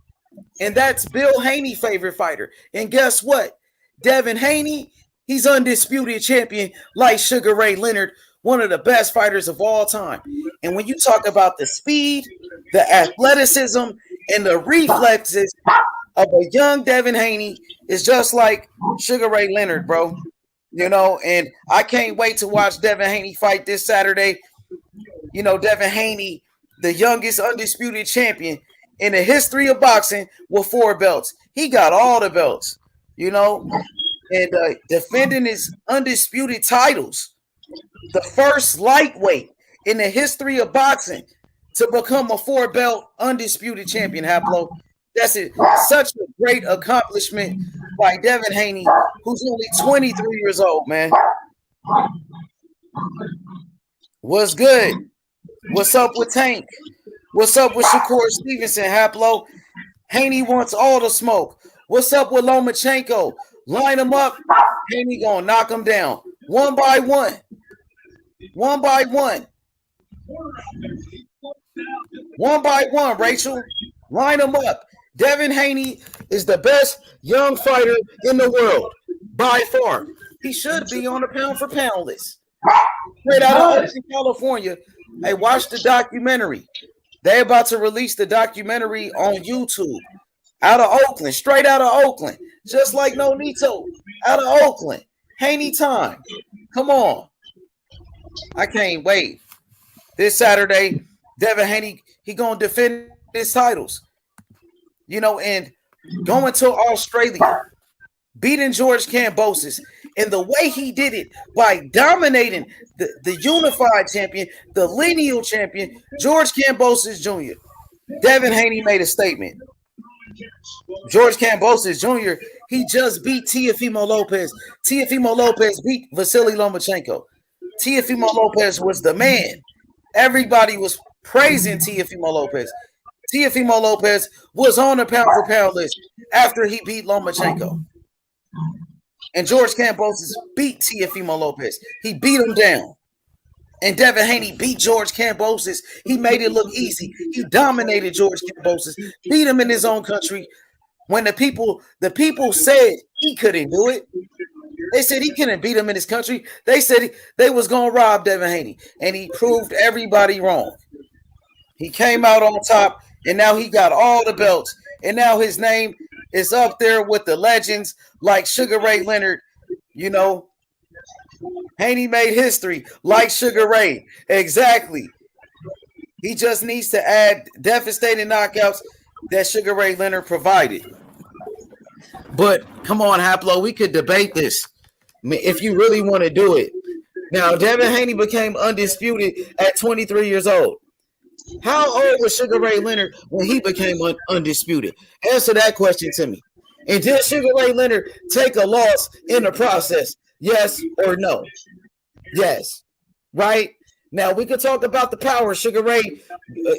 And that's Bill Haney's favorite fighter. And guess what? Devin Haney, he's undisputed champion like Sugar Ray Leonard, one of the best fighters of all time. And when you talk about the speed, the athleticism, and the reflexes of a young Devin Haney, is just like Sugar Ray Leonard, bro. You know, and I can't wait to watch Devin Haney fight this Saturday. You know, Devin Haney, the youngest undisputed champion in the history of boxing with 4 belts. He got all the belts, you know, and defending his undisputed titles. The first lightweight in the history of boxing to become a 4-belt undisputed champion, Haplo. That's it. Such a great accomplishment by Devin Haney, who's only 23 years old, man. What's good? What's up with Tank? What's up with Shakur Stevenson, Haplo? Haney wants all the smoke. What's up with Lomachenko? Line him up. Haney gonna knock him down. One by one. One by one. One by one, Rachel. Line him up. Devin Haney is the best young fighter in the world, by far. He should be on the pound-for-pound list. Straight out of Oakland, California. Hey, watch the documentary. They're about to release the documentary on YouTube. Out of Oakland, straight out of Oakland. Just like Nonito, out of Oakland. Haney time. Come on. I can't wait. This Saturday, Devin Haney, he going to defend his titles. You know, and going to Australia, beating George Kambosos, and the way he did it by dominating the unified champion, the lineal champion, George Kambosos Jr. Devin Haney made a statement. George Kambosos Jr., he just beat Teofimo Lopez. Teofimo Lopez beat Vasily Lomachenko. Teofimo Lopez was the man. Everybody was praising Teofimo Lopez. Teofimo Lopez was on the pound-for-pound list after he beat Lomachenko. And George Kambosos beat Teofimo Lopez. He beat him down. And Devin Haney beat George Kambosos. He made it look easy. He dominated George Kambosos, beat him in his own country. When the people said he couldn't do it, they said he couldn't beat him in his country. They said they was going to rob Devin Haney. And he proved everybody wrong. He came out on top, and now he got all the belts. And now his name is up there with the legends like Sugar Ray Leonard. You know, Haney made history like Sugar Ray. Exactly. He just needs to add devastating knockouts that Sugar Ray Leonard provided. But come on, Haplo, we could debate this if you really want to do it. Now, Devin Haney became undisputed at 23 years old. How old was Sugar Ray Leonard when he became undisputed? Answer that question to me. And did Sugar Ray Leonard take a loss in the process? Yes or no? Yes. Right? Now, we could talk about the power. Sugar Ray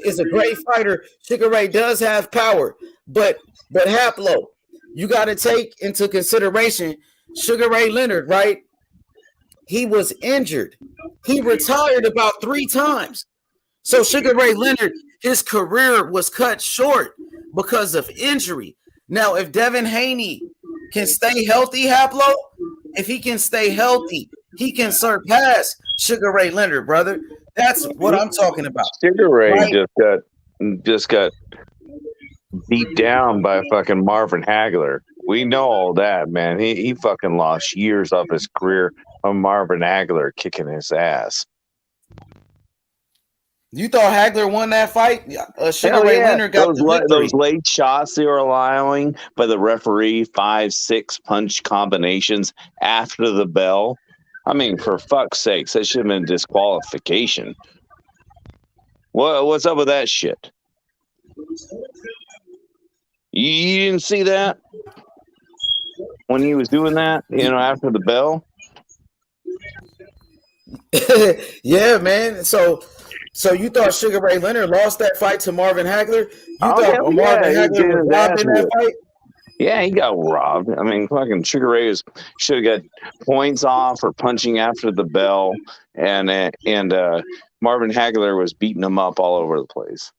is a great fighter. Sugar Ray does have power. But Haplo, you got to take into consideration Sugar Ray Leonard, right? He was injured. He retired about 3 times. So Sugar Ray Leonard, his career was cut short because of injury. Now, if Devin Haney can stay healthy, Haplo, if he can stay healthy, he can surpass Sugar Ray Leonard, brother. That's what I'm talking about. Sugar Ray Right? just got beat down by fucking Marvin Hagler. We know all that, man. He fucking lost years of his career on Marvin Hagler kicking his ass. You thought Hagler won that fight? Sugar Hell Ray yeah. Leonard got the victory. Those late shots they were allowing by the referee, 5-6 punch combinations after the bell. I mean, for fuck's sakes, that should have been disqualification. What's up with that shit? You didn't see that when he was doing that, after the bell? Yeah, man. So you thought Sugar Ray Leonard lost that fight to Marvin Hagler? You thought Marvin Hagler was robbed in that fight? Yeah, he got robbed. I mean, fucking Sugar Ray should have got points off for punching after the bell, and Marvin Hagler was beating him up all over the place.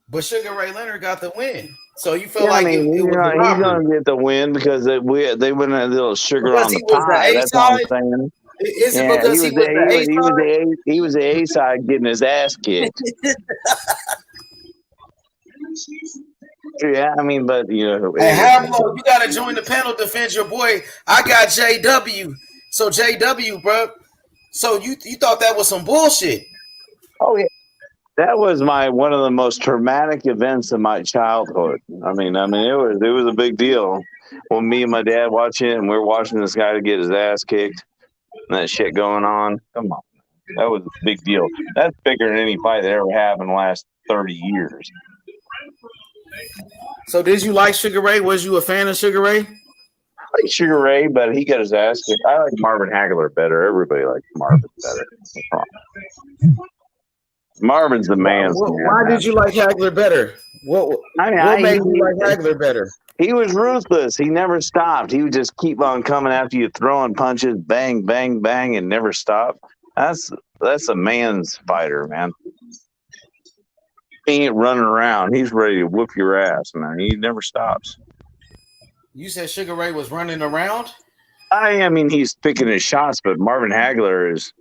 But Sugar Ray Leonard got the win. So you feel he's going to get the win because they went a little sugar because on the pie. That's all I'm saying. Is it because he was the A side getting his ass kicked. Yeah, I mean, but Hey, Hamlo, you gotta join the panel, defend your boy. I got JW. So JW, bro. So you thought that was some bullshit? Oh yeah, that was one of the most traumatic events of my childhood. I mean, it was a big deal when me and my dad watching it, and we're watching this guy to get his ass kicked and that shit going on. Come on, that was a big deal. That's bigger than any fight they ever have in the last 30 years. So did you like Sugar Ray? Was you a fan of Sugar Ray? I like Sugar Ray, but he got his ass kicked. I like Marvin Hagler better. Everybody likes Marvin better. Marvin's the man. Why did you like Hagler better? What made you like Hagler better? He was ruthless. He never stopped. He would just keep on coming after you, throwing punches, bang, bang, bang, and never stop. That's a man's fighter, man. He ain't running around. He's ready to whoop your ass, man. He never stops. You said Sugar Ray was running around? I mean, he's picking his shots, but Marvin Hagler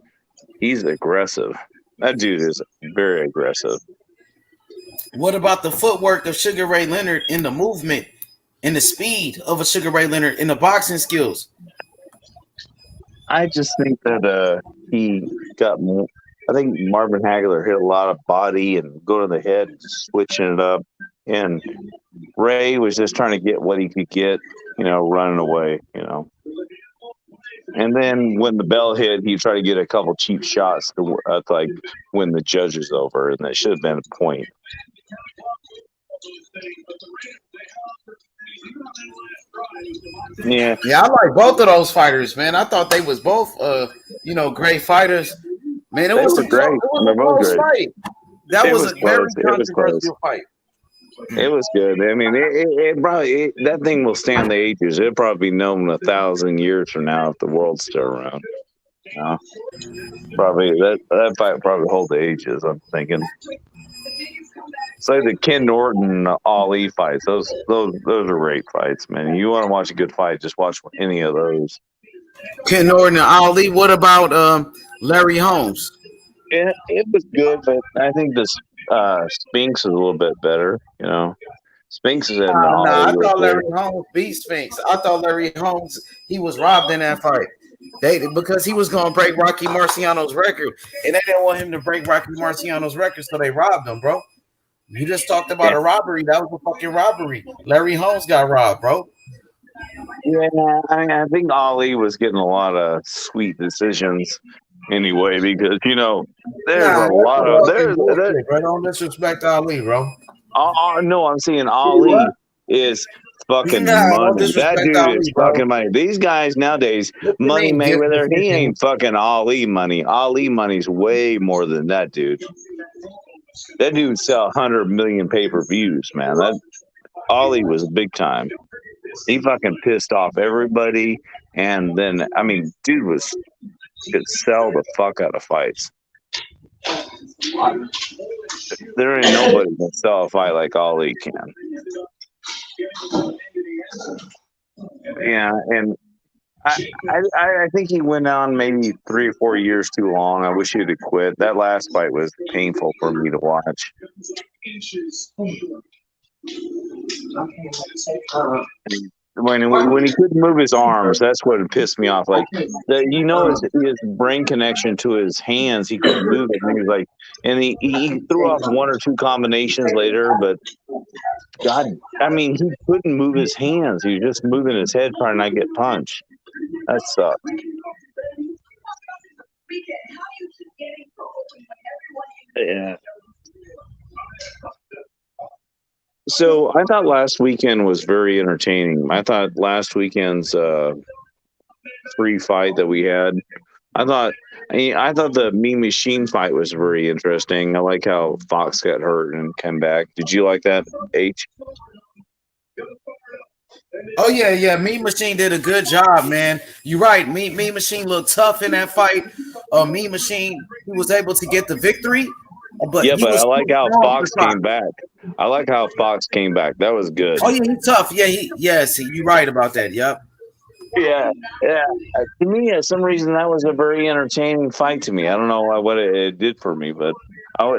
he's aggressive. That dude is very aggressive. What about the footwork of Sugar Ray Leonard in the movement and the speed of a Sugar Ray Leonard in the boxing skills? I just think that he got more. I think Marvin Hagler hit a lot of body and go to the head, switching it up. And Ray was just trying to get what he could get, running away, And then when the bell hit, he tried to get a couple cheap shots to win the judges over, and that should have been a point. Yeah, I like both of those fighters, man. I thought they was both, great fighters. Man, it was a close fight. That was a very controversial fight. It was good. I mean, it probably that thing will stand the ages. It'll probably be known 1,000 years from now if the world's still around. Probably that fight will probably hold the ages. I'm thinking. It's like the Ken Norton Ali fights. Those are great fights, man. You want to watch a good fight? Just watch any of those. Ken Norton and Ali. What about Larry Holmes? It was good, but I think this Spinks is a little bit better. Spinks is in. I thought Larry Holmes beat Spinks. I thought Larry Holmes he was robbed in that fight. Because he was going to break Rocky Marciano's record, and they didn't want him to break Rocky Marciano's record, so they robbed him, bro. You just talked about a robbery. That was a fucking robbery. Larry Holmes got robbed, bro. Yeah, I think Ali was getting a lot of sweet decisions anyway, because there's a lot of don't disrespect Ali, bro. No, I'm saying Ali is fucking money. That dude Ali, is fucking money. These guys nowadays, Money Mayweather, he ain't fucking Ali money. Ali money's way more than that dude. That dude sell 100 million pay-per-views, man. That Ali was big time. He fucking pissed off everybody, and then dude could sell the fuck out of fights. There ain't nobody can sell a fight like Ali can. Yeah, and I think he went on maybe 3 or 4 years too long. I wish he'd have quit. That last fight was painful for me to watch. When he couldn't move his arms, that's what pissed me off. Like his brain connection to his hands, he couldn't move it. And he was like, and he threw off 1 or 2 combinations later, but God, I mean, he couldn't move his hands. He was just moving his head trying not to get punched. That sucked. Yeah. So I thought last weekend was very entertaining. I thought last weekend's free fight that we had, I thought the Mean Machine fight was very interesting. I like how Fox got hurt and came back. Did you like that, H? Oh yeah. Mean Machine did a good job, man. You're right. Mean Machine looked tough in that fight. Mean Machine, he was able to get the victory. But I like how Fox came back. I like how Fox came back. That was good. Oh yeah, he's tough. Yeah, you're right about that. Yep. Yeah. To me, for some reason, that was a very entertaining fight to me. I don't know what it did for me, but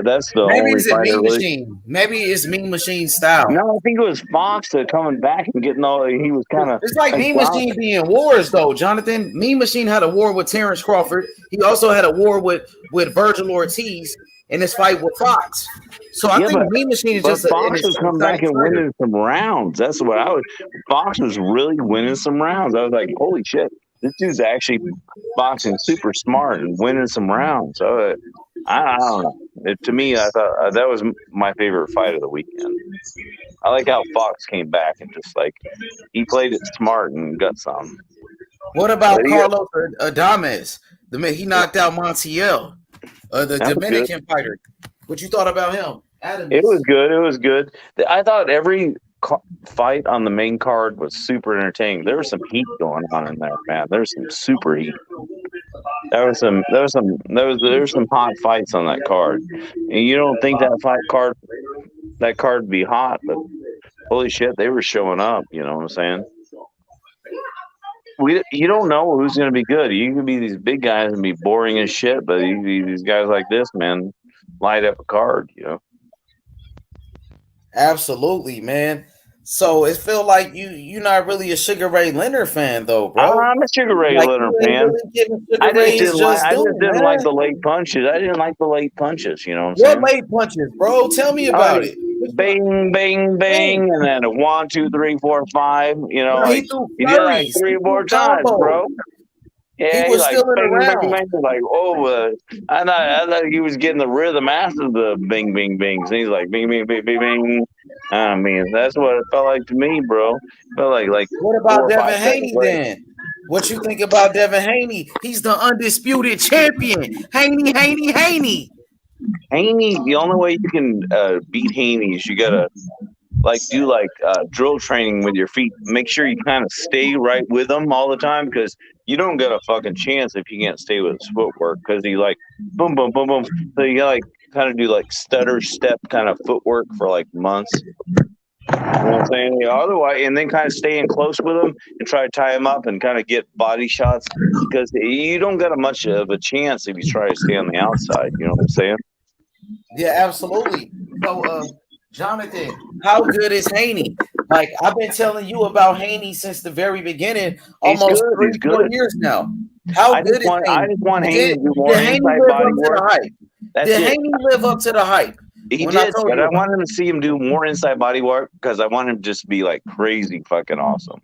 that's the maybe only it's fight. Mean Machine. Maybe it's Mean Machine style. No, I think it was Fox coming back and getting all. He was kind of. It's like Mean Machine being wars, though, Jonathan. Mean Machine had a war with Terrence Crawford. He also had a war with Virgil Ortiz in this fight with Fox. So I think Mean Machine is just Fox was coming back and winning some rounds. That's what Fox was really winning some rounds. I was like, holy shit, this dude's actually boxing super smart and winning some rounds. So I don't know. To me, I thought that was my favorite fight of the weekend. I like how Fox came back and just he played it smart and got some. What about Carlos Adames? He knocked out Montiel, the Dominican fighter. What you thought about him? It was good. It was good. I thought every fight on the main card was super entertaining. There was some heat going on in there, man. There was some super heat. There was some hot fights on that card. And you don't think that card would be hot, but holy shit, they were showing up. You know what I'm saying? You don't know who's going to be good. You can be these big guys and be boring as shit, but these guys like this, man, light up a card. You know. Absolutely, man. So it feel like you're not really a Sugar Ray Leonard fan, though, bro. I'm a Sugar Ray Leonard fan. I just didn't like the late punches. I didn't like the late punches. You know what I'm saying? What late punches, bro? Tell me about it. Bang, bang, bang, and then a 1, 2, 3, 4, 5. You know, bro, he did like 3 or 4 times, bro. Yeah, he was still in the round. I thought he was getting the rhythm after the bing, bing, bings. And he's like, bing, bing, bing, bing, bing. I mean, that's what it felt like to me, bro. It felt like. What about Devin Haney then? What you think about Devin Haney? He's the undisputed champion. Haney. Haney, the only way you can beat Haney is you gotta do drill training with your feet. Make sure you kind of stay right with him all the time, because you don't get a fucking chance if you can't stay with his footwork, because he boom, boom, boom, boom. So you gotta kind of do stutter step kind of footwork for months. You know what I'm saying? Otherwise, and then kind of stay in close with him and try to tie him up and kind of get body shots, because you don't get much of a chance if you try to stay on the outside. You know what I'm saying? Yeah, absolutely. So, Jonathan, how good is Haney? I've been telling you about Haney since the very beginning, almost 3-4 years now. How good is Haney? I just want Haney to do more inside body work. Did Haney live up to the hype? He did, but I want him to see him do more inside body work, because I want him to just be crazy fucking awesome.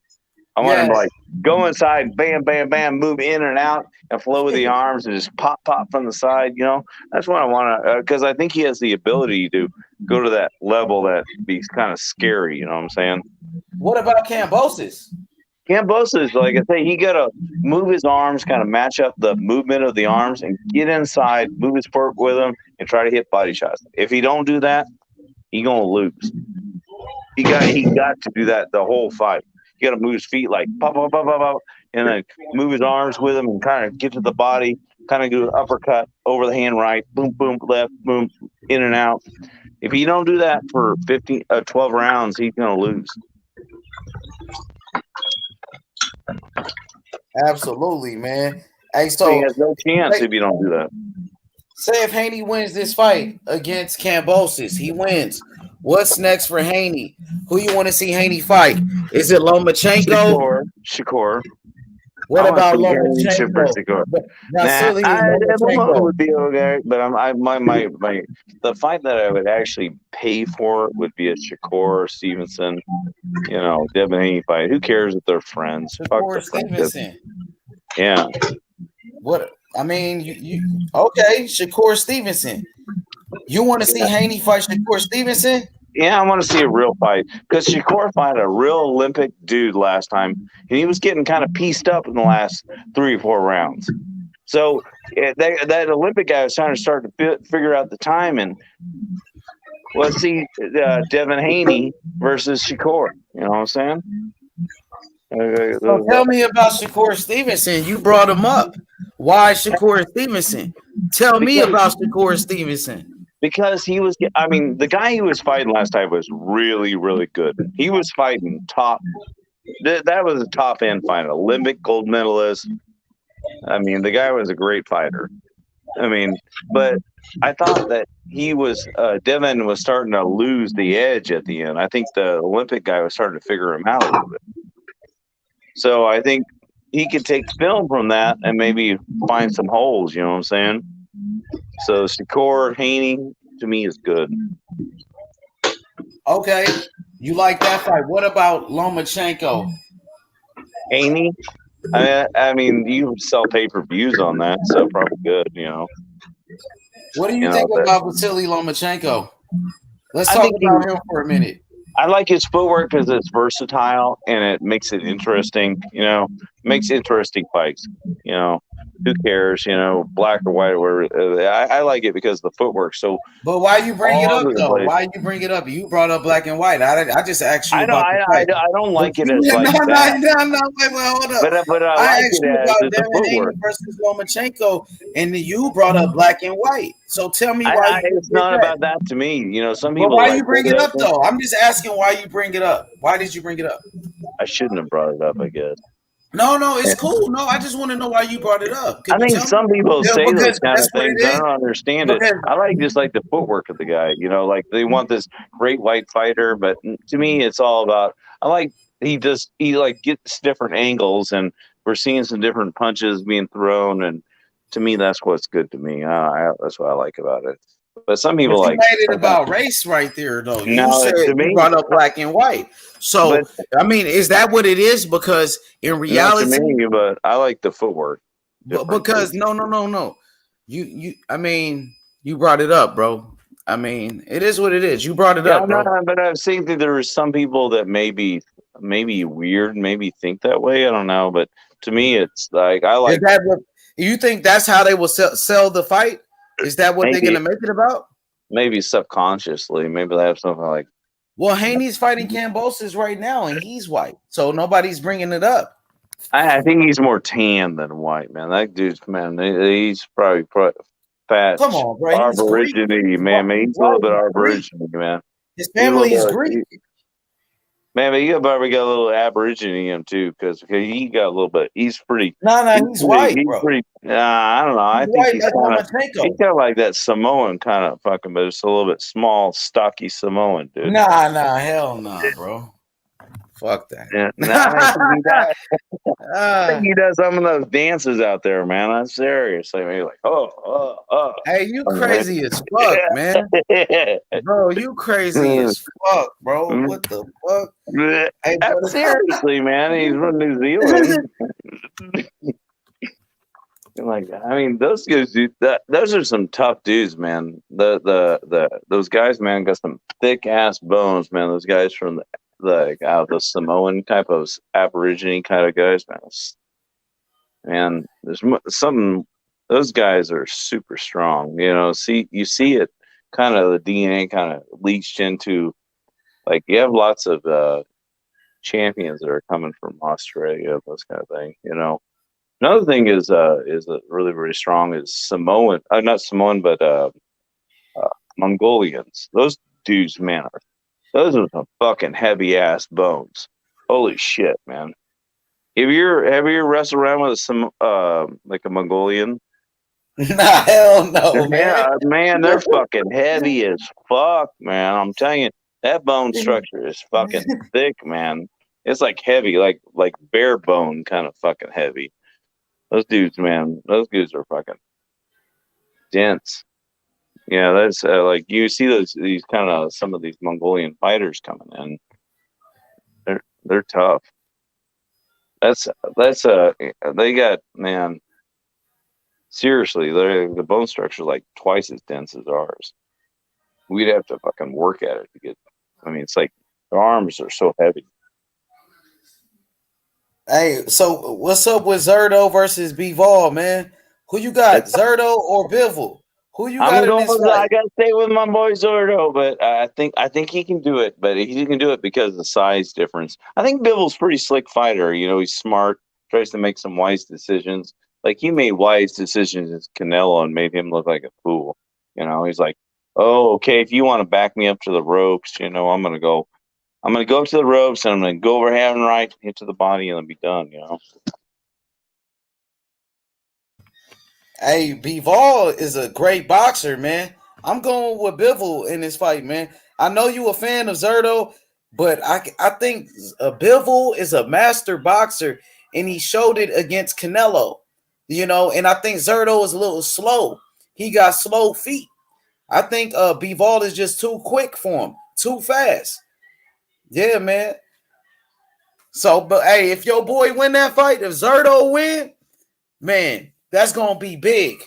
I want him to go inside, bam, bam, bam, move in and out, and flow with the arms, and just pop from the side. You know, that's what I want to, because I think he has the ability to go to that level that be kind of scary. You know what I'm saying? What about Kambosos? Kambosos, like I say, he got to move his arms, kind of match up the movement of the arms, and get inside, move his foot with him, and try to hit body shots. If he don't do that, he gonna lose. He got to do that the whole fight. You got to move his feet pop, pop, pop, pop, pop, and then move his arms with him and kind of get to the body kind of do uppercut over the hand right, boom, boom, left, boom, in and out. If you don't do that for 12 rounds, he's going to lose. Absolutely, man. Hey, He so has no chance if you don't do that. say if Haney wins this fight against Kambosos, he wins. What's next for Haney? Who you want to see Haney fight? Is it Lomachenko? Shakur. What I want to about see Haney Super Lomachenko? Shakur. Now, silly is Lomachenko Lomachenko. would be okay, but the fight that I would actually pay for would be a Shakur Stevenson, Devin Haney fight. Who cares if they're friends? Fuck Shakur the friendship. Stevenson. Yeah. What I mean, you okay? Shakur Stevenson. You want to see Haney fight Shakur Stevenson? Yeah, I want to see a real fight because Shakur fought a real Olympic dude last time, and he was getting kind of pieced up in the last 3 or 4 rounds. So that Olympic guy was trying to start to figure out the time, and let's see Devin Haney versus Shakur. You know what I'm saying? So tell me about Shakur Stevenson. You brought him up. Why Shakur Stevenson? Tell me about Shakur Stevenson. Because the guy he was fighting last time was really, really good. He was fighting top. That was a top end fight, Olympic gold medalist. The guy was a great fighter. But I thought that Devin was starting to lose the edge at the end. I think the Olympic guy was starting to figure him out a little bit. So I think he could take film from that and maybe find some holes. You know what I'm saying? So Shakur Haney to me is good. Okay, you like that fight? What about Lomachenko? Haney, you sell pay-per-views on that, so probably good. What do you think about Vasily Lomachenko? Let's talk about him for a minute. I like his footwork because it's versatile and it makes it interesting. Makes interesting fights. Who cares? Black or white or whatever. I like it because the footwork. So, but why you bring it up though? Why you bring it up? You brought up black and white. I just asked you about the fight. I don't like it as like that. No, wait, hold up. But I like asked it you as about the Devin Haney footwork. versus Lomachenko, and you brought up black and white. So tell me why. It's not about that to me. Some But people. why you bring it up though? I'm just asking why you bring it up. Why did you bring it up? I shouldn't have brought it up, I guess. No, it's cool. No, I just want to know why you brought it up. I think some people say those kind of things. I don't understand it. Because I like just like the footwork of the guy. Like they want this great white fighter, but to me, it's all about. He gets different angles, and we're seeing some different punches being thrown, and to me, that's what's good to me. That's what I like about it. But some people you like made it about race right there, though. You No, said to me- you brought up black and white. So is that what it is? Because in reality, not to me, but I like the footwork. because no. You brought it up, bro. It is what it is. You brought it up, bro. No, but I've seen that there are some people that maybe weird, maybe think that way. I don't know, but to me, it's like I like. Is that what you think? That's how they will sell the fight? Is that what they're Maybe. gonna make it about? Maybe subconsciously, maybe they have something like. Well, Haney's fighting Kambosos right now, and he's white, so nobody's bringing it up. I think he's more tan than white, man. That dude's he's probably fat. Come on, bro. He's Aborigine, man. He's a little bit Aborigine, man. His family is Greek. Man, but you probably got a little Aborigine in him too, because he got a little bit. He's pretty. He's white, bro. I don't know. I think white, he's like kind of like that Samoan kind of fucking, but it's a little bit small, stocky Samoan dude. Hell no, bro. Fuck that. Yeah, I think he does some of those dances out there, man. I'm serious. Maybe like, oh. Hey, you crazy as fuck, man. Bro, you crazy as fuck, bro. What the fuck? Hey, seriously, man. He's from New Zealand. Those guys, those are some tough dudes, man. Those guys, man, got some thick ass bones, man. Those guys from the Samoan type of Aborigine kind of guys, man. Man, there's something. Those guys are super strong. You see it kind of the DNA kind of leached into. Like you have lots of champions that are coming from Australia, those kind of thing. Another thing is really really strong is Samoan, not Samoan, but Mongolians. Those dudes, man, those are some fucking heavy ass bones. Holy shit, man! Have you ever wrestled around with some like a Mongolian? Nah, hell no, man. Yeah, man, they're fucking heavy as fuck, man. I'm telling you, that bone structure is fucking thick, man. It's like heavy, like bare bone kind of fucking heavy. Those dudes, man, those dudes are fucking dense. Yeah, that's like you see these kind of some of these Mongolian fighters coming in. They're tough. That's they got, man. Seriously, the bone structure is like twice as dense as ours. We'd have to fucking work at it to get. I mean, it's like their arms are so heavy. Hey, so what's up with Zerto versus Bivol, man? Who you got, Zerto or Bivol? Who you got in this I fight? gotta stay with my boy Zordo, but I think he can do it. But he can do it because of the size difference. I think Bivol's pretty slick fighter. You know, he's smart, tries to make some wise decisions. Like he made wise decisions as Canelo and made him look like a fool. You know, he's like, oh, okay, if you want to back me up to the ropes, you know, I'm gonna go up to the ropes and I'm gonna go over having right into the body and then be done. You know. Hey, Bivol is a great boxer, man. I'm going with Bivol in this fight, man. I know you a fan of Zerto, but I think Bivol is a master boxer, and he showed it against Canelo. You know, and I think Zerto is a little slow. He got slow feet. I think Bivol is just too quick for him, too fast. Yeah, man. So, but hey, if your boy win that fight, if Zerto win, man, that's gonna be big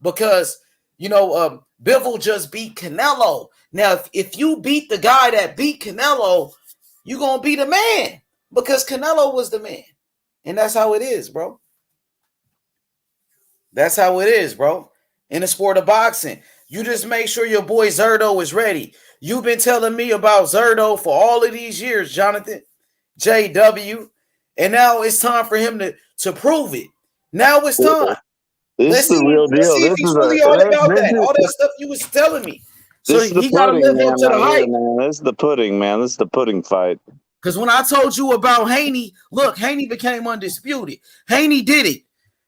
because you know Bivol just beat Canelo. Now, if you beat the guy that beat Canelo, you gonna be the man because Canelo was the man, and that's how it is, bro. That's how it is, bro. In the sport of boxing, you just make sure your boy Zerto is ready. You've been telling me about Zerto for all of these years, Jonathan, JW, and now it's time for him to prove it. Now it's time. This is the real deal. Let's see if he's really all about that. All that stuff you was telling me. So he got to live up to the hype. This is the pudding, man. This is the pudding fight. Because when I told you about Haney, look, Haney became undisputed. Haney did it.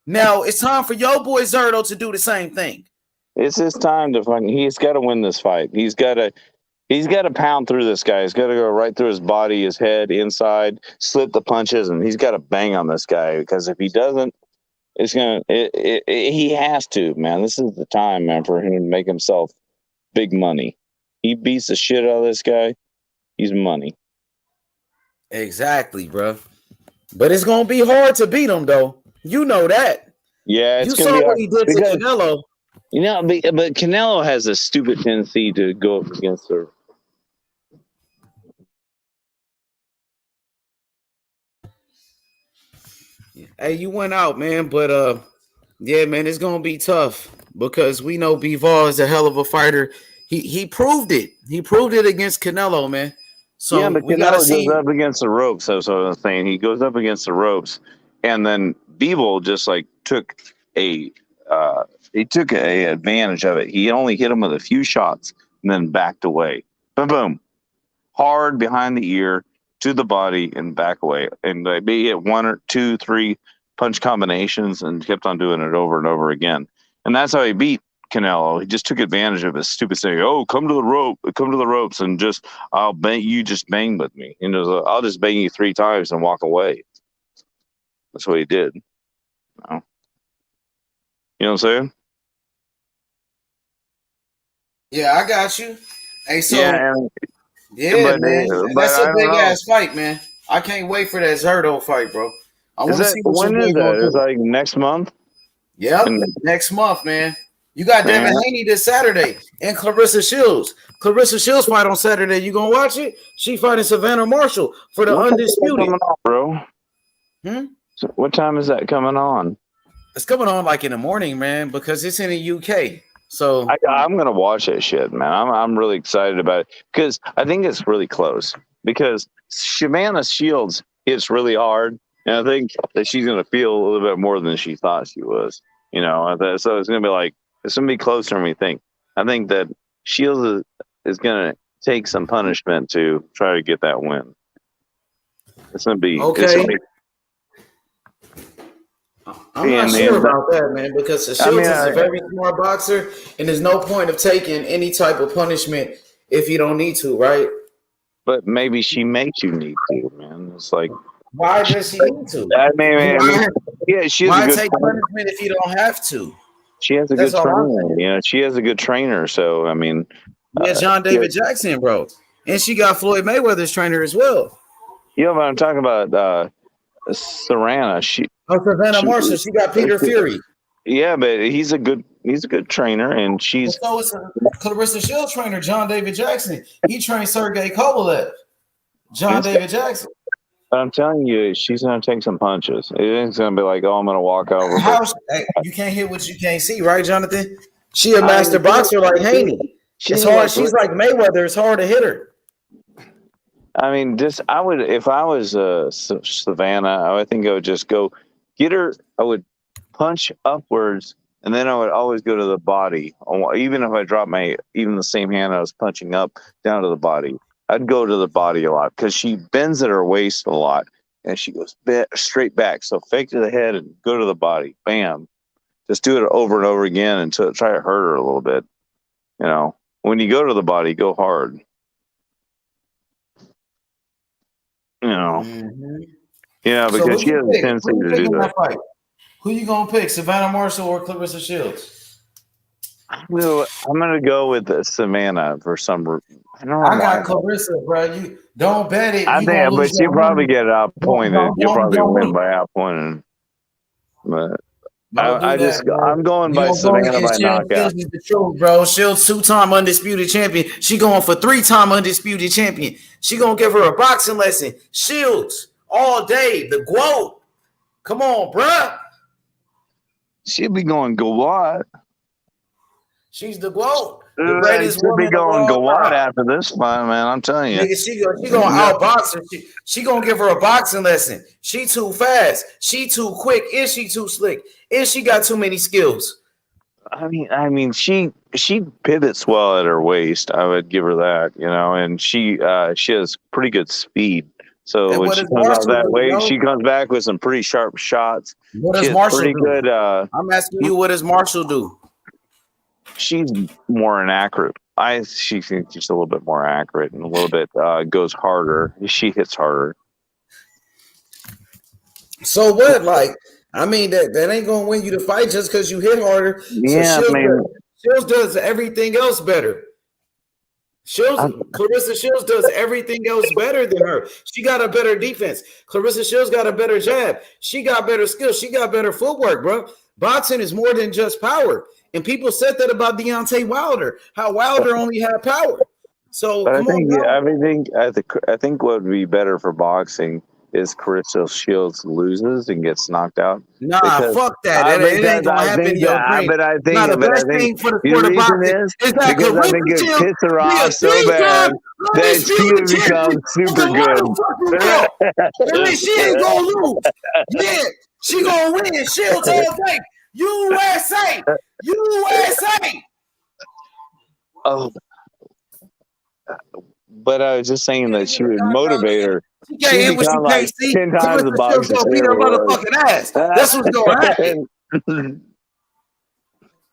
Now it's time for your boy Zerto to do the same thing. It's his time to fucking. He's got to win this fight. He's got to pound through this guy. He's got to go right through his body, his head, inside, slip the punches, and he's got to bang on this guy. Because if he doesn't, it's gonna. He has to, man. This is the time, man, for him to make himself big money. He beats the shit out of this guy. He's money. Exactly, bro. But it's gonna be hard to beat him, though. You know that. Yeah, you saw what he did to Canelo. You know, but Canelo has a stupid tendency to go up against her. Hey, you went out, man, but yeah, man, it's gonna be tough because we know Bivol is a hell of a fighter. He proved it. He proved it against Canelo, man. So yeah, but we Canelo gotta see. goes up against the ropes. That's what I was saying. He goes up against the ropes, and then Bivol just like took a advantage of it. He only hit him with a few shots and then backed away. Boom, boom, hard behind the ear to the body and back away. And he hit 1 or 2, 3 punch combinations and kept on doing it over and over again. And that's how he beat Canelo. He just took advantage of his stupid saying, "Oh, come to the ropes, and just I'll bang you. Just bang with me. You know, I'll just bang you 3 times and walk away." That's what he did. You know what I'm saying? Yeah, I got you. Hey, so man, that's a big ass fight, man. I can't wait for that Zerto fight, bro. I want to see what when your is boy that? gonna It's do. like next month. Yep, next month, man. You got Devin Haney this Saturday and Clarissa Shields. Clarissa Shields fight on Saturday. You gonna watch it? She fighting Savannah Marshall for the undisputed. Coming on, bro. So what time is that coming on? It's coming on like in the morning, man, because it's in the UK. So I'm gonna watch that shit, man. I'm really excited about it because I think it's really close. Because Savannah Shields hits really hard, And I think that she's going to feel a little bit more than she thought she was. So it's going to be like it's going to be closer than we think. I think that Shields is going to take some punishment to try to get that win. It's going to be okay. I'm not sure about that, man, because Shields is a very smart boxer, and there's no point of taking any type of punishment if you don't need to, right? But maybe she makes you need to, man. It's like, why does she need to? Yeah, she has why a good take punishment if you don't have to? She has a good trainer. She has a good trainer. So I mean, yeah, John David Jackson, bro, and she got Floyd Mayweather's trainer as well. You know what I'm talking about? Savannah. Savannah Marshall. She got Peter Fury. Yeah, but he's a good trainer, and she's. So it's Clarissa Shields' trainer, John David Jackson. He trained Sergey Kovalev. David Jackson. But I'm telling you, she's gonna take some punches. It ain't gonna be like, oh, I'm gonna walk over. You can't hit what you can't see, right, Jonathan? She a master boxer like Haney. It's hard. She's like Mayweather. It's hard to hit her. I mean, I would, if I was Savannah, I would think I would just go get her. I would punch upwards, and then I would always go to the body. Even if I drop even the same hand I was punching up down to the body, I'd go to the body a lot because she bends at her waist a lot, and she goes straight back. So fake to the head and go to the body. Bam. Just do it over and over again until try to hurt her a little bit. When you go to the body, go hard. Because she has a tendency to do that. Who you gonna pick, Savannah Marshall or Clarissa Shields? I'm gonna go with Savannah for some. I got Clarissa, bro. You don't bet it. I think, but she'll probably get outpointed. You'll probably win by outpointing. But I'm going by Savannah by knockout. Is the truth, bro. Shields 2-time undisputed champion. She going for 3-time undisputed champion. She gonna give her a boxing lesson. Shields all day. The GOAT. Come on, bruh. She'll be going GOAT. She's the GOAT. The greatest she'll woman be going GOAT after this fight, man. I'm telling you. Nigga, she gonna outbox her. She gonna give her a boxing lesson. She too fast. She too quick. And she too slick. And she got too many skills. I mean, she pivots well at her waist. I would give her that, and she has pretty good speed. So when she comes out that way, she comes back with some pretty sharp shots. What does Marshall do? Good, I'm asking you, what does Marshall do? She's more inaccurate. She thinks she's a little bit more accurate and a little bit goes harder. She hits harder. So what? That ain't gonna win you the fight just because you hit harder. Yeah, so Shields does everything else better. Clarissa Shields does everything else better than her. She got a better defense. Clarissa Shields got a better jab. She got better skills. She got better footwork, bro. Boxing is more than just power. And people said that about Deontay Wilder, how Wilder only had power. So I think what would be better for boxing is Clarissa Shields loses and gets knocked out. Nah, fuck that. It ain't gonna happen in your dream. But I think the best thing for the sport of boxing is that because I think it pisses her off so bad that she would become super good. She ain't gonna lose. Yeah, she gonna win. Shields all day. USA. Oh, but I was just saying that she would motivate her. She can't hit what you can't see. 10 times the box. Gonna beat her motherfucking ass. That's what's gonna happen.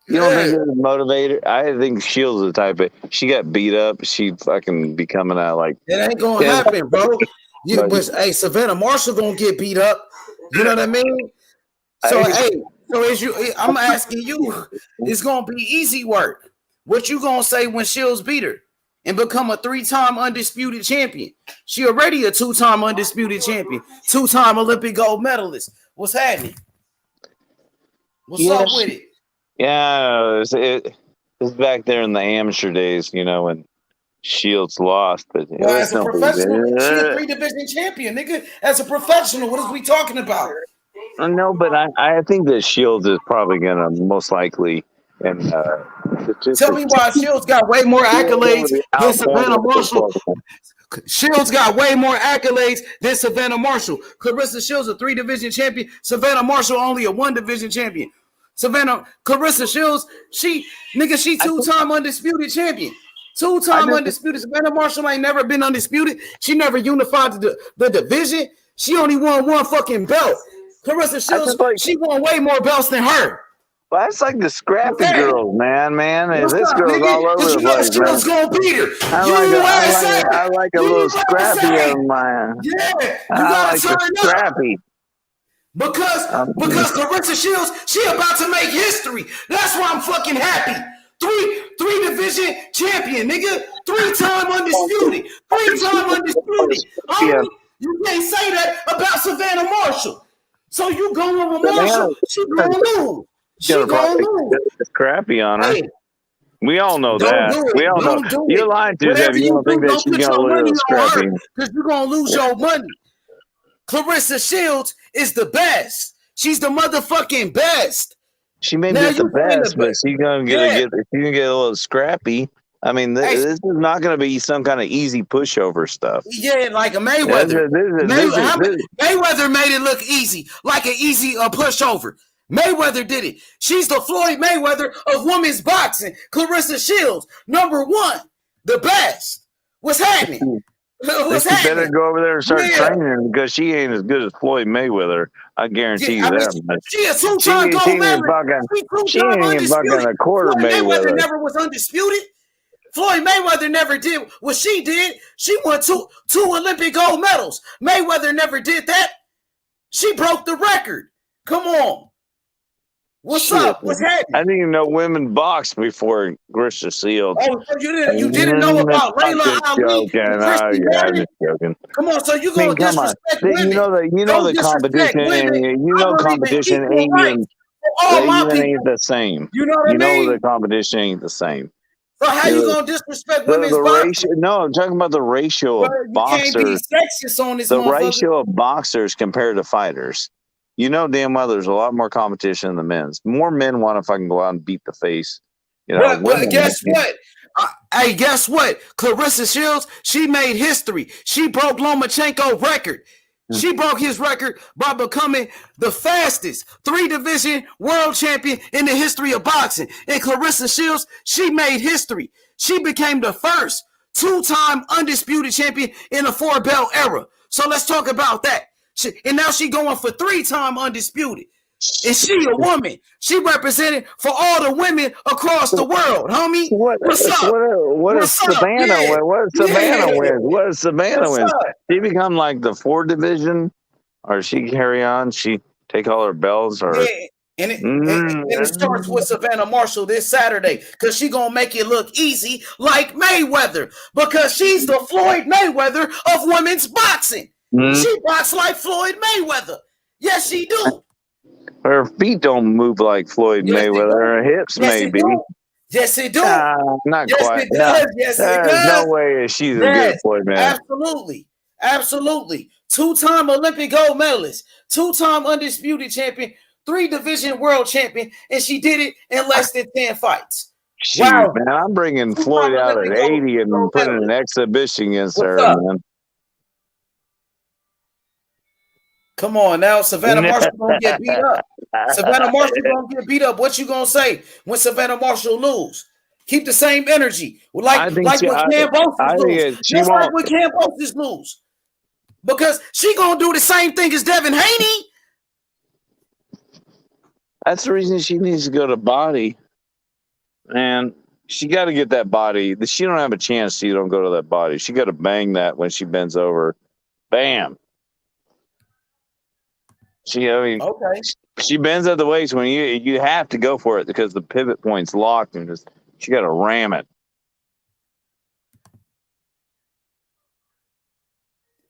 You don't think it would motivate her? I think Shields is the type of she got beat up. She fucking be coming out like it ain't gonna happen, bro. Hey, Savannah Marshall gonna get beat up. You know what I mean? So I'm asking you, it's gonna be easy work. What you gonna say when Shields beat her and become a 3-time undisputed champion? She already a 2-time undisputed champion, 2-time Olympic gold medalist. What's happening? What's up with it? Yeah, it's back there in the amateur days, when Shields lost. But as a professional, she a 3-division champion, nigga. As a professional, what is we talking about? No, but I think that Shields is probably gonna most likely and tell me why Shields got way more accolades than Savannah Marshall. Shields got way more accolades than Savannah Marshall. Clarissa Shields a 3-division champion. Savannah Marshall only a 1-division champion. Clarissa Shields, she 2-time undisputed champion. 2-time undisputed. Savannah Marshall ain't never been undisputed. She never unified the division. She only won 1 fucking belt. Clarissa Shields, she won way more belts than her. Well, that's like the scrappy girls, man. What's This up, girl's nigga? all over the place, man. Shields gonna beat her. I like a little scrappy of mine. Yeah, you I gotta like turn the up. scrappy. Because Clarissa Shields, she about to make history. That's why I'm fucking happy. 3-division champion, nigga. 3-time undisputed. 3-time undisputed. You can't say that about Savannah Marshall. So you going with Marshall, she gonna lose. She gonna lose. Scrappy on her. Hey, we all know don't that. Do it. We all don't know. Do You're it. lying to Whatever them. You don't think that she's gonna lose scrappy because you're gonna lose your money. Clarissa Shields is the best. She's the motherfucking best. She may be the best, but she's gonna get a little scrappy. I mean, this is not going to be some kind of easy pushover stuff. Yeah, like a Mayweather. Mayweather made it look easy, like an easy pushover. Mayweather did it. She's the Floyd Mayweather of women's boxing. Clarissa Shields, #1, the best. What's happening? She better go over there and start training because she ain't as good as Floyd Mayweather. I guarantee you that. She a 2-time gold medalist. She ain't even fucking a quarter Mayweather. Never was undisputed. Floyd Mayweather never did what she did. She won two Olympic gold medals. Mayweather never did that. She broke the record. Come on. What's up? What's happening? I didn't even know women boxed before Clarissa Shields. Oh, so you didn't know about Layla Ali? I'm just joking. Come on, so you gonna disrespect women? You know the competition, and competition ain't the same. You know what I mean? The competition ain't the same. So how you gonna disrespect women's boxing? No, I'm talking about the ratio of boxers. You can't be sexist on this. The ratio of boxers compared to fighters. You know damn well there's a lot more competition in the men's. More men want to fucking go out and beat the face. But guess what? Hey, guess what? Clarissa Shields, she made history. She broke Lomachenko's record. She broke his record by becoming the fastest 3-division world champion in the history of boxing. And Clarissa Shields, she made history. She became the first 2-time undisputed champion in the 4-belt era. So let's talk about that. And now she going for 3-time undisputed. And she a woman. She represented for all the women across the world, homie. What's up? What does Savannah win? What does Savannah win? What does Savannah win? She become like the 4-division, or she carry on? She take all her belts, or and it starts with Savannah Marshall this Saturday because she gonna make it look easy like Mayweather because she's the Floyd Mayweather of women's boxing. She boxes like Floyd Mayweather. Yes, she do. Her feet don't move like Floyd Mayweather. Her hips maybe. Yes, it do. Not quite. It does. Yes, it does. There's no way she's as good as Floyd Mayweather. Absolutely. 2-time Olympic gold medalist, 2-time undisputed champion, 3-division world champion, and she did it in less than 10 fights. Shoot, wow, man, I'm bringing Floyd out at 80 and putting an exhibition against her, man. Come on now, Savannah Marshall gonna get beat up. Savannah Marshall gonna get beat up. What you gonna say when Savannah Marshall lose? Keep the same energy, like when Kambosos lose. Just like when Kambosos lose, because she gonna do the same thing as Devin Haney. That's the reason she needs to go to body, and she got to get that body. She don't have a chance. She don't go to that body. She got to bang that when she bends over. Bam. She bends at the waist when you have to go for it because the pivot point's locked and she got to ram it.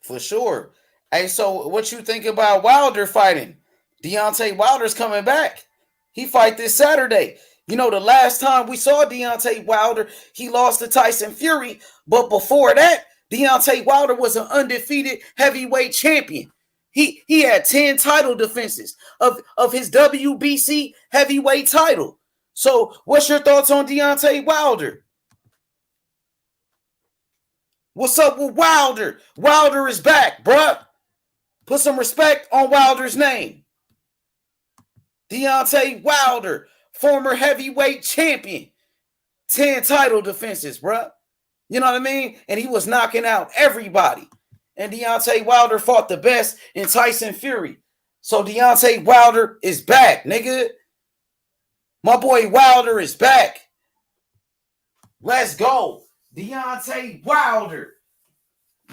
For sure. Hey, so what you think about Wilder fighting? Deontay Wilder's coming back. He fight this Saturday. You know, the last time we saw Deontay Wilder, he lost to Tyson Fury. But before that, Deontay Wilder was an undefeated heavyweight champion. He had 10 title defenses of his WBC heavyweight title. So what's your thoughts on Deontay Wilder? What's up with Wilder? Wilder is back, bruh. Put some respect on Wilder's name. Deontay Wilder, former heavyweight champion. 10 title defenses, bruh. You know what I mean? And he was knocking out everybody. And Deontay Wilder fought the best in Tyson Fury. So Deontay Wilder is back, nigga. My boy Wilder is back. Let's go. Deontay Wilder.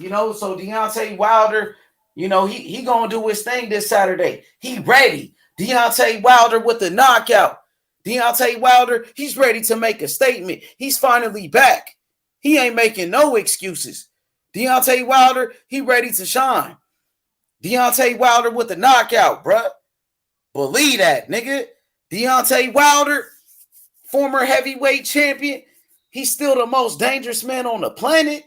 You know, so Deontay Wilder, you know, he gonna do his thing this Saturday. He ready. Deontay Wilder with the knockout. Deontay Wilder, he's ready to make a statement. He's finally back. He ain't making no excuses. Deontay Wilder, he ready to shine. Deontay Wilder with the knockout, bruh. Believe that, nigga. Deontay Wilder, former heavyweight champion. He's still the most dangerous man on the planet,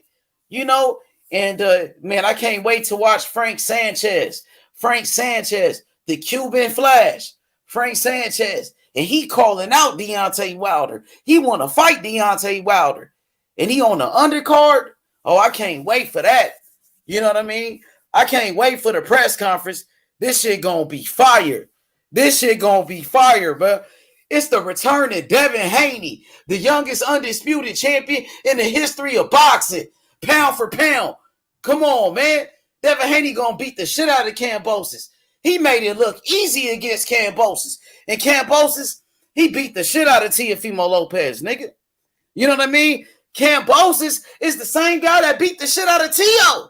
you know. And, man, I can't wait to watch Frank Sanchez. Frank Sanchez, the Cuban Flash. Frank Sanchez. And he calling out Deontay Wilder. He want to fight Deontay Wilder. And he on the undercard. Oh, I can't wait for that. You know what I mean? I can't wait for the press conference. This shit gonna be fire. This shit gonna be fire, bro. It's the return of Devin Haney, the youngest undisputed champion in the history of boxing. Pound for pound. Come on, man. Devin Haney gonna beat the shit out of Kambosos. He made it look easy against Kambosos. And Kambosos, he beat the shit out of Teofimo Lopez, nigga. You know what I mean? Kambosos is the same guy that beat the shit out of Tio.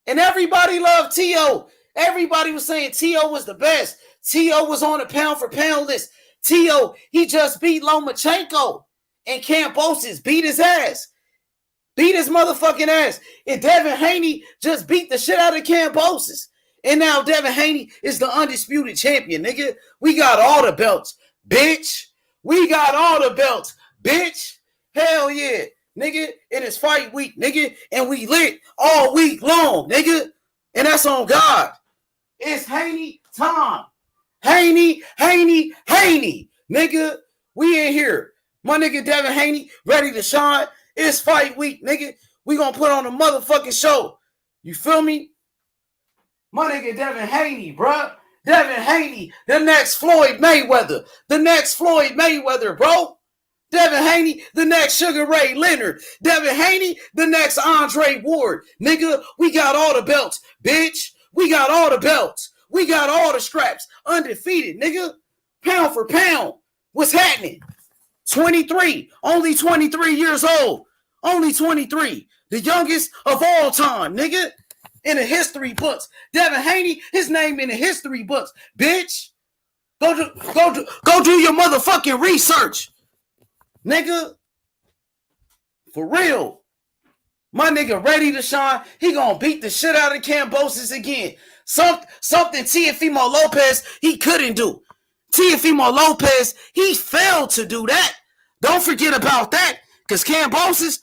And everybody loved Tio. Everybody was saying Tio was the best. Tio was on the pound for pound list. Tio, he just beat Lomachenko. And Kambosos beat his ass. Beat his motherfucking ass. And Devin Haney just beat the shit out of Kambosos. And now Devin Haney is the undisputed champion, nigga. We got all the belts, bitch. We got all the belts, bitch. Hell yeah, nigga. It is fight week, nigga. And we lit all week long, nigga. And that's on God. It's Haney time. Haney, Haney, Haney. Nigga, we in here. My nigga Devin Haney ready to shine. It's fight week, nigga. We gonna put on a motherfucking show. You feel me? My nigga Devin Haney, bruh. Devin Haney, the next Floyd Mayweather. The next Floyd Mayweather, bro. Devin Haney, the next Sugar Ray Leonard. Devin Haney, the next Andre Ward. Nigga, we got all the belts, bitch. We got all the belts. We got all the scraps. Undefeated, nigga. Pound for pound. What's happening? 23. Only 23 years old. Only 23. The youngest of all time, nigga. In the history books. Devin Haney, his name in the history books. Bitch. Go do your motherfucking research. Nigga. For real. My nigga ready to shine. He gonna beat the shit out of Kambosos again. Something Teofimo Lopez he couldn't do. Teofimo Lopez, he failed to do that. Don't forget about that. Because Kambosos,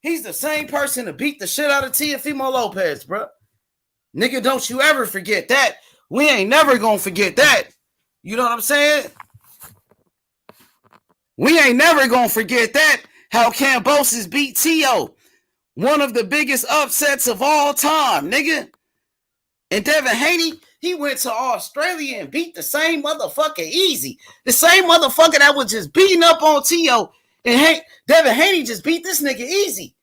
he's the same person to beat the shit out of Teofimo Lopez, bro. Nigga, don't you ever forget that. We ain't never gonna forget that. You know what I'm saying? We ain't never gonna forget that. How Kambosos beat Tio. One of the biggest upsets of all time, nigga. And Devin Haney, he went to Australia and beat the same motherfucker easy. The same motherfucker that was just beating up on Tio. And Devin Haney just beat this nigga easy.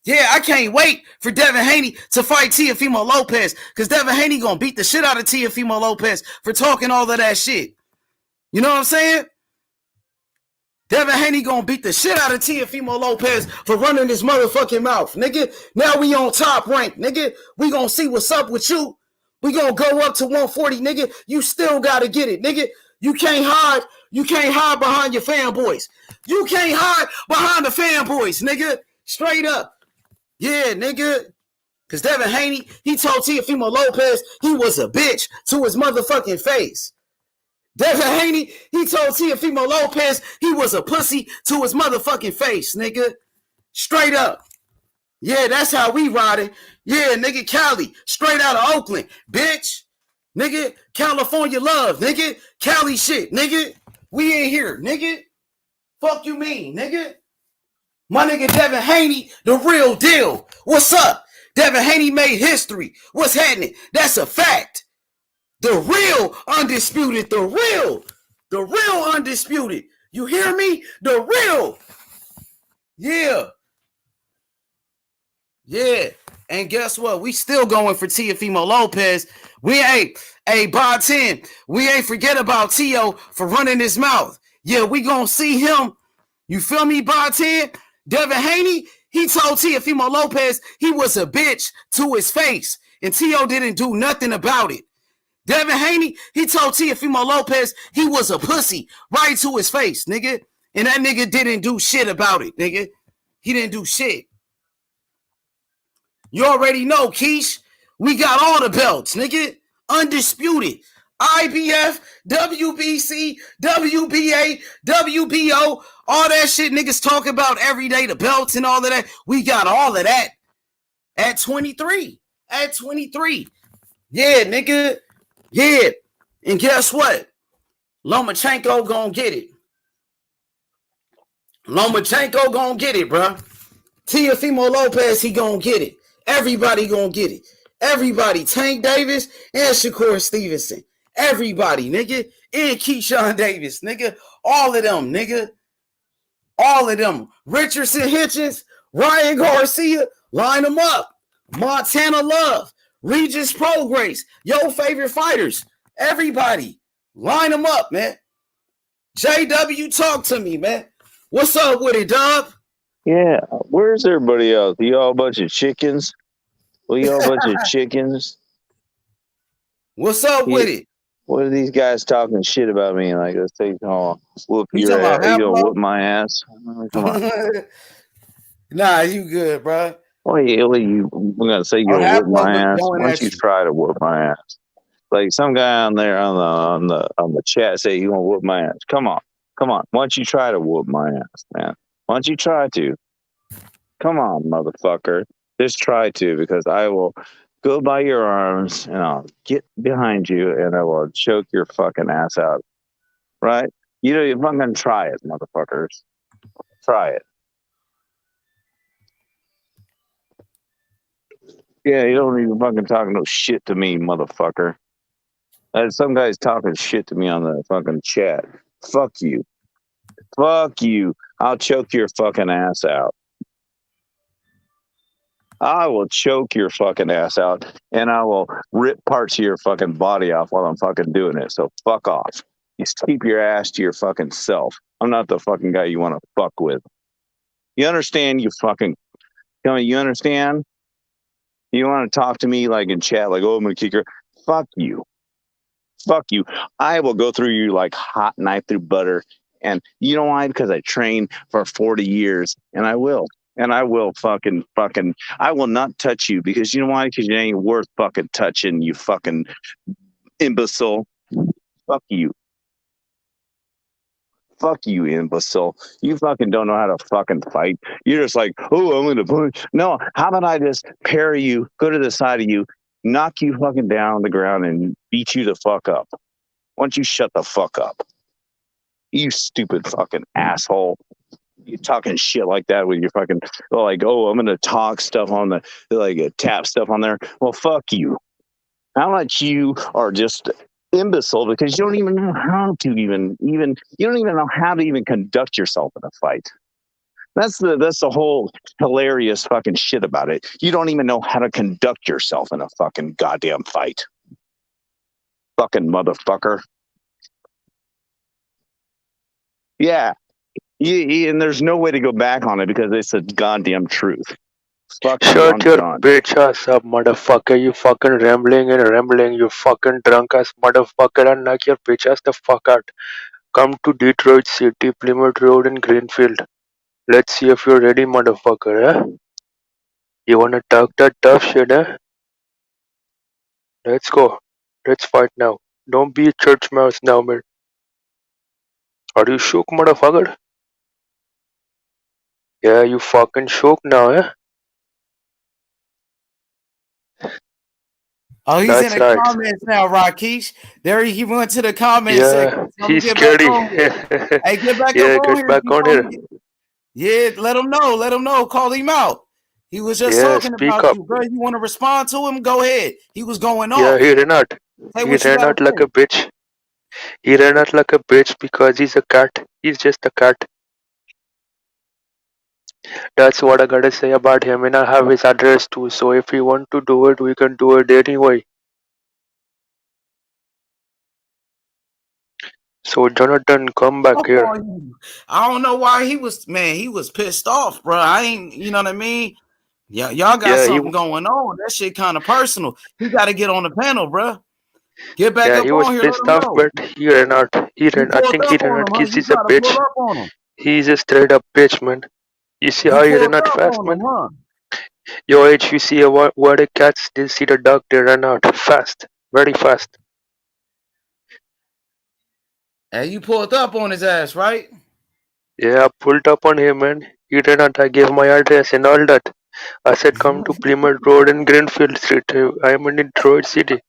Yeah, I can't wait for Devin Haney to fight Teofimo Lopez. Because Devin Haney gonna beat the shit out of Teofimo Lopez for talking all of that shit. You know what I'm saying? Devin Haney gonna beat the shit out of Teofimo Lopez for running his motherfucking mouth, nigga. Now we on top rank, nigga. We gonna see what's up with you. We gonna go up to 140, nigga. You still gotta get it, nigga. You can't hide. You can't hide behind your fanboys. You can't hide behind the fanboys, nigga. Straight up. Yeah, nigga. Because Devin Haney, he told Teofimo Lopez he was a bitch to his motherfucking face. Devin Haney, he told Teofimo Lopez he was a pussy to his motherfucking face, nigga. Straight up. Yeah, that's how we riding. Yeah, nigga, Cali, straight out of Oakland, bitch. Nigga, California love, nigga. Cali shit, nigga. We ain't here, nigga. Fuck you mean, nigga. My nigga Devin Haney, the real deal. What's up? Devin Haney made history. What's happening? That's a fact. The real undisputed. The real undisputed. You hear me? The real. Yeah. Yeah. And guess what? We still going for Teofimo Lopez. We ain't, hey, Bob 10, we ain't forget about Tio for running his mouth. Yeah, we gonna see him. You feel me, Bob 10? Devin Haney, he told Teofimo Lopez he was a bitch to his face, and Tio didn't do nothing about it. Devin Haney, he told Teofimo Lopez he was a pussy right to his face, nigga. And that nigga didn't do shit about it, nigga. He didn't do shit. You already know, Keish. We got all the belts, nigga. Undisputed. IBF, WBC, WBA, WBO, all that shit niggas talk about every day, the belts and all of that. We got all of that at 23. At 23. Yeah, nigga. Yeah. And guess what? Lomachenko gonna get it. Lomachenko gonna get it, bro. Teofimo Lopez, he gonna get it. Everybody gonna get it. Everybody. Tank Davis and Shakur Stevenson. Everybody, nigga. And Keyshawn Davis, nigga. All of them, nigga. All of them. Richardson Hitchens, Ryan Garcia, line them up. Montana Love, Regis Prograis, your favorite fighters. Everybody. Line them up, man. JW, talk to me, man. What's up with it, dog? Yeah, where's everybody else? You all a bunch of chickens? We all a bunch of chickens? What's up with it? What are these guys talking shit about me? Like, let's say, oh, whoop your ass. You gonna whoop my ass? Come on. Nah, you good, bro. Well, you we're gonna say you'll whoop my ass. Why don't you try to whoop my ass? Like some guy on there on the chat say you gonna whoop my ass. Come on. Why don't you try to whoop my ass, man? Why don't you try to? Come on, motherfucker. Just try to, because I will go by your arms and I'll get behind you and I will choke your fucking ass out. Right? You know, you're fucking try it, motherfuckers. Try it. Yeah, you don't even fucking talk no shit to me, motherfucker. Some guy's talking shit to me on the fucking chat. Fuck you. Fuck you. I'll choke your fucking ass out. I will choke your fucking ass out and I will rip parts of your fucking body off while I'm fucking doing it. So fuck off. Just keep your ass to your fucking self. I'm not the fucking guy you want to fuck with. You understand, you fucking... Tell me, you understand? You want to talk to me like in chat, like, oh, I'm going to kick her. Fuck you. Fuck you. I will go through you like hot knife through butter. And you know why? Because I trained for 40 years and I will. And I will fucking, I will not touch you because you know why? Because you ain't worth fucking touching, you fucking imbecile. Fuck you. Fuck you, imbecile. You fucking don't know how to fucking fight. You're just like, oh, I'm going to punch. No, how about I just parry you, go to the side of you, knock you fucking down on the ground and beat you the fuck up. Why don't you shut the fuck up? You stupid fucking asshole. You talking shit like that with your fucking, like, oh, I'm going to talk stuff on the, like, tap stuff on there. Well, fuck you. How much you are just imbecile because you don't even know how to even, you don't even know how to even conduct yourself in a fight. That's the whole hilarious fucking shit about it. You don't even know how to conduct yourself in a fucking goddamn fight. Fucking motherfucker. Yeah. And there's no way to go back on it because it's the goddamn truth. Fuck Shut your bitch ass up, motherfucker. You fucking rambling, you fucking drunk ass motherfucker, and knock your bitch ass the fuck out. Come to Detroit City, Plymouth Road in Greenfield. Let's see if you're ready, motherfucker, eh? You wanna talk that tough shit, eh? Let's go. Let's fight now. Don't be a church mouse now, man. Are you shook, motherfucker? Yeah, you fucking shook now, eh? Oh, he's That's in the right. comments now, Rakesh. There he went to the comments Yeah, section. So he's get scary. back on here. Hey, get back Yeah, up on get here back on before here. we get, Yeah, let him know. Let him know. Call him out. He was just Yeah, talking speak about up. you, bro. You want to respond to him? Go ahead. He was going Yeah, off. he ran out. Say He what you ran got to out like say. a bitch. He ran out like a bitch because he's a cat. He's just a cat. That's what I gotta say about him, and I have his address too. So if we want to do it, we can do it anyway. So Jonathan, come back Up here. on you. I don't know why he was, man, he was pissed off, bro. I ain't, you know what I mean? Yeah, y'all got Yeah, something going on. That shit kind of personal. He got to get on the panel, bro. Get back up he was on here. Let pissed him off, know. but he ran out. He You ran. I pulled think he up ran on out. him, huh? He's You just a try to pull bitch. up on him. He's a straight up bitch, man. You see You how he pulled ran out up fast, on man? him, huh? Yo, if you see what the cats, they see the dog, they run out fast, very fast. And you pulled up on his ass, right? Yeah, I pulled up on him, man. He ran out. I gave my address and all that. I said, come to Plymouth Road and Greenfield Street. I am in Detroit City.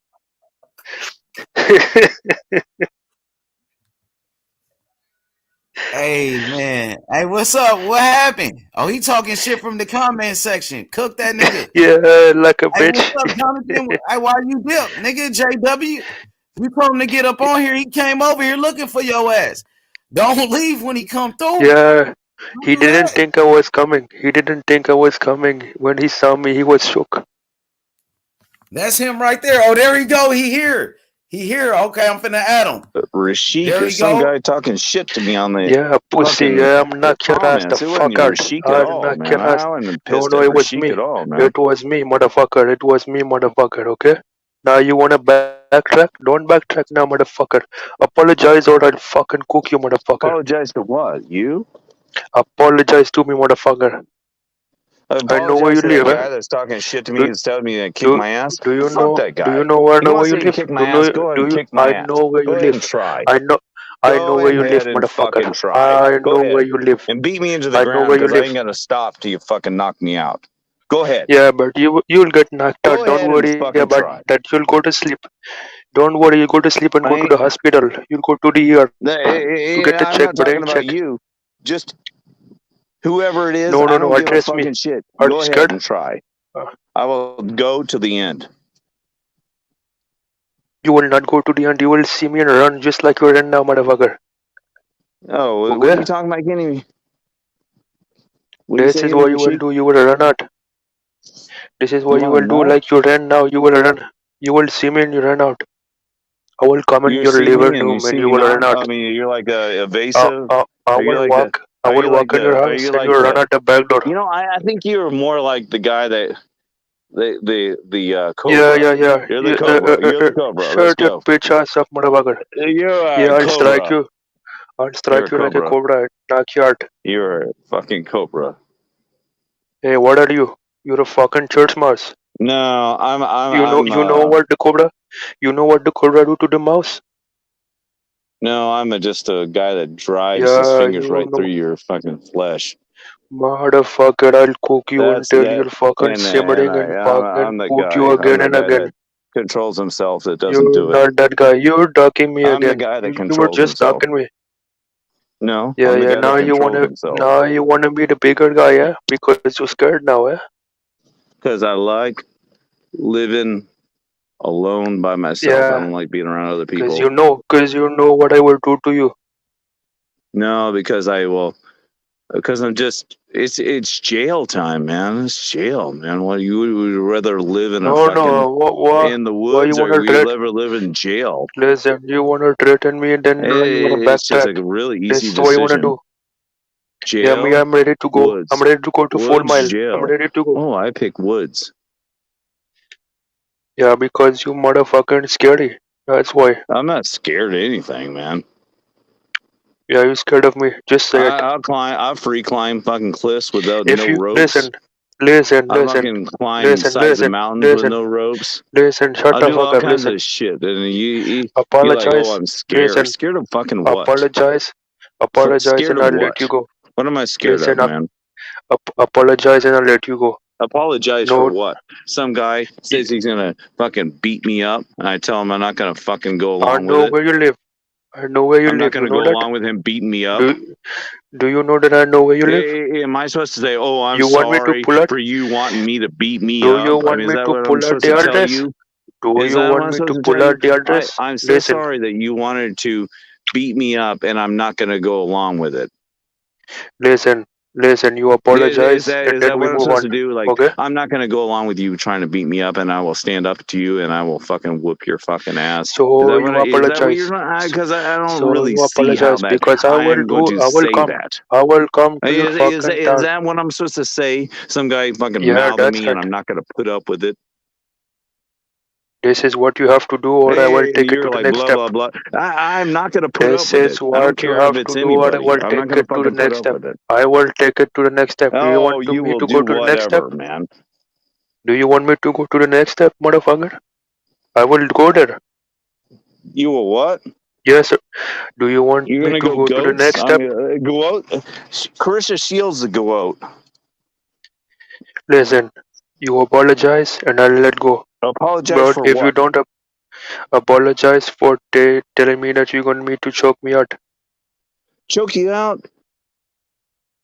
Hey, man. Hey, what's up? What happened? Oh, he talking shit from the comment section. Cook that nigga. Yeah, like a Hey, what's bitch. up, Jonathan? Hey, why you dip? Nigga, JW. You told him to get up on here. He came over here looking for your ass. Don't leave when he come through. Yeah, Don't he do didn't that. think I was coming. He didn't think I was coming. When he saw me, he was shook. That's him right there. Oh, there he go. He here. He here. Okay, I'm finna add him. Rashik There or he some go. guy talking shit to me on the Yeah, pussy. fucking Yeah, I'm knock your ass the comments. It wasn't fuck even out. Rashik at I'll all, knock man. your ass. I wasn't No, pissed no, at it was Rashik at me. all, man. It was me, motherfucker. It was me, motherfucker. Okay? Now you wanna backtrack? Don't backtrack now, motherfucker. Apologize or I'll fucking cook you, motherfucker. Apologize to what? You? Apologize to me, motherfucker. I I know where apologize you to that live, guy eh? that's talking shit to me Do, and telling me to kick do my ass. do you Fuck know that do you guy. know where I You know want where to you see him live? kick my ass? Go ahead and kick my I ass. know where you Go ahead live. and try. I know Go where you live, ahead and motherfucker. fucking try. I Go know where ahead you live. and beat me into the I know ground where you because I live. ain't gonna stop till you fucking knock me out. Go ahead. Yeah, but you'll get knocked Go out. Don't ahead and worry fucking about try. that. You'll go to sleep. Don't worry. You go to sleep and I go to the ain't. hospital. You'll go to the ER to get a I'm check, not talking brain about check. you. Just whoever it is, No, I no, don't no. give a Address me. fucking shit. Are you Go ahead scared? and try. Uh, I will go to the end. you will not go to the end. You will see me and run just like you ran now, motherfucker. Oh, what are Okay? you talking about? I can't even. What do you This say is to me, what you will Rashid? do. You will run out. This is what You you want to will do. know? Like you ran now. You will run. You will see me and you run out. I will come in You your see living me and you room and see you me will run not. out. I mean, you're like evasive. I Are you will like the? walk. I Are you will like walk in your the? Are house you and you like will run the? out the back door. You know, I think you're more like the guy that the Yeah, cobra. yeah, yeah. You're the cobra. You're the cobra. Let's Shut your go. bitch ass up, motherfucker. You're Yeah, a I'll strike cobra. you. I'll You're strike a you like a cobra. cobra. Knock you out. You're a fucking cobra. Hey, what are you? You're a fucking church mouse. No, I'm You know what the cobra? You know what the cobra do to the mouse? no, just a guy that drives his Yeah, fingers you right through know. your fucking flesh. Motherfucker, I'll cook you That's until that, you're fucking and simmering and I'm fucking the cook you guy. I'm again the and guy again. that controls himself. That doesn't You're do it. not that guy. You're ducking me I'm the again. guy that You were controls just himself. ducking me. No, Yeah, I'm the yeah. guy that controls himself Now you wanna be the bigger guy, yeah? Because you're scared now, eh? because I like living alone by myself. I Yeah, don't like being around other people. cause you know what I will do to you. No, because I will. Because I'm just it's jail time, man. It's jail, man. What you would rather live in a No, fucking no. What? in the Why you woods or wanna we threat? ever live in jail? Listen, you wanna threaten me and then you wanna It's just backtrack. a really This easy is what you wanna decision. do. Yeah, me, Jail, I'm ready to go. I'm woods, ready to go to 4 mile. I'm jail. ready to go. Oh, I pick woods. Yeah, because you motherfucking scary. That's why. I'm not scared of anything, man. Yeah, you scared of me. Just say it. I'll free climb fucking cliffs without If no you ropes. listen, listen, I listen, fucking climb listen, sides of listen, mountains with listen, no ropes. listen. Shut I'll the do fuck all up. kinds Listen. of shit. And you like, oh, Apologize. I'm scared. Listen. Scared of fucking what? Apologize. Apologize, Scared and of I'll let you what? go. What am I scared of, Listen up. man? Apologize, and I'll let you go. Apologize for No, what? Some guy says he's gonna fucking beat me up, and I tell him I'm not gonna fucking go I along with know it. where you live. I know where you I'm not live. going You to know go that? along with him beating me up. Do you know that I know where you live? Am I supposed to say, "Oh, I'm You want me to sorry pull out? for you wanting me to beat me Do you up"? I want mean, is me that to what I'm pull out supposed the to tell address? you? Do Is you that what want I'm me supposed to to tell pull you? out the address? I'm so Listen, sorry that you wanted to beat me up, and I'm not going to go along with it. listen, listen. You Is apologize that and is then that we what I'm move supposed on. to do? Like, Okay? I'm not going to go along with you trying to beat me up, and I will stand up to you, and I will fucking whoop your fucking ass. So you Is that what you're apologize. trying? Because I don't So really you see how apologize that because I'm going to I will say come. that. I will come to your Is fucking is town. that what I'm supposed to say? Some guy fucking Yeah, mouthing that's me, and right. I'm not going to put up with it. This is what you have to do, or I will take it You're to the like next blah step. blah blah. I'm not going to put up This with it. is I don't what you care if have it's to do, or I anybody. will I'm not take going to it to the fucking put next up step. with it. I will take it to the next step. Do you Oh, want you me will to go do to the next step? whatever, man. Do you want me to go to the next step, motherfucker? I will go there. You will what? Yes, sir. Do you want You're me gonna to go go to the goats? next I'm step? gonna go out. Carissa Shields the go out. Listen, you apologize and I'll let go. Apologize But for if you what? don't apologize for telling me that you're going to me to choke me out, Choke you out?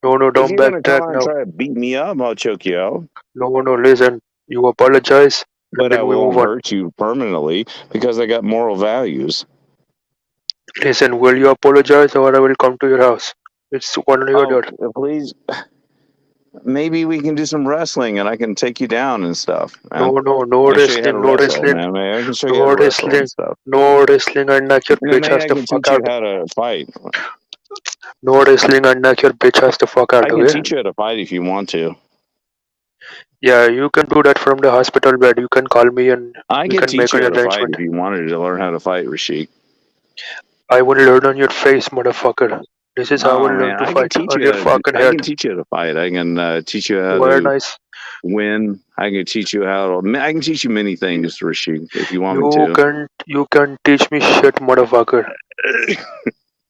no, no, If don't you're gonna come backtrack out and now. try to beat me up, I'll choke you out. No, no, listen. You apologize and But I then we move won't on. hurt you permanently because I got moral values. Listen, will you apologize or I will come to your house? It's one or the Oh, other. please. Maybe we can do some wrestling and I can take you down and stuff, No, man. no, no I can show you how to wrestling, no wrestle, wrestling, man. I can show you how no to wrestle and wrestling, stuff. no wrestling. I knock your bitch Maybe ass I the can fuck teach you out. how to fight. No wrestling. I knock your bitch ass the fuck out. I can Okay? teach you how to fight if you want to. Yeah, you can do that from the hospital bed. You can call me and I we can can teach make you an how to fight arrangement. if you wanted to learn how to fight, Rashik. I will learn on your face, motherfucker. This is how I Oh will learn man, to fight on your fucking I can head. teach you how to fight. I can teach you how Very to nice. win. I can teach you how to. I can teach you many things, Rashik, if you want me You can teach me shit, motherfucker. to.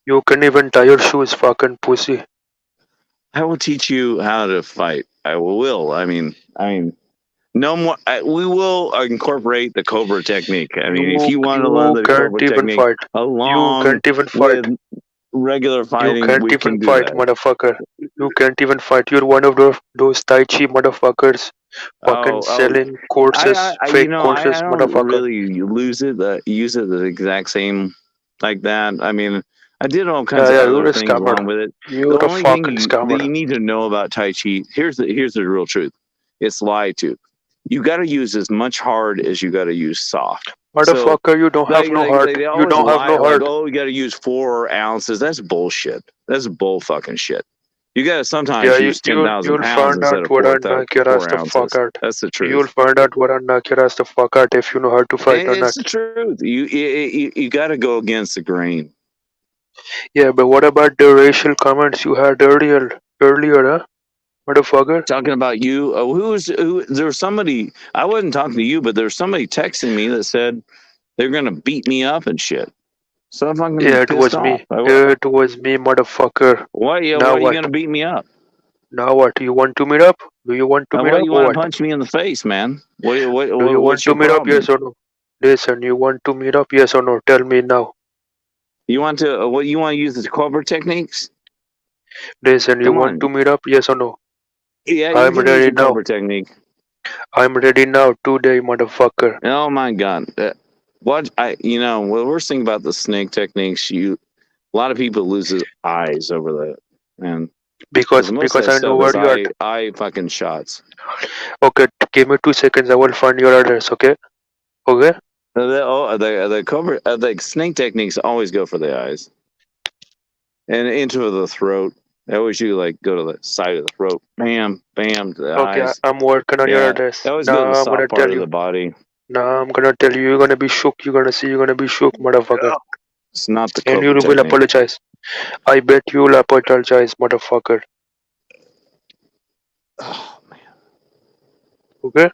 You can even tie your shoes, fucking pussy. I will teach you how to fight. I will. I mean, no more. We will incorporate the Cobra technique. I mean, if you want to learn You the can't Cobra even technique fight. You along can't even fight. with regular You fighting, can't we even can do fight, that. motherfucker. You can't even fight. You're one of those Tai Chi motherfuckers. Fucking Oh, selling courses, fake I courses, don't motherfucker. really use it the exact same like that. I mean, I did all kinds Yeah, of yeah, other you're a things along scammer. with it. The You're a only thing fucking that scammer. you need to know about Tai Chi, here's the real truth. It's lied to. You got to use as much hard as you got to use soft. So Motherfucker, you don't have no heart. they You always don't have lie no like, heart. oh, you got to use 4 ounces. That's bullshit. That's bull fucking shit. You got to sometimes Yeah, use ten thousand you'll pounds find instead out of what I knock your ass four the fuck ounces. out. That's the You'll truth. find out what I knock your ass the fuck out if you know how to fight or It's not. the truth. You got to go against the grain. Yeah, but what about the racial comments you had earlier, huh? Motherfucker. Talking about you, who? There was somebody. I wasn't talking to you, but there was somebody texting me that said they're gonna beat me up and shit. So I'm fucking Yeah, it pissed was off. me. It was me, motherfucker. Why? Yeah, why Now are you what? gonna beat me up? Now what? You want to meet up? Do you want to meet Why up you or want to what? punch me in the face, man? Do you want What's to your meet up? problem? Yes or no? Listen, you want to meet up? Yes or no? Tell me now. You want to what? You want to use the cobra techniques? Listen, you Come want on. to meet up? Yes or no? Yeah, you I'm can use ready the now. cobra technique. I'm ready now today, motherfucker. Oh my god. The worst thing about the snake techniques, a lot of people lose his eyes over that, man. Because most of Because that I know stuff is where you are. eye fucking shots. Okay, give me 2 seconds. I will find your address. Okay. Okay. The cobra, the snake techniques always go for the eyes and into the throat. They always you like go to the side of the throat, bam, bam, to the Okay, eyes. I'm working on your Yeah, address. they always go to the Now I'm gonna soft part tell of you. the body. Now I'm gonna tell you. You're gonna be shook. You're gonna see. You're gonna be shook, motherfucker. It's not the And you cobra will technique. apologize. I bet you'll apologize, motherfucker. Okay.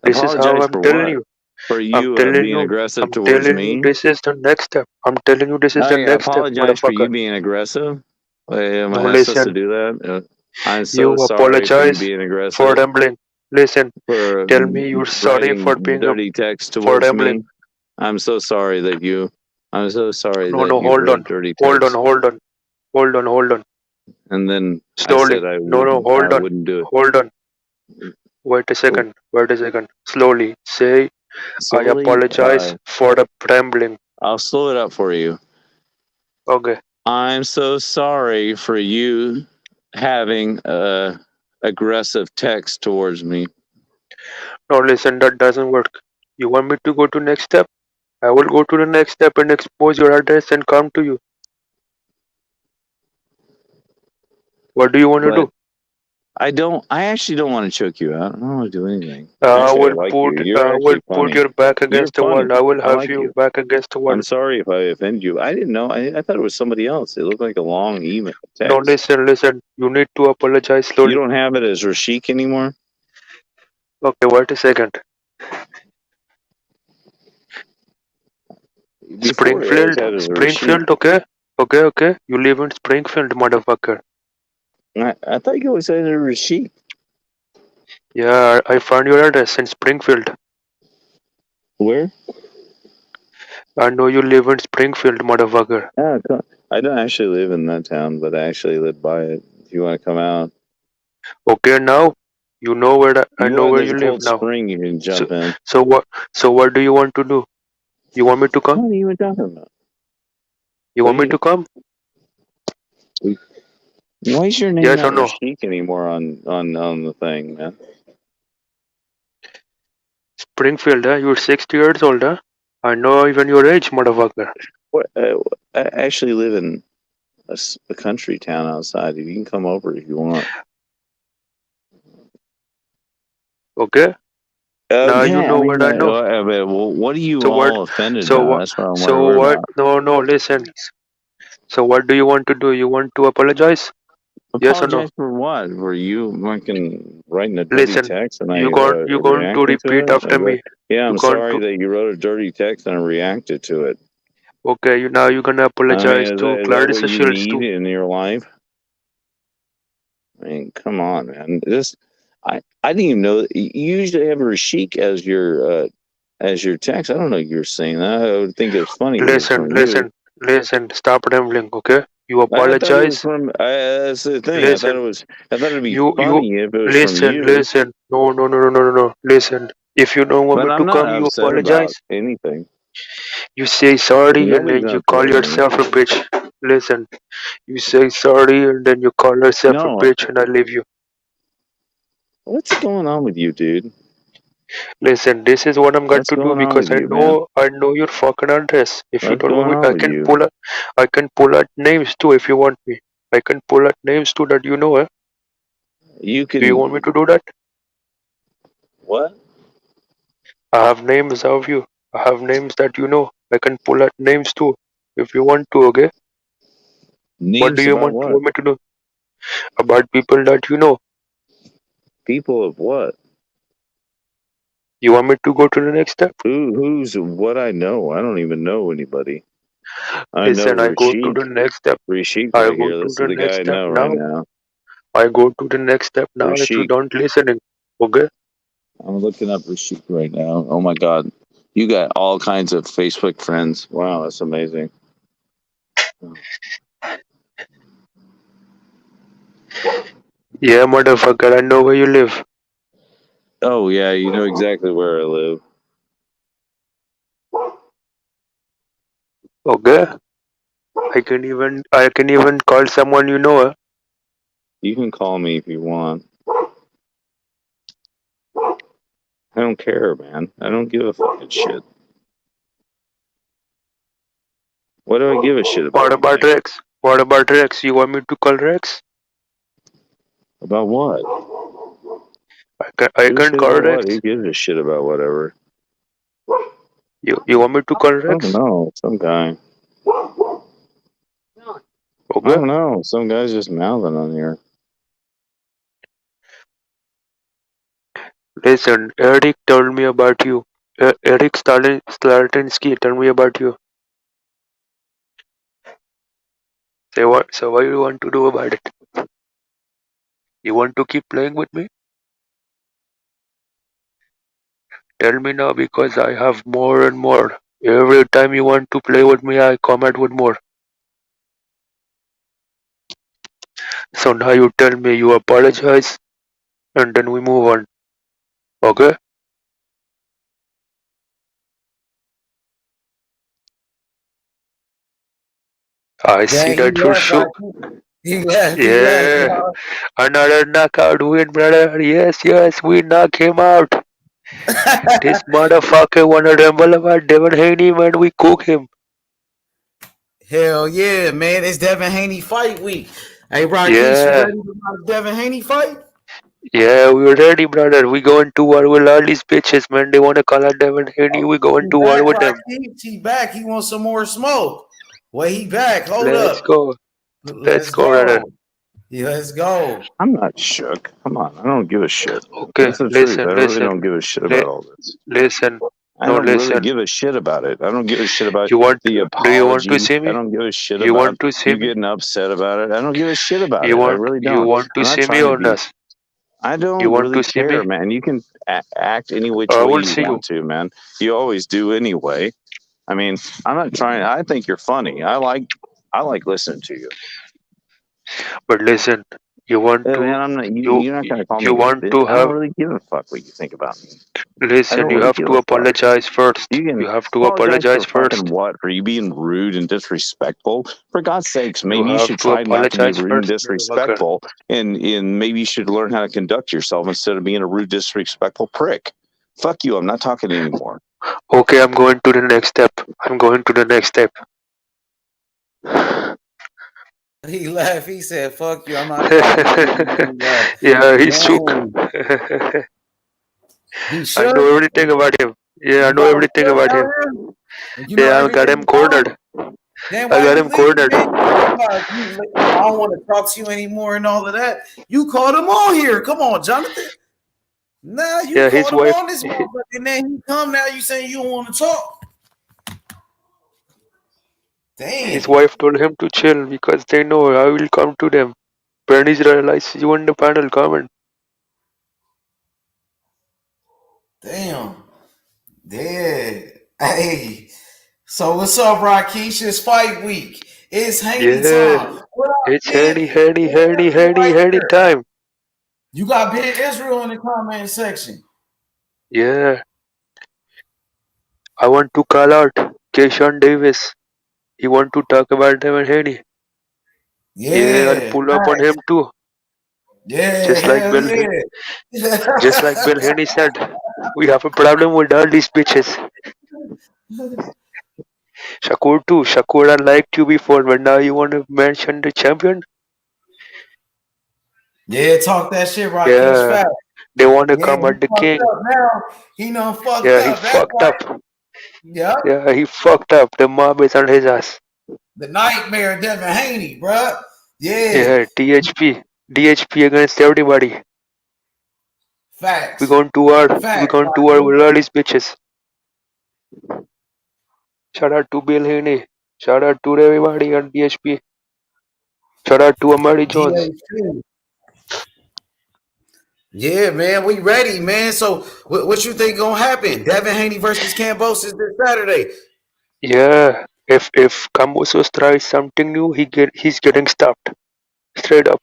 This is how Apologize I'm for telling what? you. For I'm you telling being you. aggressive I'm towards telling you. me? This is the next step. I'm telling you. This is I the next step, apologize for you motherfucker. being aggressive. Am No, I supposed to listen. do that? I'm so You sorry for you apologize being for aggressive, rambling. Listen. for Tell me you're sorry for writing being dirty text for towards rambling. me. I'm so sorry that you I'm so sorry No, that no, you hold wrote on. dirty Hold on, text. hold on. Hold on, hold on. And then I said Slowly. No, no, I hold on. wouldn't do it. Hold on. Wait a Oh, second. Wait a second. Slowly. Say, I slowly, apologize for the rambling. I'll slow it up for you. Okay. I'm so sorry for you having aggressive text towards me. No, listen, that doesn't work. You want me to go to next step? I will go to the next step and expose your address and come to you. What do you want to But do? I actually don't want to choke you out. I don't want to do anything. Actually, I like you. You're I will actually put funny. your back You're against the funny. wall. I will I have like you you. back against the I'm wall. sorry if I offend you. I didn't know. I thought it was somebody else. It looked like a long email No, text. listen, listen. You need to apologize You slowly. don't have it as Rashik anymore? Okay, wait a second. Before I always Springfield, had it as Rashik. Springfield, okay? Okay, okay. You live in Springfield, motherfucker. I thought you always had it as Rashik. Yeah, I found your address in Springfield. Where? I know you live in Springfield, motherfucker. Yeah, I don't actually live in that town, but I actually live by it. If you want to come out, Okay, now you know I know where there's you a live cold now. spring you can So, jump in. so what? So what do you want to do? You want me to come? What are you even talking about? You What want do me to come? Why is your name Yes or not no? Rashik anymore on the thing, man? Springfield, you're 60 years old, huh? I know even your age, motherfucker. What? I actually live in a country town outside. You can come over if you want. Okay? Now you Yeah, I know mean, what I know. well, what are you So what? all offended So about? what? That's what I'm So worried what? about. No, no. Listen. So what do you want to do? You want to apologize? Yes or no? Apologize for what? Were you fucking writing a dirty Listen. text and I You going to reacted to repeat it? after me. Yeah, You I'm going sorry to. that you wrote a dirty text and I reacted to it. Okay. You now you're gonna I mean, apologize to is that Clarissa what you Shields need too. in your life? I mean, come on, man. I didn't even know. You usually have a Rashik as your text. I don't know you're saying that. I would think it's funny if it was Listen. from you. Listen. Listen. Stop rambling. Okay. You I thought it was apologize. from. That's the thing. Listen. I thought it'd be You funny if it was from listen. you. Listen. No. No. No. No. No. No. No. Listen. If you don't want But me I'm to not come, you upset about apologize. anything. You say sorry and Nobody's then you upset call with me. yourself a bitch. Listen, you say sorry and then you call yourself a No, bitch and I leave you. what's going on with you, dude? Listen, this is what I'm going What's to do going on because with you, man? I know your fucking address. If you What's don't want going me, on with you? I can pull out names too if you want me. I can pull out names too that you know. You Do you want me can to do that? what? I have names of you. I have names that you know. I can pull out names too if you want to. Okay. What do Names you about what? want me to do about people that you know? People of what? You want me to go to the next step? Who's what I know? I don't even know anybody. I know Listen, I go to the Rashik. next step. Rashik I right go here. to This is the the next guy I step know right now. now. I go to the next step now if you Rashik. don't listening. Okay? I'm looking up Rashik right now. Oh my god. You got all kinds of Facebook friends. Wow, that's amazing. Yeah, motherfucker, I know where you live. Oh yeah, you know exactly where I live. Okay? I can even call someone you know. You can call me if you want. I don't care, man. I don't give a fucking shit. What do I give a shit What about about anything? Rex? What about Rex? You want me to call Rex? About what? I Give a can shit call about what? Who Rex. gives a shit about whatever? You want me to call I don't Rex? know. Some guy. I Okay? don't know. Some guy's just mouthing on here. Listen, Eric told me about you. Eric Stalatinsky told me about you. Say what? So what do you want to do about it? You want to keep playing with me? Tell me now because I have more and more. Every time you want to play with me, I comment with more. So now you tell me you apologize, and then we move on. Okay? I see Dang, he that you left, shook. right? He left. He left, Yeah. y'all. Another knockout win, brother. Yes, yes, we knock him out. This motherfucker wanna ramble about Devin Haney, man. We cook him. Hell yeah, man. It's Devin Haney fight week. Hey, Rakesh, you Yeah. ready for my Devin Haney fight? Yeah, we're ready, brother. We going to war with all these bitches, man. They wanna call out Devin Haney. We going He to war back, with them. Rakesh. He back. He wants some more smoke. Wait, he back. Hold Let's up. go. Let's Let's go, brother. go. Yeah, let's go. I'm not shook. Come on, I don't give a shit. Okay, That's the truth. I listen, really listen. don't give a shit Li- about all this. listen. I No, don't really listen. give a shit about it. I don't give a shit about You want? the Do you want to apology. see I me? don't give a shit You about want to see you me? getting upset about it. I don't give a shit about You it. I want? really You don't. want to I'm not see me trying to or be. not? I You don't want really to see care, me? man. You can act any which I way will you see you. want to, man. You always do anyway. I mean, I'm not trying. I think you're funny. I like listening to you. But listen, you want Man, to I'm not. you You're not gonna call you me a want bitch. to I don't have really give a fuck what you think about me. I listen, don't you really have give to a fuck. apologize first. You can You have to apologize apologize for fucking first. what? For you being rude and disrespectful? For God's sakes, You maybe you have should to try not to be apologize rude and first, motherfucker. disrespectful, and maybe you should learn how to conduct yourself instead of being a rude, disrespectful prick. Fuck you. I'm not talking anymore. Okay, I'm going to the next step. I'm going to the next step. He left. He said, "Fuck you. I'm not talking to you." He left. Yeah, he's shook. Dang. He I shook. know everything about him. Yeah, I You know got him everything shook about out him. here. You know Yeah, I got everything him about him. cornered. Then I why got you him leave, cornered. man? You talking about I don't want to talk to you anymore and all of that. You called him on here. Come on, Jonathan. Nah, you Yeah, his called him wife. on this motherfucker, and then he come now. You saying you don't want to talk? His Damn, wife told him to chill because they know I will come to them. When Israelites, you in the panel, comment. damn, yeah. Hey, so what's up, Rakesh? It's fight week. It's Haney Yeah, time. What up, it's Ben? Haney, Haney, Ben Haney, Israel Haney, right Haney there. time. You got Ben Israel in the comment section. Yeah, I want to call out Keyshawn Davis. He want to talk about Devin Haney. Yeah, I'll Yeah, pull up on him nice. too. Yeah, Just like hell Bill, yeah. just like Bill Haney said, we have a problem with all these bitches. Shakur too. Shakur, I liked you before, but now you want to mention the champion? Yeah, talk that shit, Rakesh Yeah, Fat. they want to Yeah, come he at the fucked king. up now. He done fucked Yeah, he up. That's fucked right. up. Yep. Yeah, he fucked up. The mob is on his ass. The nightmare, Devin Haney, bruh. Yeah. Yeah, DHP against everybody. We Facts. going to war. We Facts, going to war Rakesh. with all these bitches. Shout out to Bill Haney. Shout out to everybody on DHP. Shout out to Amari Jones. DHP. Yeah, man, we ready, man. So, what you think gonna happen? Devin Haney versus Kambosos this Saturday. Yeah, if Kambosos tries something new, he's getting stopped. Straight up.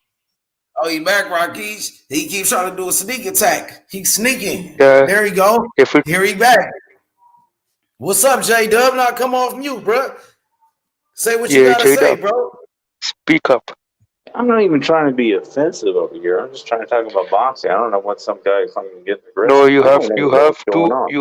Oh, he back, Rakesh. He keeps trying to do a sneak attack. He's sneaking. Yeah, There he go. if it Here he back. What's up, J Dub? Now come off mute, bro. Say what you yeah, gotta J say, Dub, bro. speak up. I'm not even trying to be offensive over here. I'm just trying to talk about boxing. I don't know what some guy fucking getting No, aggressive. I don't know what's going on.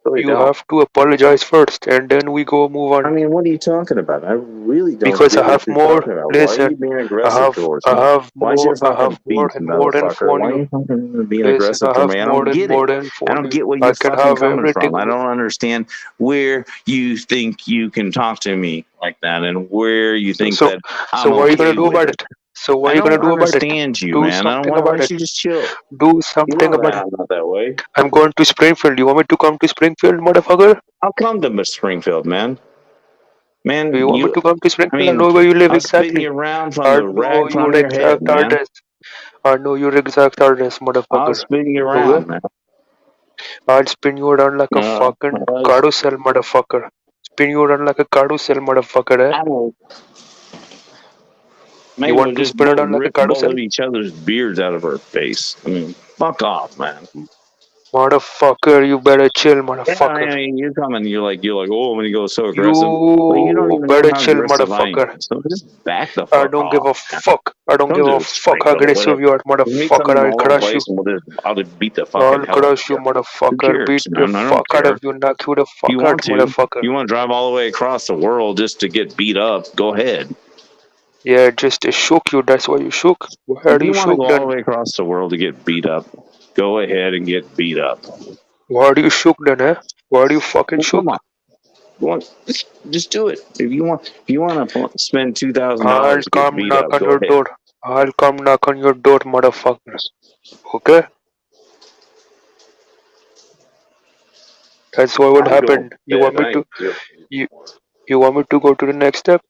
Really you don't. have to apologize first, and then we go move I on. mean, what are you talking about? I really don't Because I get what have you're more. talking about. Why are Listen, you being aggressive towards me? Why is your I fucking have more beef, and more than motherfucker? for Why are you. you fucking being Listen, aggressive I for have me? I more don't and get more it. than I for don't you. get where I you're can fucking have coming everything. from. I don't understand where you think you can talk to me like that and where you think So, that so I'm what are you gonna okay do with about it. it? So what I are you gonna don't do about it? understand you, Do man. I don't. something Why about don't it. you just chill? Do You something know that about it. I'm not that way. I'm going to Springfield. You want me to come to Springfield, motherfucker? I'll come to Springfield, man. Do you Man, want me to come to I Springfield? I mean, know where you live I'll spin exactly. you around from I the know rag front your of your head, exact man. address. I know your exact address, I'll motherfucker. spin you Okay? around, man. I'll spin you around like a Uh, fucking carousel, motherfucker. Spin you around like a carousel, motherfucker, eh? I don't. You Maybe we'll want to just spin both around like a rip both carousel? of each other's beards out of our face. I mean, fuck off, man. Motherfucker, you better chill, Yeah, motherfucker. I mean, you're like, oh, when he goes so aggressive. Well, you don't You even know better how chill, aggressive I am. motherfucker. So just back the I fuck don't give off, a man. fuck. I don't Don't give a fuck how disrespect or aggressive whatever. you are, Just meet motherfucker. something I'll normal crush you. place and I'll just beat the fucking I'll hell out of crush you, you. Who motherfucker. Beat cares, the man? I don't fuck out care. of you, knock you the If you fuck out, want to, motherfucker. you want to drive all the way across the world just to get beat up, go ahead. Yeah, just shook you. That's why you shook. Why If are you you want to shook go all the then? way across the world to get beat up, go ahead and get beat up. Why are you shook then, eh? Why are you fucking Well, come shook? on. Just do it. If you want to spend I'll $2,000 to get come beat knock up, on go your ahead. door. I'll come knock on your door, motherfucker. Okay? That's what would I'll go happen. to bed. I ain't doing it You anymore. you want me to go to the next step?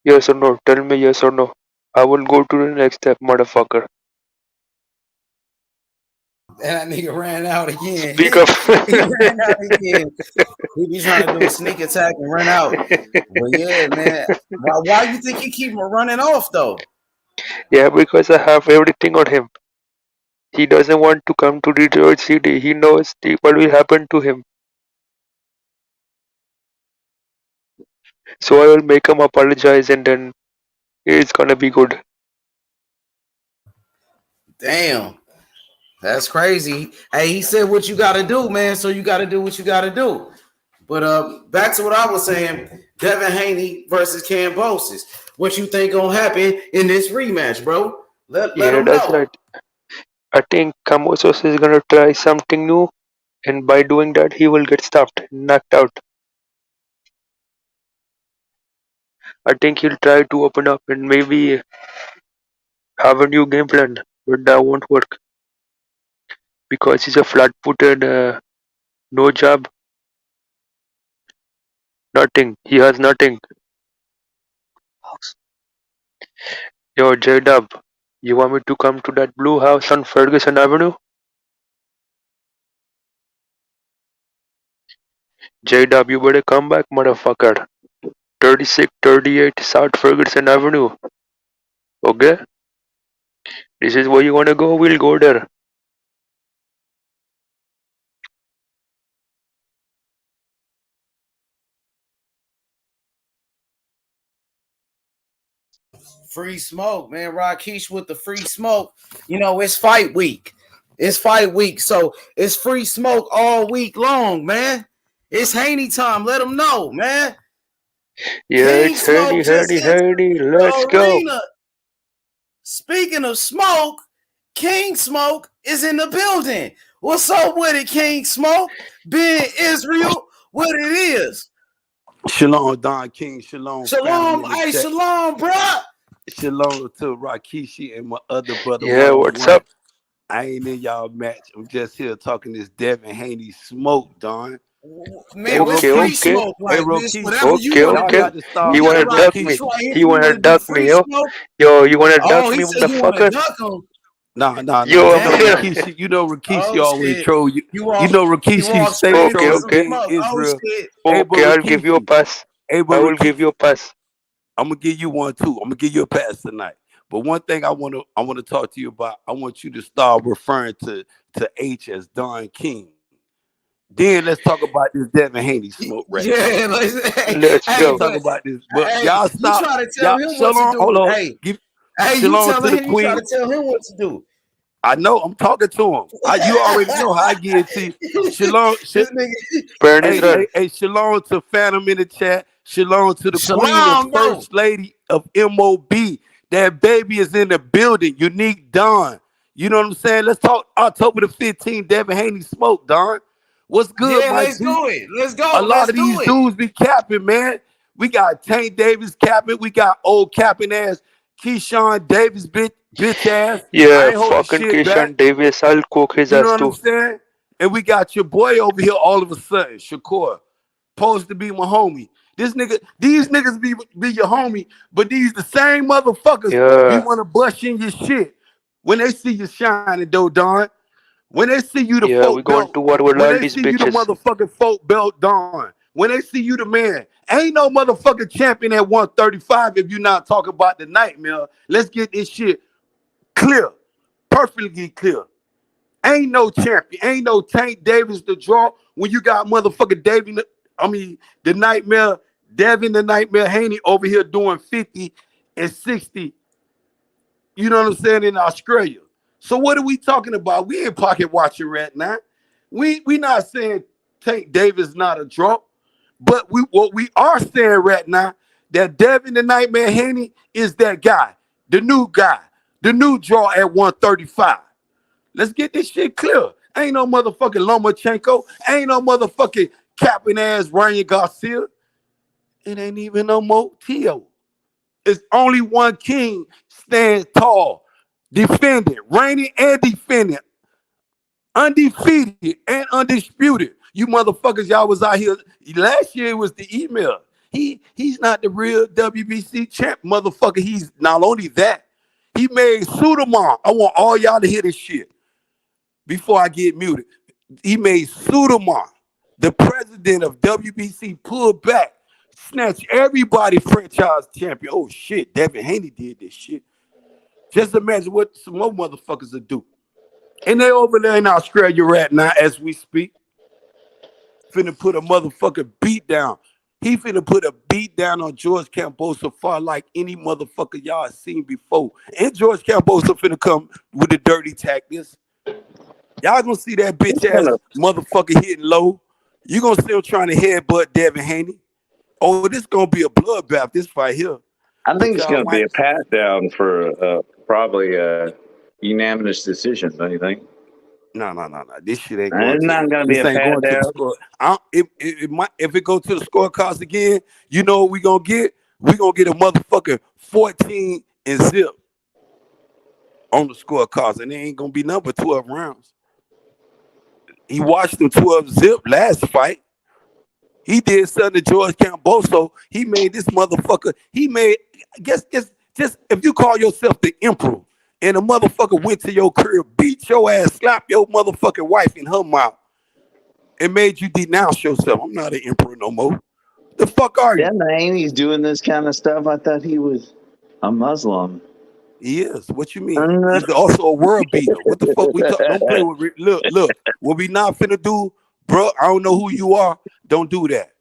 Yes or no? Tell me yes or no. I will go to the next step, motherfucker. And that nigga ran out again. Speak up. He ran out again. He be trying to do a sneak attack and run out. But yeah, man. Why you think he keep running off though? Yeah, because I have everything on him. He doesn't want to come to Detroit City. He knows what will happen to him. So I will make him apologize and then it's gonna be good. Damn. That's crazy. Hey, he said what you gotta do, man. So you gotta do what you gotta do. But back to what I was saying, Devin Haney versus Kambosos. What you think gonna happen in this rematch, bro? Let Yeah, them that's know. right. I think Kambosos is gonna try something new, and by doing that, he will get stopped, knocked out. I think he'll try to open up and maybe have a new game plan, but that won't work because he's a flat-footed, no jab, nothing. He has nothing. Yo, J-Dub, you want me to come to that blue house on Ferguson Avenue? J-Dub, you better come back, motherfucker. 36, 38 South Ferguson Avenue. Okay? This is where you wanna go? We'll go there. Free smoke, man. Rakesh with the free smoke. You know, it's fight week. It's fight week. So it's free smoke all week long, man. It's Haney time. Let them know, man. Yeah, King it's Haney, Smoke just Haney, entered Haney. Let's the go. arena. Speaking of smoke, King Smoke is in the building. What's up with it, King Smoke? Being Israel, what it is. Shalom, Don King. Shalom, family Shalom, in the hey, chat. shalom, bruh. Shalom to Rakishi and my other brother, Yeah, One on what's One. up? I ain't in y'all match. I'm just here talking this Devin Haney smoke, Don. Hey, Man, what's Okay, free Rokeisha. okay. smoke Hey, like, bitch? Rokeisha. Whatever you Okay, want to Y'all okay. do. got to You stop. He got wanna duck Rakeesh me. Rokeisha. right here. He You wanna want to do duck me, free yo. smoke? Yo, you wanna Oh, duck he me, said you want to motherfucker? duck him. Nah. Yo, You I'm know here. Rakishi. You know Rakishi Oh always shit. troll you. You You walk know you Rakishi walk stay straight Okay, into trolling some okay. being smoke. Oh Israel. shit. Hey, but Okay, I'll give you a Rakishi. pass. Hey, but I will Rakishi. give you a pass. I'm gonna give you one too. I'm gonna give you a pass tonight. But one thing I wanna talk to you about. I want you to start referring to H as Don King. Then let's talk about this Devin Haney smoke right quick. Yeah, Let's Let's go. talk but about this. But hey, y'all you stop. try to tell Y'all him what to shalom. Hold do. on. Hey, Give you shalom to telling the him, you try queen. to tell him what to do. I know. I'm talking to him. You already know how I get to you. Shalom. This nigga, Burn Hey, Israel. shalom to Phantom in the chat. Shalom to the queen and Shalom, though. first lady of MOB. That baby is in the building. Unique Dawn. You know what I'm saying? Let's talk October the 15th, Devin Haney smoke, Don. What's good, Yeah, my let's G? do it. Let's A go. lot Let's of do these it. dudes be capping, man. We got Tank Davis capping. We got old capping ass Keyshawn Davis, bitch ass. I Yeah, ain't holding fucking shit back. Kishan Davis. I'll cook his You know ass what I'm too. saying? And we got your boy over here all of a sudden, Shakur, supposed to be my homie. These niggas be your homie, but these the same motherfuckers be Yeah. want to bust in your shit when they see you shining, though, Don. When they see you the Yeah, we folk going belt, to war with when all they these see you the bitches. motherfucking folk belt Don, when they see you the man, ain't no motherfucking champion at 135 if you not talking about the nightmare. Let's get this shit clear, perfectly clear. Ain't no champion, ain't no Tank Davis to draw when you got motherfucking the nightmare, Devin the Nightmare Haney over here doing 50 and 60, you know what I'm saying, in Australia. So what are we talking about? We ain't pocket watching right now. We not saying Tank Davis not a draw, but what we are saying right now that Devin the Nightmare Haney is that guy, the new draw at 135. Let's get this shit clear. Ain't no motherfucking Lomachenko. Ain't no motherfucking capping ass Ryan Garcia. It ain't even no Motio. It's only one king stands tall, defending, reigning and defending, undefeated and undisputed. You motherfuckers, y'all was out here. Last year it was the email. He's not the real WBC champ, motherfucker. He's not only that, he made Sudaman. I want all y'all to hear this shit before I get muted. He made Sudaman, the president of WBC, pull back, snatch everybody franchise champion. Oh shit, Devin Haney did this shit. Just imagine what some more motherfuckers will do. And they over there in Australia right now as we speak. Finna put a motherfucking beat down. He finna put a beat down on George Kambosos far like any motherfucker y'all seen before. And George Kambosos finna come with the dirty tactics. Y'all gonna see that bitch ass motherfucker hitting low. You gonna see him trying to headbutt Devin Haney. Oh, this gonna be a bloodbath, this fight here. I But think it's y'all going to be might a pat down for probably a unanimous decision. Don't you think? no. This shit ain't going It's to not going to be this a ain't pat going to the down. score. It might if it go to the scorecards again, you know what we gonna get? We gonna get a motherfucking 14 and zip on the scorecards, and it ain't gonna be number 12 rounds. He watched them 12 zip last fight. He did something to George Camboso. He made this motherfucker. He made just if you call yourself the emperor and a motherfucker went to your crib, beat your ass, slap your motherfucking wife in her mouth, and made you denounce yourself. I'm not an emperor no more. The fuck are you? Devin Haney's doing this kind of stuff. I thought he was a Muslim. He is. What you mean? He's also a world beater. What the fuck we talk? Don't play with. Look. What we not finna do, bro? I don't know who you are. Don't do that.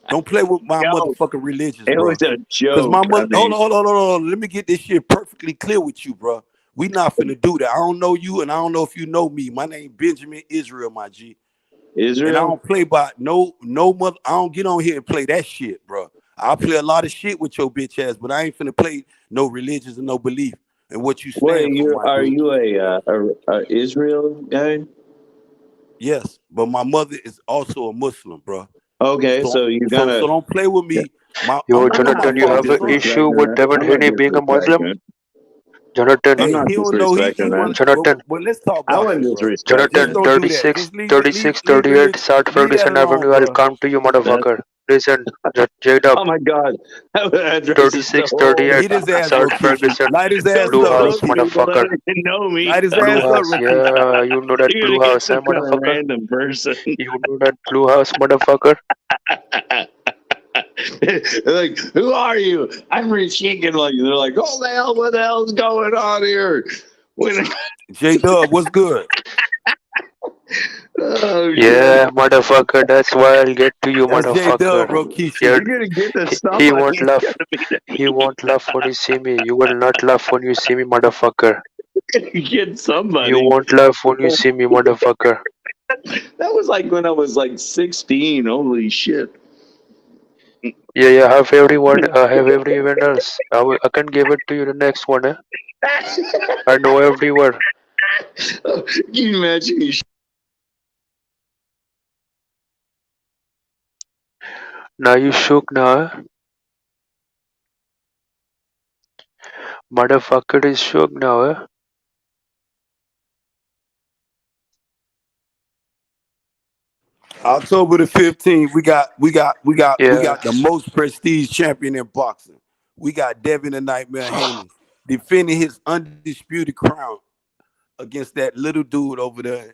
Don't play with my Yo, motherfucking religions, it bro. was a Cause my joke. I mother. mean, Hold on. Let me get this shit perfectly clear with you, bro. We not finna do that. I don't know you, and I don't know if you know me. My name Benjamin Israel, my G. And I Israel. don't play by no mother. I don't get on here and play that shit, bro. I'll play a lot of shit with your bitch ass, but I ain't finna play no religions and no belief and what you What are stand for, you? my Are dude. you a Israel guy? Yes, but my mother is also a Muslim, bro. Okay, So so you so gotta. don't play with me. Yo, I'm I'm my not Jonathan, you fucking father's have an son. issue disrespecting with that. Devin I'm not Haney being a Muslim? disrespecting it. Jonathan, I'm Hey, not he don't know. He disrespecting that. want. Jonathan, But let's talk I wouldn't boxing, bro. disrespect Just Jonathan, it. don't do that. 36, Just leave it. 36, 38, South Leave that Ferguson alone, Avenue. I'll bro. come to you, That, motherfucker. Listen, J-Dub, oh my God, that addresses the 36, whole. 38, Hit his ass, South Rokishi. Ferguson, Light his ass Those Blue up, House, those Rokishi. people motherfucker. don't even know me. Light his Blue ass up, House, Rokishi. yeah, you know that You're Blue gonna get House, eh, some kind of motherfucker? random person. You know that Blue House, motherfucker? Like, who are you? I'm Rashikin. Like, they're like, oh the hell, what the hell's going on here? When, J Dub, what's good? oh shit! Yeah, motherfucker, that's why I'll get to you, That's J Dub, motherfucker. Rokishi. Yeah, You're gonna get the he somebody. won't He's laugh. gonna be the He won't laugh when you see me. You will not laugh when you see me, motherfucker. get You somebody. won't laugh when you see me, motherfucker. That was like when I was like 16. Holy shit! Yeah, I have everyone. I have every winners. I can give it to you the next one. Eh? I know every word. Can you imagine? Now you shook now, eh? Motherfucker is shook now, eh? October the 15th, we Yeah. got the most prestige champion in boxing. We got Devin the Nightmare Haney defending his undisputed crown against that little dude over there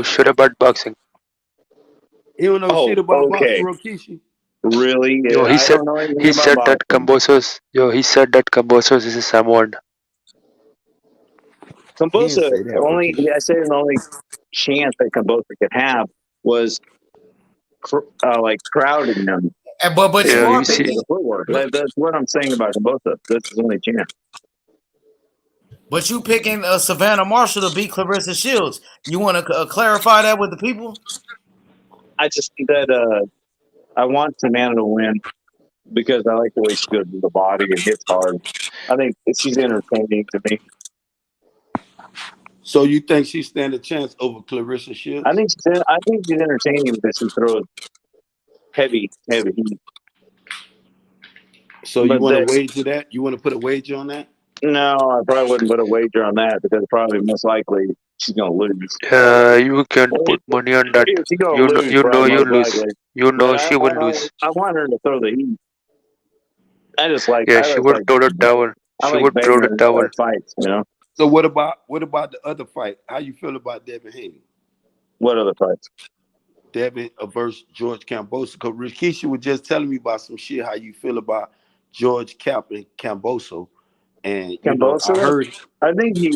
know shit about boxing. He don't know shit Oh, about boxing, okay. Rokishi. Really? Yo, I don't know anything he about said that boxing. Kambosos. Yo, he said that Kambosos is a Samoan. He didn't Kambosos say that, only. Ricky. I said the only chance that Kambosos could have was like crowding him But you Yeah, are you because see, of picking. the footwork. But That's what I'm saying about Kambosos. That's his only chance. but you picking Savannah Marshall to beat Clarissa Shields. You want to clarify that with the people? I just think that I want Savannah to win because I like the way she goes to the body and hits hard. I think she's entertaining to me. So you think she stand a chance over Clarissa Shields? I think she's entertaining because she throws heavy heat. So you But want to wager that? You want to put a wager on that? no, I probably wouldn't put a wager on that because probably most likely she's gonna lose. you can put money on that. She's gonna You know, lose, you know, probably you most lose. likely. You But know, she will lose. I want her to throw the heat. Yeah, she will throw the towel. I She like would throw the banging towel. fights. You know So what about the other fight? How you feel about Devin Haney? what other fights? Devin versus George Kambosos. Because Rikishi was just telling me about some shit. How you feel about George and Kambosos? And I Kambosos? heard. I think he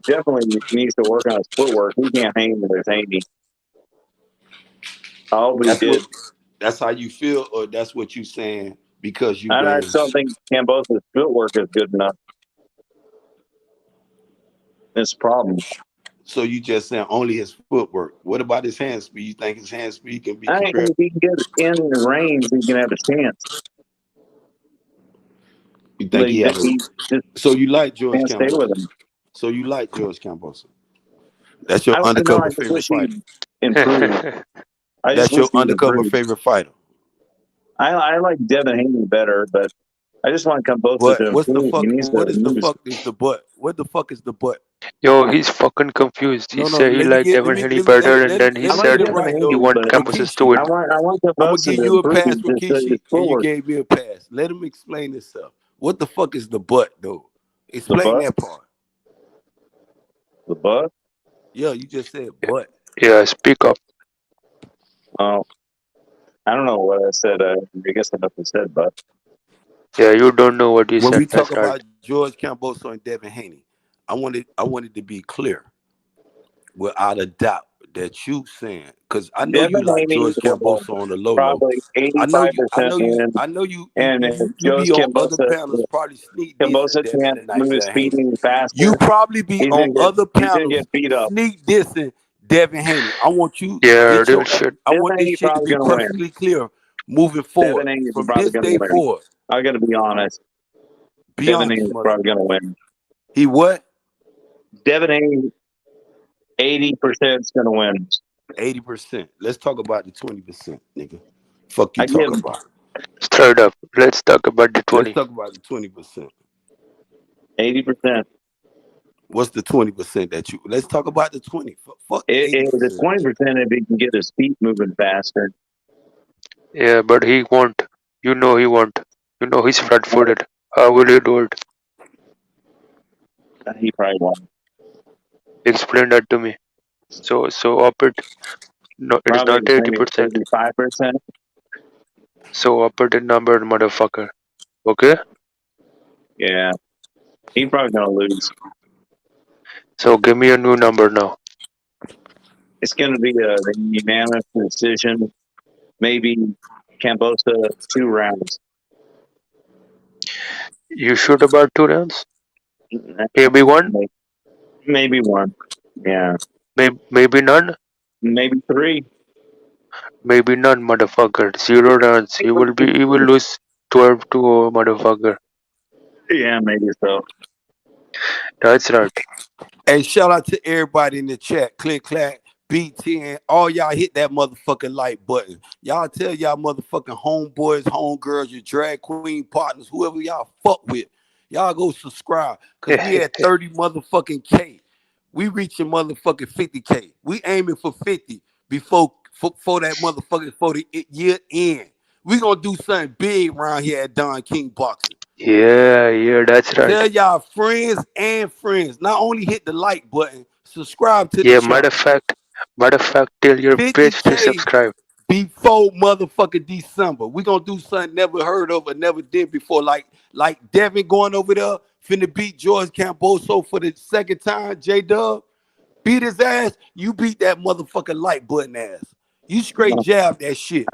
definitely needs to work on his footwork. He can't hang with his handy. I hope he That's did. what. That's how you feel, or that's what you saying because you I been. just don't think Kambosos' footwork is good enough. It's a problem. So you just saying only his footwork. What about his hand speed? You think his hand speed can be I think compared? if he can get in the range, he can have a chance. You But think he have a? he just So you like George can't stay with Kambosos? him. So you like George Kambosos? That's your I know. I undercover just favorite wish he fighter. improved. I just That's wish your he undercover improved. favorite fighter. I like Devin Haney better, but I just want Kambosos But to what's the improve. He fuck? needs to What is the lose. fuck is the butt? What the fuck is the butt? Yo, he's fucking confused. He No, no. said he liked Devin Haney better, and then he I like said me Devin right he though. Haney, want but Kambosos to Rikishi, win. I want I'm gonna Kambosos give to you a improve pass, just his Rikishi, and you footwork. gave me a pass. Let him explain himself. What the fuck is the butt though? The Explain butt, that part. the butt. Yeah, you just said butt. Yeah, speak up. Oh, I don't know what I said. I guess I nothing said, but Yeah, you don't know what you When said. we talk That's right. about George Kambosos and Devin Haney, I wanted to be clear, without a doubt, that you saying, because I know you Devin like Haney George will Kambosos on the low low. probably I know 85% you. I know you. win. I know you. You And if you, you Joe's be on other Kambosa, panels, probably sneak dissing Kambosa Devin can't tonight, move his little feet Haney. any You faster, probably be on other he's gonna panels get beat up. sneak dissing Devin Haney. I want you Yeah, get real your. shit. I Devin want this Haney shit to probably be gonna win. perfectly clear moving Devin forward Haney is from probably this gonna day win. forward. I gotta be honest. Be Devin Haney honest, is mother. probably gonna win. He what? Devin Haney, 80% is gonna win. 80%. Let's talk about the 20%, nigga. Fuck you I give talking about. Straight up. Let's talk about the Let's 20. talk about the 20%. 80%. What's the 20% that you? Let's talk about the 20. Fuck the The 80%. 20% if he can get his feet moving faster. Yeah, but he won't. You know he won't. You know he's flat-footed. How will he do it? He probably won't. Explain that to me. So up it. No, it is Probably not 80%. 35%. So up it in number, motherfucker. Okay? Yeah, he's probably gonna lose. So give me a new number now. It's gonna be a unanimous decision. Maybe Kambosa 2 rounds. You shoot about 2 rounds? Maybe one? Maybe one. Yeah. Maybe none? Maybe 3. Maybe none, motherfucker. 0 rounds. You will lose 12-0, motherfucker. Yeah, maybe so. That's right. Hey, shout out to everybody in the chat. Click, clack, B10. All y'all hit that motherfucking like button. Y'all tell y'all motherfucking homeboys, homegirls, your drag queen partners, whoever y'all fuck with. Y'all go subscribe. Cause we at 30 motherfucking K. We reaching motherfucking 50K. We aiming for 50 before that motherfucking for the year end. We gonna do something big around here at Don King Boxing. Yeah, that's right. Tell y'all friends and friends. Not only hit the like button, subscribe to the Yeah, matter channel. of fact, tell your bitch to 50K subscribe. before motherfucking December. We gonna do something never heard of or never did before. Like Devin going over there finna beat George Kambosos for the second time, J-Dub, beat his ass, you beat that motherfucking like button ass. You straight jab that shit.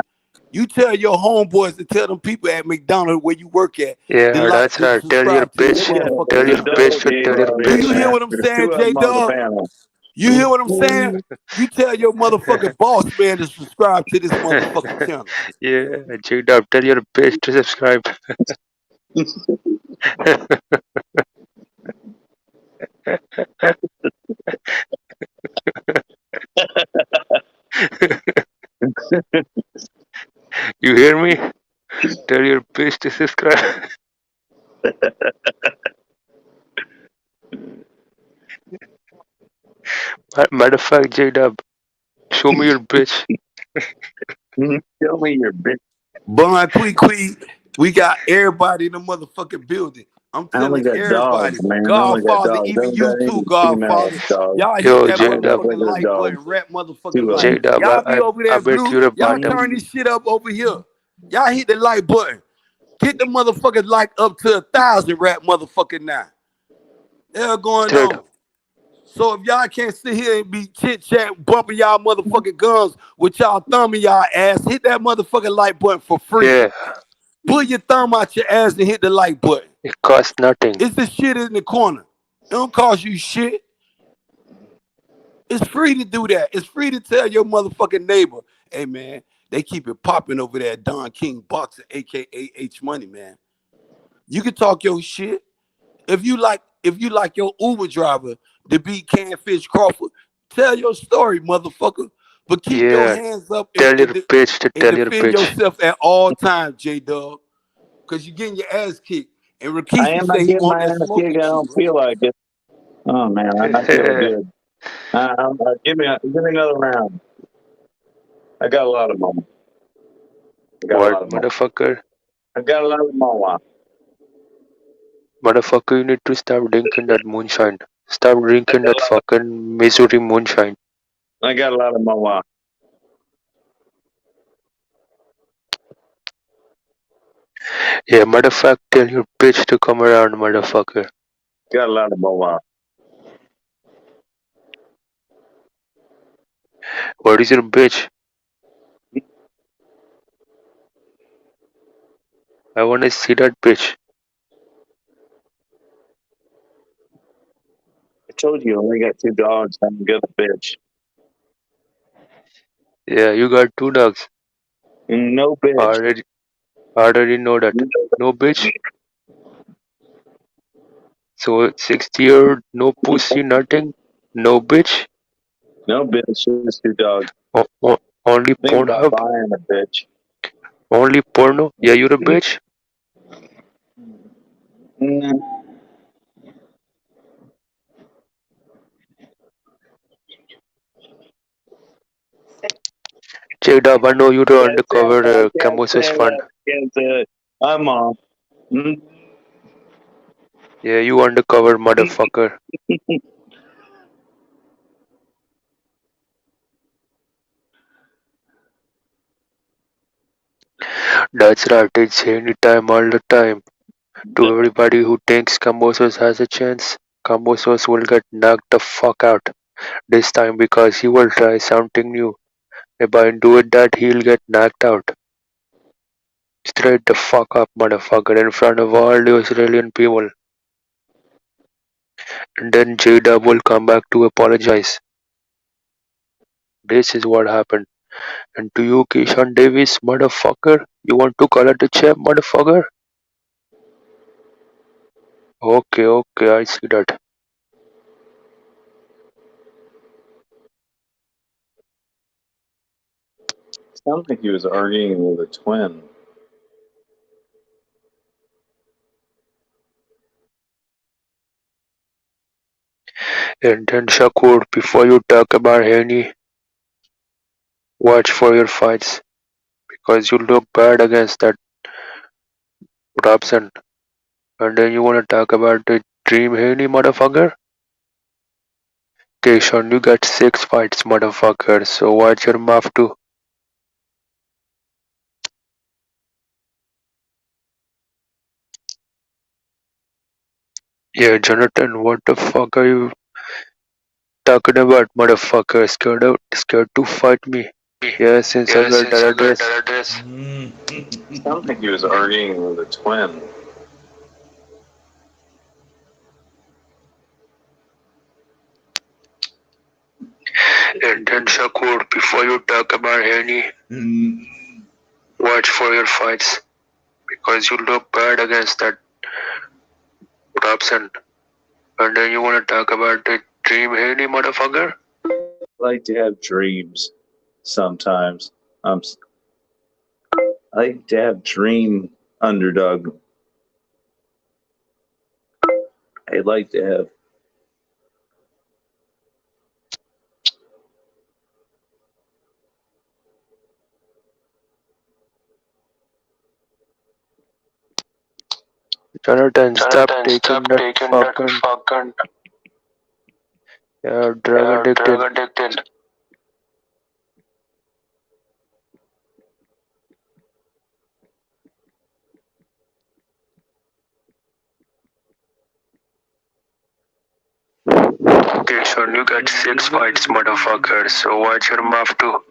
You tell your homeboys to tell them people at McDonald's where you work at Yeah, that's to right. Tell your subscribe to this bitch. motherfucking Tell your There's a channel. double bitch to team tell your on Do me, you bitch. hear man. what I'm There's saying, two of them on the J-Dub? panel. You hear what I'm saying? You tell your motherfucking boss man to subscribe to this motherfucking channel. Yeah, J-Dub, tell your bitch to subscribe. You hear me? Tell your bitch to subscribe. Matter of fact, J-Dub, show me your bitch. Tell me your bitch. Bun Quee, we got everybody in the motherfucking building. I'm I only telling got dogs, everybody, man. I only got Godfather, dogs. even Don't you got too, any female Godfather. dogs. Y'all hit Yo, that All J-Dub, motherfucking regular like button, dogs. rap motherfucking Two of like. them. J-Dub, Y'all be over I there, bet Blue. you're a Y'all bottom. turn this shit up over here. Y'all hit the like button. Get the motherfucking like up to 1,000 rap motherfucking now. Hell going Straight up. on. So if y'all can't sit here and be chit chat bumping y'all motherfucking guns with y'all thumb in y'all ass, hit that motherfucking like button for free. Yeah, Pull your thumb out your ass and hit the like button. it costs nothing. It's the shit in the corner. It don't cost you shit. It's free to do that. It's free to tell your motherfucking neighbor, hey man, they keep it popping over there at Don King Boxer, aka H Money, man. You can talk your shit. If you like your Uber driver to beat Canfish Crawford, tell your story, motherfucker. But keep your Yeah, hands up tell your bitch to and tell your defend bitch. yourself at all times, J Dub. Cause you're getting your ass kicked. And I Rikishi am not say he getting want my that ass kicked. smoking I shit, don't right? feel like it. Oh man, I'm not feeling good. Give me another round. I got a lot of them. I got a What, lot of them. motherfucker? I got a lot of them. Motherfucker, you need to stop drinking that moonshine. Stop drinking that fucking Missouri moonshine. I got a lot of them. Yeah, matter of fact, tell your bitch to come around, motherfucker. Got a lot of them. What is your bitch? I wanna see that bitch. I told you I only got two dogs. I'm a good bitch. Yeah, you got two dogs. No bitch. Already know that. No bitch. So 60-year, no pussy, nothing. No bitch. No bitch. Just two dogs. Only Think about Pornhub. buying a bitch. Only porno. Yeah, you're a bitch. Mm. Checked up. I know you're the Can't say undercover I can't Kambosos say fund. that. Can't say it. I'm on. Yeah, you undercover motherfucker. That's right. It's anytime, all the time. To everybody who thinks Kambosos has a chance, Kambosos will get knocked the fuck out this time because he will try something new. And by doing that, he'll get knocked out. Straight the fuck up, motherfucker, in front of all the Australian people. And then J-Dub will come back to apologize. This is what happened. And to you, Kishan Davis, motherfucker, you want to call it a champ, motherfucker? Okay, okay, I see that. Sounds like he was arguing with a twin. And then Shakur, before you talk about Haney, watch for your fights. Because you look bad against that Robson. And then you wanna talk about the Dream Haney, motherfucker? Kishan, you got 6 fights, motherfucker, so watch your mouth too. Yeah, Jonathan, what the fuck are you talking about, motherfucker? Scared to fight me? Yeah, since I wear that dress. I don't think he was arguing with a twin. And then Shakur, before you talk about Haney, watch for your fights because you look bad against that Robson. And then you want to talk about the Dream Haney, motherfucker? I like to have dreams sometimes. I like to have dream underdog. I like to have. Jonathan, stop taking that fucking drug addicted. Okay, son, you got 6 fights, motherfucker. So watch your mouth too.